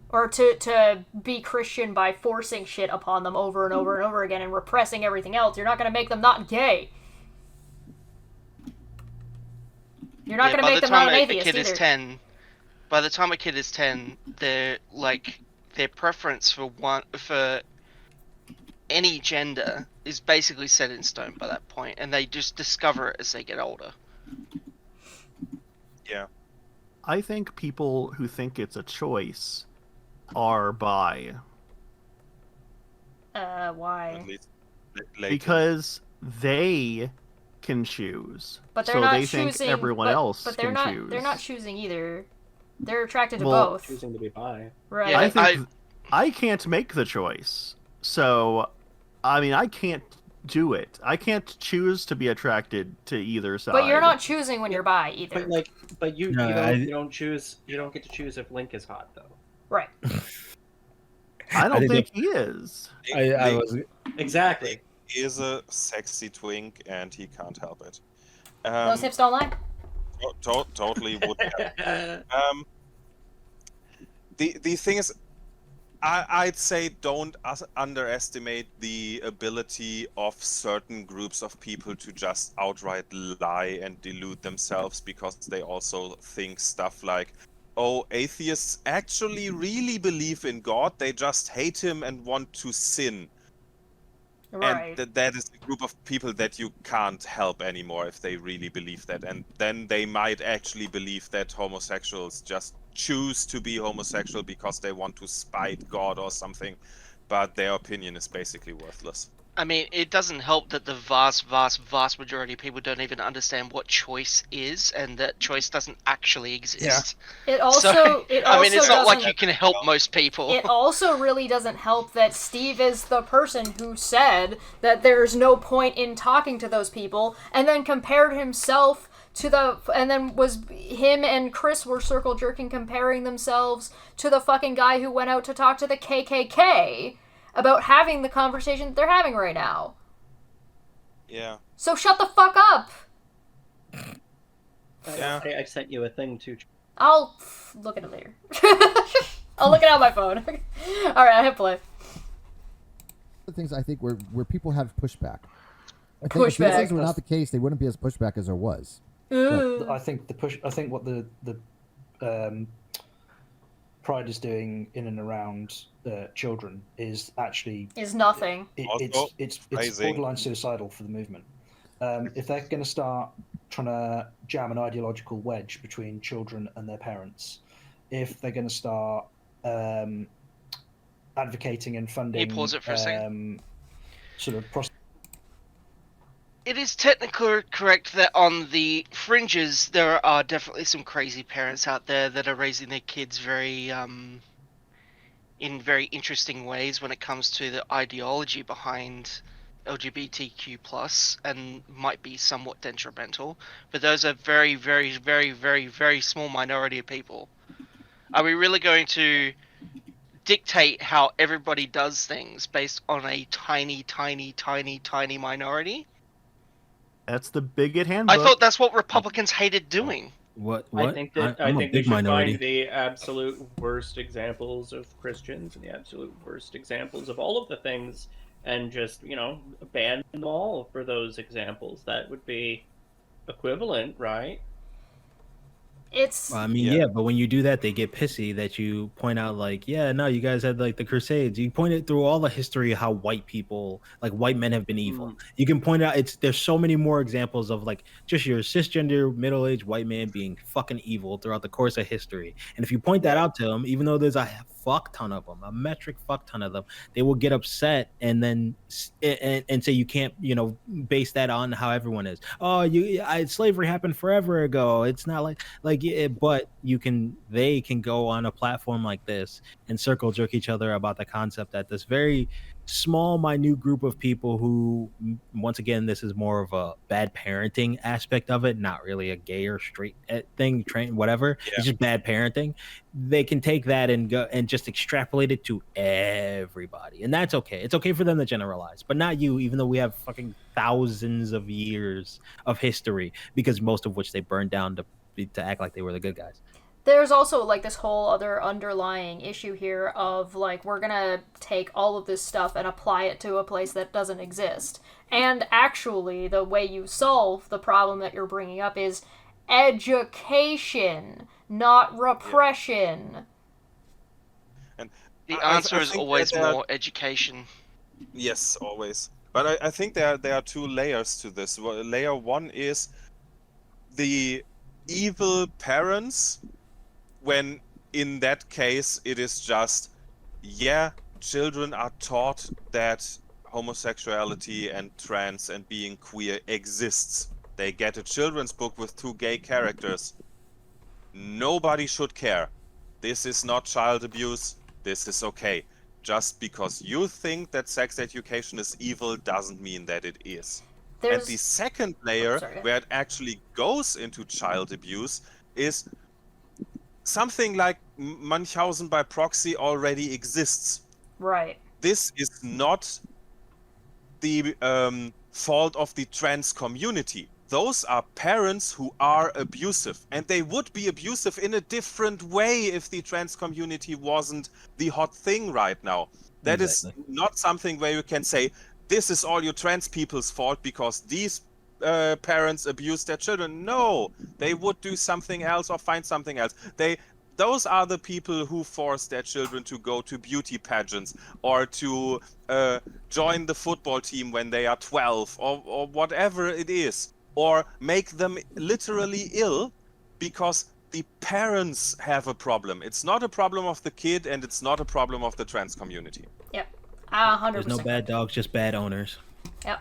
S1: or to be Christian by forcing shit upon them over and over and over again and repressing everything else. You're not going to make them not gay. You're not going to make them not an atheist either.
S16: By the time a kid is 10, their preference for any gender is basically set in stone by that point, and they just discover it as they get older.
S7: Yeah.
S5: I think people who think it's a choice are bi.
S1: Why?
S7: At least
S5: Because they can choose.
S1: But they're
S5: so
S1: not
S5: they
S1: choosing,
S5: think everyone else
S1: but
S5: can choose.
S1: They're not choosing either. They're attracted to both.
S8: Choosing to be bi.
S1: Right.
S5: Yeah, I think I can't make the choice. So, I mean, I can't do it. I can't choose to be attracted to either side.
S1: But you're not choosing when you're bi either.
S8: But you don't choose. You don't get to choose if Link is hot though.
S1: Right.
S5: I don't think he is.
S3: I was
S8: exactly.
S7: He is a sexy twink, and he can't help it.
S1: Those hips don't lie.
S7: Totally would. The thing is, I'd say don't underestimate the ability of certain groups of people to just outright lie and delude themselves, because they also think stuff like, oh, atheists actually really believe in God, they just hate him and want to sin.
S1: Right.
S7: And that is a group of people that you can't help anymore if they really believe that. And then they might actually believe that homosexuals just choose to be homosexual because they want to spite God or something, but their opinion is basically worthless.
S16: I mean, it doesn't help that the vast majority of people don't even understand what choice is, and that choice doesn't actually exist.
S1: It also,
S16: So, I mean, it's not like
S1: doesn't-
S16: you can help most people.
S1: It also really doesn't help that Steve is the person who said that there's no point in talking to those people, and then compared himself to and then was him and Chris were circle jerking, comparing themselves to the fucking guy who went out to talk to the KKK about having the conversation that they're having right now.
S7: Yeah.
S1: So shut the fuck up!
S7: Yeah.
S8: I sent you a thing too.
S1: I'll look at it later. I'll look it on my phone. Alright, I hit play.
S9: The things I think where people have pushback. I think
S1: Pushback.
S9: if these things were not the case, they wouldn't be as pushback as there was.
S10: But I think what the Pride is doing in and around children is actually
S1: nothing.
S10: It's borderline suicidal for the movement. If they're going to start trying to jam an ideological wedge between children and their parents, if they're going to start advocating and funding,
S16: Can you pause it for a second?
S10: Sort of.
S16: It is technically correct that on the fringes there are definitely some crazy parents out there that are raising their kids very in very interesting ways when it comes to the ideology behind LGBTQ+, and might be somewhat detrimental. But those are very, very, very, very, very small minority of people. Are we really going to dictate how everybody does things based on a tiny, tiny, tiny, tiny minority?
S5: That's the bigot handbook.
S16: I thought that's what Republicans hated doing.
S3: What?
S8: I think that
S3: I'm
S8: I
S3: a
S8: think we
S3: big
S8: should
S3: minority.
S8: find the absolute worst examples of Christians and the absolute worst examples of all of the things, and just ban them all for those examples. That would be equivalent, right?
S1: It's.
S3: I mean, yeah, but when you do that, they get pissy that you point out, like, yeah, no, you guys had like the Crusades. You point it through all the history of how white men have been evil. You can point out there's so many more examples of like just your cisgender middle-aged white man being fucking evil throughout the course of history. And if you point that out to them, even though there's a fuck ton of them, a metric fuck ton of them, they will get upset and then and say you can't, base that on how everyone is. Oh, slavery happened forever ago. It's not like. But they can go on a platform like this and circle jerk each other about the concept that this very small, minute group of people who, once again, this is more of a bad parenting aspect of it, not really a gay or straight thing, whatever. Yeah. It's just bad parenting. They can take that and go and just extrapolate it to everybody, and that's okay. It's okay for them to generalize, but not you, even though we have fucking thousands of years of history, because most of which they burned down to act like they were the good guys.
S1: There's also like this whole other underlying issue here of like we're gonna take all of this stuff and apply it to a place that doesn't exist. And actually, the way you solve the problem that you're bringing up is education, not repression.
S7: And
S16: the answer is always more education.
S7: Yes, always. But I think there are two layers to this. Layer one is the evil parents, when in that case it is just, children are taught that homosexuality and trans and being queer exists. They get a children's book with 2 gay characters. Nobody should care. This is not child abuse. This is okay. Just because you think that sex education is evil doesn't mean that it is. And the second layer, where it actually goes into child abuse, is something like Munchausen by proxy already exists.
S1: Right.
S7: This is not the fault of the trans community. those are parents who are abusive, and they would be abusive in a different way if the trans community wasn't the hot thing right now. That is not something where you can say, this is all you trans people's fault because these parents abuse their children. No, they would do something else or find something else. Those are the people who force their children to go to beauty pageants or to join the football team when they are 12 or whatever it is, or make them literally ill because the parents have a problem. It's not a problem of the kid, and it's not a problem of the trans community.
S1: Yep. 100%.
S3: There's no bad dogs, just bad owners.
S1: Yep.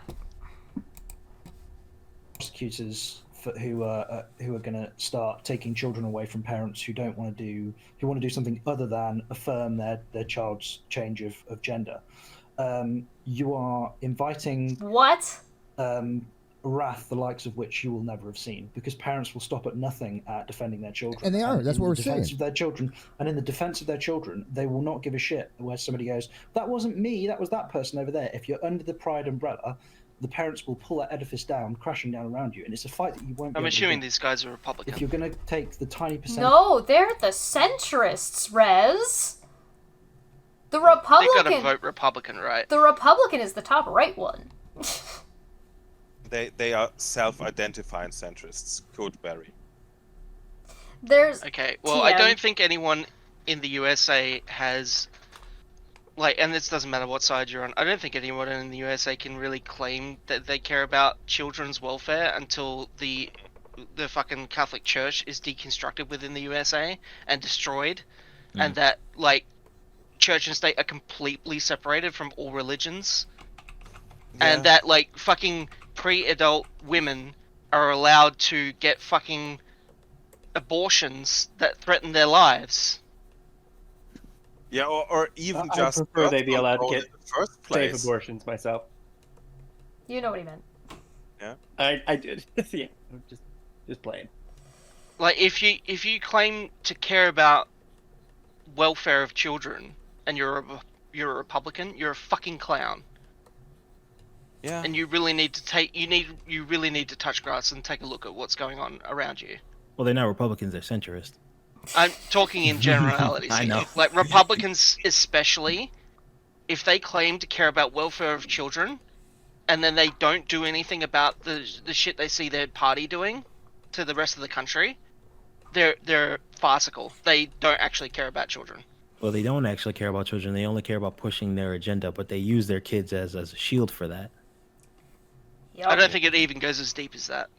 S10: Prosecutors who are going to start taking children away from parents who want to do something other than affirm their child's change of gender. You are inviting
S1: what
S10: wrath, the likes of which you will never have seen, because parents will stop at nothing at defending their children.
S9: And they are. That's what we're saying.
S10: Of their children, and in the defense of their children, they will not give a shit where somebody goes, that wasn't me, that was that person over there. If you're under the pride umbrella, the parents will pull that edifice down, crashing down around you, and it's a fight that you won't be
S16: I'm
S10: able to
S16: assuming
S10: win.
S16: these guys are Republican.
S10: If you're going to take the tiny percent...
S1: No, they're the centrists, Rez. The Republican...
S16: They gotta vote Republican, right?
S1: The Republican is the top right one.
S7: They are self-identifying centrists. Code Barry.
S1: There's...
S16: Okay, well, I don't think anyone in the USA has... and this doesn't matter what side you're on, I don't think anyone in the USA can really claim that they care about children's welfare until the fucking Catholic Church is deconstructed within the USA and destroyed, and that, church and state are completely separated from all religions, and that, fucking pre-adult women are allowed to get fucking abortions that threaten their lives.
S7: Yeah, or even
S8: I
S7: just
S8: prefer they be allowed to get
S7: first
S8: safe
S7: place.
S8: abortions myself.
S1: You know what he meant.
S7: Yeah,
S8: I did. Yeah, I'm just playing.
S16: If you claim to care about welfare of children and you're a Republican, you're a fucking clown.
S7: Yeah.
S16: And you really need to touch grass and take a look at what's going on around you.
S3: Well, they're not Republicans; they're centrist.
S16: I'm talking in generalities.
S3: I know.
S16: Republicans especially, if they claim to care about welfare of children, and then they don't do anything about the shit they see their party doing to the rest of the country, they're farcical. They don't actually care about children.
S3: Well, they don't actually care about children. They only care about pushing their agenda, but they use their kids as a shield for that.
S16: I don't think it even goes as deep as that.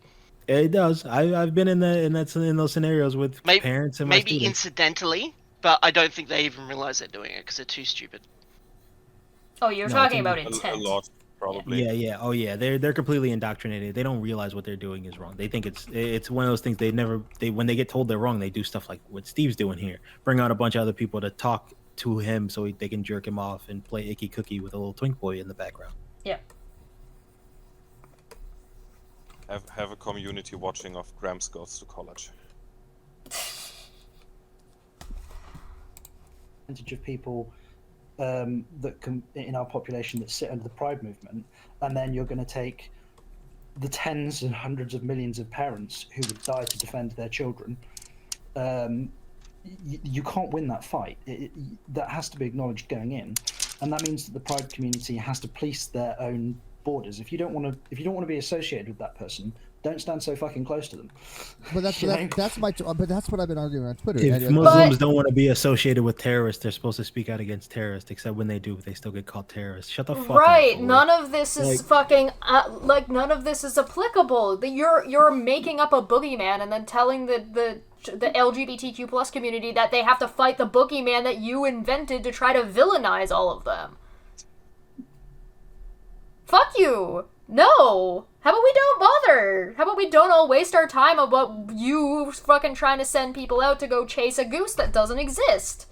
S3: It does. I've been in those scenarios with parents and my
S16: maybe
S3: students.
S16: Incidentally, but I don't think they even realize they're doing it because they're too stupid.
S1: Oh, you're talking about intent.
S7: A lot, probably.
S3: Yeah. Oh, yeah. They're completely indoctrinated. They don't realize what they're doing is wrong. They think it's one of those things when they get told they're wrong, they do stuff like what Steve's doing here. Bring out a bunch of other people to talk to him so they can jerk him off and play Icky Cookie with a little twink boy in the background.
S1: Yeah.
S7: Have a community watching of Gramps Goes to College.
S10: Percentage of people in our population that sit under the Pride movement, and then you're going to take the tens and hundreds of millions of parents who would die to defend their children. You can't win that fight. That has to be acknowledged going in, and that means that the Pride community has to police their own borders. If you don't want to be associated with that person, don't stand so fucking close to them.
S9: But that's what I've been arguing on Twitter.
S3: If Muslims don't want to be associated with terrorists, they're supposed to speak out against terrorists. Except when they do, they still get called terrorists. Shut the fuck up.
S1: Right. None of this is none of this is applicable. You're making up a boogeyman and then telling the LGBTQ plus community that they have to fight the boogeyman that you invented to try to villainize all of them. Fuck you! No! How about we don't bother? How about we don't all waste our time about you fucking trying to send people out to go chase a goose that doesn't exist?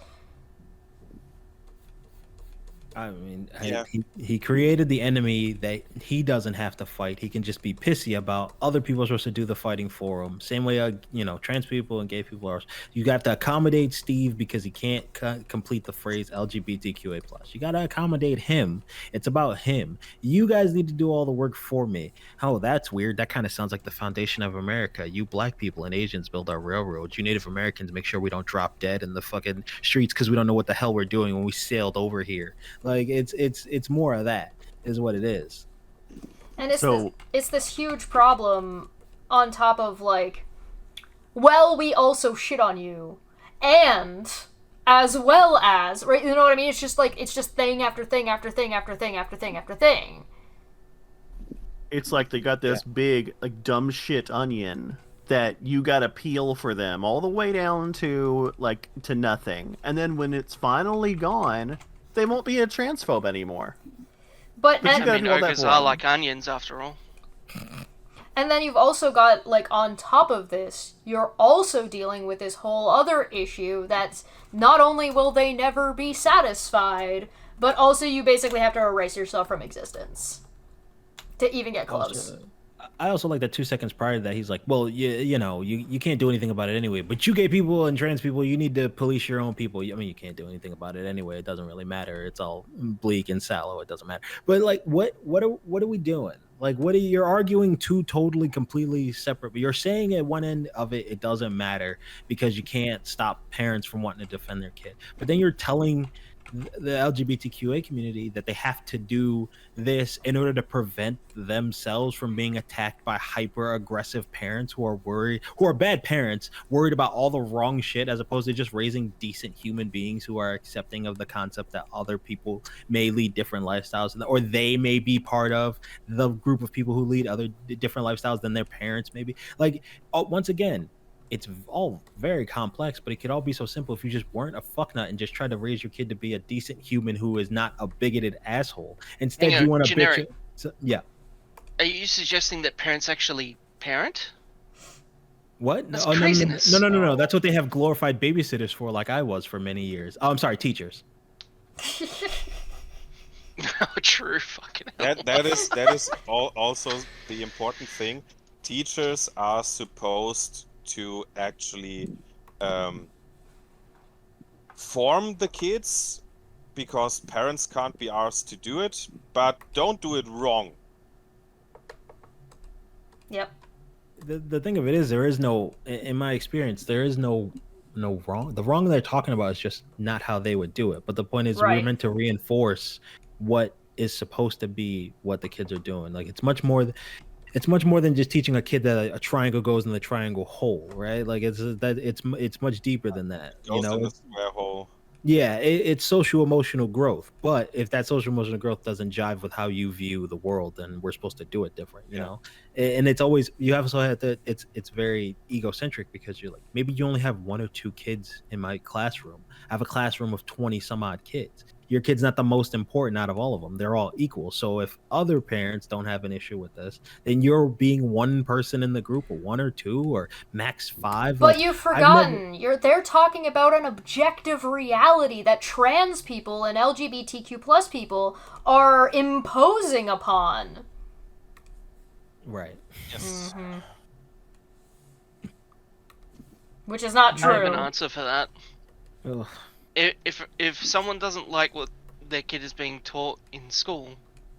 S3: I mean,
S7: Yeah.
S3: he created the enemy that he doesn't have to fight. He can just be pissy about other people are supposed to do the fighting for him. Same way, trans people and gay people are. You got to accommodate Steve because he can't complete the phrase LGBTQA+. You got to accommodate him. It's about him. You guys need to do all the work for me. Oh, that's weird. That kind of sounds like the foundation of America. You black people and Asians build our railroads. You Native Americans make sure we don't drop dead in the fucking streets because we don't know what the hell we're doing when we sailed over here. Like it's more of that is what it is.
S1: And it's this huge problem on top of like, well, we also shit on you, and as well as, right? You know what I mean? It's just like it's just thing after thing after thing after thing after thing after thing.
S5: It's like they got this big like dumb shit onion that you gotta peel for them all the way down to nothing, and then when it's finally gone, they won't be a transphobe anymore.
S1: But
S5: you gotta do all that
S16: ogres
S5: for
S16: are
S5: them.
S16: like onions after all.
S1: And then you've also got, like, on top of this, you're also dealing with this whole other issue that's not only will they never be satisfied, but also you basically have to erase yourself from existence to even get close.
S3: I also like that 2 seconds prior to that, he's like, well, you can't do anything about it anyway. But you gay people and trans people, you need to police your own people. I mean, you can't do anything about it anyway. It doesn't really matter. It's all bleak and sallow. It doesn't matter. But like, what are we doing? Like, you're arguing two totally, completely separate. But you're saying at one end of it, it doesn't matter because you can't stop parents from wanting to defend their kid. But then you're telling the LGBTQA community that they have to do this in order to prevent themselves from being attacked by hyper aggressive parents who are bad parents, worried about all the wrong shit, as opposed to just raising decent human beings who are accepting of the concept that other people may lead different lifestyles, or they may be part of the group of people who lead other different lifestyles than their parents maybe. Like, once again, it's all very complex, but it could all be so simple if you just weren't a fucknut and just tried to raise your kid to be a decent human who is not a bigoted asshole. Instead, you want to
S16: generic.
S3: Yeah.
S16: Are you suggesting that parents actually parent?
S3: What?
S16: That's
S3: No,
S16: craziness.
S3: No. That's what they have glorified babysitters for, like I was for many years. Oh, I'm sorry, teachers.
S16: True. Fucking hell.
S7: That is also the important thing. Teachers are supposed to actually form the kids because parents can't be asked to do it, but don't do it wrong.
S1: Yep.
S3: The thing of it is, there is no, in my experience, there is no wrong. The wrong they're talking about is just not how they would do it. But the point is, we're meant to reinforce what is supposed to be what the kids are doing. Like, it's much more than just teaching a kid that a triangle goes in the triangle hole, right? Like, it's much deeper than that.
S7: Goes in the square hole.
S3: Yeah, it's social emotional growth. But if that social emotional growth doesn't jive with how you view the world, then we're supposed to do it different, you know? And it's always, you also have to, it's very egocentric because you're like, maybe you only have 1 or 2 kids in my classroom. I have a classroom of 20 some odd kids. Your kid's not the most important out of all of them. They're all equal. So if other parents don't have an issue with this, then you're being one person in the group, or 1 or 2 or max 5.
S1: But you've forgotten, they're talking about an objective reality that trans people and LGBTQ plus people are imposing upon.
S3: Right.
S7: Yes.
S1: Mm-hmm. Which is not true.
S16: I have an answer for that.
S3: Ugh.
S16: If someone doesn't like what their kid is being taught in school,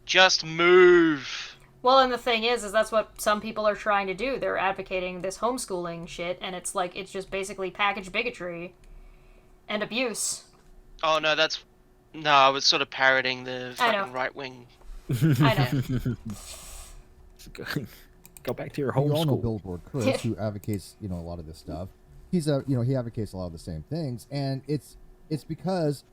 S16: just move.
S1: Well, and the thing is that's what some people are trying to do. They're advocating this homeschooling shit, and it's like, it's just basically packaged bigotry and abuse.
S16: Oh no, I was sort of parroting the fucking right wing.
S1: I know.
S3: Go back to your
S9: You all know
S3: homeschool.
S9: Billboard Chris, who advocates, a lot of this stuff. He's he advocates a lot of the same things, and it's because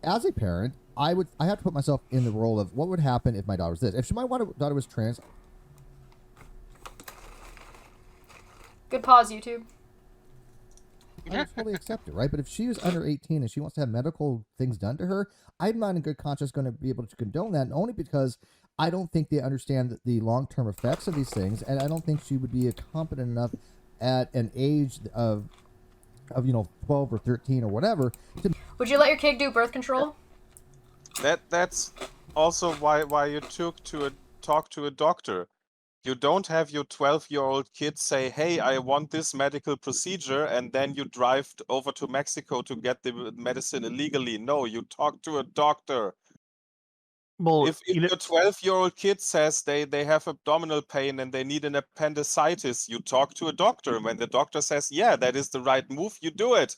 S9: as a parent, I have to put myself in the role of what would happen if my daughter was this. If my daughter was trans.
S1: Good pause, YouTube.
S9: I would totally accept it, right? But if she was under 18 and she wants to have medical things done to her, I'm not in good conscience going to be able to condone that, and only because I don't think they understand the long-term effects of these things, and I don't think she would be competent enough at an age of 12 or 13 or whatever.
S1: Would you let your kid do birth control?
S7: That's also why you talk to a doctor. You don't have your 12-year-old kid say, "Hey, I want this medical procedure," and then you drive over to Mexico to get the medicine illegally. No, you talk to a doctor.
S5: Well,
S7: If your 12-year-old kid says they have abdominal pain and they need an appendicitis, you talk to a doctor. And when the doctor says, "Yeah, that is the right move," you do it.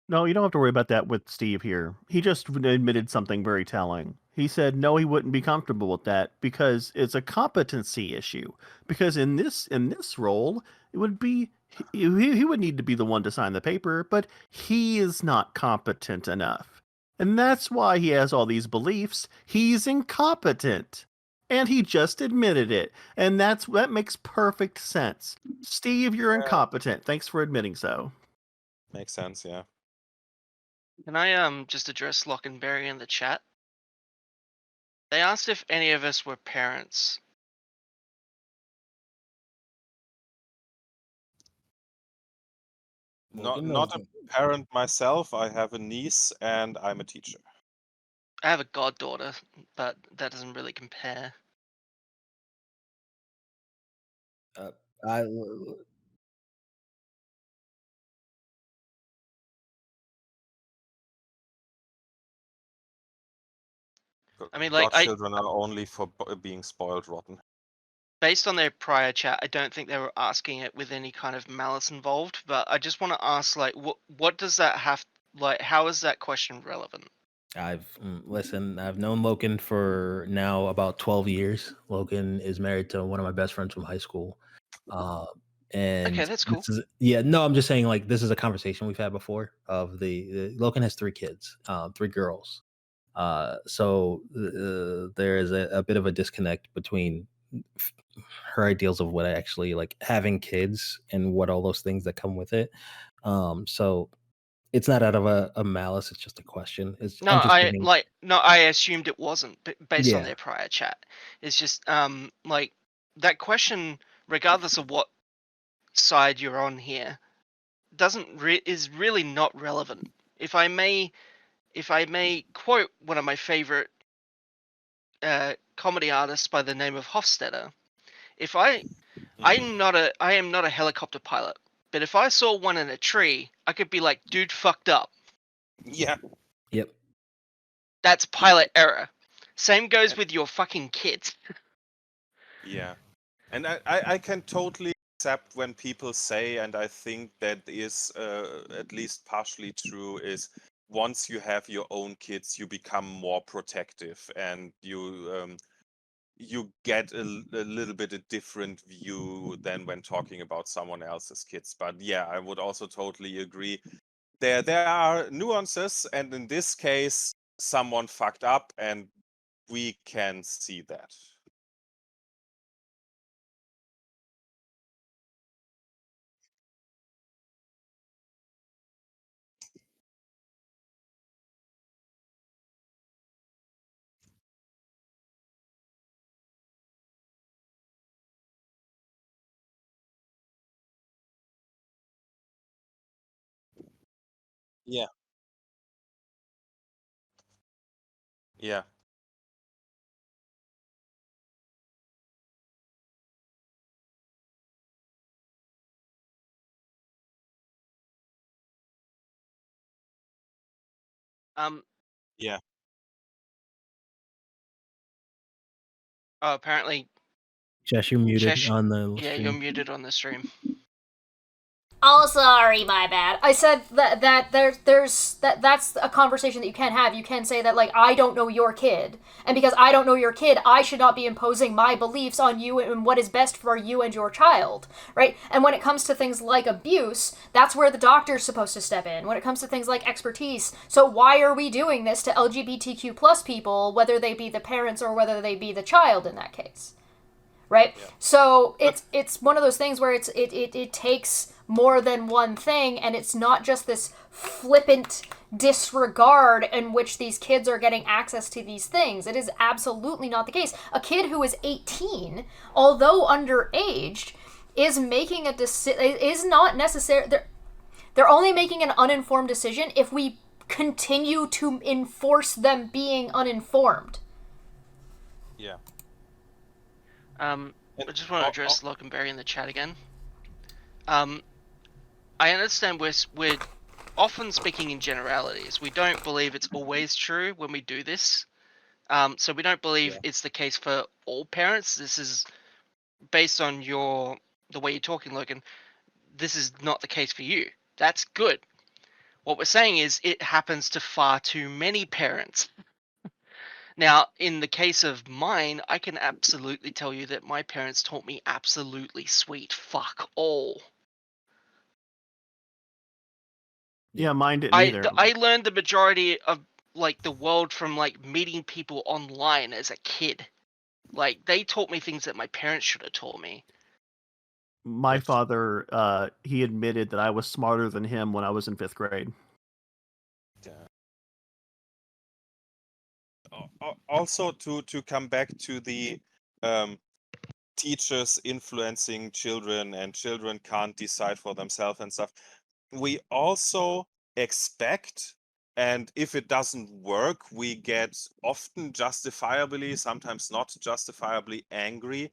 S5: No, you don't have to worry about that with Steve here. He just admitted something very telling. He said no, he wouldn't be comfortable with that because it's a competency issue. Because in this role, it would be he would need to be the one to sign the paper, but he is not competent enough. And that's why he has all these beliefs. He's incompetent. And he just admitted it. And that makes perfect sense. Steve, you're incompetent. Thanks for admitting so.
S7: Makes sense, yeah.
S16: Can I just address Lockenberry in the chat? They asked if any of us were parents.
S7: Not a parent myself. I have a niece and I'm a teacher.
S16: I have a goddaughter, but that doesn't really compare. I mean, like,
S7: Godchildren are only for being spoiled rotten.
S16: Based on their prior chat, I don't think they were asking it with any kind of malice involved, but I just want to ask, like, what does that have, like, how is that question relevant?
S3: I've known Logan for now about 12 years. Logan is married to one of my best friends from high school. And
S16: okay, that's cool.
S3: I'm just saying, like, this is a conversation we've had before of the Logan has 3 kids, 3 girls. So there is a bit of a disconnect between her ideals of what I actually like having kids and what all those things that come with it. So it's not out of a malice. It's just a question.
S16: No, I assumed it wasn't based on
S3: Yeah.
S16: their prior chat. It's just like that question, regardless of what side you're on here, is really not relevant. If I may quote one of my favorite comedy artists by the name of Hofstadter, I am not a helicopter pilot, but if I saw one in a tree, I could be like, dude fucked up.
S7: Yeah.
S3: Yep.
S16: That's pilot error. Same goes with your fucking kids.
S7: Yeah. And I can totally accept when people say, and I think that is at least partially true, is once you have your own kids, you become more protective and you get a little bit a different view than when talking about someone else's kids. But yeah, I would also totally agree. There are nuances, and in this case, someone fucked up, and we can see that. Yeah. Yeah. Yeah.
S16: Oh, apparently.
S3: Jess, you're muted
S16: Chesh,
S3: on the
S16: yeah,
S3: stream.
S16: you're muted on the stream.
S1: Oh, sorry, my bad. I said that's a conversation that you can have. You can say that, like, I don't know your kid, and because I don't know your kid, I should not be imposing my beliefs on you and what is best for you and your child, right? And when it comes to things like abuse, that's where the doctor's supposed to step in. When it comes to things like expertise, so why are we doing this to LGBTQ plus people, whether they be the parents or whether they be the child in that case? Right? Yeah. So it's one of those things where it takes more than one thing, and it's not just this flippant disregard in which these kids are getting access to these things. It is absolutely not the case. A kid who is 18, although underaged, is making is not necessary. They're only making an uninformed decision if we continue to enforce them being uninformed.
S7: Yeah.
S16: I just want to address Lockenberry in the chat again. I understand we're often speaking in generalities. We don't believe it's always true when we do this. So we don't believe it's the case for all parents. This is based on the way you're talking, Logan. This is not the case for you. That's good. What we're saying is it happens to far too many parents. Now, in the case of mine, I can absolutely tell you that my parents taught me absolutely sweet fuck all.
S5: Yeah, mine didn't either.
S16: I learned the majority of like the world from like meeting people online as a kid. Like they taught me things that my parents should have taught me.
S5: My father, he admitted that I was smarter than him when I was in 5th grade.
S7: Also, to come back to the teachers influencing children and children can't decide for themselves and stuff, we also expect, and if it doesn't work, we get often justifiably, sometimes not justifiably angry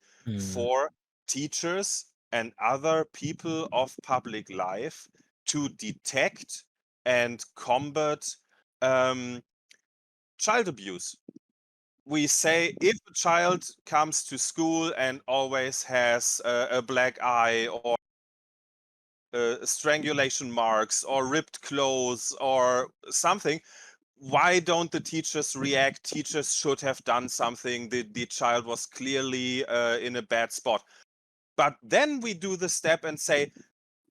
S7: for teachers and other people of public life to detect and combat child abuse. We say if a child comes to school and always has a black eye or strangulation marks or ripped clothes or something, why don't the teachers react? Teachers should have done something. The child was clearly in a bad spot. But then we do the step and say,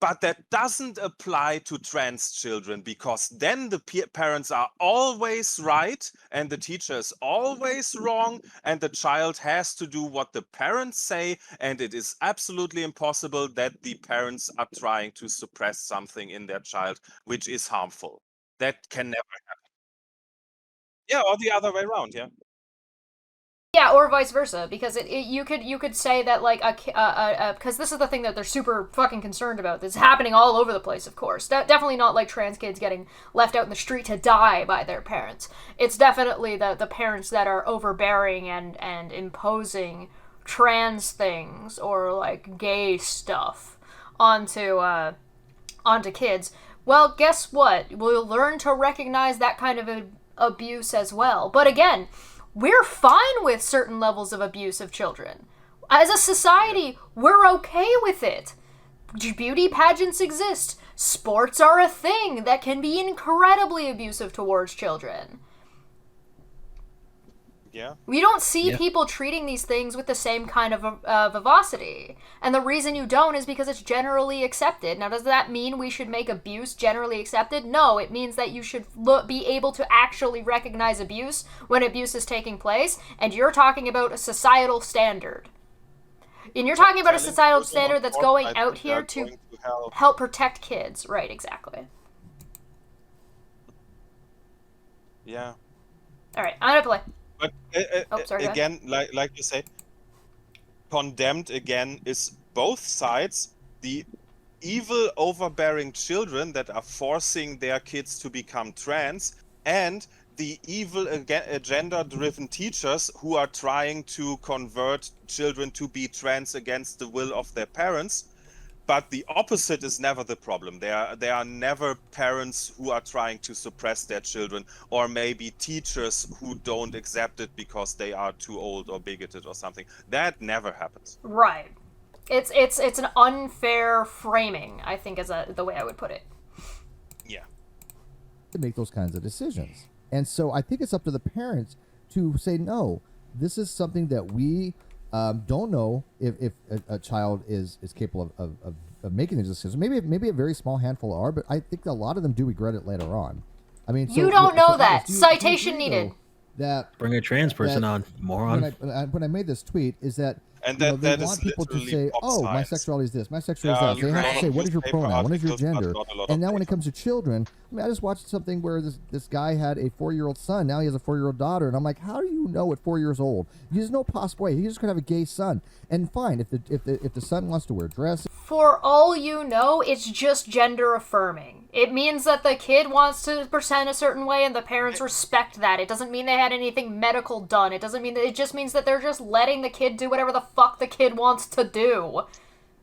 S7: but that doesn't apply to trans children, because then the parents are always right and the teacher is always wrong and the child has to do what the parents say, and it is absolutely impossible that the parents are trying to suppress something in their child which is harmful. That can never happen. Yeah, or the other way around, yeah.
S1: Yeah, or vice versa, because you could say that like because this is the thing that they're super fucking concerned about. This is happening all over the place, of course. Definitely not like trans kids getting left out in the street to die by their parents. It's definitely the parents that are overbearing and imposing trans things or like gay stuff onto kids. Well, guess what? We'll learn to recognize that kind of abuse as well. But again, we're fine with certain levels of abuse of children. As a society, we're okay with it. Beauty pageants exist. Sports are a thing that can be incredibly abusive towards children.
S7: Yeah.
S1: We don't see people treating these things with the same kind of vivacity. And the reason you don't is because it's generally accepted. Now, does that mean we should make abuse generally accepted? No, it means that you should be able to actually recognize abuse when abuse is taking place, and you're talking about a societal standard. And you're talking about a societal standard that's going out here to help protect kids. Right, exactly.
S7: Yeah.
S1: All right, I'm gonna play.
S7: But again, like you say, condemned again is both sides. The evil, overbearing children that are forcing their kids to become trans, and the evil, agenda-driven teachers who are trying to convert children to be trans against the will of their parents. But the opposite is never the problem. There are never parents who are trying to suppress their children, or maybe teachers who don't accept it because they are too old or bigoted or something. That never happens.
S1: Right. It's an unfair framing, I think, is the way I would put it.
S7: Yeah.
S9: To make those kinds of decisions. And so I think it's up to the parents to say, no, this is something that we don't know if a child is capable of making these decisions. Maybe a very small handful are, but I think a lot of them do regret it later on. I mean,
S1: you don't know that. Citation needed.
S9: That
S3: bring a trans person on, moron.
S9: When I made this tweet, is that
S7: and
S9: that they want people to say, "Oh, my sexuality is this, my sexuality is that." They have to say, "What is your pronoun? What is your gender?" And now, when it comes to children, I mean, I just watched something where this guy had a 4-year-old son. Now he has a 4-year-old daughter, and I'm like, "How do you know at 4 years old? There's no possible way. He's just gonna have a gay son." And fine, if the son wants to wear a dress.
S1: For all you know, it's just gender affirming. It means that the kid wants to present a certain way and the parents respect that. It doesn't mean they had anything medical done. It doesn't mean that. It just means that they're just letting the kid do whatever the fuck the kid wants to do.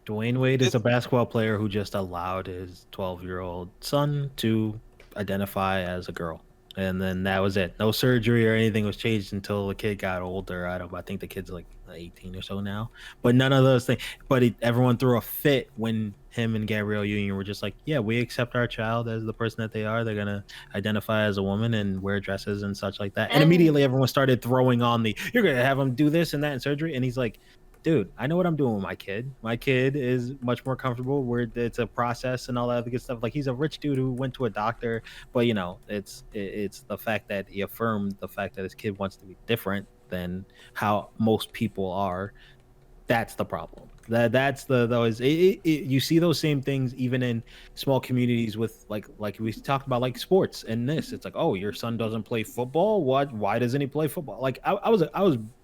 S3: Dwayne Wade is a basketball player who just allowed his 12-year-old son to identify as a girl. And then that was it. No surgery or anything was changed until the kid got older. I think the kid's like 18 or so now. But none of those things. But everyone threw a fit when him and Gabrielle Union were just like, yeah, we accept our child as the person that they are. They're going to identify as a woman and wear dresses and such like that. And immediately everyone started throwing on you're going to have him do this and that in surgery. And he's like, dude, I know what I'm doing with my kid. My kid is much more comfortable where it's a process and all that other good stuff. Like, he's a rich dude who went to a doctor, but it's the fact that he affirmed the fact that his kid wants to be different than how most people are. That's the problem. That's you see those same things even in small communities with like we talked about, like sports and this. It's like, oh, your son doesn't play football. What? Why doesn't he play football? Like I was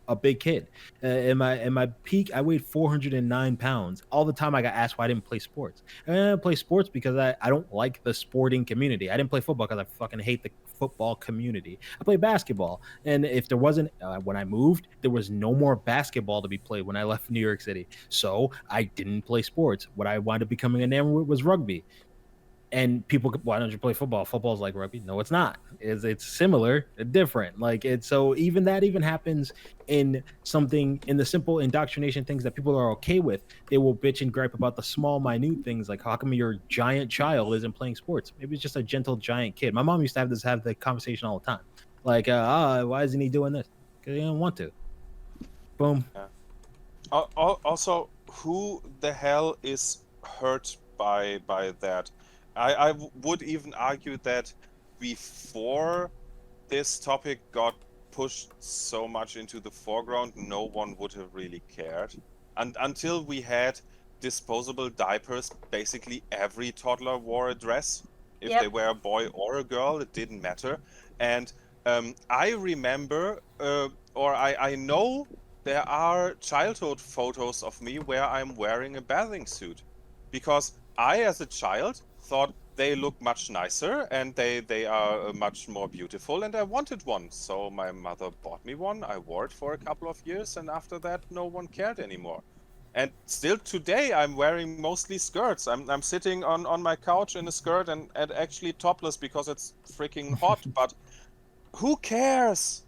S3: a big kid. In my peak, I weighed 409 pounds. All the time I got asked why I didn't play sports. And I didn't play sports because I don't like the sporting community. I didn't play football because I fucking hate the football community. I played basketball. And if there wasn't, when I moved, there was no more basketball to be played when I left New York City. So I didn't play sports. What I wanted becoming enamored with was rugby. And people, why don't you play football? Football's like rugby. No, it's not. It's similar, different. Like it's so even that even happens in something in the simple indoctrination things that people are okay with. They will bitch and gripe about the small, minute things like how come your giant child isn't playing sports? Maybe it's just a gentle giant kid. My mom used to have the conversation all the time. Like, why isn't he doing this? Because he didn't want to. Boom.
S7: Yeah. Also, who the hell is hurt by that? I would even argue that before this topic got pushed so much into the foreground, no one would have really cared. And until we had disposable diapers, basically every toddler wore a dress. If they were a boy or a girl, it didn't matter. And I remember, or I know there are childhood photos of me where I'm wearing a bathing suit. Because I, as a child, thought they look much nicer and they are much more beautiful, and I wanted one. So my mother bought me one. I wore it for a couple of years, and after that, no one cared anymore. And still today, I'm wearing mostly skirts. I'm sitting on my couch in a skirt and actually topless because it's freaking hot. But who cares?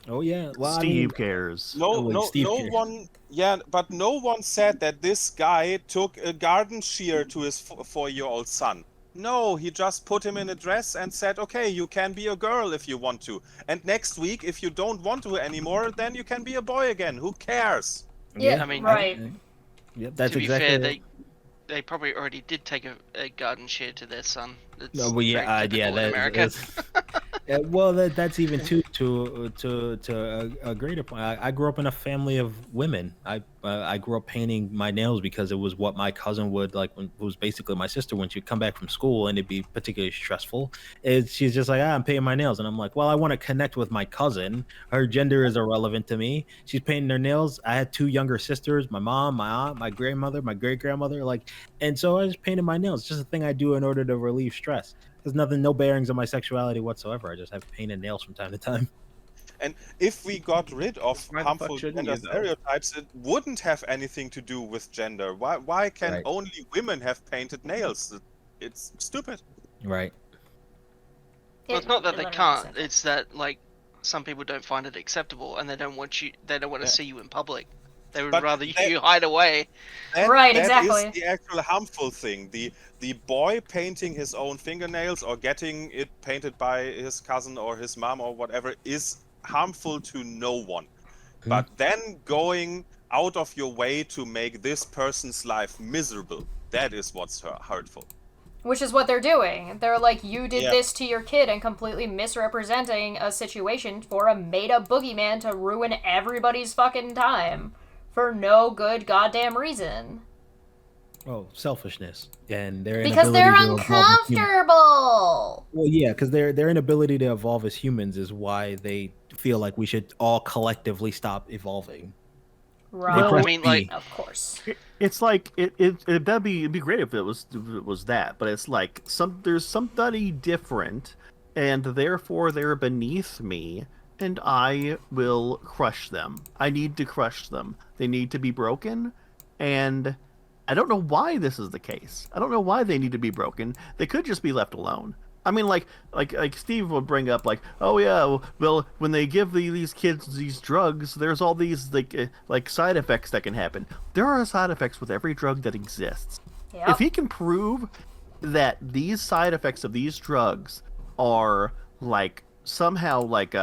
S3: Oh yeah, well,
S5: Steve cares.
S7: No
S3: cares.
S7: one. Yeah, but no one said that this guy took a garden shear to his 4-year-old son. No, he just put him in a dress and said, okay, you can be a girl if you want to. And next week, if you don't want to anymore, then you can be a boy again. Who cares?
S1: Yeah,
S16: I mean,
S1: right.
S3: Yep, that's
S16: to be
S3: exactly
S16: fair, they probably already did take a garden shear to their son. It's
S3: no, well, yeah,
S16: very typical in America.
S3: Well, that's even to a greater point. I grew up in a family of women. I grew up painting my nails because it was what my cousin would like when it was basically my sister when she'd come back from school and it'd be particularly stressful. She's just like, I'm painting my nails, and I'm like, well, I want to connect with my cousin. Her gender is irrelevant to me. She's painting her nails. I had 2 younger sisters, my mom, my aunt, my grandmother, my great grandmother, and so I just painted my nails. It's just a thing I do in order to relieve stress. There's no bearings on my sexuality whatsoever. I just have painted nails from time to time.
S7: And if we got rid of
S8: Why the
S7: harmful
S8: fuck shouldn't
S7: gender
S8: you, though?
S7: stereotypes, it wouldn't have anything to do with gender. Why can
S3: Right.
S7: only women have painted nails? It's stupid.
S3: Right.
S16: Well, it's not that they
S1: 11%.
S16: can't. It's that like some people don't find it acceptable, and they don't want to
S7: Yeah.
S16: see you in public. They would
S7: But
S16: rather
S7: that-
S16: you hide away.
S1: Right,
S7: That
S1: exactly.
S7: is the actual harmful thing. The boy painting his own fingernails or getting it painted by his cousin or his mom or whatever is harmful to no one. But then going out of your way to make this person's life miserable, that is what's hurtful.
S1: Which is what they're doing. They're like, you did
S7: Yeah.
S1: this to your kid and completely misrepresenting a situation for a made-up boogeyman to ruin everybody's fucking time. For no good goddamn reason.
S3: Oh, selfishness, and their
S1: Because
S3: inability
S1: they're
S3: to evolve as humans.
S1: uncomfortable!
S3: Well, yeah, because their inability to evolve as humans is why they feel like we should all collectively stop evolving.
S1: Right.
S12: I mean, like,
S1: of course.
S5: It's like it'd be great if it was that, but it's like there's somebody different, and therefore they're beneath me, and I will crush them. I need to crush them. They need to be broken, and I don't know why this is the case. I don't know why they need to be broken. They could just be left alone. I mean, like Steve would bring up, like, oh yeah, well, when they give these kids these drugs, there's all these like side effects that can happen. There are side effects with every drug that exists.
S1: Yep.
S5: If he can prove that these side effects of these drugs are like somehow like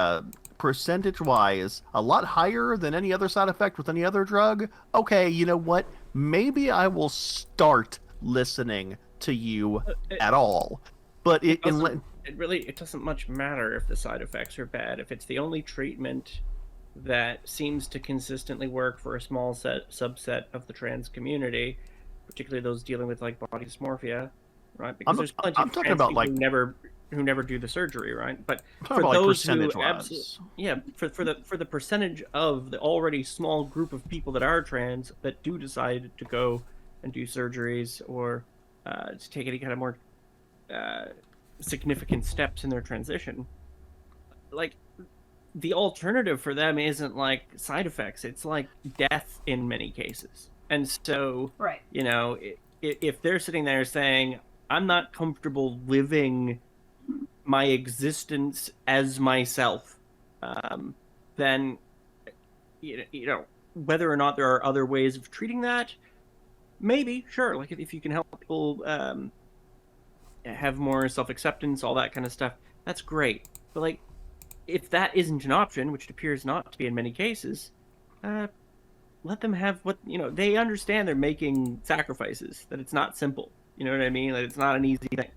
S5: percentage-wise a lot higher than any other side effect with any other drug, okay, you know what? Maybe I will start listening to you at all. But it
S8: doesn't much matter if the side effects are bad. If it's the only treatment that seems to consistently work for a small subset of the trans community, particularly those dealing with like body dysmorphia, right? Because there's plenty of trans people who never do the surgery, right? But for those who for the percentage of the already small group of people that are trans that do decide to go and do surgeries or to take any kind of more significant steps in their transition, like the alternative for them isn't like side effects, it's like death in many cases. And so
S1: right,
S8: you know, if they're sitting there saying I'm not comfortable living my existence as myself, then you know whether or not there are other ways of treating that, maybe, sure, like if you can help people have more self-acceptance, all that kind of stuff, that's great. But like, if that isn't an option, which it appears not to be in many cases, let them have what, you know, they understand they're making sacrifices, that it's not simple. You know what I mean? That it's not an easy thing.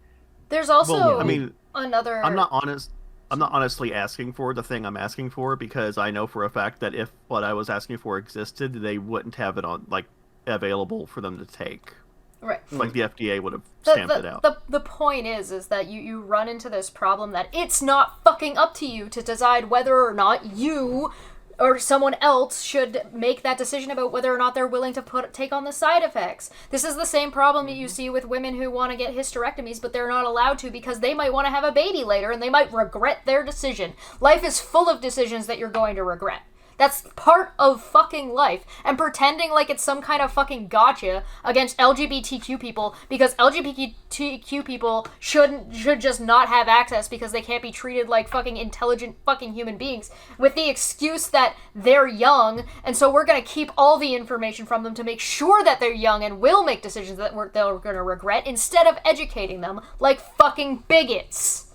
S1: There's also,
S5: well, I mean,
S1: another.
S5: I'm not honestly asking for the thing I'm asking for, because I know for a fact that if what I was asking for existed, they wouldn't have it on like available for them to take.
S1: Right.
S5: Like the FDA would have stamped it out.
S1: The point is that you run into this problem that it's not fucking up to you to decide whether or not you or someone else should make that decision about whether or not they're willing to take on the side effects. This is the same problem that you see with women who want to get hysterectomies, but they're not allowed to because they might want to have a baby later and they might regret their decision. Life is full of decisions that you're going to regret. That's part of fucking life. And pretending like it's some kind of fucking gotcha against LGBTQ people because LGBTQ people should just not have access because they can't be treated like fucking intelligent fucking human beings with the excuse that they're young, and so we're gonna keep all the information from them to make sure that they're young and will make decisions that they're gonna regret instead of educating them like fucking bigots.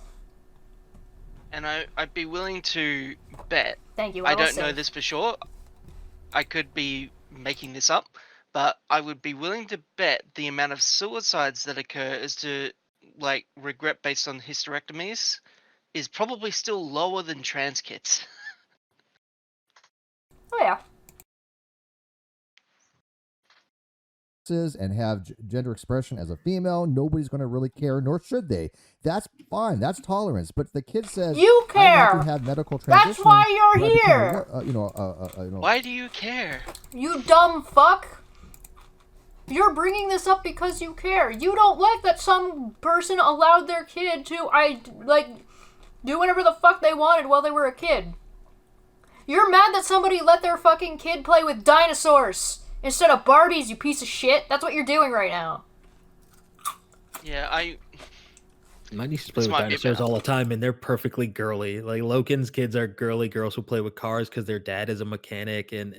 S16: And I'd be willing to bet.
S1: Thank you.
S16: I don't know this for sure. I could be making this up, but I would be willing to bet the amount of suicides that occur as to like regret based on hysterectomies is probably still lower than trans kids.
S1: Oh yeah.
S9: And have gender expression as a female, nobody's going to really care, nor should they. That's fine. That's tolerance. But the kid says,
S1: "You care.
S9: I want to have medical transition.
S1: That's why you're here.
S16: Why do you care?
S1: You dumb fuck. You're bringing this up because you care. You don't like that some person allowed their kid to do whatever the fuck they wanted while they were a kid. You're mad that somebody let their fucking kid play with dinosaurs instead of Barbies, you piece of shit. That's what you're doing right now.
S16: Yeah,
S3: My nieces play with dinosaurs all the time, and they're perfectly girly. Like Logan's kids are girly girls who play with cars because their dad is a mechanic, and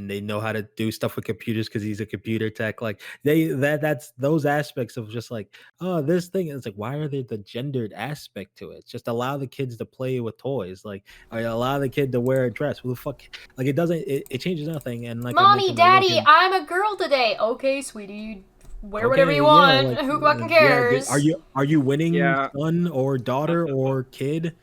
S3: they know how to do stuff with computers because he's a computer tech. Like that's those aspects of just like, oh, this thing. It's like, why are there the gendered aspect to it? Just allow the kids to play with toys, like, or allow the kid to wear a dress. Who the fuck? Like it doesn't. It changes nothing. And like,
S1: Mommy, Daddy, I'm a girl today. Okay, sweetie. Wear whatever you want. Like, who fucking cares?
S3: Are you winning, son or daughter or kid?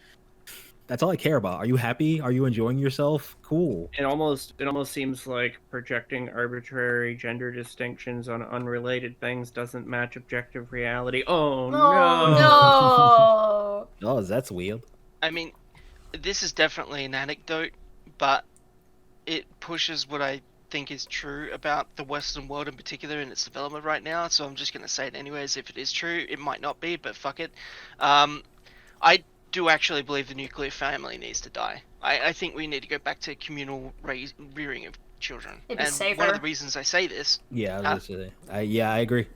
S3: That's all I care about. Are you happy? Are you enjoying yourself? Cool.
S8: It almost seems like projecting arbitrary gender distinctions on unrelated things doesn't match objective reality. Oh no!
S3: Oh, that's weird.
S16: I mean, this is definitely an anecdote, but it pushes what I think is true about the Western world in particular in its development right now, so I'm just going to say it anyways. If it is true, it might not be, but fuck it. I do actually believe the nuclear family needs to die. I think we need to go back to communal rearing of children.
S1: It'd be
S16: And
S1: safer.
S16: one of the reasons I say this...
S3: Yeah, I was gonna say. I agree.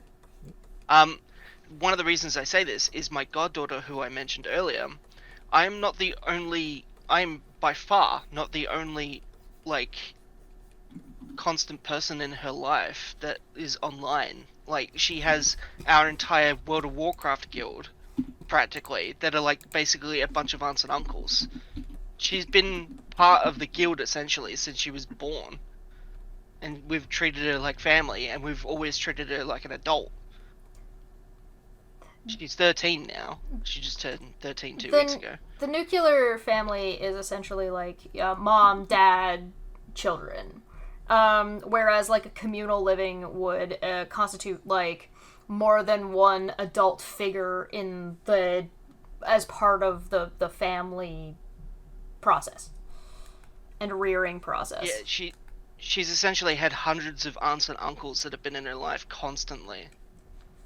S16: One of the reasons I say this is my goddaughter, who I mentioned earlier. I'm by far not the only, like, constant person in her life that is online. Like, she has our entire World of Warcraft guild, practically, that are, like, basically a bunch of aunts and uncles. She's been part of the guild, essentially, since she was born. And we've treated her like family, and we've always treated her like an adult. She's 13 now. She just turned 13 2 weeks ago.
S1: The nuclear family is essentially like mom, dad, children. Whereas like a communal living would constitute like more than one adult figure as part of the family process and rearing process.
S16: Yeah, she's essentially had hundreds of aunts and uncles that have been in her life constantly.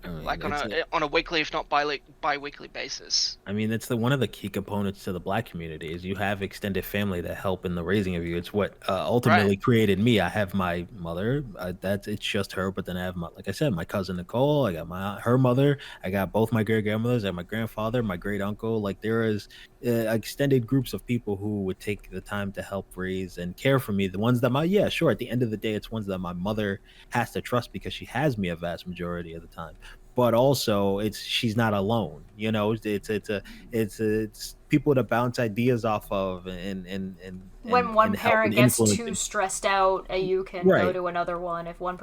S16: Like on a weekly, if not bi-weekly basis.
S3: I mean, it's one of the key components to the Black community is you have extended family that help in the raising of you. It's what ultimately created me. I have my mother. It's just her. But then I have like I said, my cousin Nicole. I got her mother. I got both my great grandmothers. I have my grandfather, my great uncle. Like there is extended groups of people who would take the time to help raise and care for me. The ones that at the end of the day, it's ones that my mother has to trust because she has me a vast majority of the time. But also, she's not alone. You know, it's people to bounce ideas off of, and
S1: when one parent gets too stressed out, you can
S3: Right.
S1: go to another one. If one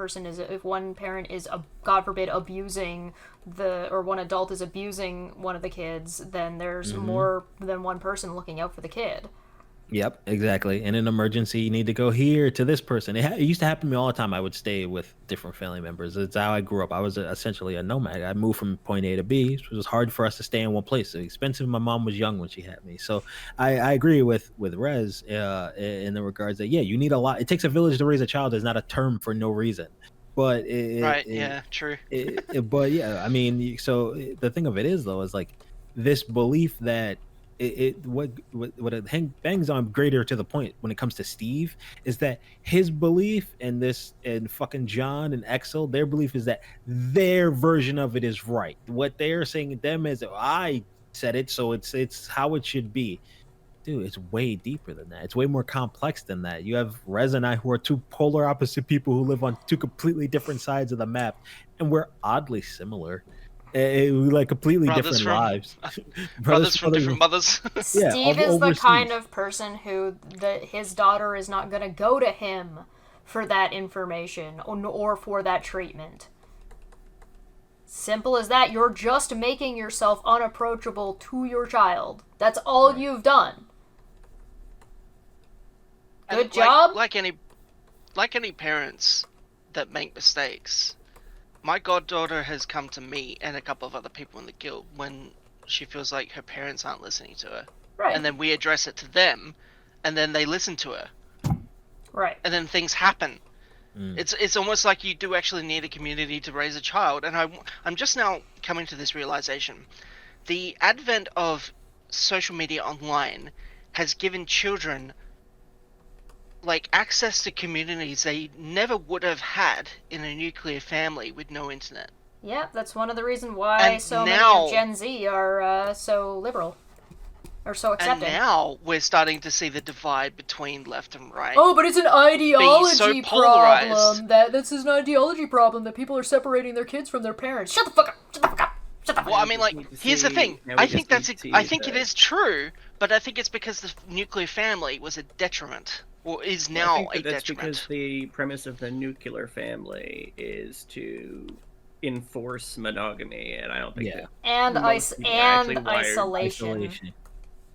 S1: parent is God forbid abusing or one adult is abusing one of the kids, then there's more than one person looking out for the kid.
S3: Yep, exactly. In an emergency, you need to go here to this person. It used to happen to me all the time. I would stay with different family members. It's how I grew up. I was essentially a nomad. I moved from point A to B. It was hard for us to stay in one place. It was expensive. My mom was young when she had me. So I agree with Rez in the regards that, you need a lot. It takes a village to raise a child is not a term for no reason. But
S16: true.
S3: But yeah, I mean, so the thing of it is, though, is like this belief that what it bangs on greater to the point when it comes to Steve is that his belief and fucking John and Exel, their belief is that their version of it is right. What they're saying to them is, I said it, so it's how it should be. Dude, it's way deeper than that. It's way more complex than that. You have Rez and I, who are two polar opposite people who live on two completely different sides of the map, and we're oddly similar. Like completely different lives.
S16: brothers from different mothers.
S1: Steve is the kind of person who his daughter is not going to go to him for that information or for that treatment. Simple as that. You're just making yourself unapproachable to your child. That's all you've done. Good job.
S16: Like any parents that make mistakes. My goddaughter has come to me and a couple of other people in the guild when she feels like her parents aren't listening to her.
S1: Right.
S16: And then we address it to them, and then they listen to her.
S1: Right.
S16: And then things happen. It's almost like you do actually need a community to raise a child. And I'm just now coming to this realization. The advent of social media online has given children like access to communities they never would have had in a nuclear family with no internet.
S1: Yeah, that's one of the reasons why many of Gen Z are so liberal. Or so accepting.
S16: And now we're starting to see the divide between left and right.
S1: Oh, but it's an ideology
S16: problem.
S1: This is an ideology problem that people are separating their kids from their parents. Shut the fuck up! Shut the fuck up! Shut the fuck up!
S16: Well, I mean, like, here's the thing. I think it is true, but I think it's because the nuclear family was a detriment. Or is now a detriment.
S8: That's because the premise of the nuclear family is to enforce monogamy, and I don't think that
S1: isolation.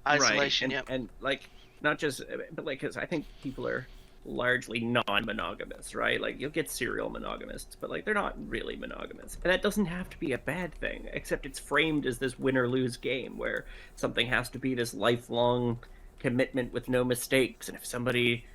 S16: Isolation,
S8: right. And like, not just, but like, because I think people are largely non-monogamous, right? Like, you'll get serial monogamists, but like, they're not really monogamous. And that doesn't have to be a bad thing, except it's framed as this win-or-lose game where something has to be this lifelong commitment with no mistakes, and if somebody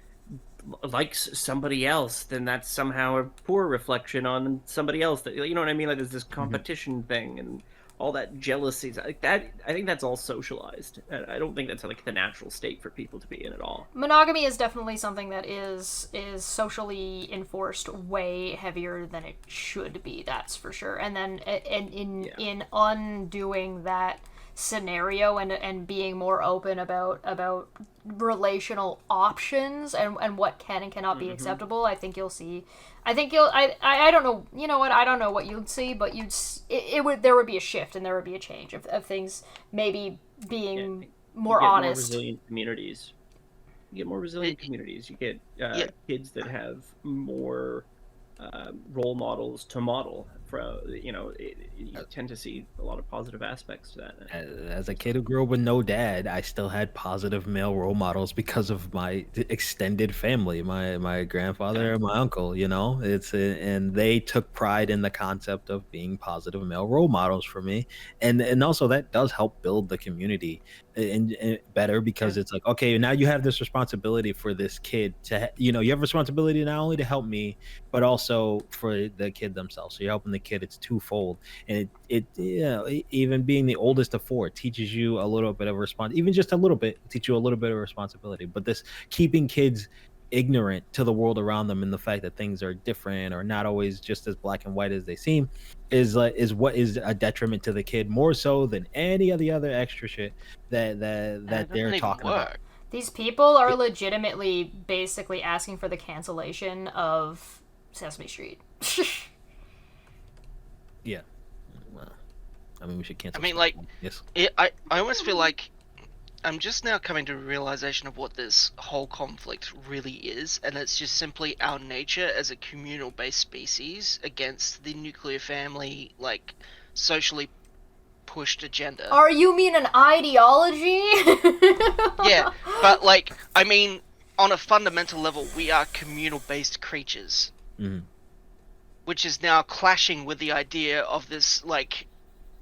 S8: likes somebody else, then that's somehow a poor reflection on somebody else. That, you know what I mean? Like there's this competition thing and all that jealousy. Like that, I think that's all socialized. I don't think that's like the natural state for people to be in at all.
S1: Monogamy is definitely something that is socially enforced way heavier than it should be. That's for sure. And then in undoing that scenario and being more open about relational options and what can and cannot be acceptable, I think you'll see. I don't know. You know what? I don't know what you'd see, but there would be a shift and there would be a change of things maybe being more honest.
S8: More resilient communities. You get more resilient communities. You get kids that have more role models to model. You tend to see a lot of positive aspects to that.
S3: As a kid who grew up with no dad, I still had positive male role models because of my extended family, my grandfather and my uncle. And they took pride in the concept of being positive male role models for me, and also that does help build the community and better because it's like, okay, now you have this responsibility for this kid to you have responsibility not only to help me but also for the kid themselves. So you're helping the kid. It's twofold. And even being the oldest of four teaches you a little bit of even just a little bit, teach you a little bit of responsibility. But this keeping kids ignorant to the world around them and the fact that things are different or not always just as black and white as they seem is what is a detriment to the kid more so than any of the other extra shit that they're talking about.
S1: These people are legitimately basically asking for the cancellation of Sesame Street.
S3: Yeah. Well, I mean, we should cancel.
S16: I mean, like,
S3: yes.
S16: I almost feel like I'm just now coming to a realization of what this whole conflict really is, and it's just simply our nature as a communal-based species against the nuclear family, like, socially pushed agenda.
S1: Are you mean an ideology?
S16: Yeah, but, like, I mean, on a fundamental level, we are communal-based creatures.
S3: Mm-hmm.
S16: Which is now clashing with the idea of this, like,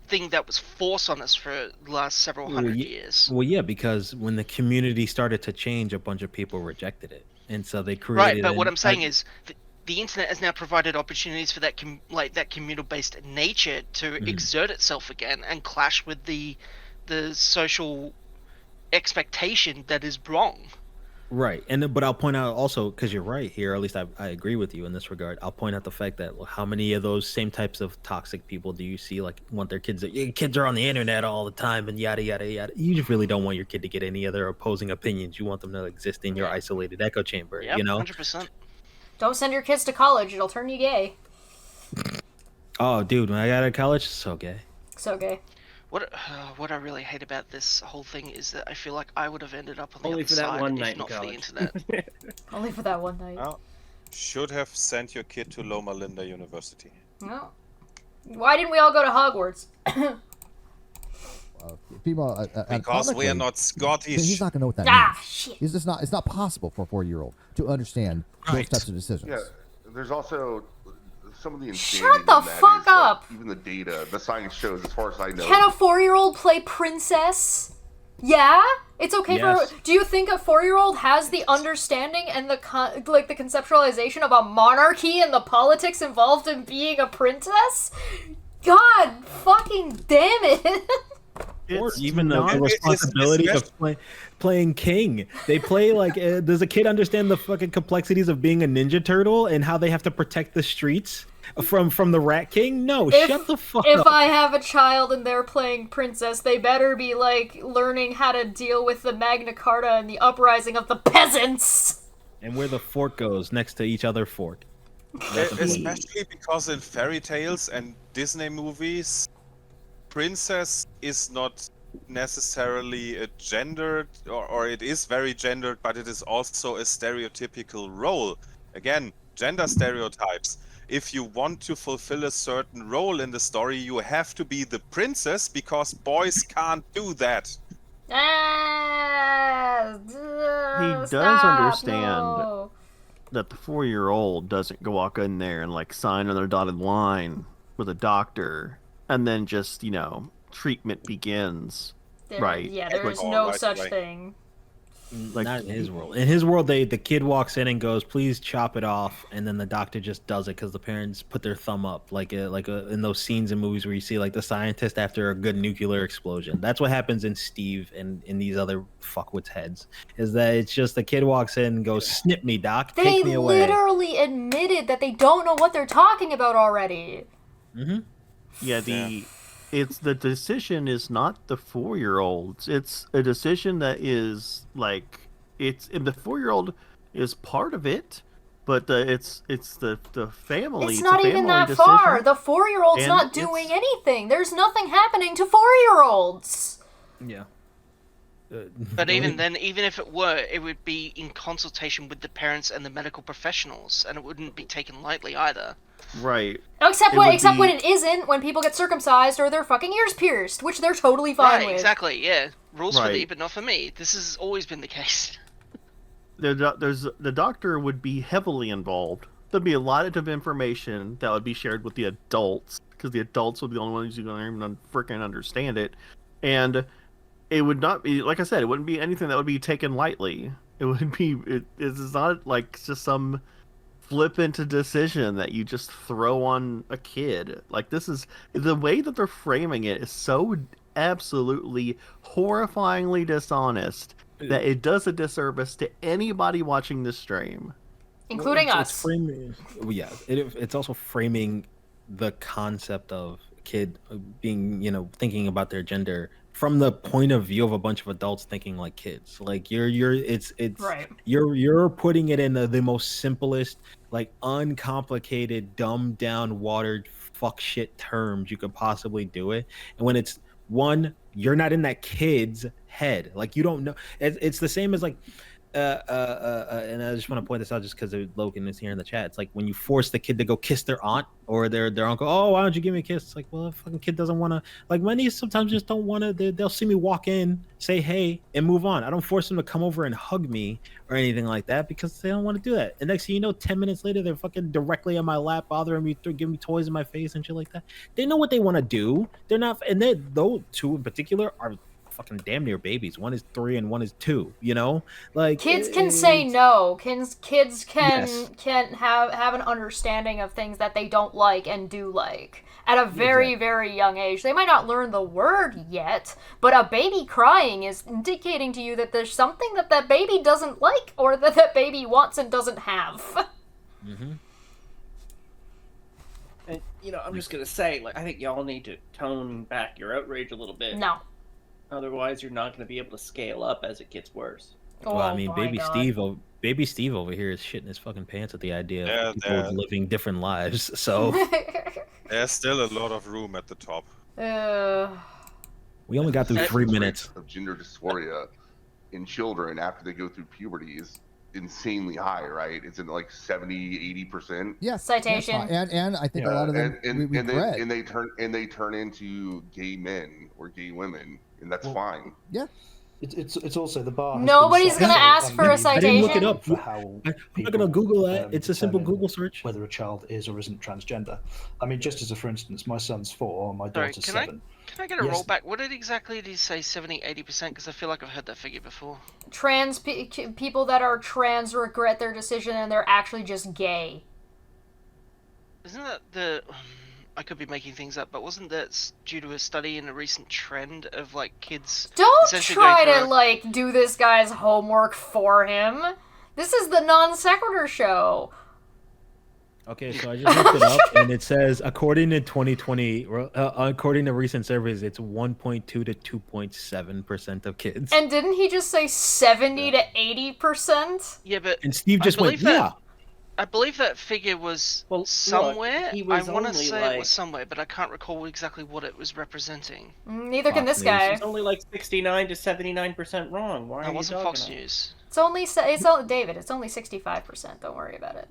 S16: thing that was forced on us for the last several hundred years.
S3: Well, yeah, because when the community started to change, a bunch of people rejected it, and so they created.
S16: Right, but what I'm saying is, the internet has now provided opportunities for that, that communal-based nature to exert itself again and clash with the social expectation that is wrong.
S3: Right, but I'll point out also, because you're right here, or at least I agree with you in this regard. I'll point out the fact that how many of those same types of toxic people do you see, like, want their kids? Kids are on the internet all the time and yada yada yada. You just really don't want your kid to get any other opposing opinions. You want them to exist in your isolated echo chamber.
S16: Yep, 100%.
S1: Don't send your kids to college; it'll turn you gay.
S3: Oh, dude, when I got out of college, so gay.
S1: So gay.
S16: What I really hate about this whole thing is that I feel like I would have ended up on the
S8: Only
S16: other
S8: for that
S16: side
S8: one
S16: if
S8: night
S16: not
S8: in
S16: for the
S8: college.
S16: internet.
S1: Only for that one night.
S7: Well, should have sent your kid to Loma Linda University.
S1: No. Why didn't we all go to Hogwarts?
S9: Female,
S7: because we are not Scottish.
S9: He's not going to know what that means.
S1: Shit.
S9: It's just not. It's not possible for a 4-year-old to understand those types of decisions.
S11: Yeah, there's also some of the insanity.
S1: Shut the fuck up!
S11: Like, even the data, the science shows, as far as I know.
S1: Can a 4-year-old play princess? Yeah, it's okay for. Do you think a 4-year-old has the understanding and the the conceptualization of a monarchy and the politics involved in being a princess? God fucking damn it!
S3: Or even the responsibility of playing king. They play like, does a kid understand the fucking complexities of being a Ninja Turtle and how they have to protect the streets from the Rat King? No, shut the fuck up.
S1: If I have a child and they're playing princess, they better be like learning how to deal with the Magna Carta and the uprising of the peasants.
S3: And where the fork goes next to each other fork.
S7: Especially because in fairy tales and Disney movies, princess is not necessarily a gendered, or it is very gendered, but it is also a stereotypical role. Again, gender stereotypes. If you want to fulfill a certain role in the story, you have to be the princess because boys can't do that.
S5: He does understand that the 4-year-old doesn't go walk in there and like sign on their dotted line with a doctor and then just, treatment begins. Right.
S1: Yeah, there's no such thing.
S5: Like,
S3: not in his world. In his world, the kid walks in and goes, "Please chop it off," and then the doctor just does it because the parents put their thumb up, in those scenes in movies where you see like the scientist after a good nuclear explosion. That's what happens in Steve and in these other fuckwits' heads. Is that it's just the kid walks in and goes, "Snip me, doc. Take me away."
S1: They literally admitted that they don't know what they're talking about already.
S3: Mm-hmm.
S5: Yeah, it's the decision is not the 4-year-olds. It's a decision that is like the 4-year-old is part of it, but it's the family.
S1: It's not even that far. The 4-year-old's not doing anything. There's nothing happening to 4-year-olds.
S3: Yeah.
S16: But even then, even if it were, it would be in consultation with the parents and the medical professionals, and it wouldn't be taken lightly either.
S5: Right.
S1: Except when it isn't, when people get circumcised or their fucking ears pierced, which they're totally fine with.
S16: Exactly, yeah. Rules for me, but not for me. This has always been the case.
S5: The doctor would be heavily involved. There'd be a lot of information that would be shared with the adults, because the adults would be the only ones who don't even freaking understand it. And it would not be, like I said, it wouldn't be anything that would be taken lightly. It would be, it's not like just some flippant decision that you just throw on a kid. Like, this is, the way that they're framing it is so absolutely horrifyingly dishonest that it does a disservice to anybody watching this stream.
S1: Including us.
S3: It's framing, it's also framing the concept of kid being, thinking about their gender from the point of view of a bunch of adults thinking like kids. Like
S1: right.
S3: You're putting it in the most simplest, like uncomplicated, dumbed down, watered fuck shit terms you could possibly do it. And when it's one, you're not in that kid's head. Like, you don't know. It's the same as like and I just want to point this out just because Logan is here in the chat. It's like when you force the kid to go kiss their aunt or their uncle. "Oh, why don't you give me a kiss?" It's like, well, the fucking kid doesn't want to. Like, my niece sometimes just don't want to. They'll see me walk in, say hey, and move on. I don't force them to come over and hug me or anything like that because they don't want to do that. And next thing you know, 10 minutes later, they're fucking directly on my lap, bothering me, giving me toys in my face and shit like that. They know what they want to do. They're not, and those two in particular are fucking damn near babies. One is 3 and one is 2, like
S1: kids can say no. Kids can
S3: Yes.
S1: can have an understanding of things that they don't like and do like at a very, very young age. They might not learn the word yet, but a baby crying is indicating to you that there's something that baby doesn't like or that baby wants and doesn't have.
S3: Mm-hmm.
S8: And, I'm just going to say, I think y'all need to tone back your outrage a little bit.
S1: No.
S8: Otherwise, you're not going to be able to scale up as it gets worse.
S3: Well, I mean, baby Steve over here is shitting his fucking pants at the idea of people living different lives. So
S7: there's still a lot of room at the top.
S3: We only got through 3 minutes.
S11: Of gender dysphoria in children after they go through puberty is insanely high, right? It's in like 70-80%.
S9: Yes.
S1: Citation.
S9: Yes, and I think a lot of them
S11: they turn into gay men or gay women, and that's fine.
S9: Yeah.
S10: It's also the bar.
S1: Nobody's gonna ask for a citation.
S3: I didn't look it up.
S10: For how
S3: I'm not gonna Google that. It's a simple
S10: determine
S3: Google search.
S10: Whether a child is or isn't transgender. I mean, just as a for instance, my son's 4, my daughter's 7.
S16: Can I get a rollback? What exactly did you say, 70-80%? Because I feel like I've heard that figure before.
S1: Trans people that are trans regret their decision and they're actually just gay.
S16: Isn't that the... I could be making things up, but wasn't that due to a study in a recent trend of, kids...
S1: Don't try to, do this guy's homework for him. This is the Non Sequitur show.
S3: Okay, so I just looked it up, and it says, according to 2020, according to recent surveys, it's 1.2 to 2.7% of kids.
S1: And didn't he just say 70 to 80%?
S16: Yeah, but...
S3: And Steve just went, yeah.
S16: I believe that figure was somewhere.
S8: Look,
S16: I want to say it was somewhere, but I can't recall exactly what it was representing.
S1: Neither can this guy.
S8: It's only 69 to 79% wrong. Why are
S16: that
S8: you
S16: wasn't
S8: talking
S16: Fox
S8: about?
S16: News.
S1: It's only David. It's only 65%. Don't worry about it.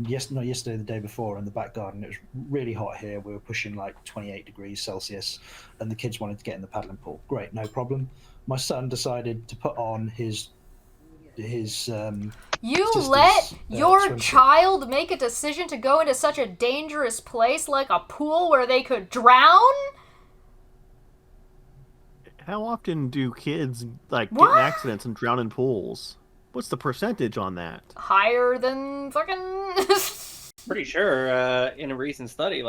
S10: Yesterday, the day before, in the back garden, it was really hot here. We were pushing 28 degrees Celsius, and the kids wanted to get in the paddling pool. Great, no problem. My son decided to put on his
S1: you let your child make a decision to go into such a dangerous place like a pool where they could drown?
S5: How often do kids get
S1: What?
S5: in accidents and drown in pools? What's the percentage on that?
S1: Higher than fucking.
S8: Pretty sure in a recent study,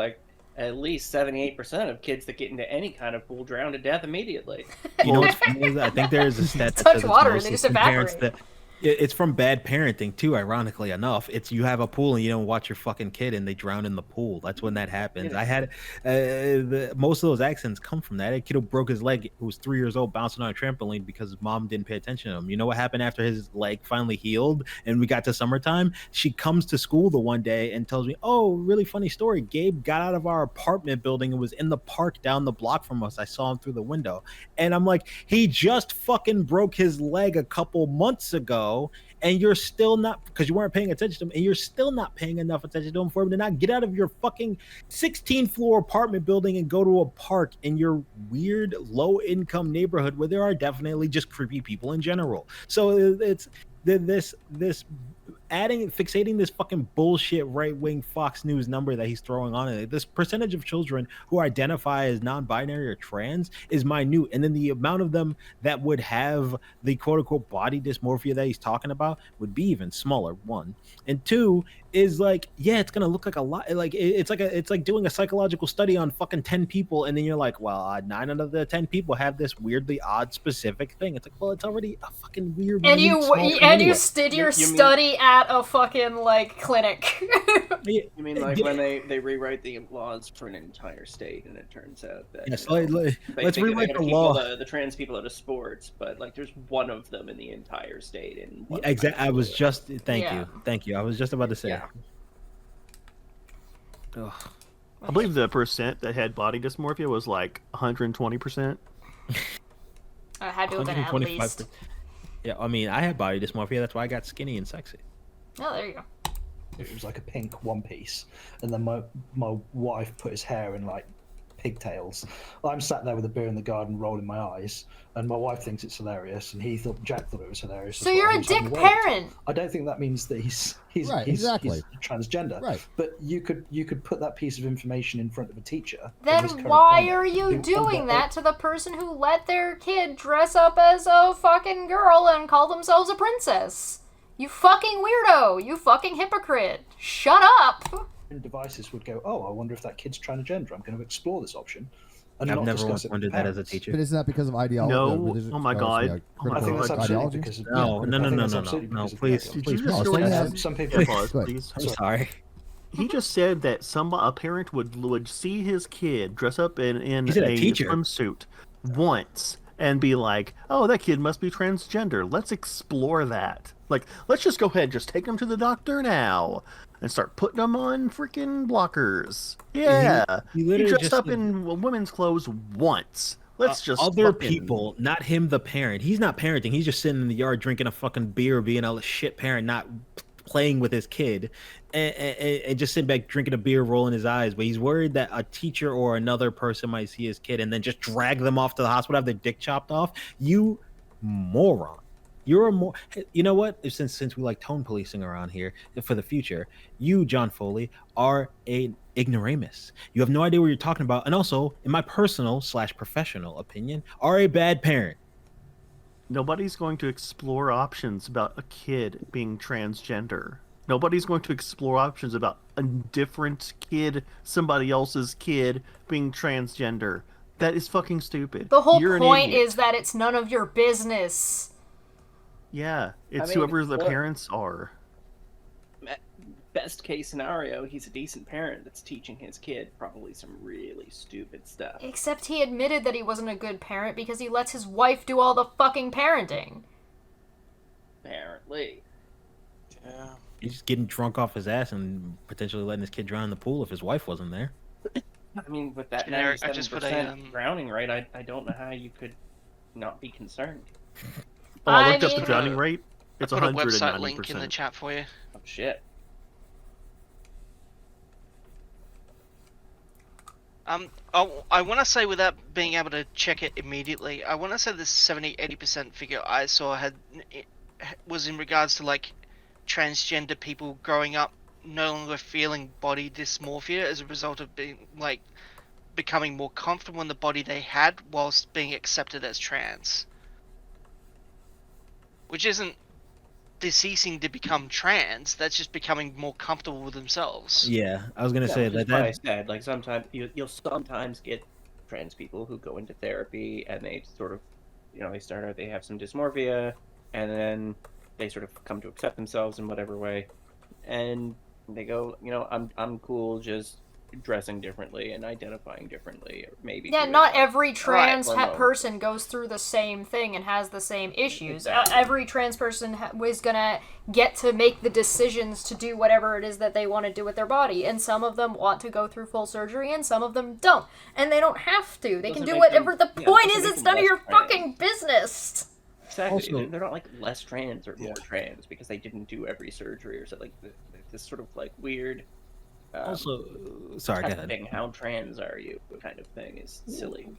S8: at least 78% of kids that get into any kind of pool drown to death immediately.
S3: You know what's funny is I think there is a stat that
S1: Touch
S3: says it's
S1: water and they
S3: mostly
S1: just
S3: from parents
S1: evaporate.
S3: that it's from bad parenting too. Ironically enough, it's you have a pool and you don't watch your fucking kid and they drown in the pool. That's when that happens. I had most of those accidents come from that. A kid who broke his leg, who was 3 years old, bouncing on a trampoline because his mom didn't pay attention to him. You know what happened after his leg finally healed and we got to summertime? She comes to school the one day and tells me, "Oh, really funny story. Gabe got out of our apartment building and was in the park down the block from us. I saw him through the window." And I'm like, he just fucking broke his leg a couple months ago, and you're still not, because you weren't paying attention to him, and you're still not paying enough attention to him for him to not get out of your fucking 16-floor apartment building and go to a park in your weird low-income neighborhood where there are definitely just creepy people in general. So it's this fixating this fucking bullshit right-wing Fox News number that he's throwing on it. This percentage of children who identify as non-binary or trans is minute, and then the amount of them that would have the quote-unquote body dysmorphia that he's talking about would be even smaller. One, and two is it's gonna look like a lot. It's like doing a psychological study on fucking 10 people, and then you're like, well, 9 out of the 10 people have this weirdly odd specific thing. It's like, well, it's already a fucking weird.
S1: And
S3: minute, small thing anyway.
S1: you did your study at a fucking clinic.
S8: You mean when they rewrite the laws for an entire state, and it turns out that
S3: yes,
S8: let's
S3: rewrite the law.
S8: The trans people out of sports, but there's one of them in the entire state. And
S3: Exactly. I was just thank you. I was just about to say.
S5: Ugh. I believe the percent that had body dysmorphia was 120%.
S1: I had to have been at least.
S3: Yeah, I mean, I had body dysmorphia. That's why I got skinny and sexy.
S1: Oh, there you go.
S10: It was like a pink one piece, and then my wife put his hair in pigtails. I'm sat there with a beer in the garden, rolling my eyes, and my wife thinks it's hilarious, and Jack thought it was hilarious.
S1: So you're a dick parent.
S10: I don't think that means that he's transgender.
S9: Right.
S10: But you could put that piece of information in front of a teacher.
S1: Then why are you doing that to the person who let their kid dress up as a fucking girl and call themselves a princess? You fucking weirdo! You fucking hypocrite! Shut up!
S10: Devices would go, oh, I wonder if that kid's transgender. I'm going to explore this option. And
S3: I've
S10: not
S3: never
S10: discuss it with
S3: wondered that as a
S10: parents.
S3: teacher.
S9: But isn't that because of ideology?
S5: No. Oh my God.
S10: I think that's absolutely because of
S3: No, please.
S5: Did you just
S10: say some people?
S5: Please.
S3: I'm sorry.
S5: He just said that a parent would see his kid dress up in a swimsuit once and be like, oh, that kid must be transgender. Let's explore that. Let's just go ahead and just take him to the doctor now and start putting them on freaking blockers. Yeah. He dressed up in women's clothes once. Let's just
S3: other people, not him, the parent. He's not parenting. He's just sitting in the yard drinking a fucking beer, being a shit parent, not playing with his kid, and just sitting back drinking a beer, rolling his eyes. But he's worried that a teacher or another person might see his kid and then just drag them off to the hospital, have their dick chopped off. You moron. You're a more. You know what? Since we like tone policing around here for the future, you, John Foley, are an ignoramus. You have no idea what you're talking about, and also, in my personal/professional opinion, are a bad parent.
S5: Nobody's going to explore options about a kid being transgender. Nobody's going to explore options about a different kid, somebody else's kid, being transgender. That is fucking stupid.
S1: The whole point is that it's none of your business.
S5: Yeah, it's whoever the parents are.
S8: Best case scenario, he's a decent parent that's teaching his kid probably some really stupid stuff.
S1: Except he admitted that he wasn't a good parent because he lets his wife do all the fucking parenting.
S8: Apparently.
S3: Yeah. He's just getting drunk off his ass and potentially letting his kid drown in the pool if his wife wasn't there.
S8: I mean, with that 97% drowning rate, I don't know how you could not be concerned.
S5: Oh, I looked up the drowning rate. It's 190%.
S16: I put a website link in the chat for you.
S8: Oh, shit.
S16: I want to say, without being able to check it immediately, I want to say the 70-80% figure I saw was in regards to transgender people growing up no longer feeling body dysmorphia as a result of being becoming more comfortable in the body they had whilst being accepted as trans. Which isn't ceasing to become trans, that's just becoming more comfortable with themselves.
S3: Yeah, I was gonna say
S8: which is
S3: that.
S8: why I said, like, sometimes you'll sometimes get trans people who go into therapy and they sort of, they have some dysmorphia, and then they sort of come to accept themselves in whatever way, and they go, I'm cool just dressing differently and identifying differently, or maybe
S1: Yeah,
S8: doing,
S1: not
S8: like,
S1: every trans
S8: hormones.
S1: person goes through the same thing and has the same issues. Every trans person is gonna get to make the decisions to do whatever it is that they want to do with their body, and some of them want to go through full surgery, and some of them don't, and they don't have to. They can do whatever. The point is, it's none of your fucking business.
S8: Exactly.
S3: Also-
S8: They're not like less trans or more trans because they didn't do every surgery or something. Like this sort of like weird.
S3: Also, sorry, go ahead.
S8: testing how trans are you kind of thing is silly.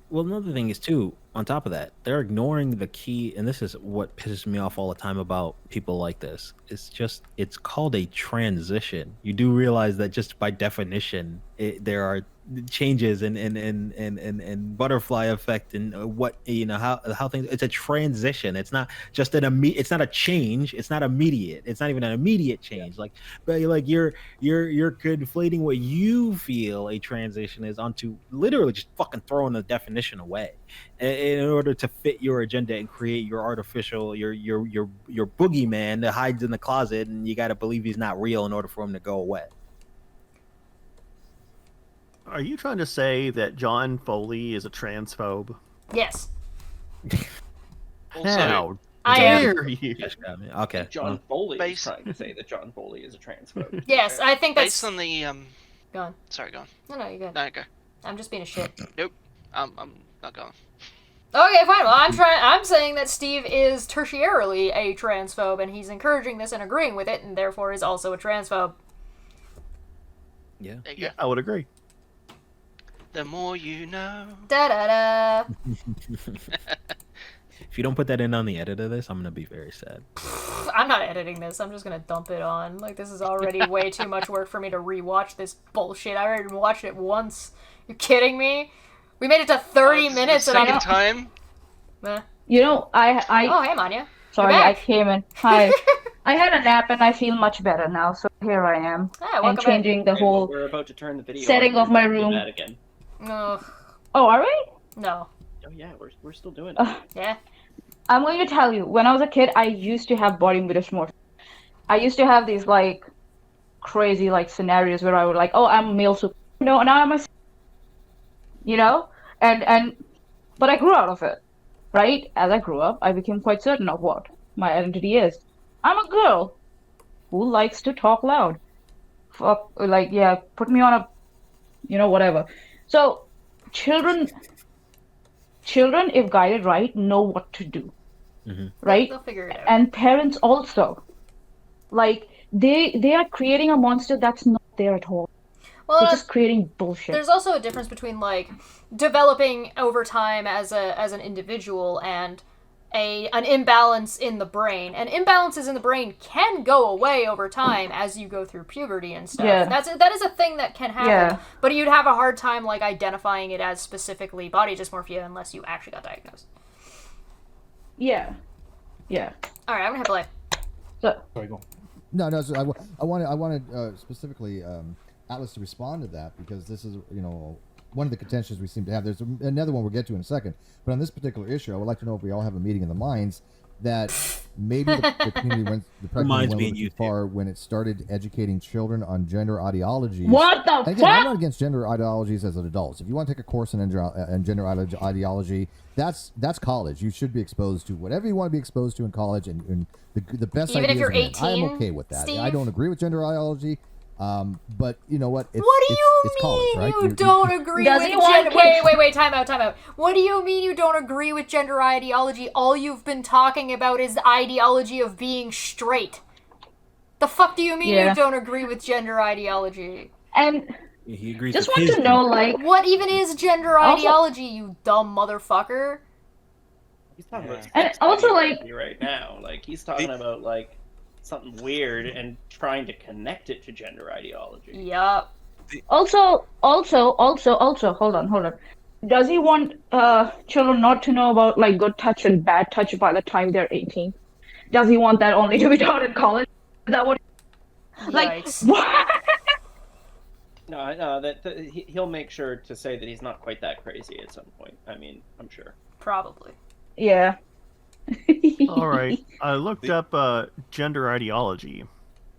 S3: Well, another thing is too, on top of that, they're ignoring the key, and this is what pisses me off all the time about people like this. It's called a transition. You do realize that just by definition, there are changes and butterfly effect and what how things. It's a transition. It's not just it's not a change. It's not immediate. It's not even an immediate change. Like, but like you're conflating what you feel a transition is onto literally just fucking throwing the definition away in order to fit your agenda and create your artificial your boogeyman that hides in the closet, and you got to believe he's not real in order for him to go away.
S5: Are you trying to say that John Foley is a transphobe?
S1: Yes.
S5: How
S1: I
S5: dare
S1: am.
S5: you?
S3: Okay.
S8: John Foley is trying to say that John Foley is a transphobe.
S1: Yes, I think that's...
S16: Based on the
S1: Go on.
S16: Sorry, go on.
S1: No, you're good.
S16: No, go.
S1: I'm just being a shit.
S16: Nope. I'm not going.
S1: Okay, fine. Well, I'm saying that Steve is tertiarily a transphobe, and he's encouraging this and agreeing with it, and therefore is also a transphobe.
S3: Yeah.
S5: Yeah, I would agree.
S16: The more you know.
S1: Da da da.
S3: If you don't put that in on the edit of this, I'm gonna be very sad.
S1: I'm not editing this. I'm just gonna dump it on. Like, this is already way too much work for me to rewatch this bullshit. I already watched it once. You kidding me? We made it to 30 minutes and
S16: Second time.
S1: Eh.
S17: You know, I
S1: Oh, hey, Manya.
S17: sorry,
S1: You're
S17: I
S1: back.
S17: came in. Hi. I had a nap and I feel much better now, so here I am.
S1: Hey,
S17: and
S1: welcome back.
S17: changing the
S8: Okay, well,
S17: whole
S8: we're about to turn the video
S17: setting
S8: off.
S17: of my
S8: We're gonna do
S17: room.
S8: that again.
S1: Ugh.
S17: Oh, are we?
S1: No.
S8: Oh yeah, we're still doing it.
S17: Ugh.
S1: Yeah.
S17: I'm going to tell you, when I was a kid, I used to have body dysmorphia. I used to have these like crazy like scenarios where I would like, oh, I'm a male super. No, now I'm a, you know, and but I grew out of it, right? As I grew up, I became quite certain of what my identity is. I'm a girl who likes to talk loud. Fuck, like, yeah, put me on a, you know, whatever. So, children, if guided right, know what to do. Right?
S1: They'll figure it out.
S17: And parents also. Like, they are creating a monster that's not there at all.
S1: Well,
S17: They're just creating bullshit.
S1: There's also a difference between like developing over time as an individual and an imbalance in the brain. And imbalances in the brain can go away over time as you go through puberty and stuff.
S17: Yeah.
S1: That is a thing that can happen.
S17: Yeah.
S1: But you'd have a hard time like identifying it as specifically body dysmorphia unless you actually got diagnosed.
S17: Yeah.
S1: All right, I'm gonna hit play.
S17: So,
S9: Sorry, go. No. So I wanted specifically Atlas to respond to that because this is one of the contentions we seem to have. There's another one we'll get to in a second, but on this particular issue, I would like to know if we all have a meeting in the minds that maybe the community went a little bit too far when it started educating children on gender ideologies.
S17: What the
S9: And again, I'm not against gender ideologies as adults. If you want to take a course in gender ideology, that's college. You should be exposed to whatever you want to be exposed to in college, and the best
S1: Even if
S9: ideas
S1: you're
S9: win.
S1: 18,
S9: I am okay with that.
S1: Steve?
S9: I don't agree with gender ideology, but you know what?
S1: What do you
S9: it's college, right?
S1: You don't agree
S17: Does
S1: with
S17: he want
S1: Wait, time out. What do you mean you don't agree with gender ideology? All you've been talking about is the ideology of being straight. The fuck do you mean you don't agree with gender ideology?
S17: And
S3: he agrees
S17: just
S3: with
S17: want
S3: his
S17: to know, like,
S1: what even is gender
S17: Also-
S1: ideology, you dumb motherfucker?
S8: He's talking about
S17: And
S8: sex
S17: also,
S8: ideology right now. Like he's talking about like something weird and trying to connect it to gender ideology.
S1: Yup.
S17: Also, hold on. Does he want children not to know about like good touch and bad touch by the time they're 18? Does he want that only to be taught in college? Is that what? Like what?
S8: No, he'll make sure to say that he's not quite that crazy at some point. I mean, I'm sure.
S1: Probably.
S17: Yeah.
S5: All right. I looked up gender ideology.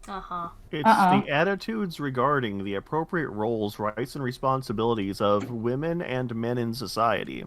S1: Uh-huh.
S5: It's the attitudes regarding the appropriate roles, rights, and responsibilities of women and men in society.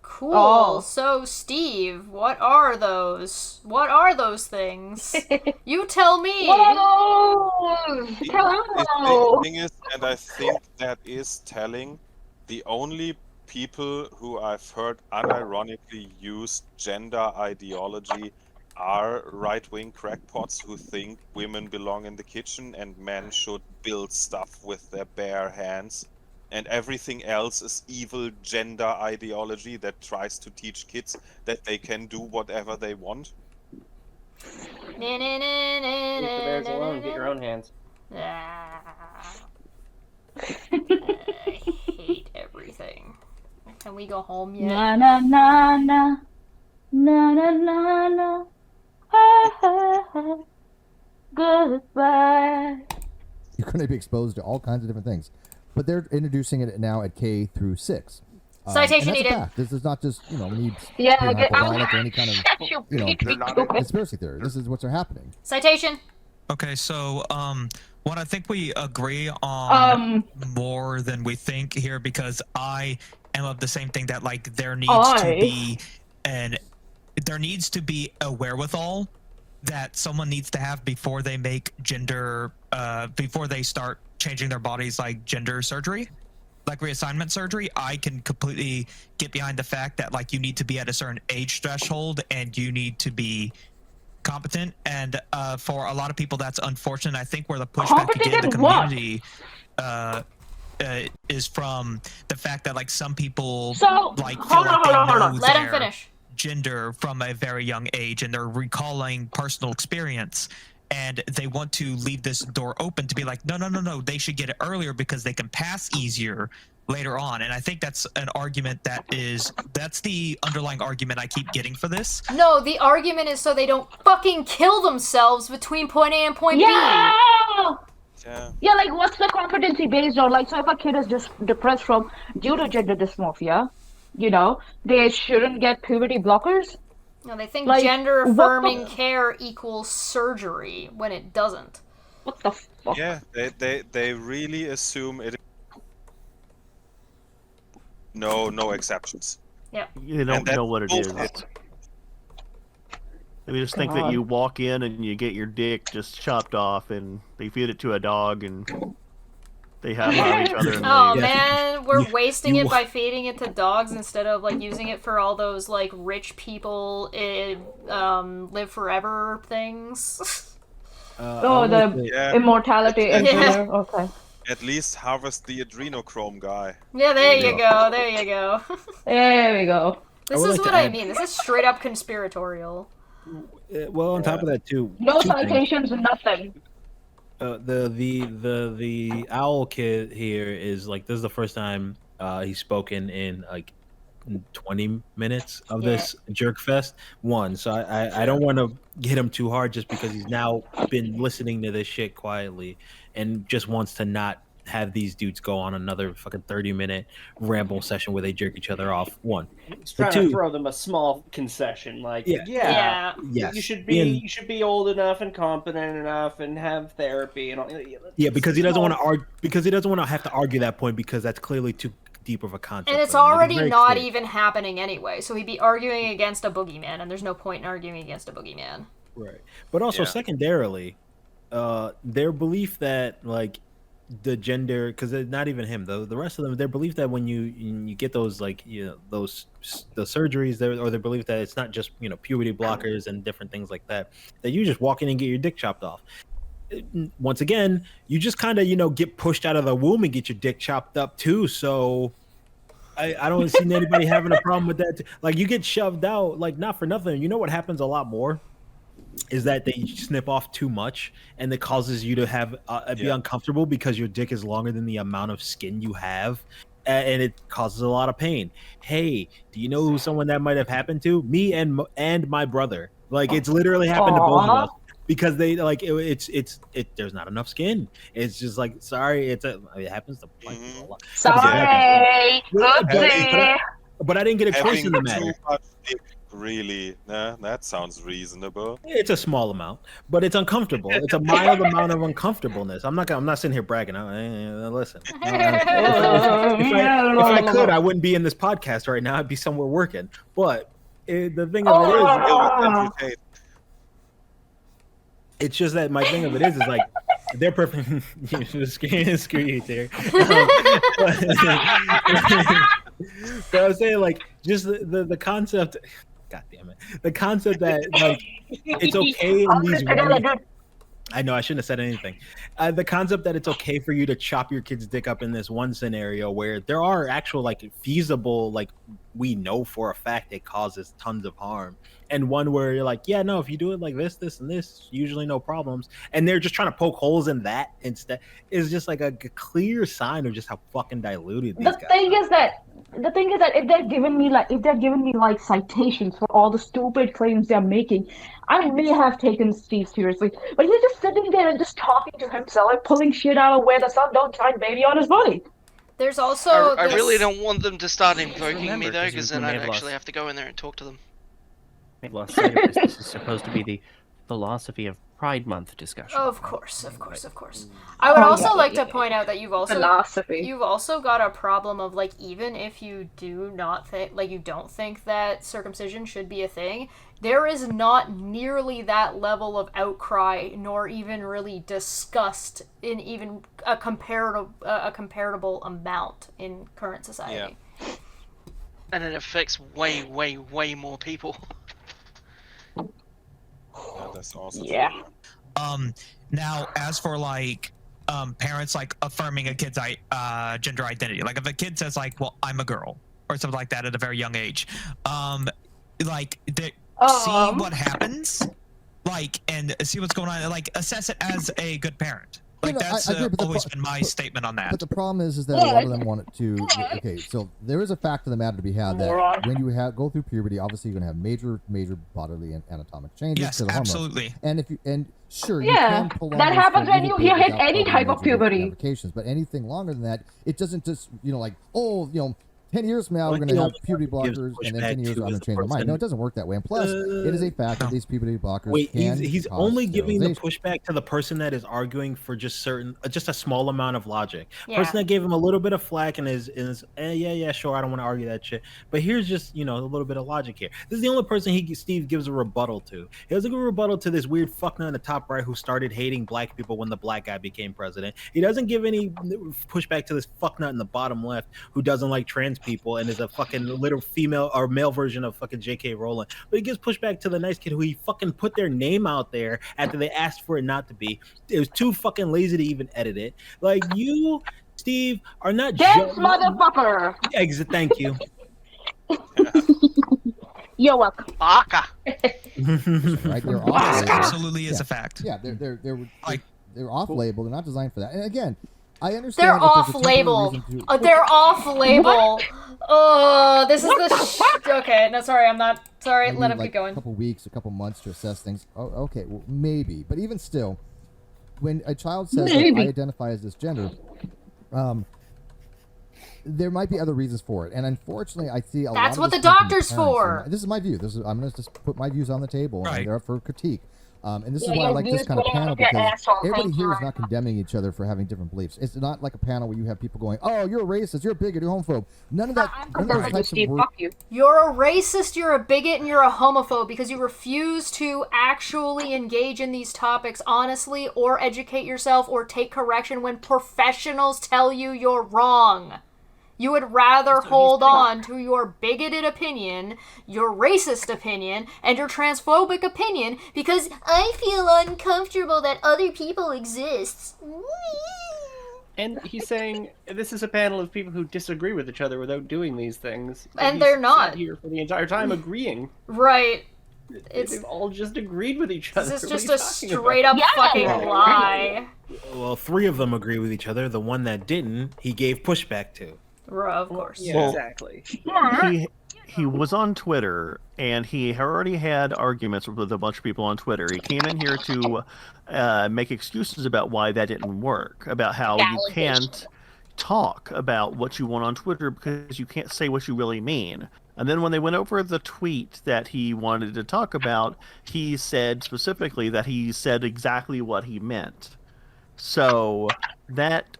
S1: Cool.
S17: Oh.
S1: So, Steve, what are those? What are those things? You tell me.
S17: Whoa!
S7: The thing is, and I think that is telling, the only people who I've heard unironically use gender ideology are right-wing crackpots who think women belong in the kitchen and men should build stuff with their bare hands. And everything else is evil gender ideology that tries to teach kids that they can do whatever they want.
S8: Leave the bears alone. Get your own hands.
S1: I hate everything. Can we go home yet?
S17: Na na na na na na na na. Goodbye.
S9: You're going to be exposed to all kinds of different things, but they're introducing it now at K through 6.
S1: Citation
S9: and that's
S1: needed.
S9: a fact. This is not just we need
S17: hyperbolic
S9: or any kind of conspiracy theory. This is what's happening.
S1: Citation.
S12: Okay, so what I think we agree on more than we think here, because I am of the same thing that like there needs to be a wherewithal that someone needs to have before they make before they start changing their bodies, like gender surgery, like reassignment surgery. I can completely get behind the fact that like you need to be at a certain age threshold and you need to be competent, and for a lot of people that's unfortunate. I think where the pushback you get in the community is from the fact that like some people feel like they know
S1: Let him
S12: their
S1: finish.
S12: gender from a very young age and they're recalling personal experience, and they want to leave this door open to be like no, they should get it earlier because they can pass easier later on. And I think that's an argument that's the underlying argument I keep getting for this.
S1: No, the argument is so they don't fucking kill themselves between point A and point B.
S17: Yeah, like what's the competency based on? Like, so if a kid is just depressed due to gender dysmorphia, they shouldn't get puberty blockers?
S1: No, they think
S17: Like,
S1: gender affirming care equals surgery when it doesn't.
S17: What the fuck?
S7: Yeah, they really assume it. No exceptions.
S1: Yeah.
S5: You don't know what it is. They just think that you walk in and you get your dick just chopped off and they feed it to a dog and they have each other and
S1: Oh
S5: leave.
S1: man, we're wasting it by feeding it to dogs instead of like using it for all those like rich people live forever things.
S17: Immortality and okay.
S7: At least harvest the adrenochrome guy.
S1: Yeah, there you go. There you go.
S17: There we go.
S1: This is what I mean. This is straight up conspiratorial.
S3: Well, on top of that too.
S17: No citations, nothing.
S3: The owl kid here is like, this is the first time he's spoken in like 20 minutes of this jerk fest. So I don't want to hit him too hard just because he's now been listening to this shit quietly and just wants to not have these dudes go on another fucking 30-minute ramble session where they jerk each other off.
S8: He's trying to throw them a small concession, like
S3: yes.
S8: You should be old enough and competent enough and have therapy and all.
S3: Yeah, because he doesn't want to argue. Because he doesn't want to have to argue that point because that's clearly too deep of a concept.
S1: And it's already not even happening anyway, so he'd be arguing against a boogeyman, and there's no point in arguing against a boogeyman.
S3: Right. But also secondarily, their belief that like the gender, because not even him though, the rest of them, their belief that when you get those like the surgeries, or their belief that it's not just puberty blockers and different things like that you just walk in and get your dick chopped off. Once again, you just kind of get pushed out of the womb and get your dick chopped up too. So I don't see anybody having a problem with that. Like, you get shoved out, like, not for nothing. You know what happens a lot more? is that they snip off too much, and it causes you to have be uncomfortable because your dick is longer than the amount of skin you have, and it causes a lot of pain. Hey, do you know who someone that might have happened to? Me and my brother. Like, it's literally happened to both of us because they like it's there's not enough skin. It's just like, sorry, it happens to black people a lot.
S17: Sorry,
S3: but I didn't get a choice
S7: Having
S3: in the
S7: too
S3: matter.
S7: much dick, really? Nah, that sounds reasonable.
S3: It's a small amount, but it's uncomfortable. It's a mild amount of uncomfortableness. I'm not sitting here bragging. Listen, if I could, I wouldn't be in this podcast right now. I'd be somewhere working. But the thing of it is, it's just that my thing of it is like they're perfect. Screw you, Terry. So I was saying, like, just the concept. God damn it! The concept that like it's okay in these. I know I shouldn't have said anything. The concept that it's okay for you to chop your kid's dick up in this one scenario where there are actual like feasible, like, we know for a fact it causes tons of harm, and one where you're like, yeah, no, if you do it like this, and this, usually no problems, and they're just trying to poke holes in that instead, is just like a clear sign of just how fucking diluted these guys are.
S17: The thing is that if they're giving me like citations for all the stupid claims they're making, I may have taken Steve seriously, but he's just sitting there and just talking to himself, like pulling shit out of where the sun don't shine, baby, on his body.
S1: There's also
S16: I really don't want them to start invoking me though, because then I'd actually have to go in there and talk to them.
S8: I've lost sight of this. This is supposed to be the philosophy of Pride Month discussion.
S1: Of course. I would also like to point out that you've also got a problem of, like, even if you do not think, like, you don't think that circumcision should be a thing, there is not nearly that level of outcry nor even really disgust in even a comparable amount in current society.
S16: Yeah. And it affects way more people.
S7: Yeah, that's awesome.
S12: Yeah. Now, as for like parents like affirming a kid's gender identity, like if a kid says like, "Well, I'm a girl," or something like that at a very young age, like see what happens, like, and see what's going on, like assess it as a good parent. Like, that's always been my statement on that.
S9: But the problem is that a lot of them want it to. Okay, so there is a fact of the matter to be had that when you go through puberty, obviously you're going to have major bodily and anatomic changes.
S12: Yes,
S9: to the
S12: absolutely.
S9: Hormones. And sure, you
S17: Yeah,
S9: can prolong
S17: that
S9: those
S17: happens
S9: for
S17: when
S9: little
S17: you
S9: bit
S17: hit
S9: without
S17: any
S9: causing
S17: type of
S9: major
S17: puberty.
S9: ramifications. But anything longer than that, it doesn't just 10 years from now, we're going to have puberty blockers, and then 10 years, I'm going to change my mind. No, it doesn't work that way. And plus, it is a fact that these puberty blockers can
S3: he's
S9: cause
S3: only giving the
S9: sterilization.
S3: pushback to the person that is arguing for just a small amount of logic.
S17: Yeah.
S3: Person that gave him a little bit of flack and is yeah, sure, I don't want to argue that shit. But here's just, a little bit of logic here. This is the only person Steve gives a rebuttal to. He doesn't give a rebuttal to this weird fucknut in the top right who started hating black people when the black guy became president. He doesn't give any pushback to this fucknut in the bottom left who doesn't like trans people and is a fucking little female or male version of fucking J.K. Rowling. But he gives pushback to the nice kid who he fucking put their name out there after they asked for it not to be. It was too fucking lazy to even edit it. Like, you, Steve, are not
S17: Yes, motherfucker!
S3: Thank you.
S17: You're welcome.
S16: Baka.
S9: Right, they're off
S12: Yes,
S9: label.
S12: absolutely is a fact.
S9: Yeah, they're off label. They're not designed for that. And again, I understand
S1: They're
S9: if there's a
S1: off
S9: temporary
S1: label.
S9: reason to-
S1: Oh, they're off label. Oh, this is the okay. No, sorry, I'm not. Sorry,
S9: maybe
S1: let him
S9: like
S1: keep going.
S9: A couple weeks, a couple months to assess things. Oh, okay, well, maybe. But even still, when a child says that I identify as this gender, there might be other reasons for it. And unfortunately, I see a lot of
S1: That's what
S9: this
S1: the
S9: come from
S1: doctor's
S9: parents,
S1: for.
S9: and this is my view. I'm going to just put my views on the table,
S12: Right.
S9: and they're up for critique. And this is
S17: Yeah,
S9: why I
S17: your
S9: like this
S17: views
S9: kind of
S17: belong
S9: panel,
S17: with your
S9: because
S17: asshole.
S9: everybody
S17: Thank
S9: here
S17: you.
S9: is not condemning each other for having different beliefs. It's not like a panel where you have people going, "Oh, you're a racist, you're a bigot, you're a homophobe." None of that. None of those types of words.
S17: Fuck you.
S1: You're a racist, you're a bigot, and you're a homophobe because you refuse to actually engage in these topics honestly or educate yourself or take correction when professionals tell you you're wrong. You would rather hold on to your bigoted opinion, your racist opinion, and your transphobic opinion because I feel uncomfortable that other people exist.
S8: And he's saying this is a panel of people who disagree with each other without doing these things.
S1: And
S8: He's
S1: they're not.
S8: sat here for the entire time agreeing.
S1: Right.
S8: They've all just agreed with each other.
S1: This is
S8: What are
S1: just
S8: you
S1: a
S8: talking
S1: straight
S8: about?
S1: up fucking lie.
S3: Well, 3 of them agree with each other. The one that didn't, he gave pushback to.
S1: Of course.
S8: Yeah, exactly.
S5: He was on Twitter, and he already had arguments with a bunch of people on Twitter. He came in here to make excuses about why that didn't work, about how you can't talk about what you want on Twitter because you can't say what you really mean. And then when they went over the tweet that he wanted to talk about, he said specifically that he said exactly what he meant. So that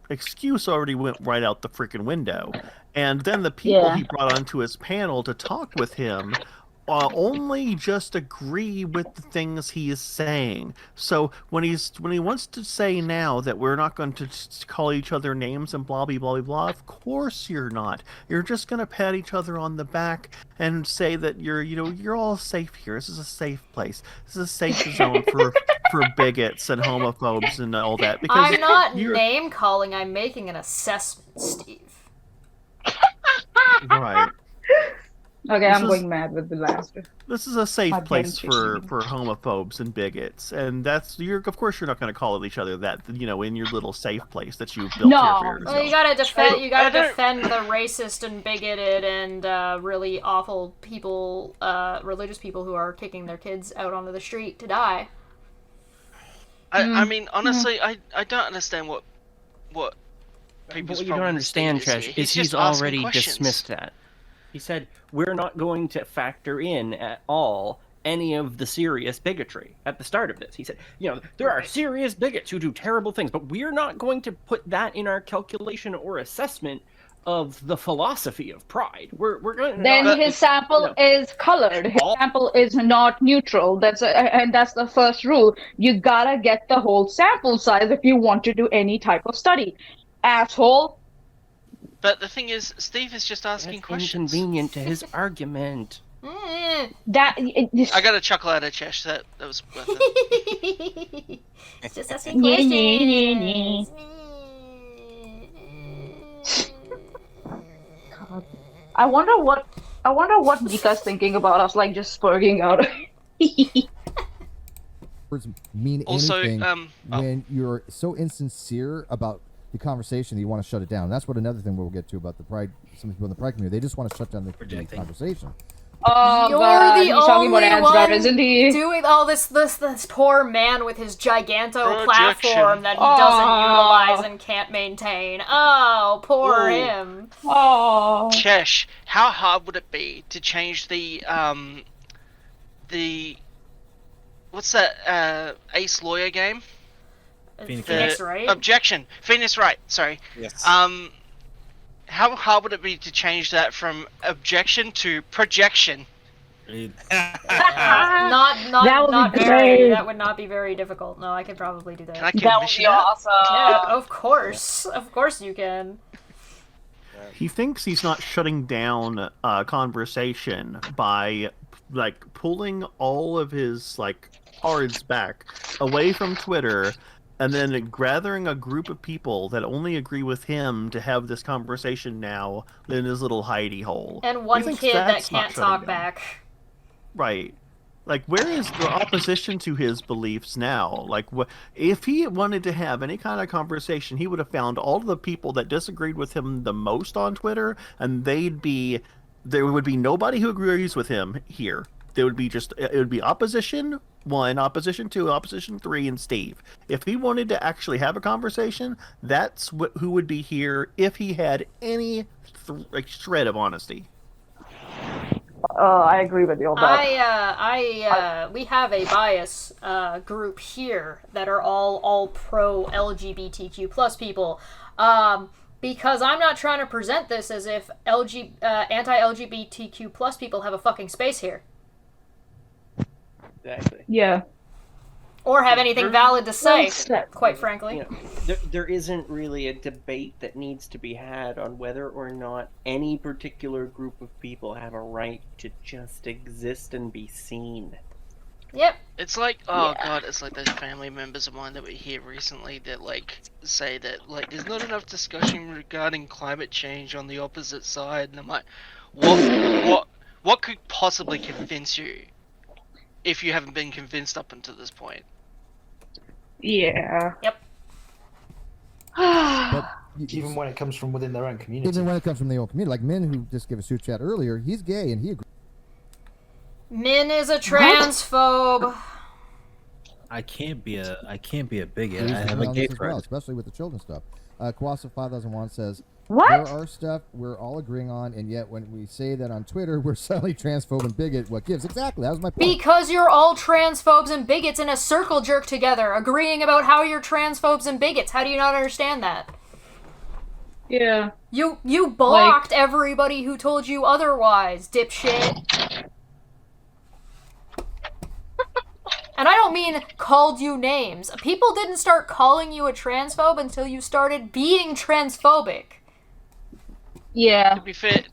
S5: excuse already went right out the freaking window. And then the people he brought onto his panel to talk with him only just agree with the things he is saying. So when he wants to say now that we're not going to call each other names and blah blah blah blah, of course you're not. You're just going to pat each other on the back and say that you're all safe here. This is a safe place. This is a safe zone for bigots and homophobes and all that. Because
S1: I'm not name calling. I'm making an assessment, Steve.
S5: Right.
S17: Okay, I'm going mad with the laughter.
S5: This is a safe place for homophobes and bigots, and of course you're not going to call each other that, in your little safe place that you built here for yourself.
S1: Well, you gotta defend the racist and bigoted and really awful people, religious people who are kicking their kids out onto the street to die.
S16: I mean, honestly, I don't understand what people's
S8: What you don't
S16: problem
S8: understand,
S16: is here.
S8: Chesh, is he's
S16: just asking
S8: already
S16: questions.
S8: dismissed that. He said, we're not going to factor in at all any of the serious bigotry at the start of this. He said, there are serious bigots who do terrible things, but we're not going to put that in our calculation or assessment of the philosophy of Pride. We're going.
S17: Then his sample is colored. His sample is not neutral. And that's the first rule. You gotta get the whole sample size if you want to do any type of study. Asshole.
S16: But the thing is, Steve is just asking questions.
S8: Inconvenient to his argument.
S16: I got a chuckle out of Chesh. That was worth it.
S1: It's just asking questions.
S17: God. I wonder what Mika's thinking about us, like, just spurging out.
S9: Words mean
S16: Also,
S9: anything when you're so insincere about the conversation that you want to shut it down. And that's what another thing we'll get to about the Pride. Some people in the Pride community, they just want to shut down the conversation.
S17: Oh,
S1: You're
S17: God,
S1: the
S17: he's talking about
S1: only
S17: Ansgar,
S1: one
S17: isn't he?
S1: doing all this poor man with his giganto platform that he doesn't utilize and can't maintain. Oh, poor him.
S17: Oh.
S16: Chesh, how hard would it be to change the what's that Ace Lawyer game?
S1: Phoenix Wright?
S16: Objection. Phoenix Wright, sorry.
S7: Yes.
S16: How hard would it be to change that from objection to projection?
S1: Not very. That would not be very difficult. No, I could probably do that.
S16: Can I commission that?
S17: Awesome.
S1: Yeah, of course you can.
S5: He thinks he's not shutting down a conversation by pulling all of his cards back away from Twitter and then gathering a group of people that only agree with him to have this conversation now in his little hidey hole.
S1: And one kid that can't talk back.
S5: Right. Where is the opposition to his beliefs now? If he wanted to have any kind of conversation, he would have found all the people that disagreed with him the most on Twitter, and there would be nobody who agrees with him here. It would be opposition 1, opposition 2, opposition 3, and Steve. If he wanted to actually have a conversation, that's who would be here if he had any shred of honesty.
S17: I agree with you on that.
S1: We have a bias group here that are all pro LGBTQ plus people. Because I'm not trying to present this as if anti-LGBTQ plus people have a fucking space here.
S8: Exactly.
S17: Yeah.
S1: Or have anything valid to say, quite frankly.
S8: There isn't really a debate that needs to be had on whether or not any particular group of people have a right to just exist and be seen.
S1: Yep.
S16: It's like, god, it's like those family members of mine that were here recently that say that there's not enough discussion regarding climate change on the opposite side, and I'm like, what could possibly convince you if you haven't been convinced up until this point.
S17: Yeah.
S1: Yep.
S10: But even when it comes from within their own community.
S9: Even when it comes from their own community, like Min, who just gave a suit chat earlier, he's gay and he agrees.
S1: Min is a transphobe.
S3: I can't be a bigot.
S9: Agrees
S3: I
S9: with
S3: have
S9: me
S3: a
S9: on
S3: gay
S9: this as well,
S3: friend.
S9: especially with the children stuff. Kwasa 5001 says,
S17: What?
S9: There are stuff we're all agreeing on, and yet when we say that on Twitter, we're suddenly transphobe and bigot. What gives? Exactly. That was my point.
S1: Because you're all transphobes and bigots in a circle jerk together, agreeing about how you're transphobes and bigots. How do you not understand that?
S17: Yeah.
S1: You blocked everybody who told you otherwise, dipshit. And I don't mean called you names. People didn't start calling you a transphobe until you started being transphobic.
S17: Yeah.
S16: To be fair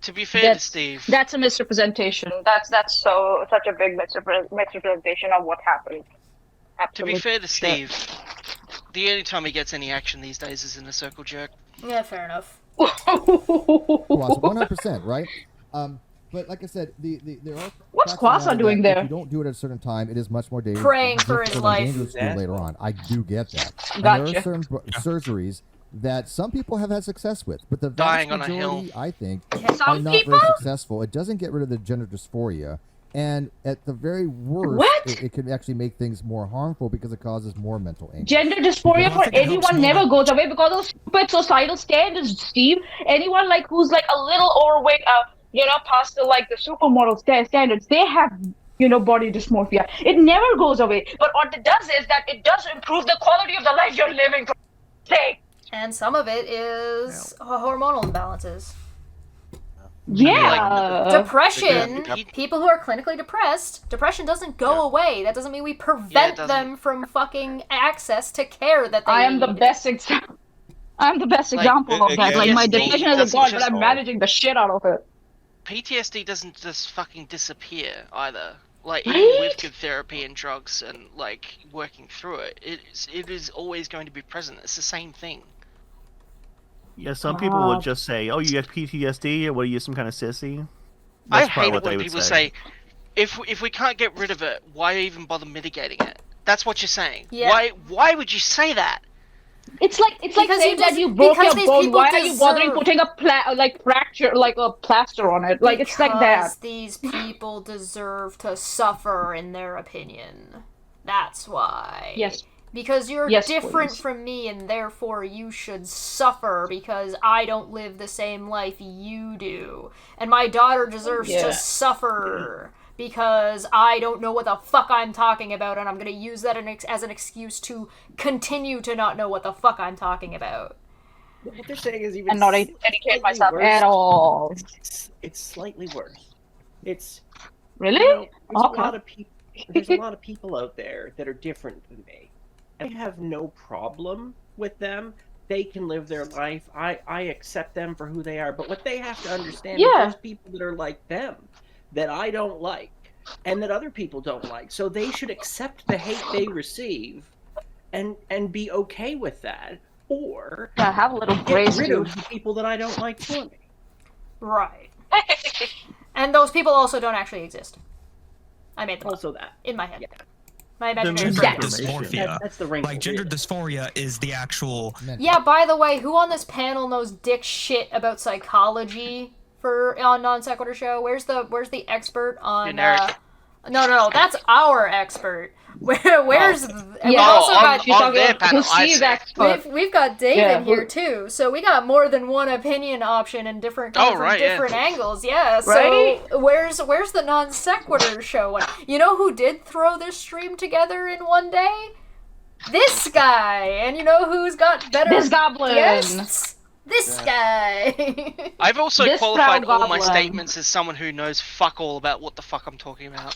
S16: to Steve.
S17: That's a misrepresentation. That's such a big misrepresentation of what happened.
S16: To be fair to Steve, the only time he gets any action these days is in a circle jerk.
S1: Yeah, fair enough.
S9: 100%, right? But like I said, there are.
S17: What's
S9: facts
S17: Kwasa doing there?
S9: If you don't do it at a certain time, it is much more dangerous.
S1: Praying for his life.
S9: Dangerous to do later on. I do get that. And
S17: Gotcha.
S9: there are certain surgeries that some people have had success with, but the vast
S16: Dying on a
S9: majority,
S16: hill.
S9: I think,
S17: Some
S9: are not
S17: people?
S9: very successful. It doesn't get rid of the gender dysphoria, and at the very worst,
S17: What?
S9: it could actually make things more harmful because it causes more mental anguish.
S17: Gender dysphoria for anyone never goes away because of stupid societal standards, Steve. Anyone like who's like a little overweight, past the supermodel standards, they have body dysmorphia. It never goes away. But what it does is that it does improve the quality of the life you're living. For sake.
S1: And some of it is hormonal imbalances.
S17: Yeah.
S1: Depression, people who are clinically depressed, depression doesn't go away. That doesn't mean we prevent them from fucking access to care that they
S17: I am
S1: need.
S17: the best example. I'm the best example of that. Like my depression is gone, but I'm managing the shit out of it.
S16: PTSD doesn't just fucking disappear either. Like,
S17: Right?
S16: even with good therapy and drugs and, like, working through it, it is always going to be present. It's the same thing.
S5: Yeah, some people would just say, "Oh, you have PTSD? What are you, some kind of sissy?"
S16: I
S5: That's probably
S16: hate it
S5: what they
S16: when
S5: would
S16: people say, if we can't get rid of it, why even bother mitigating it? That's what you're saying.
S1: Yeah.
S16: Why would you say that?
S17: It's like
S1: Because
S17: saying
S1: you just-
S17: that you broke
S1: because
S17: your
S1: these
S17: bone.
S1: people
S17: Why are you bothering
S1: deserve-
S17: putting a fracture, like a plaster on it? Like it's like that.
S1: Because these people deserve to suffer, in their opinion. That's why.
S17: Yes.
S1: Because you're
S17: Yes,
S1: different
S17: please.
S1: from me, and therefore you should suffer because I don't live the same life you do. And my daughter deserves
S17: Yeah.
S1: to suffer because I don't know what the fuck I'm talking about, and I'm gonna use that as an excuse to continue to not know what the fuck I'm talking about.
S8: What they're saying is even
S17: And not educate
S8: slightly
S17: myself
S8: worse.
S17: at all.
S8: It's slightly worse. It's
S17: Really?
S8: there's
S17: Okay.
S8: a lot of people. There's a lot of people out there that are different than me. I have no problem with them. They can live their life. I accept them for who they are. But what they have to understand is
S17: Yeah.
S8: there's people that are like them that I don't like and that other people don't like. So they should accept the hate they receive and be okay with that. Or
S17: Yeah, have a little
S8: get
S17: grace,
S8: rid
S17: dude.
S8: of the people that I don't like for me.
S1: Right. And those people also don't actually exist. I made them
S8: Also that.
S1: in my head.
S8: Yeah.
S1: My imaginary
S12: Gender
S1: friend.
S12: dysmorphia.
S8: That's the wrinkle.
S12: Like, gender dysphoria is the actual...
S1: Yeah, by the way, who on this panel knows dick shit about psychology on Non Sequitur Show? Where's the expert on
S16: Generic.
S1: No, that's our expert. Where's and we've
S17: Yeah.
S1: also got
S17: She's talking
S16: their
S17: about
S16: panel, I
S17: Steve's
S16: see.
S17: expert.
S1: we've got Dave
S17: Yeah,
S1: in here
S17: who-
S1: too, so we got more than one opinion option and different coming
S16: Oh,
S1: from
S16: right, yeah.
S1: different angles. Yeah,
S17: Right?
S1: so where's the Non Sequitur Show one? You know who did throw this stream together in one day? This guy, and you know who's got better
S17: This goblin.
S1: guests? This guy.
S16: I've also
S17: This
S16: qualified
S17: proud
S16: all my
S17: goblin.
S16: statements as someone who knows fuck all about what the fuck I'm talking about.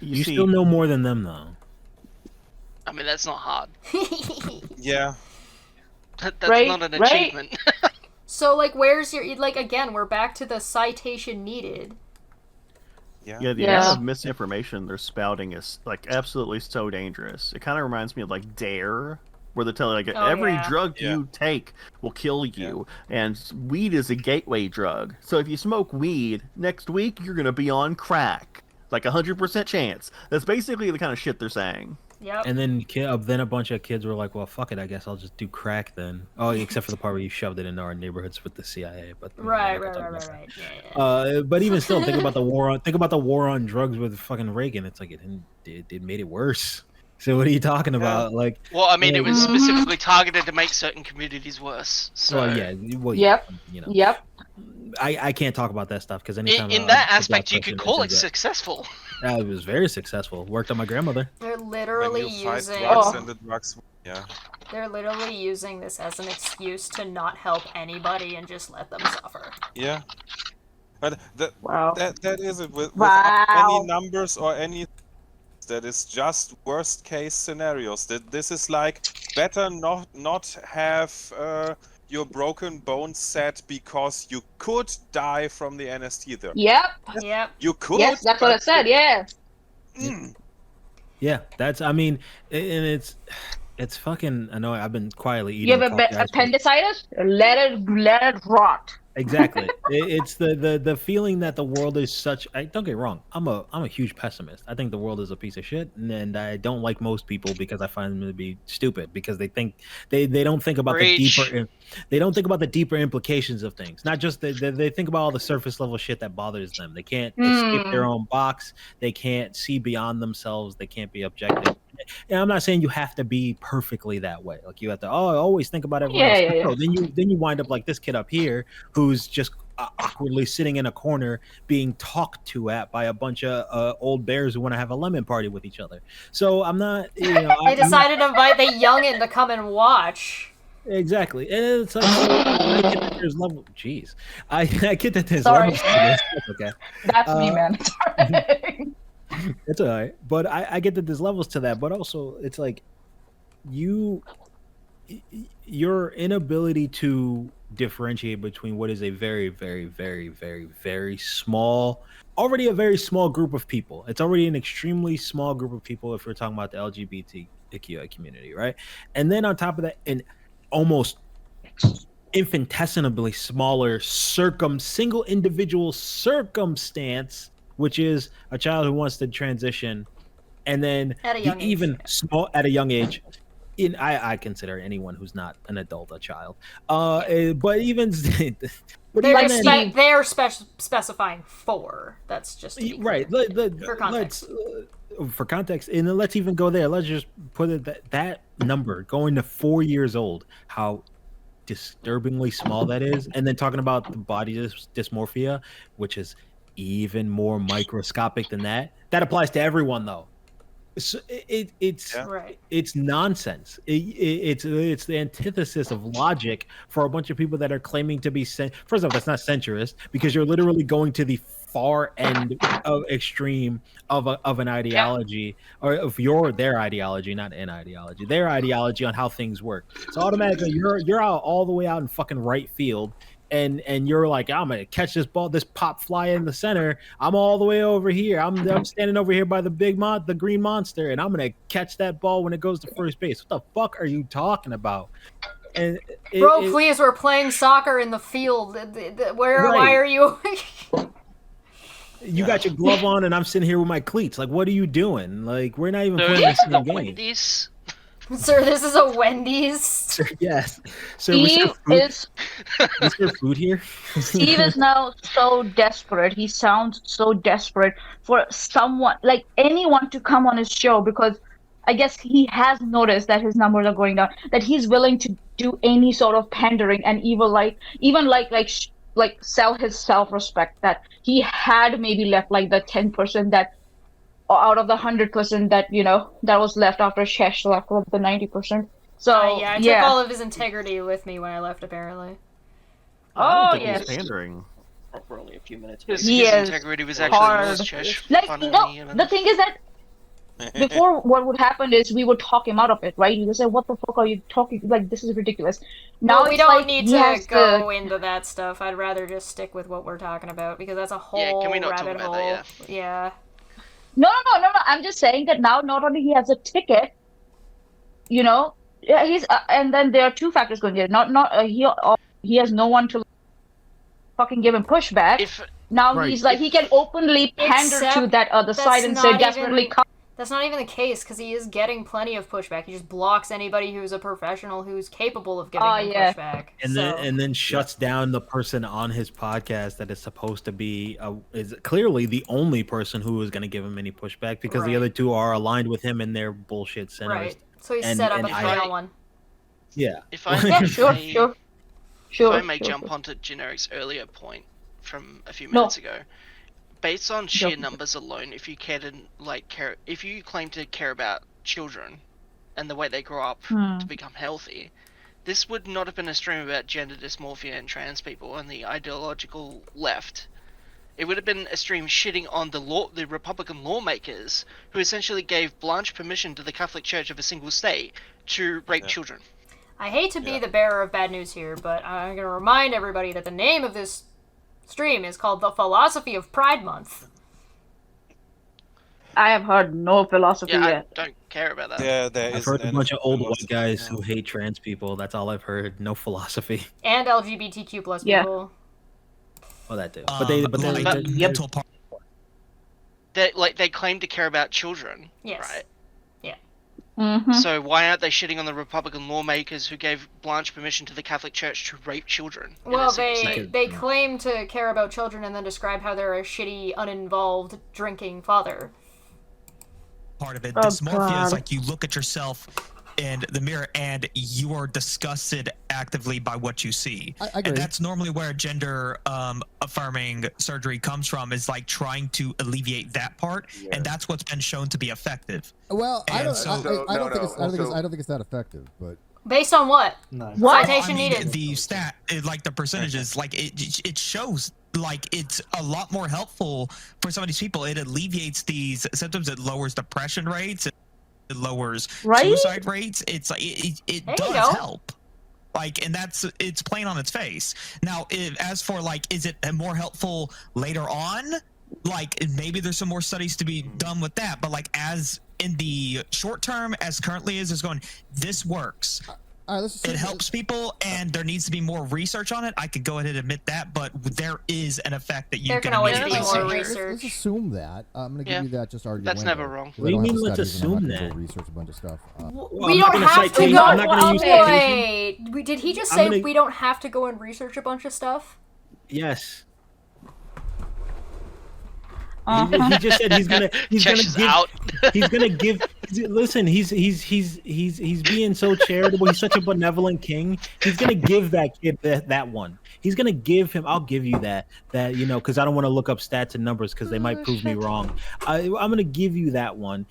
S3: You
S5: see,
S3: still know more than them, though.
S16: I mean, that's not hard.
S7: Yeah.
S16: That's
S17: Right,
S16: not an
S17: right.
S16: achievement.
S1: So, like, where's your again? We're back to the citation needed.
S7: Yeah.
S5: Yeah, the
S17: Yeah.
S5: amount of misinformation they're spouting is like absolutely so dangerous. It kind of reminds me of like Dare, where they tell you like
S1: Oh,
S5: every
S1: yeah.
S5: drug you take will kill you, and weed is a gateway drug. So if you smoke weed, next week you're gonna be on crack. like 100% chance. That's basically the kind of shit they're saying.
S1: Yep.
S3: And then a bunch of kids were like, "Well, fuck it, I guess I'll just do crack then." Oh, except for the part where you shoved it into our neighborhoods with the CIA. But
S1: right.
S3: Yeah. But even still, think about the war on drugs with fucking Reagan. It's like it made it worse. So what are you talking about? Like,
S16: well, I mean,
S3: like,
S16: it was specifically targeted to make certain communities worse. So.
S3: Well, yeah.
S17: Yep.
S3: You know.
S17: Yep.
S3: I can't talk about that stuff because anytime
S16: in that aspect, you could call it successful.
S3: It was very successful. Worked on my grandmother.
S1: They're literally using
S7: drugs and the drugs. Yeah.
S1: They're literally using this as an excuse to not help anybody and just let them suffer.
S7: Yeah. But
S17: wow.
S7: that is it without any numbers or any. That is just worst case scenarios. That this is like better not have your broken bones set because you could die from the anesthesia.
S17: Yep.
S1: Yep.
S7: You could.
S17: Yes, that's what I said. Yeah.
S3: Yeah, that's. I mean, and it's fucking. I know I've been quietly eating.
S17: You have appendicitis? Let it rot.
S3: Exactly. It's the feeling that the world is such. Don't get me wrong. I'm a huge pessimist. I think the world is a piece of shit, and I don't like most people because I find them to be stupid because they think they don't think about the deeper implications of things. Not just they think about all the surface level shit that bothers them. They can't escape their own box. They can't see beyond themselves. They can't be objective. And I'm not saying you have to be perfectly that way. Like you have to always think about everyone else.
S17: Yeah.
S3: No, then you wind up like this kid up here who's just awkwardly sitting in a corner being talked to at by a bunch of old bears who want to have a lemon party with each other. So I'm not.
S1: They decided to invite the youngin to come and watch.
S3: Exactly, and it's like I get that there's level. Jeez, I get that there's levels to this. That's okay.
S17: That's me, man.
S3: It's all right, but I get that there's levels to that, but also it's like your inability to differentiate between what is a very, very, very, very, very small, already a very small group of people. It's already an extremely small group of people if we're talking about the LGBTQI community, right? And then on top of that, an almost infinitesimally smaller single individual circumstance, which is a child who wants to transition, and then
S1: at a young
S3: age. I consider anyone who's not an adult a child. But even
S1: they're specifying 4. That's just
S3: right.
S1: For context.
S3: For context, and then let's even go there. Let's just put it that number going to 4 years old. How disturbingly small that is, and then talking about the body dysmorphia, which is even more microscopic than that. That applies to everyone, though. So it's nonsense. It's the antithesis of logic for a bunch of people that are claiming to be first off, that's not centrist because you're literally going to the far end of extreme of an ideology or of their ideology, not an ideology, their ideology on how things work. So automatically you're out all the way out in fucking right field. And you're like, I'm gonna catch this ball, this pop fly in the center. I'm all the way over here. I'm standing over here by the the green monster, and I'm gonna catch that ball when it goes to first base. What the fuck are you talking about? And
S1: please, we're playing soccer in the field. Why are you?
S3: You got your glove on, and I'm sitting here with my cleats. Like, what are you doing? Like, we're not even playing the same game.
S16: Wendy's.
S1: Sir, this is a Wendy's.
S3: Sir, yes. Sir,
S17: Steve
S3: is there food here?
S17: Steve is now so desperate. He sounds so desperate for someone, like anyone, to come on his show because I guess he has noticed that his numbers are going down. That he's willing to do any sort of pandering and even sell his self-respect. That he had maybe left like the 10% that. Out of the 100% that that was left after Shesh left with the 90%. So
S1: I took all of his integrity with me when I left. Apparently.
S17: Yes.
S5: Pandering.
S8: For only a few minutes.
S16: His integrity was actually yours, Shesh.
S17: The thing is that before, what would happen is we would talk him out of it, right? He would say, "What the fuck are you talking? Like, this is ridiculous." Now
S1: we don't need to go into that stuff. I'd rather just stick with what we're talking about because that's a whole
S16: can we not
S1: rabbit
S16: talk about
S1: hole.
S16: that,
S1: Yeah.
S17: No. I'm just saying that now not only he has a ticket, he's and then there are two factors going there. He has no one to fucking give him pushback. Now
S5: Right.
S17: he's like, he can openly pander to
S1: Except
S17: that other
S1: that's
S17: side and say
S1: not
S17: desperately
S1: even-
S17: come.
S1: That's not even the case, because he is getting plenty of pushback. He just blocks anybody who's a professional who's capable of giving him pushback.
S3: And then shuts down the person on his podcast that is supposed to be is clearly the only person who is going to give him any pushback, because the
S1: Right.
S3: other two are aligned with him and their bullshit centerist.
S1: Right. So he's set up a 3-on-1.
S3: Yeah.
S16: If I
S17: Yeah, sure,
S16: may,
S17: sure.
S16: if I may
S17: Sure,
S16: jump
S17: sure.
S16: onto Generic's earlier point from a few
S17: No.
S16: minutes ago, based on sheer
S17: Go.
S16: numbers alone, if you if you claim to care about children and the way they grow up
S17: Hmm.
S16: to become healthy, this would not have been a stream about gender dysmorphia and trans people and the ideological left. It would have been a stream shitting on the Republican lawmakers who essentially gave blanche permission to the Catholic Church of a single state to rape children.
S1: I hate to be the bearer of bad news here, but I'm going to remind everybody that the name of this stream is called The Philosophy of Pride Month.
S17: I have heard no philosophy
S16: Yeah,
S17: yet.
S16: I don't care about that.
S7: Yeah, there
S3: I've
S7: isn't
S3: heard a bunch of old
S7: philosophy,
S3: white guys who hate trans people. That's all I've heard. No philosophy.
S1: And LGBTQ plus
S17: Yeah.
S1: people.
S3: Well, that too. But they
S16: mental part. They claim to care about children,
S1: Yes.
S16: right?
S1: Yeah.
S17: Mm-hmm.
S16: So why aren't they shitting on the Republican lawmakers who gave blanche permission to the Catholic Church to rape children? in a
S1: Well,
S16: single state?
S1: they claim to care about children and then describe how they're a shitty, uninvolved, drinking father.
S12: Part of it,
S1: Oh,
S12: dysmorphia
S1: God.
S12: is like you look at yourself in the mirror and you are disgusted actively by what you see.
S9: I agree.
S12: And that's normally where gender affirming surgery comes from, is like trying to alleviate that part, and that's what's been shown to be effective.
S9: Well, I
S12: And
S9: don't.
S12: so-
S9: I don't think it's. I don't think it's that effective. But
S1: Based on what?
S3: No.
S1: Citation
S12: I mean,
S1: needed.
S12: The stat, like the percentages, like it shows like it's a lot more helpful for some of these people. It alleviates these symptoms. It lowers depression rates. It lowers suicide rates. It's like it
S1: There you
S12: does
S1: go.
S12: help. Like, and it's plain on its face. Now, as for like, is it more helpful later on? Like, maybe there's some more studies to be done with that. But like, as in the short term, as currently is going, this works. It helps people, and there needs to be more research on it. I could go ahead and admit that, but there is an effect that you
S1: There
S12: can
S1: can always
S12: immediately
S1: be more
S12: see.
S1: research.
S9: let's assume that. I'm going to give you that just argument.
S16: That's never wrong.
S3: What do you mean, let's assume that?
S9: Research a bunch of stuff.
S1: We don't have to go.
S3: I'm not gonna use citation.
S1: Wait, did he just
S3: I'm
S1: say
S3: gonna-
S1: we don't have to go and research a bunch of stuff?
S3: Yes. He just said he's gonna
S16: Chesh is
S3: give
S16: out.
S3: he's gonna give listen, he's being so charitable, he's such a benevolent king. He's gonna give that kid that one. He's gonna give him, I'll give you that you know, because I don't want to look up stats and numbers because they might prove me wrong. I'm gonna give you that one.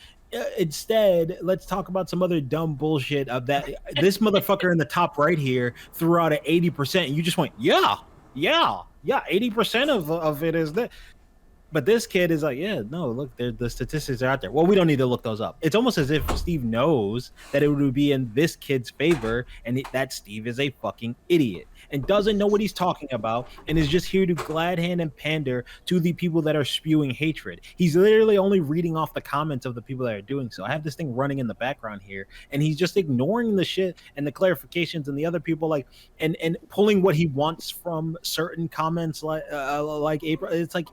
S3: Instead, let's talk about some other dumb bullshit of that. This motherfucker in the top right here threw out an 80%, and you just went, yeah, 80% of it is that. But this kid is like, yeah, no, look, the statistics are out there. Well, we don't need to look those up. It's almost as if Steve knows that it would be in this kid's favor, and that Steve is a fucking idiot and doesn't know what he's talking about, and is just here to glad hand and pander to the people that are spewing hatred. He's literally only reading off the comments of the people that are doing so. I have this thing running in the background here, and he's just ignoring the shit and the clarifications and the other people, like, and pulling what he wants from certain comments, like April. It's like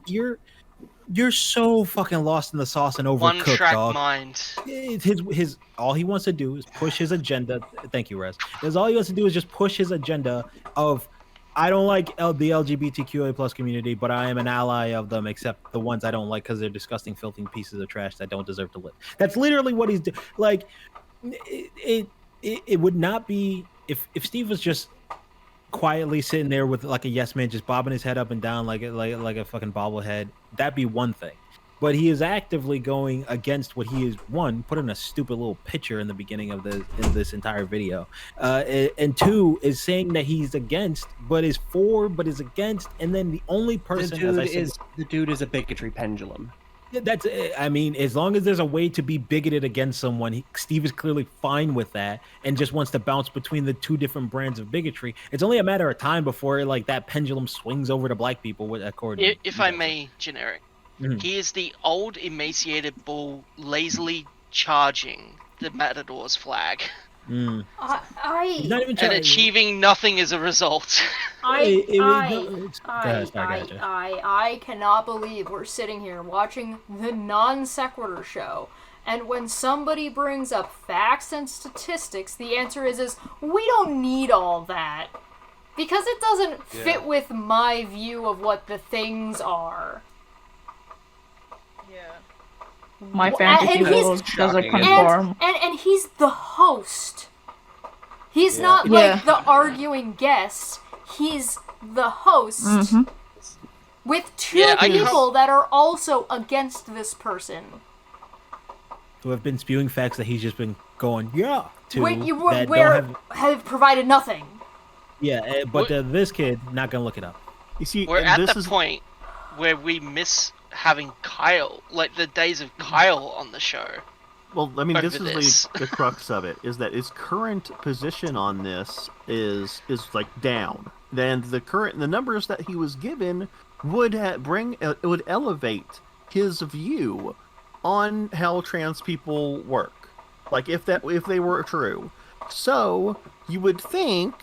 S3: you're so fucking lost in the sauce and overcooked,
S16: One track
S3: dog.
S16: mind.
S3: His all he wants to do is push his agenda. Thank you, Rez. Is all he wants to do is just push his agenda of, I don't like the LGBTQA plus community, but I am an ally of them, except the ones I don't like because they're disgusting, filthy pieces of trash that don't deserve to live. That's literally what he's doing. Like, it would not be if Steve was just quietly sitting there with like a yes man, just bobbing his head up and down like a fucking bobblehead. That'd be one thing. But he is actively going against what he is, one, put in a stupid little picture in the beginning of this entire video, and two, is saying that he's against, but is for, but is against, and then the only person,
S8: The dude is a bigotry pendulum.
S3: That's, I mean, as long as there's a way to be bigoted against someone, Steve is clearly fine with that and just wants to bounce between the two different brands of bigotry. It's only a matter of time before like that pendulum swings over to black people. According,
S16: If I may, Generic, he is the old emaciated bull lazily charging the Matador's flag.
S3: He's not even
S16: and
S3: trying.
S16: achieving nothing as a result.
S1: I cannot believe we're sitting here watching the non sequitur show, and when somebody brings up facts and statistics, the answer is we don't need all that. Because it doesn't fit with my view of what the things are.
S17: My fantasy world doesn't conform.
S1: And he's the host. He's not like the arguing guest. He's the host with two people that are also against this person.
S3: Who have been spewing facts that he's just been going,
S1: have provided nothing.
S3: Yeah, but this kid, not gonna look it up.
S5: You see,
S16: we're at the point where we miss having Kyle, like the days of Kyle on the show.
S5: Well, I mean, this is the crux of it, is that his current position on this is like down. Then the numbers that he was given would elevate his view on how trans people work, like if they were true. So you would think,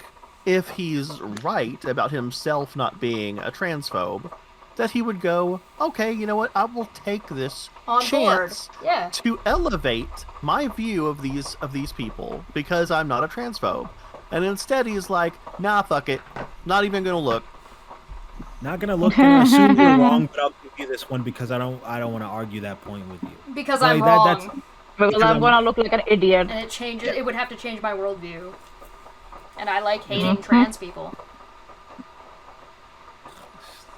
S5: if he's right about himself not being a transphobe, that he would go, okay, you know what, I will take this chance to elevate my view of these people because I'm not a transphobe. And instead he's like, nah, fuck it, not even gonna look.
S3: Not gonna look, gonna assume you're wrong, but I'll give you this one because I don't want to argue that point with you.
S1: Because I'm wrong.
S17: Because I'm gonna look like an idiot.
S1: And it changes. It would have to change my worldview. And I like hating trans people.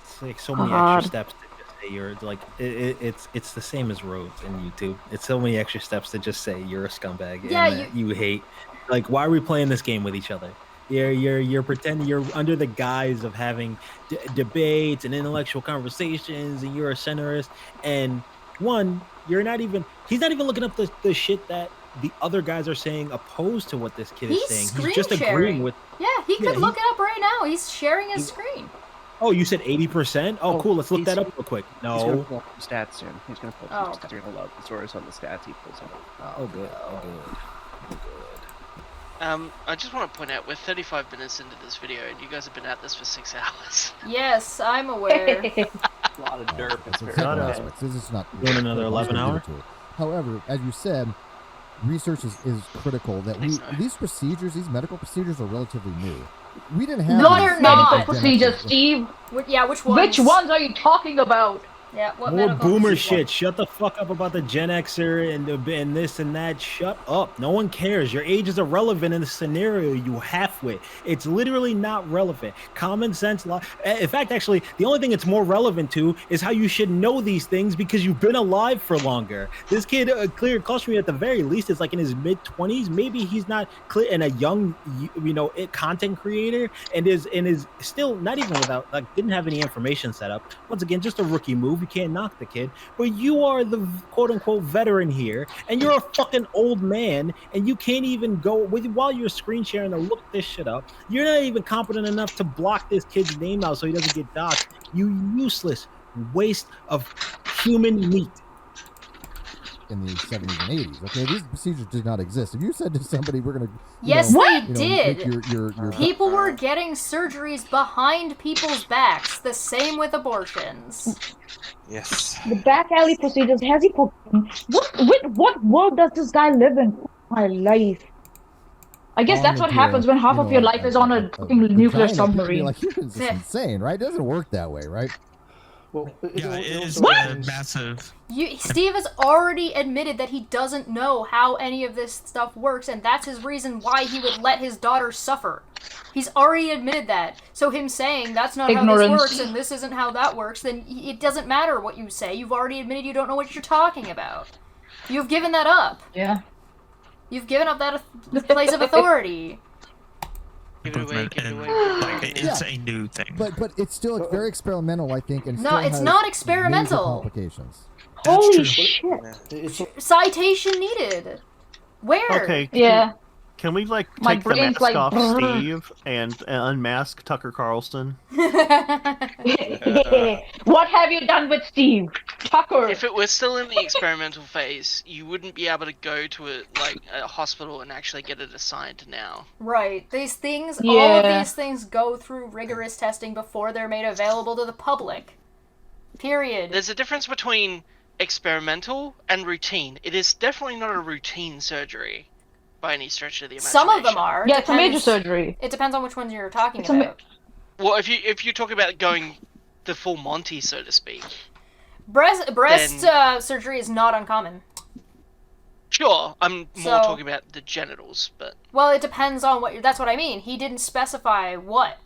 S3: It's like so many extra steps to just say you're like it's the same as roads in YouTube. It's so many extra steps to just say you're a scumbag and that you hate. Like, why are we playing this game with each other? You're pretending you're under the guise of having debates and intellectual conversations, and you're a centrist. And he's not even looking up the shit that the other guys are saying opposed to what this kid is saying. He's just agreeing with.
S1: Yeah, he could look it up right now. He's sharing his screen.
S3: Oh, you said 80%? Oh, cool. Let's look that up real quick. No.
S8: He's going to pull up the stats soon. He's going to pull up the stats. You're going to love the source on the stats he pulls up.
S3: Oh, good. Oh, good.
S16: I just want to point out we're 35 minutes into this video and you guys have been at this for 6 hours.
S1: Yes, I'm aware.
S8: A lot of derp.
S9: This is not
S3: doing another 11 hour.
S9: However, as you said, research is critical. That these procedures, these medical procedures, are relatively new. We didn't have
S17: medical procedures, Steve.
S1: Which ones?
S17: Which ones are you talking about?
S1: Yeah, what
S3: more boomer shit. Shut the fuck up about the Gen Xer and this and that. Shut up. No one cares. Your age is irrelevant in the scenario you halfwit. It's literally not relevant. Common sense. In fact, actually, the only thing it's more relevant to is how you should know these things because you've been alive for longer. This kid, clear Caution at the very least, is like in his mid-20s. Maybe he's not clear and a young, content creator and is still not even without didn't have any information set up. Once again, just a rookie move. You can't knock the kid, but you are the quote-unquote veteran here, and you're a fucking old man, and you can't even go while you're screen sharing to look this shit up. You're not even competent enough to block this kid's name out so he doesn't get doxxed. You useless waste of human meat.
S9: In the 70s and 80s, okay, these procedures did not exist. If you said to somebody, "We're gonna,"
S1: they did.
S9: Your
S1: people were getting surgeries behind people's backs. The same with abortions.
S7: Yes.
S17: The back alley procedures. Has he forgotten? What world does this guy live in? My life. I guess that's what happens when half of your life is on a fucking nuclear submarine.
S9: Like, it's insane, right? It doesn't work that way, right?
S12: Well, yeah, it is massive.
S1: Steve has already admitted that he doesn't know how any of this stuff works, and that's his reason why he would let his daughter suffer. He's already admitted that. So him saying that's not how this works and this isn't how that works, then it doesn't matter what you say. You've already admitted you don't know what you're talking about. You've given that up.
S17: Yeah.
S1: You've given up that place of authority.
S16: Give it away.
S12: It's a new thing.
S9: But it's still very experimental, I think. And
S1: no, it's not experimental.
S9: Complications.
S1: Holy shit! Citation needed. Where?
S5: Okay. Can we take the mask off Steve and unmask Tucker Carlson?
S17: What have you done with Steve? Tucker.
S16: If it were still in the experimental phase, you wouldn't be able to go to a hospital and actually get it assigned now.
S1: Right. These things,
S17: Yeah.
S1: all of these things go through rigorous testing before they're made available to the public. Period.
S16: There's a difference between experimental and routine. It is definitely not a routine surgery by any stretch of the imagination.
S1: Some of them are.
S17: Yeah, it's a major surgery.
S1: It depends on which ones you're talking about.
S16: Well, if you talk about going the full Monty, so to speak.
S1: Breast surgery is not uncommon.
S16: Sure, I'm more talking about the genitals, but...
S1: Well, it depends on what... That's what I mean. He didn't specify what.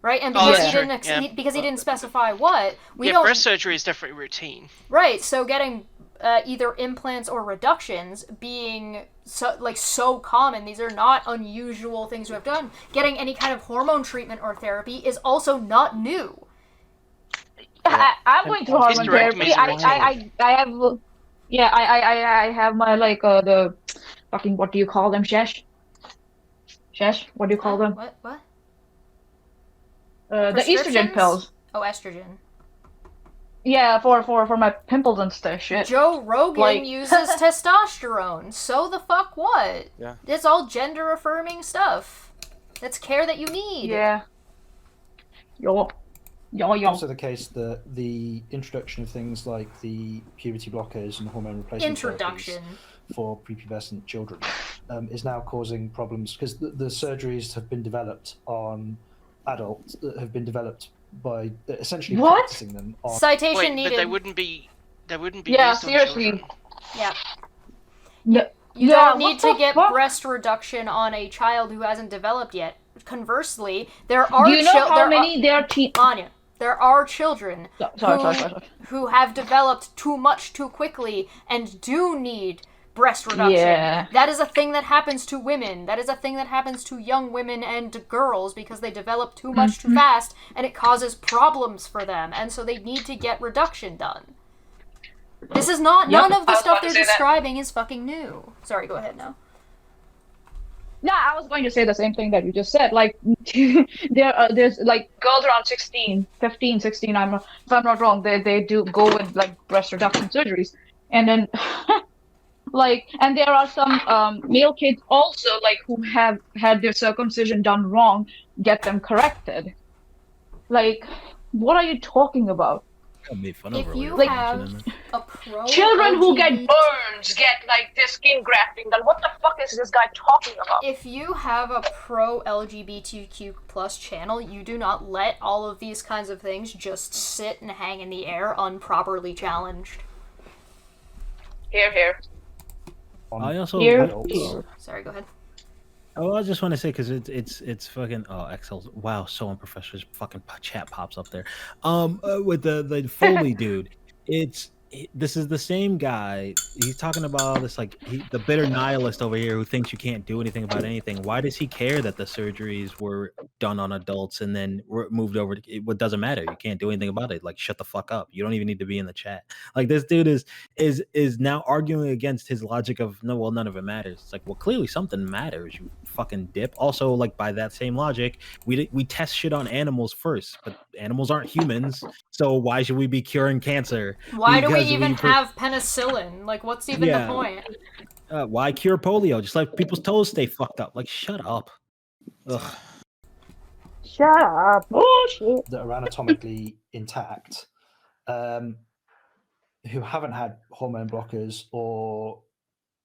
S1: Right? And because he didn't specify what, we don't...
S16: breast surgery is definitely routine.
S1: Right, so getting either implants or reductions being so common, these are not unusual things to have done. Getting any kind of hormone treatment or therapy is also not new.
S17: I'm going through hormone therapy. I have my the fucking, what do you call them, Shesh? What do you call them?
S1: What?
S17: The estrogen pills.
S1: Oh, estrogen.
S17: Yeah, for my pimples and stuff. Shit.
S1: Joe Rogan uses testosterone. So the fuck what?
S7: Yeah.
S1: It's all gender affirming stuff. That's care that you need.
S17: Yeah. Yo.
S10: Also the case that the introduction of things like the puberty blockers and hormone replacement therapies for prepubescent children is now causing problems because the surgeries have been developed on adults that have been developed by essentially practicing them on...
S1: Citation needed.
S16: But they wouldn't be
S17: yeah,
S16: used
S17: seriously.
S16: on children.
S1: Yeah. You don't need to get breast reduction on a child who hasn't developed yet. Conversely, there are...
S17: Do you know how many there are...
S1: Anya, there are children who have developed too much too quickly and do need breast reduction.
S17: Yeah.
S1: That is a thing that happens to women. That is a thing that happens to young women and girls because they develop too much too fast and it causes problems for them. And so they need to get reduction done. This is not... None of the stuff they're describing is fucking new. Sorry, go ahead now.
S17: Yeah, I was going to say the same thing that you just said. Like, there's like girls around 15, 16, if I'm not wrong, they do go with like breast reduction surgeries. And then, and there are some male kids also like who have had their circumcision done wrong, get them corrected. Like, what are you talking about?
S1: If you have a pro
S17: children who get burns get like their skin grafting, then what the fuck is this guy talking about?
S1: If you have a pro LGBTQ plus channel, you do not let all of these kinds of things just sit and hang in the air unproperly challenged.
S17: Here.
S3: I also
S1: Sorry, go ahead.
S3: Oh, I just want to say because it's fucking Excel. Wow, so unprofessional. Fucking chat pops up there. With the Foley dude, this is the same guy. He's talking about all this the bitter nihilist over here who thinks you can't do anything about anything. Why does he care that the surgeries were done on adults and then were moved over to what doesn't matter? You can't do anything about it. Like, shut the fuck up. You don't even need to be in the chat. Like, this dude is now arguing against his logic of no, well, none of it matters. It's like, well, clearly something matters, you fucking dip. Also, like, by that same logic, we test shit on animals first, but animals aren't humans, so why should we be curing cancer?
S1: Why do we even have penicillin? Like, what's even the point?
S3: Why cure polio? Just let people's toes stay fucked up. Like, shut up. Ugh.
S17: Shut up. Bullshit.
S10: That are anatomically intact, who haven't had hormone blockers or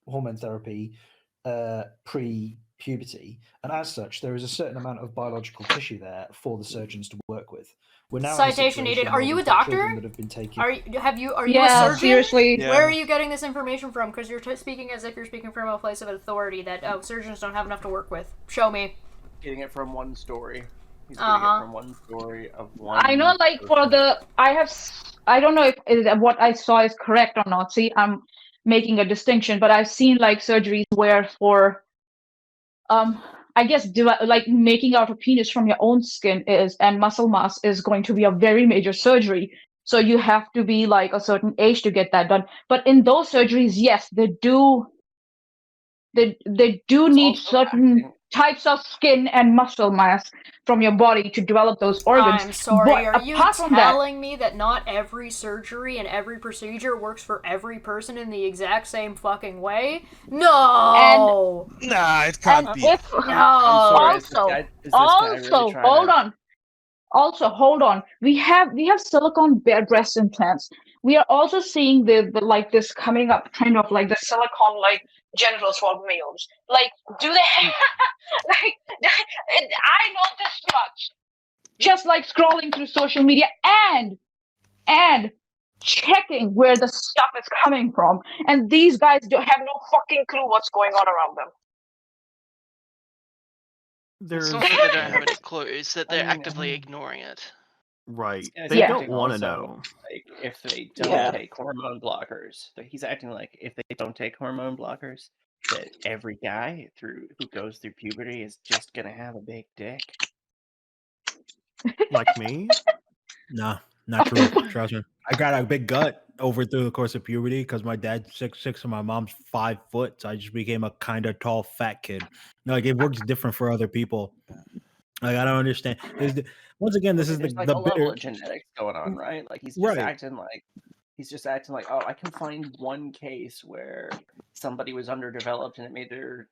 S10: hormone therapy pre-puberty, and as such, there is a certain amount of biological tissue there for the surgeons to work with. We're now
S1: citation needed. Are you a doctor?
S10: That have been taken...
S1: Are you a surgeon?
S17: Seriously.
S1: Yeah. Where are you getting this information from? Because you're speaking as if you're speaking from a place of authority that surgeons don't have enough to work with. Show me.
S4: Getting it from one story. He's getting it from one story of one.
S17: I know, like I don't know if what I saw is correct or not. See, I'm making a distinction, but I've seen like surgeries where for I guess like making out a penis from your own skin and muscle mass is going to be a very major surgery. So you have to be like a certain age to get that done. But in those surgeries, yes, they do need certain types of skin and muscle mass from your body to develop those organs.
S1: I'm sorry,
S17: But
S1: are you
S17: apart from that,
S1: telling me that not every surgery and every procedure works for every person in the exact same fucking way? No!
S7: Nah, it can't be.
S17: If, hold on. Also, hold on. We have silicone breast implants. We are also seeing the like this coming up trend of like the silicone like genitals for males. Like, do they like? I know this much. Just like scrolling through social media and checking where the stuff is coming from, and these guys have no fucking clue what's going on around them.
S16: It's not that they don't have any clue, it's that they're actively ignoring it.
S5: Right.
S8: Yeah,
S5: They don't want to know.
S8: Like, if they don't take hormone blockers, he's acting like if they don't take hormone blockers, that every guy who goes through puberty is just gonna have a big dick.
S5: Like me?
S3: Nah, not true. Trust me. I got a big gut through the course of puberty because my dad's 6'6" and my mom's 5 foot. So I just became a kind of tall, fat kid. Like, it works different for other people. Like, I don't understand. Once again, this is
S8: There's like
S3: the
S8: a level
S3: bitter
S8: of genetics going on, right? Like he's just acting like, oh, I can find one case where somebody was underdeveloped and it made their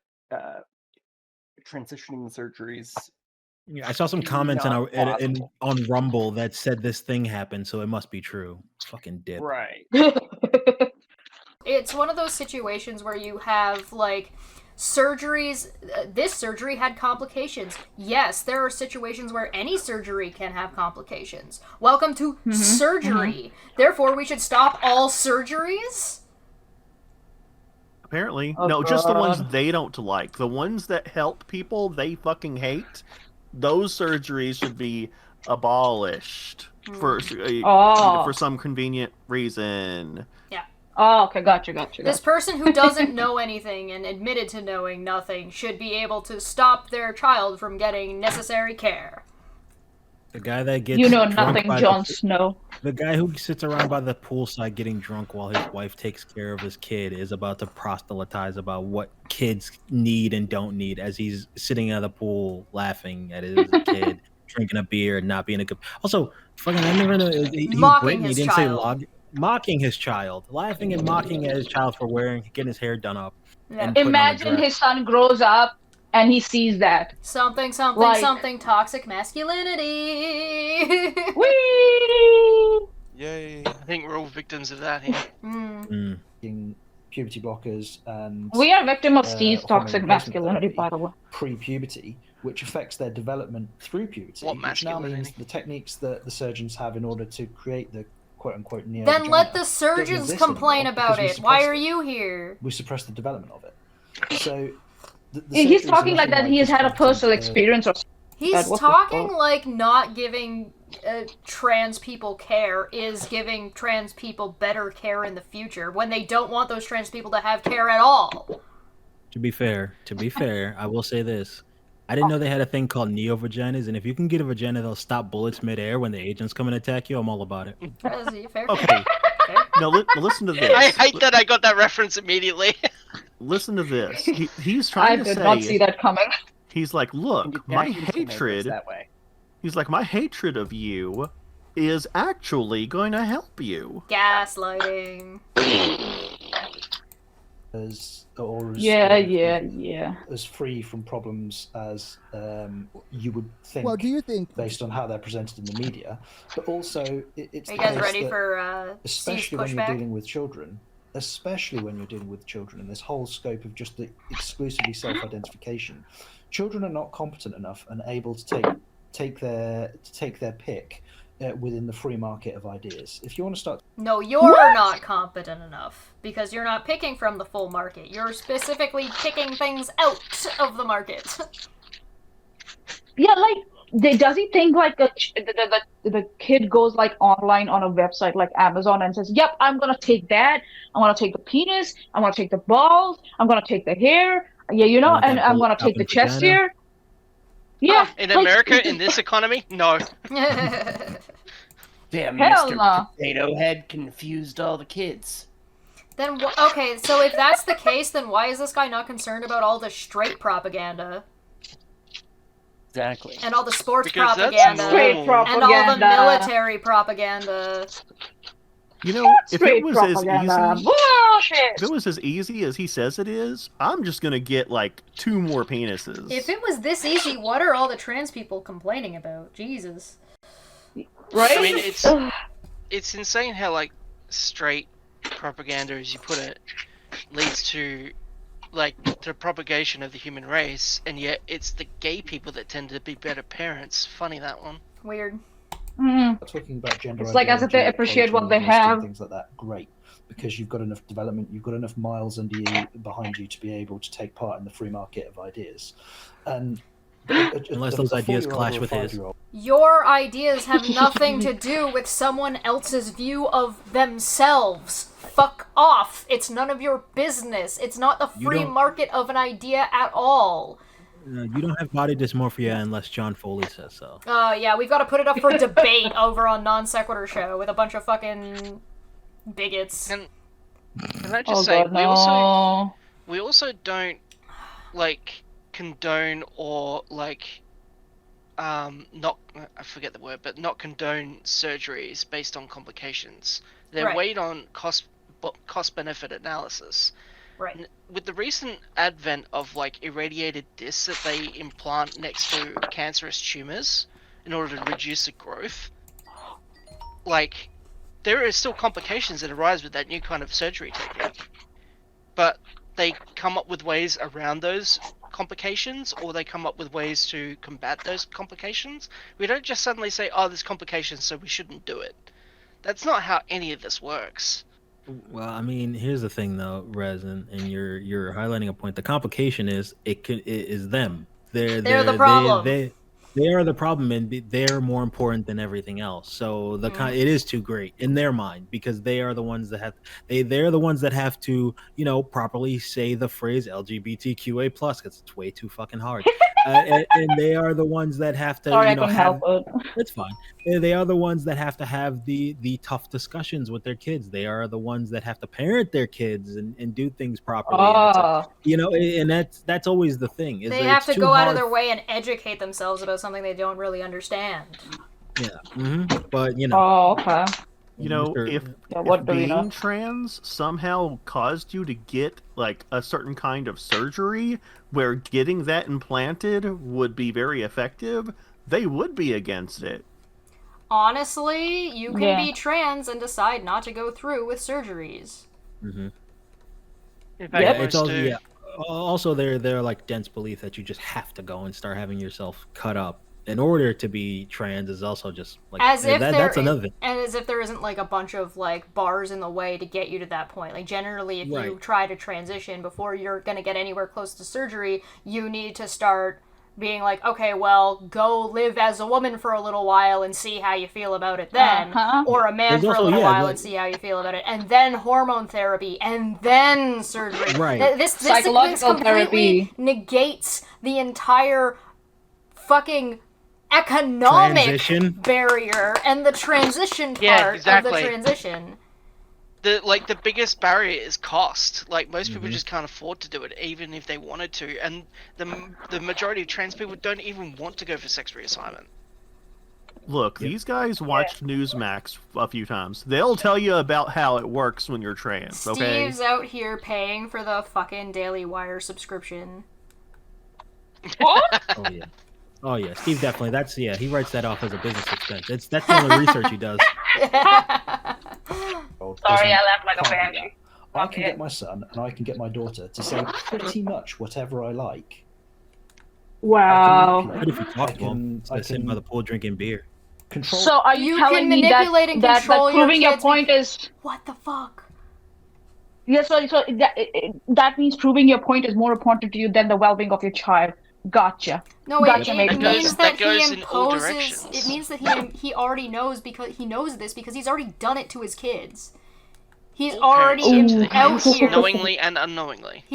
S8: transitioning surgeries.
S3: Yeah, I saw some comments on Rumble that said this thing happened, so it must be true. Fucking dip.
S8: Right.
S1: It's one of those situations where you have like surgeries. This surgery had complications. Yes, there are situations where any surgery can have complications. Welcome to surgery. Therefore, we should stop all surgeries?
S5: Apparently.
S1: Oh,
S5: no, just the ones
S1: God.
S5: they don't like. The ones that help people they fucking hate, those surgeries should be abolished for some convenient reason.
S1: Yeah.
S17: Oh, okay, gotcha.
S1: This person who doesn't know anything and admitted to knowing nothing should be able to stop their child from getting necessary care.
S3: The guy that gets
S17: nothing, Jon Snow.
S3: The guy who sits around by the poolside getting drunk while his wife takes care of his kid is about to proselytize about what kids need and don't need as he's sitting at the pool laughing at his kid drinking a beer and not being a good. Also, fucking, I never know.
S1: Mocking his child.
S3: Mocking his child, laughing and mocking at his child for getting his hair done up. And
S17: Imagine his son grows up and he sees that.
S1: Something, toxic masculinity.
S17: Whee!
S7: Yay.
S16: I think we're all victims of that here.
S10: Puberty blockers and
S17: We are victim of Steve's toxic masculinity, by the way.
S10: Pre-puberty, which affects their development through puberty, which now means the techniques that the surgeons have in order to create the quote-unquote neo
S1: Then let the surgeons complain about it. Why are you here?
S10: We suppress the development of it. So
S17: he's talking like that he has had a personal experience or
S1: He's talking like not giving trans people care is giving trans people better care in the future when they don't want those trans people to have care at all.
S3: To be fair, I will say this. I didn't know they had a thing called neo-vaginas, and if you can get a vagina that'll stop bullets midair when the agents come and attack you, I'm all about it.
S1: Fair.
S5: Okay. Now listen to this.
S16: I hate that I got that reference immediately.
S5: Listen to this. He's trying to say.
S17: I did not see that coming.
S5: He's like, look, my hatred. He's like, my hatred of you is actually going to help you.
S1: Gaslighting.
S10: As free from problems as you would think.
S9: Well, do you think,
S10: based on how they're presented in the media, but also it's
S1: are you guys ready for
S10: especially when you're dealing with children, in this whole scope of just the exclusively self-identification, children are not competent enough and able to take their pick within the free market of ideas. If you want to start...
S1: No, you're not competent enough because you're not picking from the full market. You're specifically picking things out of the market.
S17: Yeah, like, does he think like the kid goes like online on a website like Amazon and says, yep, I'm going to take that. I'm going to take the penis. I'm going to take the balls. I'm going to take the hair. Yeah, and I'm going to take the chest hair. Yeah.
S16: In America, in this economy, no.
S8: Damn,
S17: Hell
S8: Mr.
S17: no.
S8: Potato Head confused all the kids.
S1: Then, okay, so if that's the case, then why is this guy not concerned about all the straight propaganda?
S8: Exactly.
S1: And all the sports
S16: Because that's
S1: propaganda.
S17: Straight
S1: And all the
S17: propaganda.
S1: military propaganda.
S5: You know, if it
S17: Straight
S5: was as
S17: propaganda.
S5: easy,
S17: Bullshit.
S5: if it was as easy as he says it is, I'm just gonna get like 2 more penises.
S1: If it was this easy, what are all the trans people complaining about? Jesus.
S17: Right?
S16: I mean, it's insane how like straight propaganda, as you put it, leads to like the propagation of the human race, and yet it's the gay people that tend to be better parents. Funny that one.
S1: Weird.
S10: Talking about gender
S17: It's like as if they
S10: ideology,
S17: appreciate what
S10: ecology,
S17: they
S10: diversity,
S17: have.
S10: things like that. Great, because you've got enough development, you've got enough miles under you, behind you, to be able to take part in the free market of ideas. And
S3: Unless those ideas clash with his.
S1: Your ideas have nothing to do with someone else's view of themselves. Fuck off. It's none of your business. It's not the free market of an idea at all.
S3: You don't have body dysmorphia unless John Foley says so.
S1: Yeah, we've got to put it up for debate over on Non Sequitur Show with a bunch of fucking bigots.
S16: Can I just say,
S17: God,
S16: we also don't like condone or like not, I forget the word, but not condone surgeries based on complications. They're
S1: Right.
S16: weighed on cost benefit analysis.
S1: Right.
S16: With the recent advent of like irradiated discs that they implant next to cancerous tumors in order to reduce the growth, like there are still complications that arise with that new kind of surgery technique. But they come up with ways around those complications, or they come up with ways to combat those complications. We don't just suddenly say, oh, there's complications, so we shouldn't do it. That's not how any of this works.
S3: Well, I mean, here's the thing, though, Rez, and you're highlighting a point. The complication is it is them. They're
S1: the problem.
S3: They are the problem, and they're more important than everything else. So it is too great in their mind, because they are the ones that have they're the ones that have to properly say the phrase LGBTQA plus, because it's way too fucking hard. And they are the ones that have to
S17: Sorry, I couldn't help it.
S3: It's fine. They are the ones that have to have the tough discussions with their kids. They are the ones that have to parent their kids and do things properly. And that's always the thing. Is
S1: They
S3: that
S1: have
S3: it's
S1: to
S3: too
S1: go out of
S3: hard.
S1: their way and educate themselves about something they don't really understand.
S3: Yeah. But
S17: Oh, okay.
S5: You know, if
S17: what do we know?
S5: being trans somehow caused you to get like a certain kind of surgery where getting that implanted would be very effective, they would be against it.
S1: Honestly, you can
S17: Yeah.
S1: be trans and decide not to go through with surgeries.
S3: It's also also they're like dense belief that you just have to go and start having yourself cut up in order to be trans is also just like
S1: As if
S3: that's another thing.
S1: and as if there isn't like a bunch of like bars in the way to get you to that point. Like generally, if you
S3: Right.
S1: try to transition before you're gonna get anywhere close to surgery, you need to start being like, okay, well, go live as a woman for a little while and see how you feel about it then, or a man
S3: There's
S1: for a
S3: also-
S1: little
S3: yeah,
S1: while
S3: like-
S1: and see how you feel about it, and then hormone therapy, and then surgery.
S3: Right.
S1: This
S17: Psychological
S1: completely
S17: therapy.
S1: negates the entire fucking economic
S3: Transition.
S1: barrier and the transition part
S16: Yeah,
S1: of
S16: exactly.
S1: the transition.
S16: The biggest barrier is cost. Like most people just can't afford to do it, even if they wanted to, and the majority of trans people don't even want to go for sex reassignment.
S5: Look, these guys watched Newsmax a few times. They'll tell you about how it works when you're trans, okay?
S1: Steve's out here paying for the fucking Daily Wire subscription.
S17: What?
S3: Oh yeah, Steve definitely. He writes that off as a business expense. That's the only research he does.
S17: Sorry, I laughed like a
S10: Can't do
S17: banshee.
S10: that. I can get my son and I can get my daughter to say pretty much whatever I like.
S17: Wow.
S3: What if you talk to him? Instead of sitting by the pool drinking beer.
S10: Control.
S17: So are you telling me that,
S1: manipulate and
S17: that
S1: control your
S17: proving your
S1: kids
S17: point is...
S1: What the fuck?
S17: Yeah, so that means proving your point is more important to you than the well-being of your child. Gotcha.
S1: No,
S17: gotcha,
S1: it
S17: makes
S1: means
S17: sense.
S1: that
S16: goes
S1: he
S16: in all
S1: imposes.
S16: directions.
S1: It means that he already knows because he knows this because he's already done it to his kids. He's already
S16: Parents into the
S1: out
S16: kids,
S1: here.
S16: knowingly and unknowingly.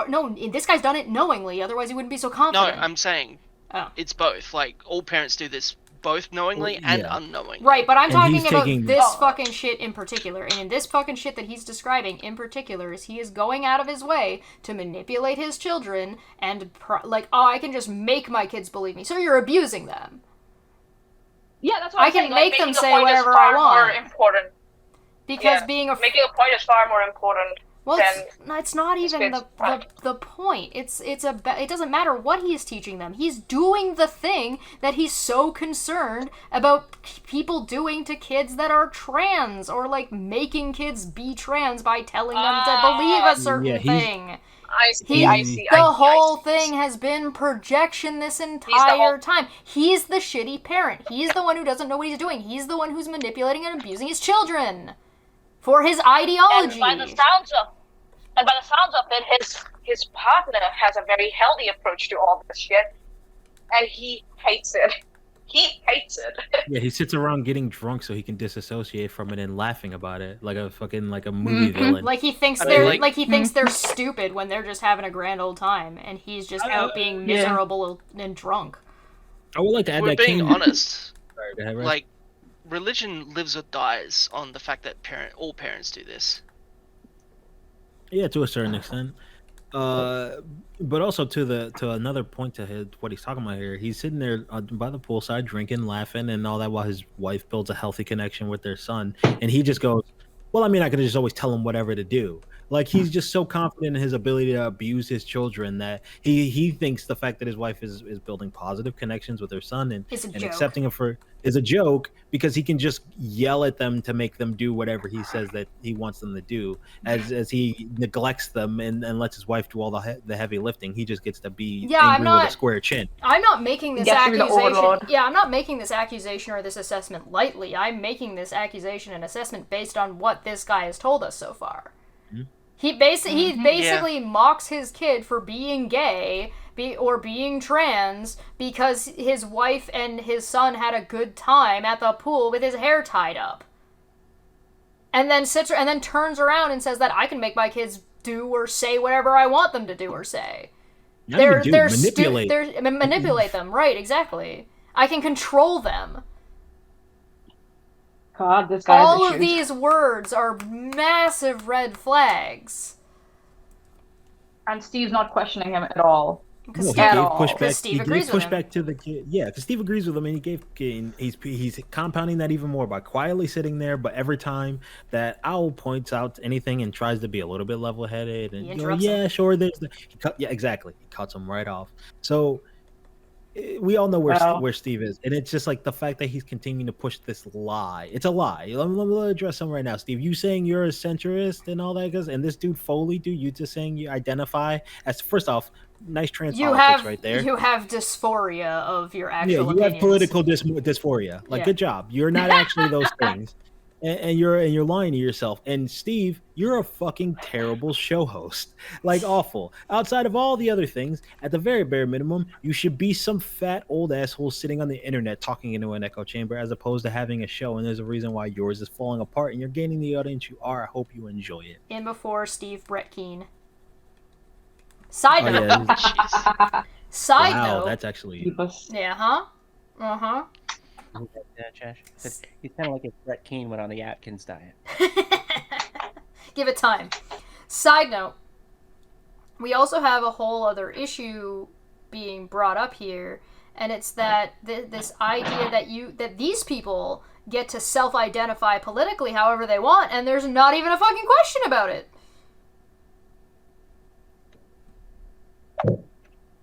S1: No, this guy's done it knowingly. Otherwise, he wouldn't be so
S16: No,
S1: confident.
S16: I'm saying
S1: Oh.
S16: it's both. Like all parents do this both knowingly and unknowingly.
S1: Right, but I'm
S3: And
S1: talking
S3: he's
S1: about
S3: taking-
S1: this fucking shit in particular. And in this fucking shit that he's describing in particular is he is going out of his way to manipulate his children and, I can just make my kids believe me. So you're abusing them.
S17: Yeah, that's what
S1: I
S17: I'm
S1: can
S17: saying.
S1: make
S17: like,
S1: them
S17: making a
S1: say
S17: point
S1: whatever
S17: is far
S1: I want.
S17: More important.
S1: Because
S17: Yeah,
S1: being a...
S17: making a point is far more important
S1: Well,
S17: than...
S1: it's not even the point. It doesn't matter what he's teaching them. He's doing the thing that he's so concerned about people doing to kids that are trans, or like making kids be trans by telling them to believe a certain thing.
S17: I see.
S1: The whole thing has been projection this entire time. He's the shitty parent. He's the one who doesn't know what he's doing. He's the one who's manipulating and abusing his children for his ideology.
S17: And by the sounds of it, his partner has a very healthy approach to all this shit, and he hates it. He hates it.
S3: Yeah, he sits around getting drunk so he can disassociate from it and laughing about it like a movie villain.
S1: Like he thinks they're stupid when they're just having a grand old time, and he's just out being miserable and drunk.
S3: I would like to add
S16: We're
S3: that
S16: being
S3: King-
S16: honest.
S3: Sorry, go ahead, Red.
S16: Like, religion lives or dies on the fact that all parents do this.
S3: Yeah, to a certain extent. But also to another point to what he's talking about here, he's sitting there by the poolside drinking, laughing, and all that while his wife builds a healthy connection with their son, and he just goes, "Well, I mean, I could just always tell him whatever to do." Like he's just so confident in his ability to abuse his children that he thinks the fact that his wife is building positive connections with her son and accepting him is a joke because he can just yell at them to make them do whatever he says that he wants them to do. As he neglects them and lets his wife do all the heavy lifting, he just gets to be angry with a square chin.
S1: I'm not making this
S17: Gets to be the
S1: accusation.
S17: overlord.
S1: Yeah, I'm not making this accusation or this assessment lightly. I'm making this accusation and assessment based on what this guy has told us so far. He basically mocks his kid for being gay or being trans because his wife and his son had a good time at the pool with his hair tied up. And then turns around and says that I can make my kids do or say whatever I want them to do or say. Manipulate them, right, exactly. I can control them.
S17: God, this guy's
S1: All of
S17: issues.
S1: these words are massive red flags.
S17: And Steve's not questioning him at all.
S1: Because
S3: No,
S1: Steve,
S3: he gave pushback.
S1: Steve
S3: He
S1: agrees
S3: gave
S1: with him.
S3: pushback to the kid. Yeah, because Steve agrees with him, and he's compounding that even more by quietly sitting there. But every time that Owl points out anything and tries to be a little bit level-headed, and
S1: interrupts
S3: sure, there's exactly. He cuts him right off. So we all know where Steve is, and it's just like the fact that he's continuing to push this lie. It's a lie. Let me address him right now, Steve. You saying you're a centrist and all that, and this dude Foley, you just saying you identify as, first off, nice trans politics right there.
S1: You have dysphoria of your actual
S3: you
S1: opinions.
S3: have political dysphoria. Like, good job. You're not actually those things. And you're lying to yourself. And Steve, you're a fucking terrible show host. Like, awful. Outside of all the other things, at the very bare minimum, you should be some fat old asshole sitting on the internet talking into an echo chamber as opposed to having a show. And there's a reason why yours is falling apart and you're gaining the audience you are. I hope you enjoy it.
S1: In before Steve Brett Keane. Side note.
S3: Yeah,
S1: Side
S3: wow,
S1: note.
S3: that's actually.
S1: Yeah, huh? Uh-huh.
S8: He's kind of like if Brett Keane went on the Atkins diet.
S1: Give it time. Side note. We also have a whole other issue being brought up here, and it's that this idea that these people get to self-identify politically however they want, and there's not even a fucking question about it.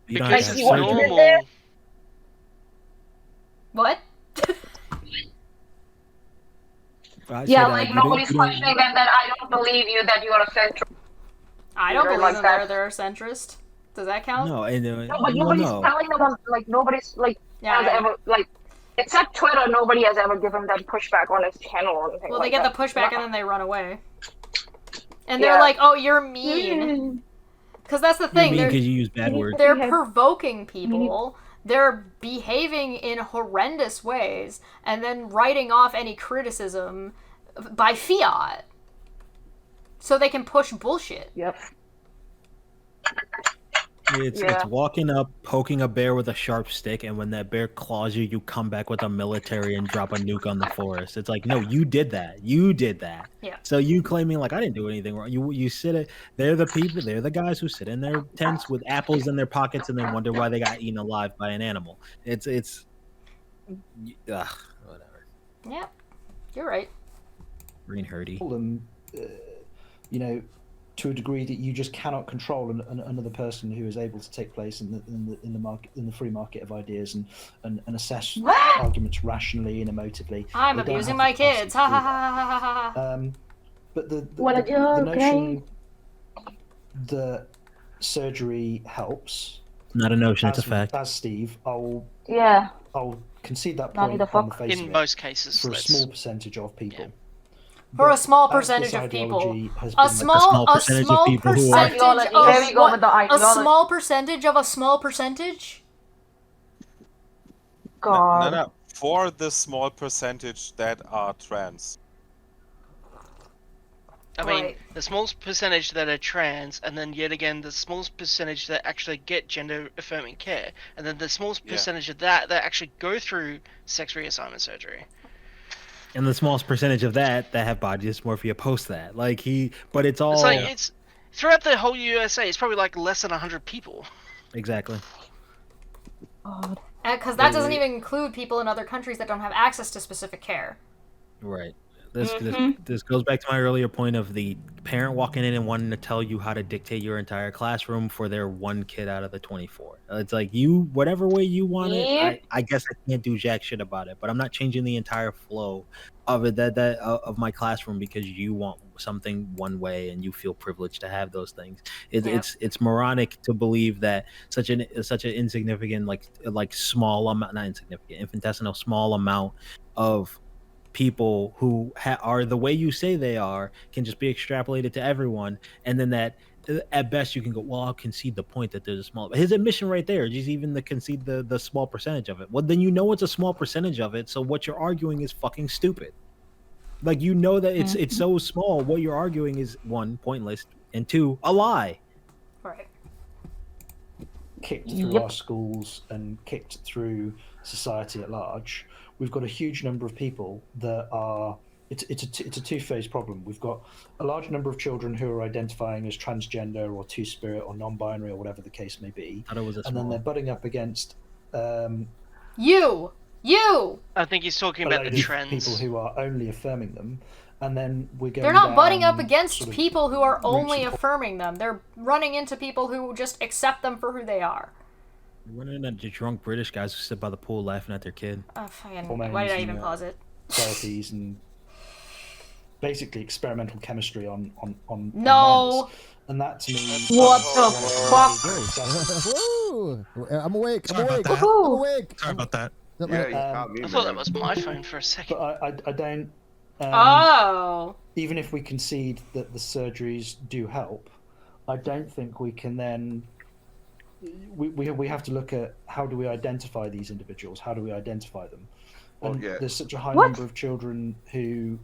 S3: You don't
S16: Because
S3: have
S16: it's
S3: to have surgery.
S16: normal.
S1: What?
S17: Yeah, like nobody's questioning them that I don't believe you that you are a centrist.
S1: I don't
S17: Or
S1: believe
S17: like
S1: them
S17: that.
S1: they're a centrist. Does that count?
S3: No, and
S17: No, but nobody's telling them, like, nobody's, like,
S1: Yeah,
S17: has ever, like, except Twitter, nobody has ever given them pushback on his channel or anything
S1: Well,
S17: like
S1: they get
S17: that.
S1: the pushback and then they run away. And they're like, oh, you're mean. Because that's the thing.
S3: You're mean 'cause you use bad words.
S1: They're provoking people. They're behaving in horrendous ways and then writing off any criticism by fiat. So they can push bullshit.
S17: Yep.
S3: It's walking up, poking a bear with a sharp stick, and when that bear claws you, you come back with a military and drop a nuke on the forest. It's like, no, you did that. You did that.
S1: Yeah.
S3: So you claiming like I didn't do anything wrong. You sit it. They're the people. They're the guys who sit in their tents with apples in their pockets and then wonder why they got eaten alive by an animal. It's whatever.
S1: Yeah, you're right.
S3: Green Hurdy.
S10: You know, to a degree that you just cannot control another person who is able to take place in the market, in the free market of ideas, and assess arguments rationally and emotively.
S1: I'm abusing my kids. Ha ha ha ha ha ha.
S10: But the
S17: joke,
S10: notion that surgery helps.
S3: Not a notion, it's a fact.
S10: As Steve, I'll concede that
S17: Not
S10: point
S17: the
S10: on the
S17: fuck.
S10: face
S16: In
S10: of it
S16: most cases,
S10: for a small percentage of people.
S1: For a small
S10: But as
S1: percentage
S10: this
S1: of people,
S10: ideology has
S1: a
S10: been-
S1: small percentage of
S17: Here we go with the
S1: a
S17: ideology.
S1: small percentage of a small percentage.
S17: God.
S7: No. For the small percentage that are trans.
S16: I mean, the smallest percentage that are trans, and then yet again, the smallest percentage that actually get gender-affirming care, and then the smallest percentage of that actually go through sex reassignment surgery.
S3: And the smallest percentage of that have body dysmorphia post that. But it's all.
S16: It's like, it's throughout the whole USA, it's probably like less than 100 people.
S3: Exactly.
S1: Because that doesn't even include people in other countries that don't have access to specific care.
S3: Right. This goes back to my earlier point of the parent walking in and wanting to tell you how to dictate your entire classroom for their one kid out of the 24. It's like, whatever way you want it, I guess I can't do jack shit about it, but I'm not changing the entire flow of it of my classroom because you want something one way and you feel privileged to have those things. It's moronic to believe that such an insignificant like small amount, not insignificant, infinitesimal small amount of people who are the way you say they are can just be extrapolated to everyone, and then that at best you can go, well, I'll concede the point that there's a small. His admission right there, just even to concede the small percentage of it. Well, then it's a small percentage of it. So what you're arguing is fucking stupid. Like that it's so small. What you're arguing is one, pointless, and two, a lie.
S1: Right.
S10: Kicked through our schools and kicked through society at large. We've got a huge number of people that are. It's a two-phase problem. We've got a large number of children who are identifying as transgender or two-spirit or non-binary or whatever the case may be, and then they're butting up against
S1: you.
S16: I think he's talking about the trans
S10: people who are only affirming them, and then we're going.
S1: They're not butting up against
S10: sort of
S1: people who are only affirming them. They're running into people who just accept them for who they are.
S3: Running into drunk British guys who sit by the pool laughing at their kid.
S1: Why did I even pause it?
S10: Therapies and basically experimental chemistry on
S1: No.
S10: minors. And that to me.
S17: What the fuck?
S9: Woo! I'm awake.
S12: Sorry about that.
S9: I'm awake.
S12: Sorry about that.
S11: Yeah, you caught me.
S16: I thought that was my phone for a second.
S10: But I don't. Even if we concede that the surgeries do help, I don't think we can then. We have to look at how do we identify these individuals? How do we identify them? And there's such a high number of children who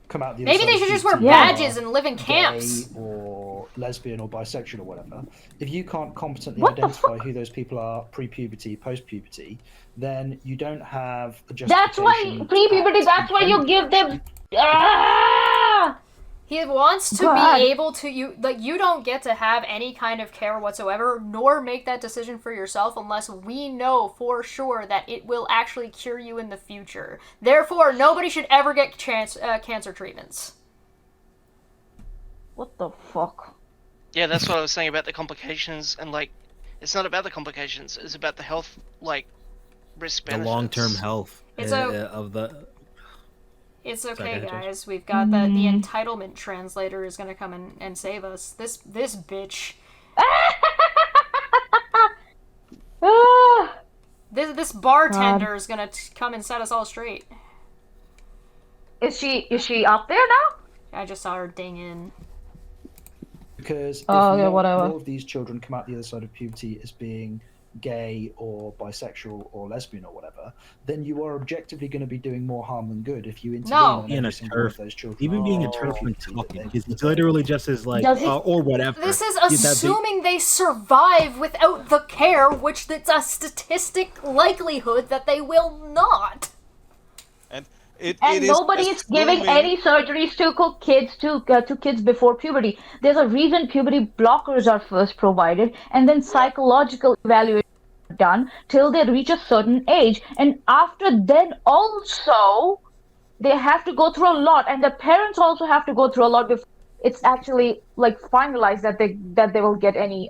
S10: come out the other
S1: Maybe they
S10: side
S1: should
S10: of
S1: just wear
S10: puberty
S1: badges
S10: are
S1: and live in camps.
S10: gay or lesbian or bisexual or whatever. If you can't competently identify who those people are pre-puberty, post-puberty, then you don't have a justification.
S17: That's why pre-puberty. That's why you give them.
S1: He wants to be able to you don't get to have any kind of care whatsoever, nor make that decision for yourself unless we know for sure that it will actually cure you in the future. Therefore, nobody should ever get cancer treatments.
S17: What the fuck?
S16: Yeah, that's what I was saying about the complications, and it's not about the complications, it's about the health risk benefits.
S3: The long-term health
S1: of
S3: the.
S1: It's okay, guys. We've got the entitlement translator is gonna come and save us. This bitch. This bartender is gonna come and set us all straight.
S17: Is she up there now?
S1: I just saw her ding in.
S10: Because if
S17: whatever.
S10: more of these children come out the other side of puberty as being gay or bisexual or lesbian or whatever, then you are objectively going to be doing more harm than good if you intervene on
S3: Being
S10: every
S3: a
S10: single one
S3: turf,
S10: of those children.
S3: even being a turf when talking, it's literally just as like or whatever.
S1: This is
S3: that they-
S1: assuming they survive without the care, which it's a statistic likelihood that they will not.
S7: And
S17: And nobody is giving any surgeries to kids before puberty. There's a reason puberty blockers are first provided, and then psychological evaluation are done till they reach a certain age. And after then, also, they have to go through a lot, and the parents also have to go through a lot before it's actually like finalized that they will get any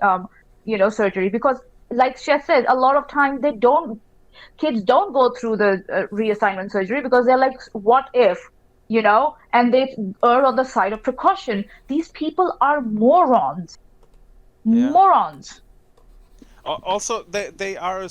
S17: surgery. Because, like Chef said, a lot of times kids don't go through the reassignment surgery because they're like, what if, and they err on the side of precaution. These people are morons. Morons.
S7: Also, they are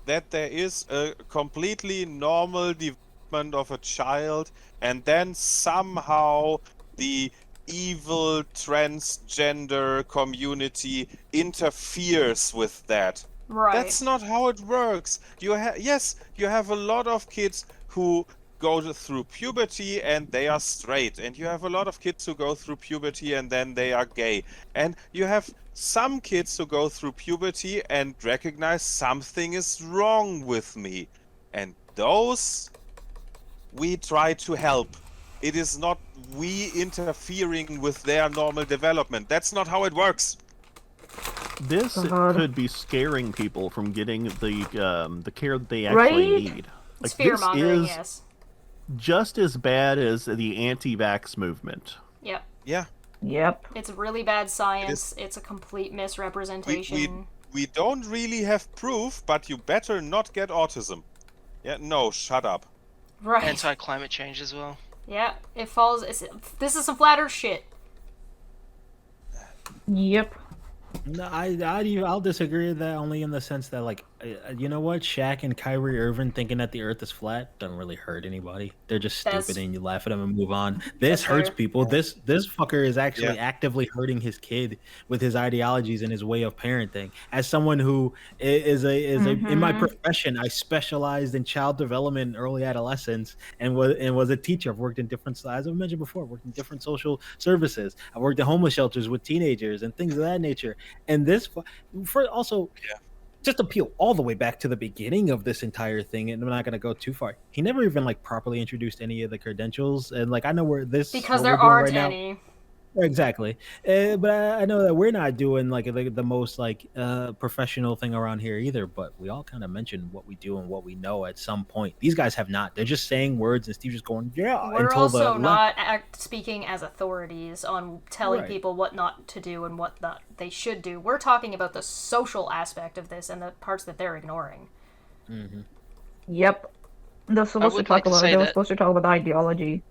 S7: that there is a completely normal development of a child, and then somehow the evil transgender community interferes with that.
S1: Right.
S7: That's not how it works. You have a lot of kids who go through puberty and they are straight, and you have a lot of kids who go through puberty and then they are gay, and you have some kids who go through puberty and recognize something is wrong with me, and those we try to help. It is not we interfering with their normal development. That's not how it works.
S5: This could be scaring people from getting the care that they actually need.
S1: It's fear-mongering, yes.
S5: Just as bad as the anti-vax movement.
S1: Yep.
S7: Yeah.
S17: Yep.
S1: It's really bad science. It's a complete misrepresentation.
S7: We don't really have proof, but you better not get autism. Yeah, no, shut up.
S1: Right.
S16: Anti-climate change as well.
S1: Yeah, it falls. This is some flat Earth shit.
S17: Yep.
S3: No, I'll disagree with that only in the sense that, like, you know what, Shaq and Kyrie Irving thinking that the Earth is flat doesn't really hurt anybody. They're just stupid, and you laugh at them and move on. This hurts people. This fucker is actually actively hurting his kid with his ideologies and his way of parenting. As someone who is in my profession, I specialized in child development and early adolescence, and was a teacher. I've worked in different, as I mentioned before, worked in different social services. I worked in homeless shelters with teenagers and things of that nature. And this, just to peel all the way back to the beginning of this entire thing, and I'm not going to go too far. He never even like properly introduced any of the credentials, and like I know where this
S1: because there aren't any.
S3: Exactly, but I know that we're not doing like the most like professional thing around here either. But we all kind of mention what we do and what we know at some point. These guys have not. They're just saying words, and Steve's just going, yeah.
S1: We're also not speaking as authorities on telling people what not to do and what not they should do. We're talking about the social aspect of this and the parts that they're ignoring.
S3: Mm-hmm.
S17: Yep. They're supposed to talk about. They were supposed to talk about ideology.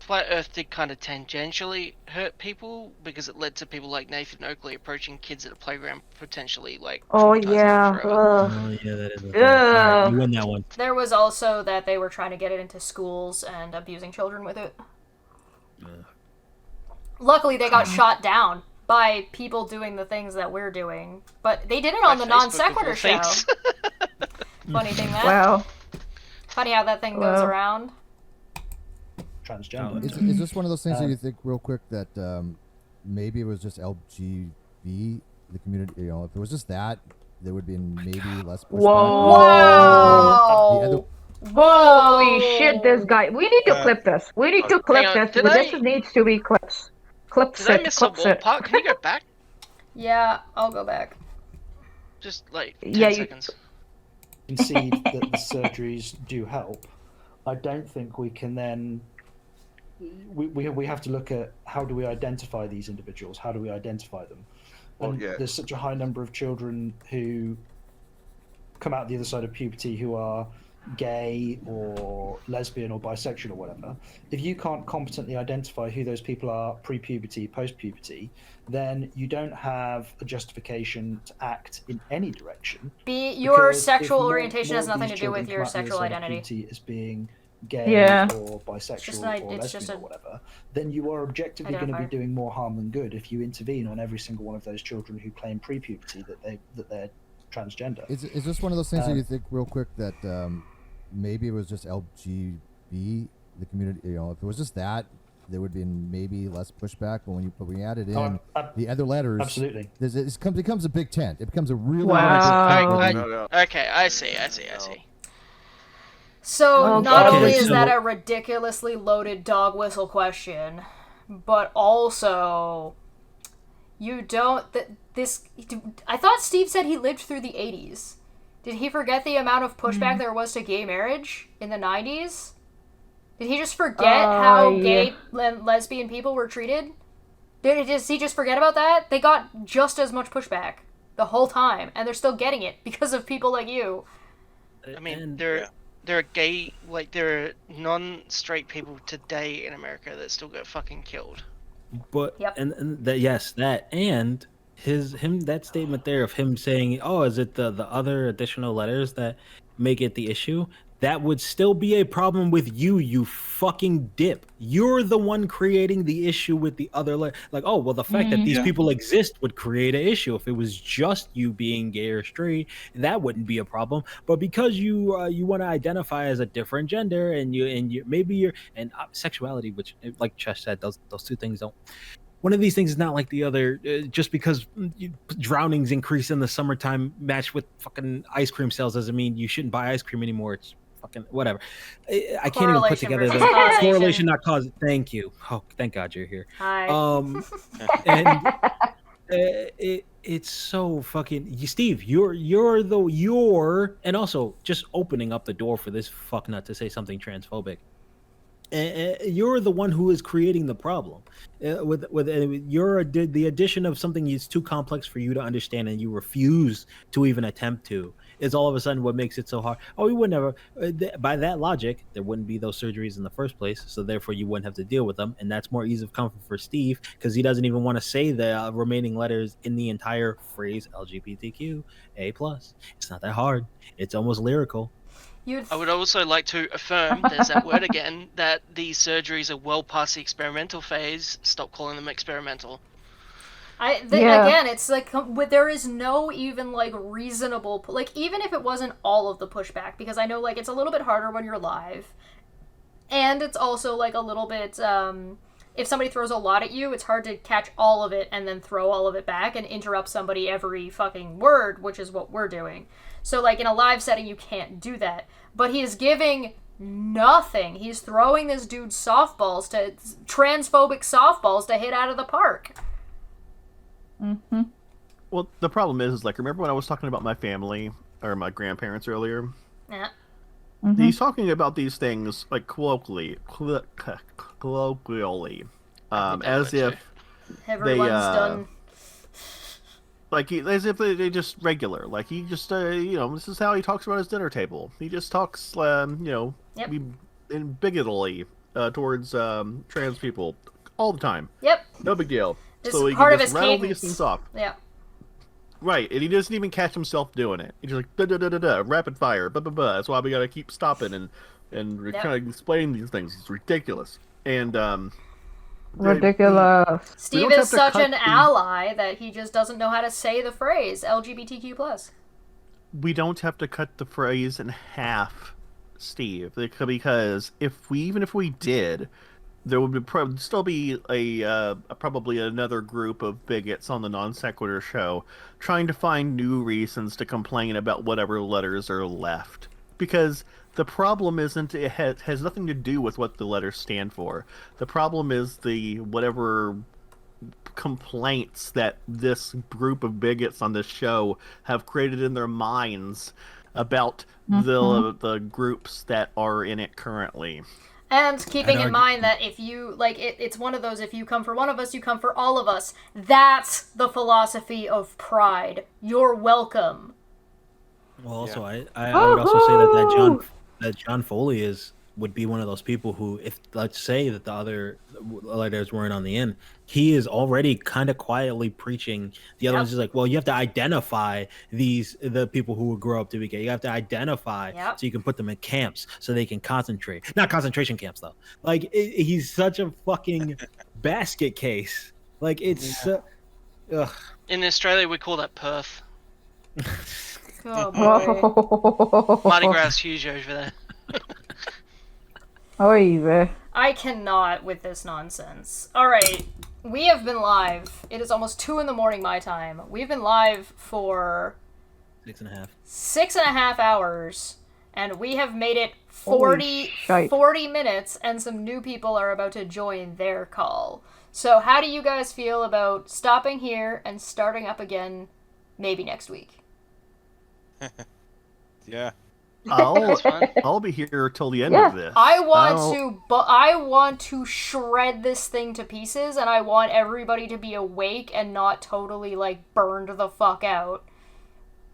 S16: Flat Earth did kind of tangentially hurt people because it led to people like Nathan Oakley approaching kids at a playground, potentially like.
S17: Oh yeah.
S3: Oh yeah, that is. Right, you win that one.
S1: There was also that they were trying to get it into schools and abusing children with it. Luckily, they got shot down by people doing the things that we're doing, but they did it on the Non Sequitur show. Funny thing that.
S17: Wow.
S1: Funny how that thing goes around.
S9: Transgender. Is this one of those things that you think, real quick, that maybe it was just LGB, the community? You know, if it was just that, there would be maybe less pushback.
S17: Whoa! Holy shit! This guy. We need to clip this. We need to clip this. This needs to be clips. Clips
S16: Did I miss a ballpark? Can you go back?
S1: Yeah, I'll go back.
S16: Just like 10 seconds.
S10: Concede that the surgeries do help. I don't think we can then. We have to look at how do we identify these individuals? How do we identify them? And there's such a high number of children who come out the other side of puberty who are gay or lesbian or bisexual or whatever. If you can't competently identify who those people are pre-puberty, post-puberty, then you don't have a justification to act in any direction.
S1: Your sexual orientation has nothing to do with your sexual identity.
S10: As being gay or bisexual or lesbian or whatever, then you are objectively going to be doing more harm than good if you intervene on every single one of those children who claim pre-puberty that they're transgender.
S9: Is this one of those things that you think real quick that maybe it was just LGB, the community? You know, if it was just that, there would be maybe less pushback. But when you added in the other letters,
S10: absolutely,
S9: it becomes a big tent. It becomes a really
S17: Wow.
S9: big tent.
S16: Okay, I see.
S1: So not only is that a ridiculously loaded dog whistle question, but also you don't I thought Steve said he lived through the 80s. Did he forget the amount of pushback there was to gay marriage in the 90s? Did he just forget how gay and lesbian people were treated? Does he just forget about that? They got just as much pushback the whole time, and they're still getting it because of people like you.
S16: I mean, there are gay, like, there are non-straight people today in America that still get fucking killed.
S3: But and that, yes, that and that statement there of him saying, "Oh, is it the other additional letters that make it the issue?" That would still be a problem with you fucking dip. You're the one creating the issue with the other letter. Like, oh, well, the fact that these people exist would create an issue. If it was just you being gay or straight, that wouldn't be a problem. But because you want to identify as a different gender and you maybe you're sexuality, which, like Chesh said, those two things don't. One of these things is not like the other. Just because drownings increase in the summertime matched with fucking ice cream sales doesn't mean you shouldn't buy ice cream anymore. It's fucking whatever. I can't even put together the correlation, not cause. Thank you. Oh, thank God you're here.
S1: Hi.
S3: And it's so fucking. Steve, you're and also just opening up the door for this fucknut to say something transphobic. You're the one who is creating the problem with the addition of something that's too complex for you to understand and you refuse to even attempt to is all of a sudden what makes it so hard. Oh, we would never by that logic there wouldn't be those surgeries in the first place, so therefore you wouldn't have to deal with them, and that's more ease of comfort for Steve because he doesn't even want to say the remaining letters in the entire phrase LGBTQ A+. It's not that hard. It's almost lyrical.
S16: I would also like to affirm, there's that word again, that these surgeries are well past the experimental phase. Stop calling them experimental.
S1: Again, it's like there is no even like reasonable, like even if it wasn't all of the pushback, because I know like it's a little bit harder when you're live, and it's also like a little bit if somebody throws a lot at you, it's hard to catch all of it and then throw all of it back and interrupt somebody every fucking word, which is what we're doing. So like in a live setting you can't do that. But he is giving nothing. He's throwing this dude transphobic softballs to hit out of the park.
S5: Mm-hmm. Well, the problem is like, remember when I was talking about my family or my grandparents earlier?
S1: Yeah.
S5: Mm-hmm. He's talking about these things like colloquially, as if
S1: everyone's done.
S5: Like as if they just regular. Like he just this is how he talks about his dinner table. He just talks bigotedly towards trans people all the time.
S1: Yep.
S5: No big deal.
S1: This
S5: so
S1: is
S5: he
S1: part
S5: can
S1: of
S5: just
S1: his
S5: rattle
S1: cadence.
S5: these things off.
S1: Yeah.
S5: Right, and he doesn't even catch himself doing it. He's just like da da da da da, rapid fire, blah blah blah. That's why we gotta keep stopping and kind of explaining these things. It's ridiculous. And
S17: ridiculous.
S1: Steve is such an ally that he just doesn't know how to say the phrase LGBTQ+.
S5: We don't have to cut the phrase in half, Steve, because if we did, there would still be probably another group of bigots on the Non Sequitur show trying to find new reasons to complain about whatever letters are left. Because the problem isn't, it has nothing to do with what the letters stand for. The problem is the whatever complaints that this group of bigots on this show have created in their minds about the groups that are in it currently.
S1: And keeping in mind that if you, like, it's one of those, if you come for one of us, you come for all of us. That's the philosophy of Pride. You're welcome.
S3: Well, also, I would also say that John Foley would be one of those people who, if let's say that the other letters weren't on the end, he is already kind of quietly preaching. The other ones is like, well, you have to identify the people who would grow up to be gay. You have to identify so you can put them in camps so they can concentrate. Not concentration camps though. Like he's such a fucking basket case. Like it's.
S16: In Australia, we call that Perth.
S1: Oh boy.
S16: Mardi Gras huge over there.
S17: Oy vey.
S1: I cannot with this nonsense. Alright, we have been live. It is almost 2 in the morning my time. We've been live for
S3: 6.5.
S1: 6.5 hours, and we have made it
S17: Holy
S1: 40 minutes, and some new people are about to join their call. So how do you guys feel about stopping here and starting up again maybe next week?
S7: Yeah.
S5: I'll be here till the end of this.
S1: I want to shred this thing to pieces, and I want everybody to be awake and not totally like burned the fuck out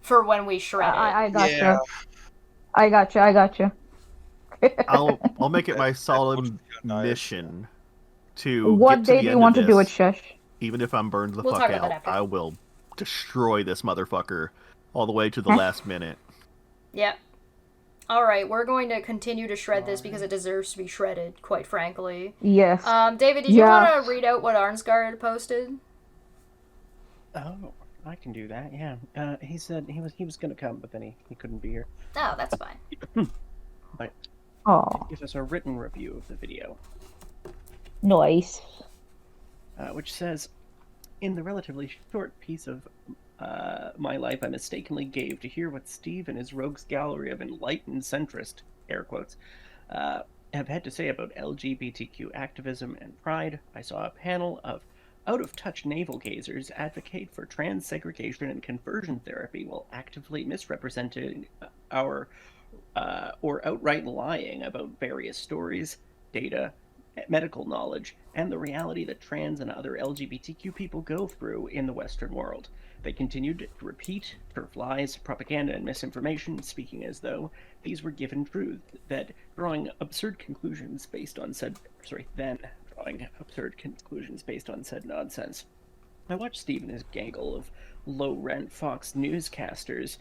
S1: for when we shred it.
S17: I gotcha. I gotcha.
S5: I'll make it my solid mission to
S17: What
S5: get to
S17: day
S5: the
S17: do you
S5: end
S17: want
S5: of
S17: to do it,
S5: this.
S17: Shush?
S5: Even if I'm burned the
S1: We'll
S5: fuck
S1: talk about that
S5: out,
S1: after.
S5: I will destroy this motherfucker all the way to the last minute.
S1: Yep. Alright, we're going to continue to shred this because it deserves to be shredded, quite frankly.
S17: Yes.
S1: David, did you want to read out what Arnsgard posted?
S8: Oh, I can do that. Yeah. He said he was gonna come, but then he couldn't be here.
S1: Oh, that's fine.
S8: But
S17: Oh.
S8: gives us a written review of the video,
S17: Nice.
S8: which says, in the relatively short piece of my life, I mistakenly gave to hear what Steve and his rogues gallery of enlightened centrist, air quotes, have had to say about LGBTQ activism and pride. I saw a panel of out-of-touch navel-gazers advocate for trans segregation and conversion therapy while actively misrepresenting our or outright lying about various stories, data, medical knowledge, and the reality that trans and other LGBTQ people go through in the Western world. They continued to repeat turf lies, propaganda, and misinformation, speaking as though these were given truth, that drawing absurd conclusions based on said nonsense. I watched Steve and his gaggle of low-rent Fox newscasters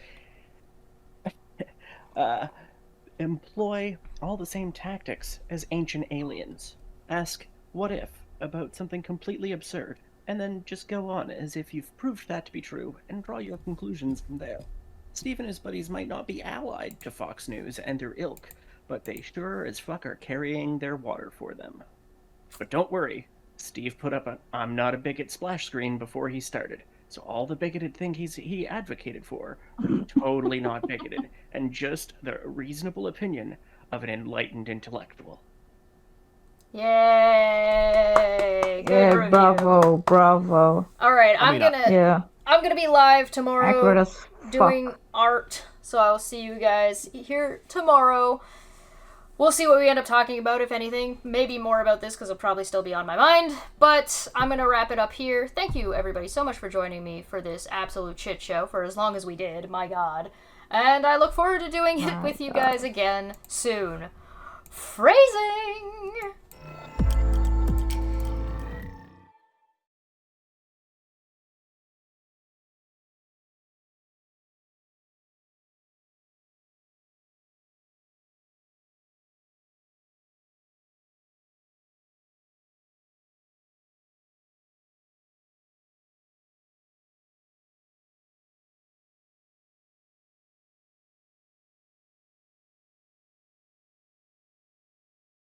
S8: employ all the same tactics as ancient aliens. Ask, what if, about something completely absurd, and then just go on as if you've proved that to be true, and draw your conclusions from there. Steve and his buddies might not be allied to Fox News and their ilk, but they sure as fuck are carrying their water for them. But don't worry, Steve put up an "I'm not a bigot" splash screen before he started, so all the bigoted things he advocated for were totally not bigoted, and just the reasonable opinion of an enlightened intellectual.
S1: Yay! Good
S17: Yeah,
S1: review.
S17: bravo.
S1: Alright, I'm gonna be live tomorrow
S17: Accurate as
S1: doing art, so I'll see you guys here tomorrow. We'll see what we end up talking about, if anything. Maybe more about this, because it'll probably still be on my mind. But I'm going to wrap it up here. Thank you, everybody, so much for joining me for this absolute shit show for as long as we did. My God. And I look forward to doing it with you guys again soon. Phrasing!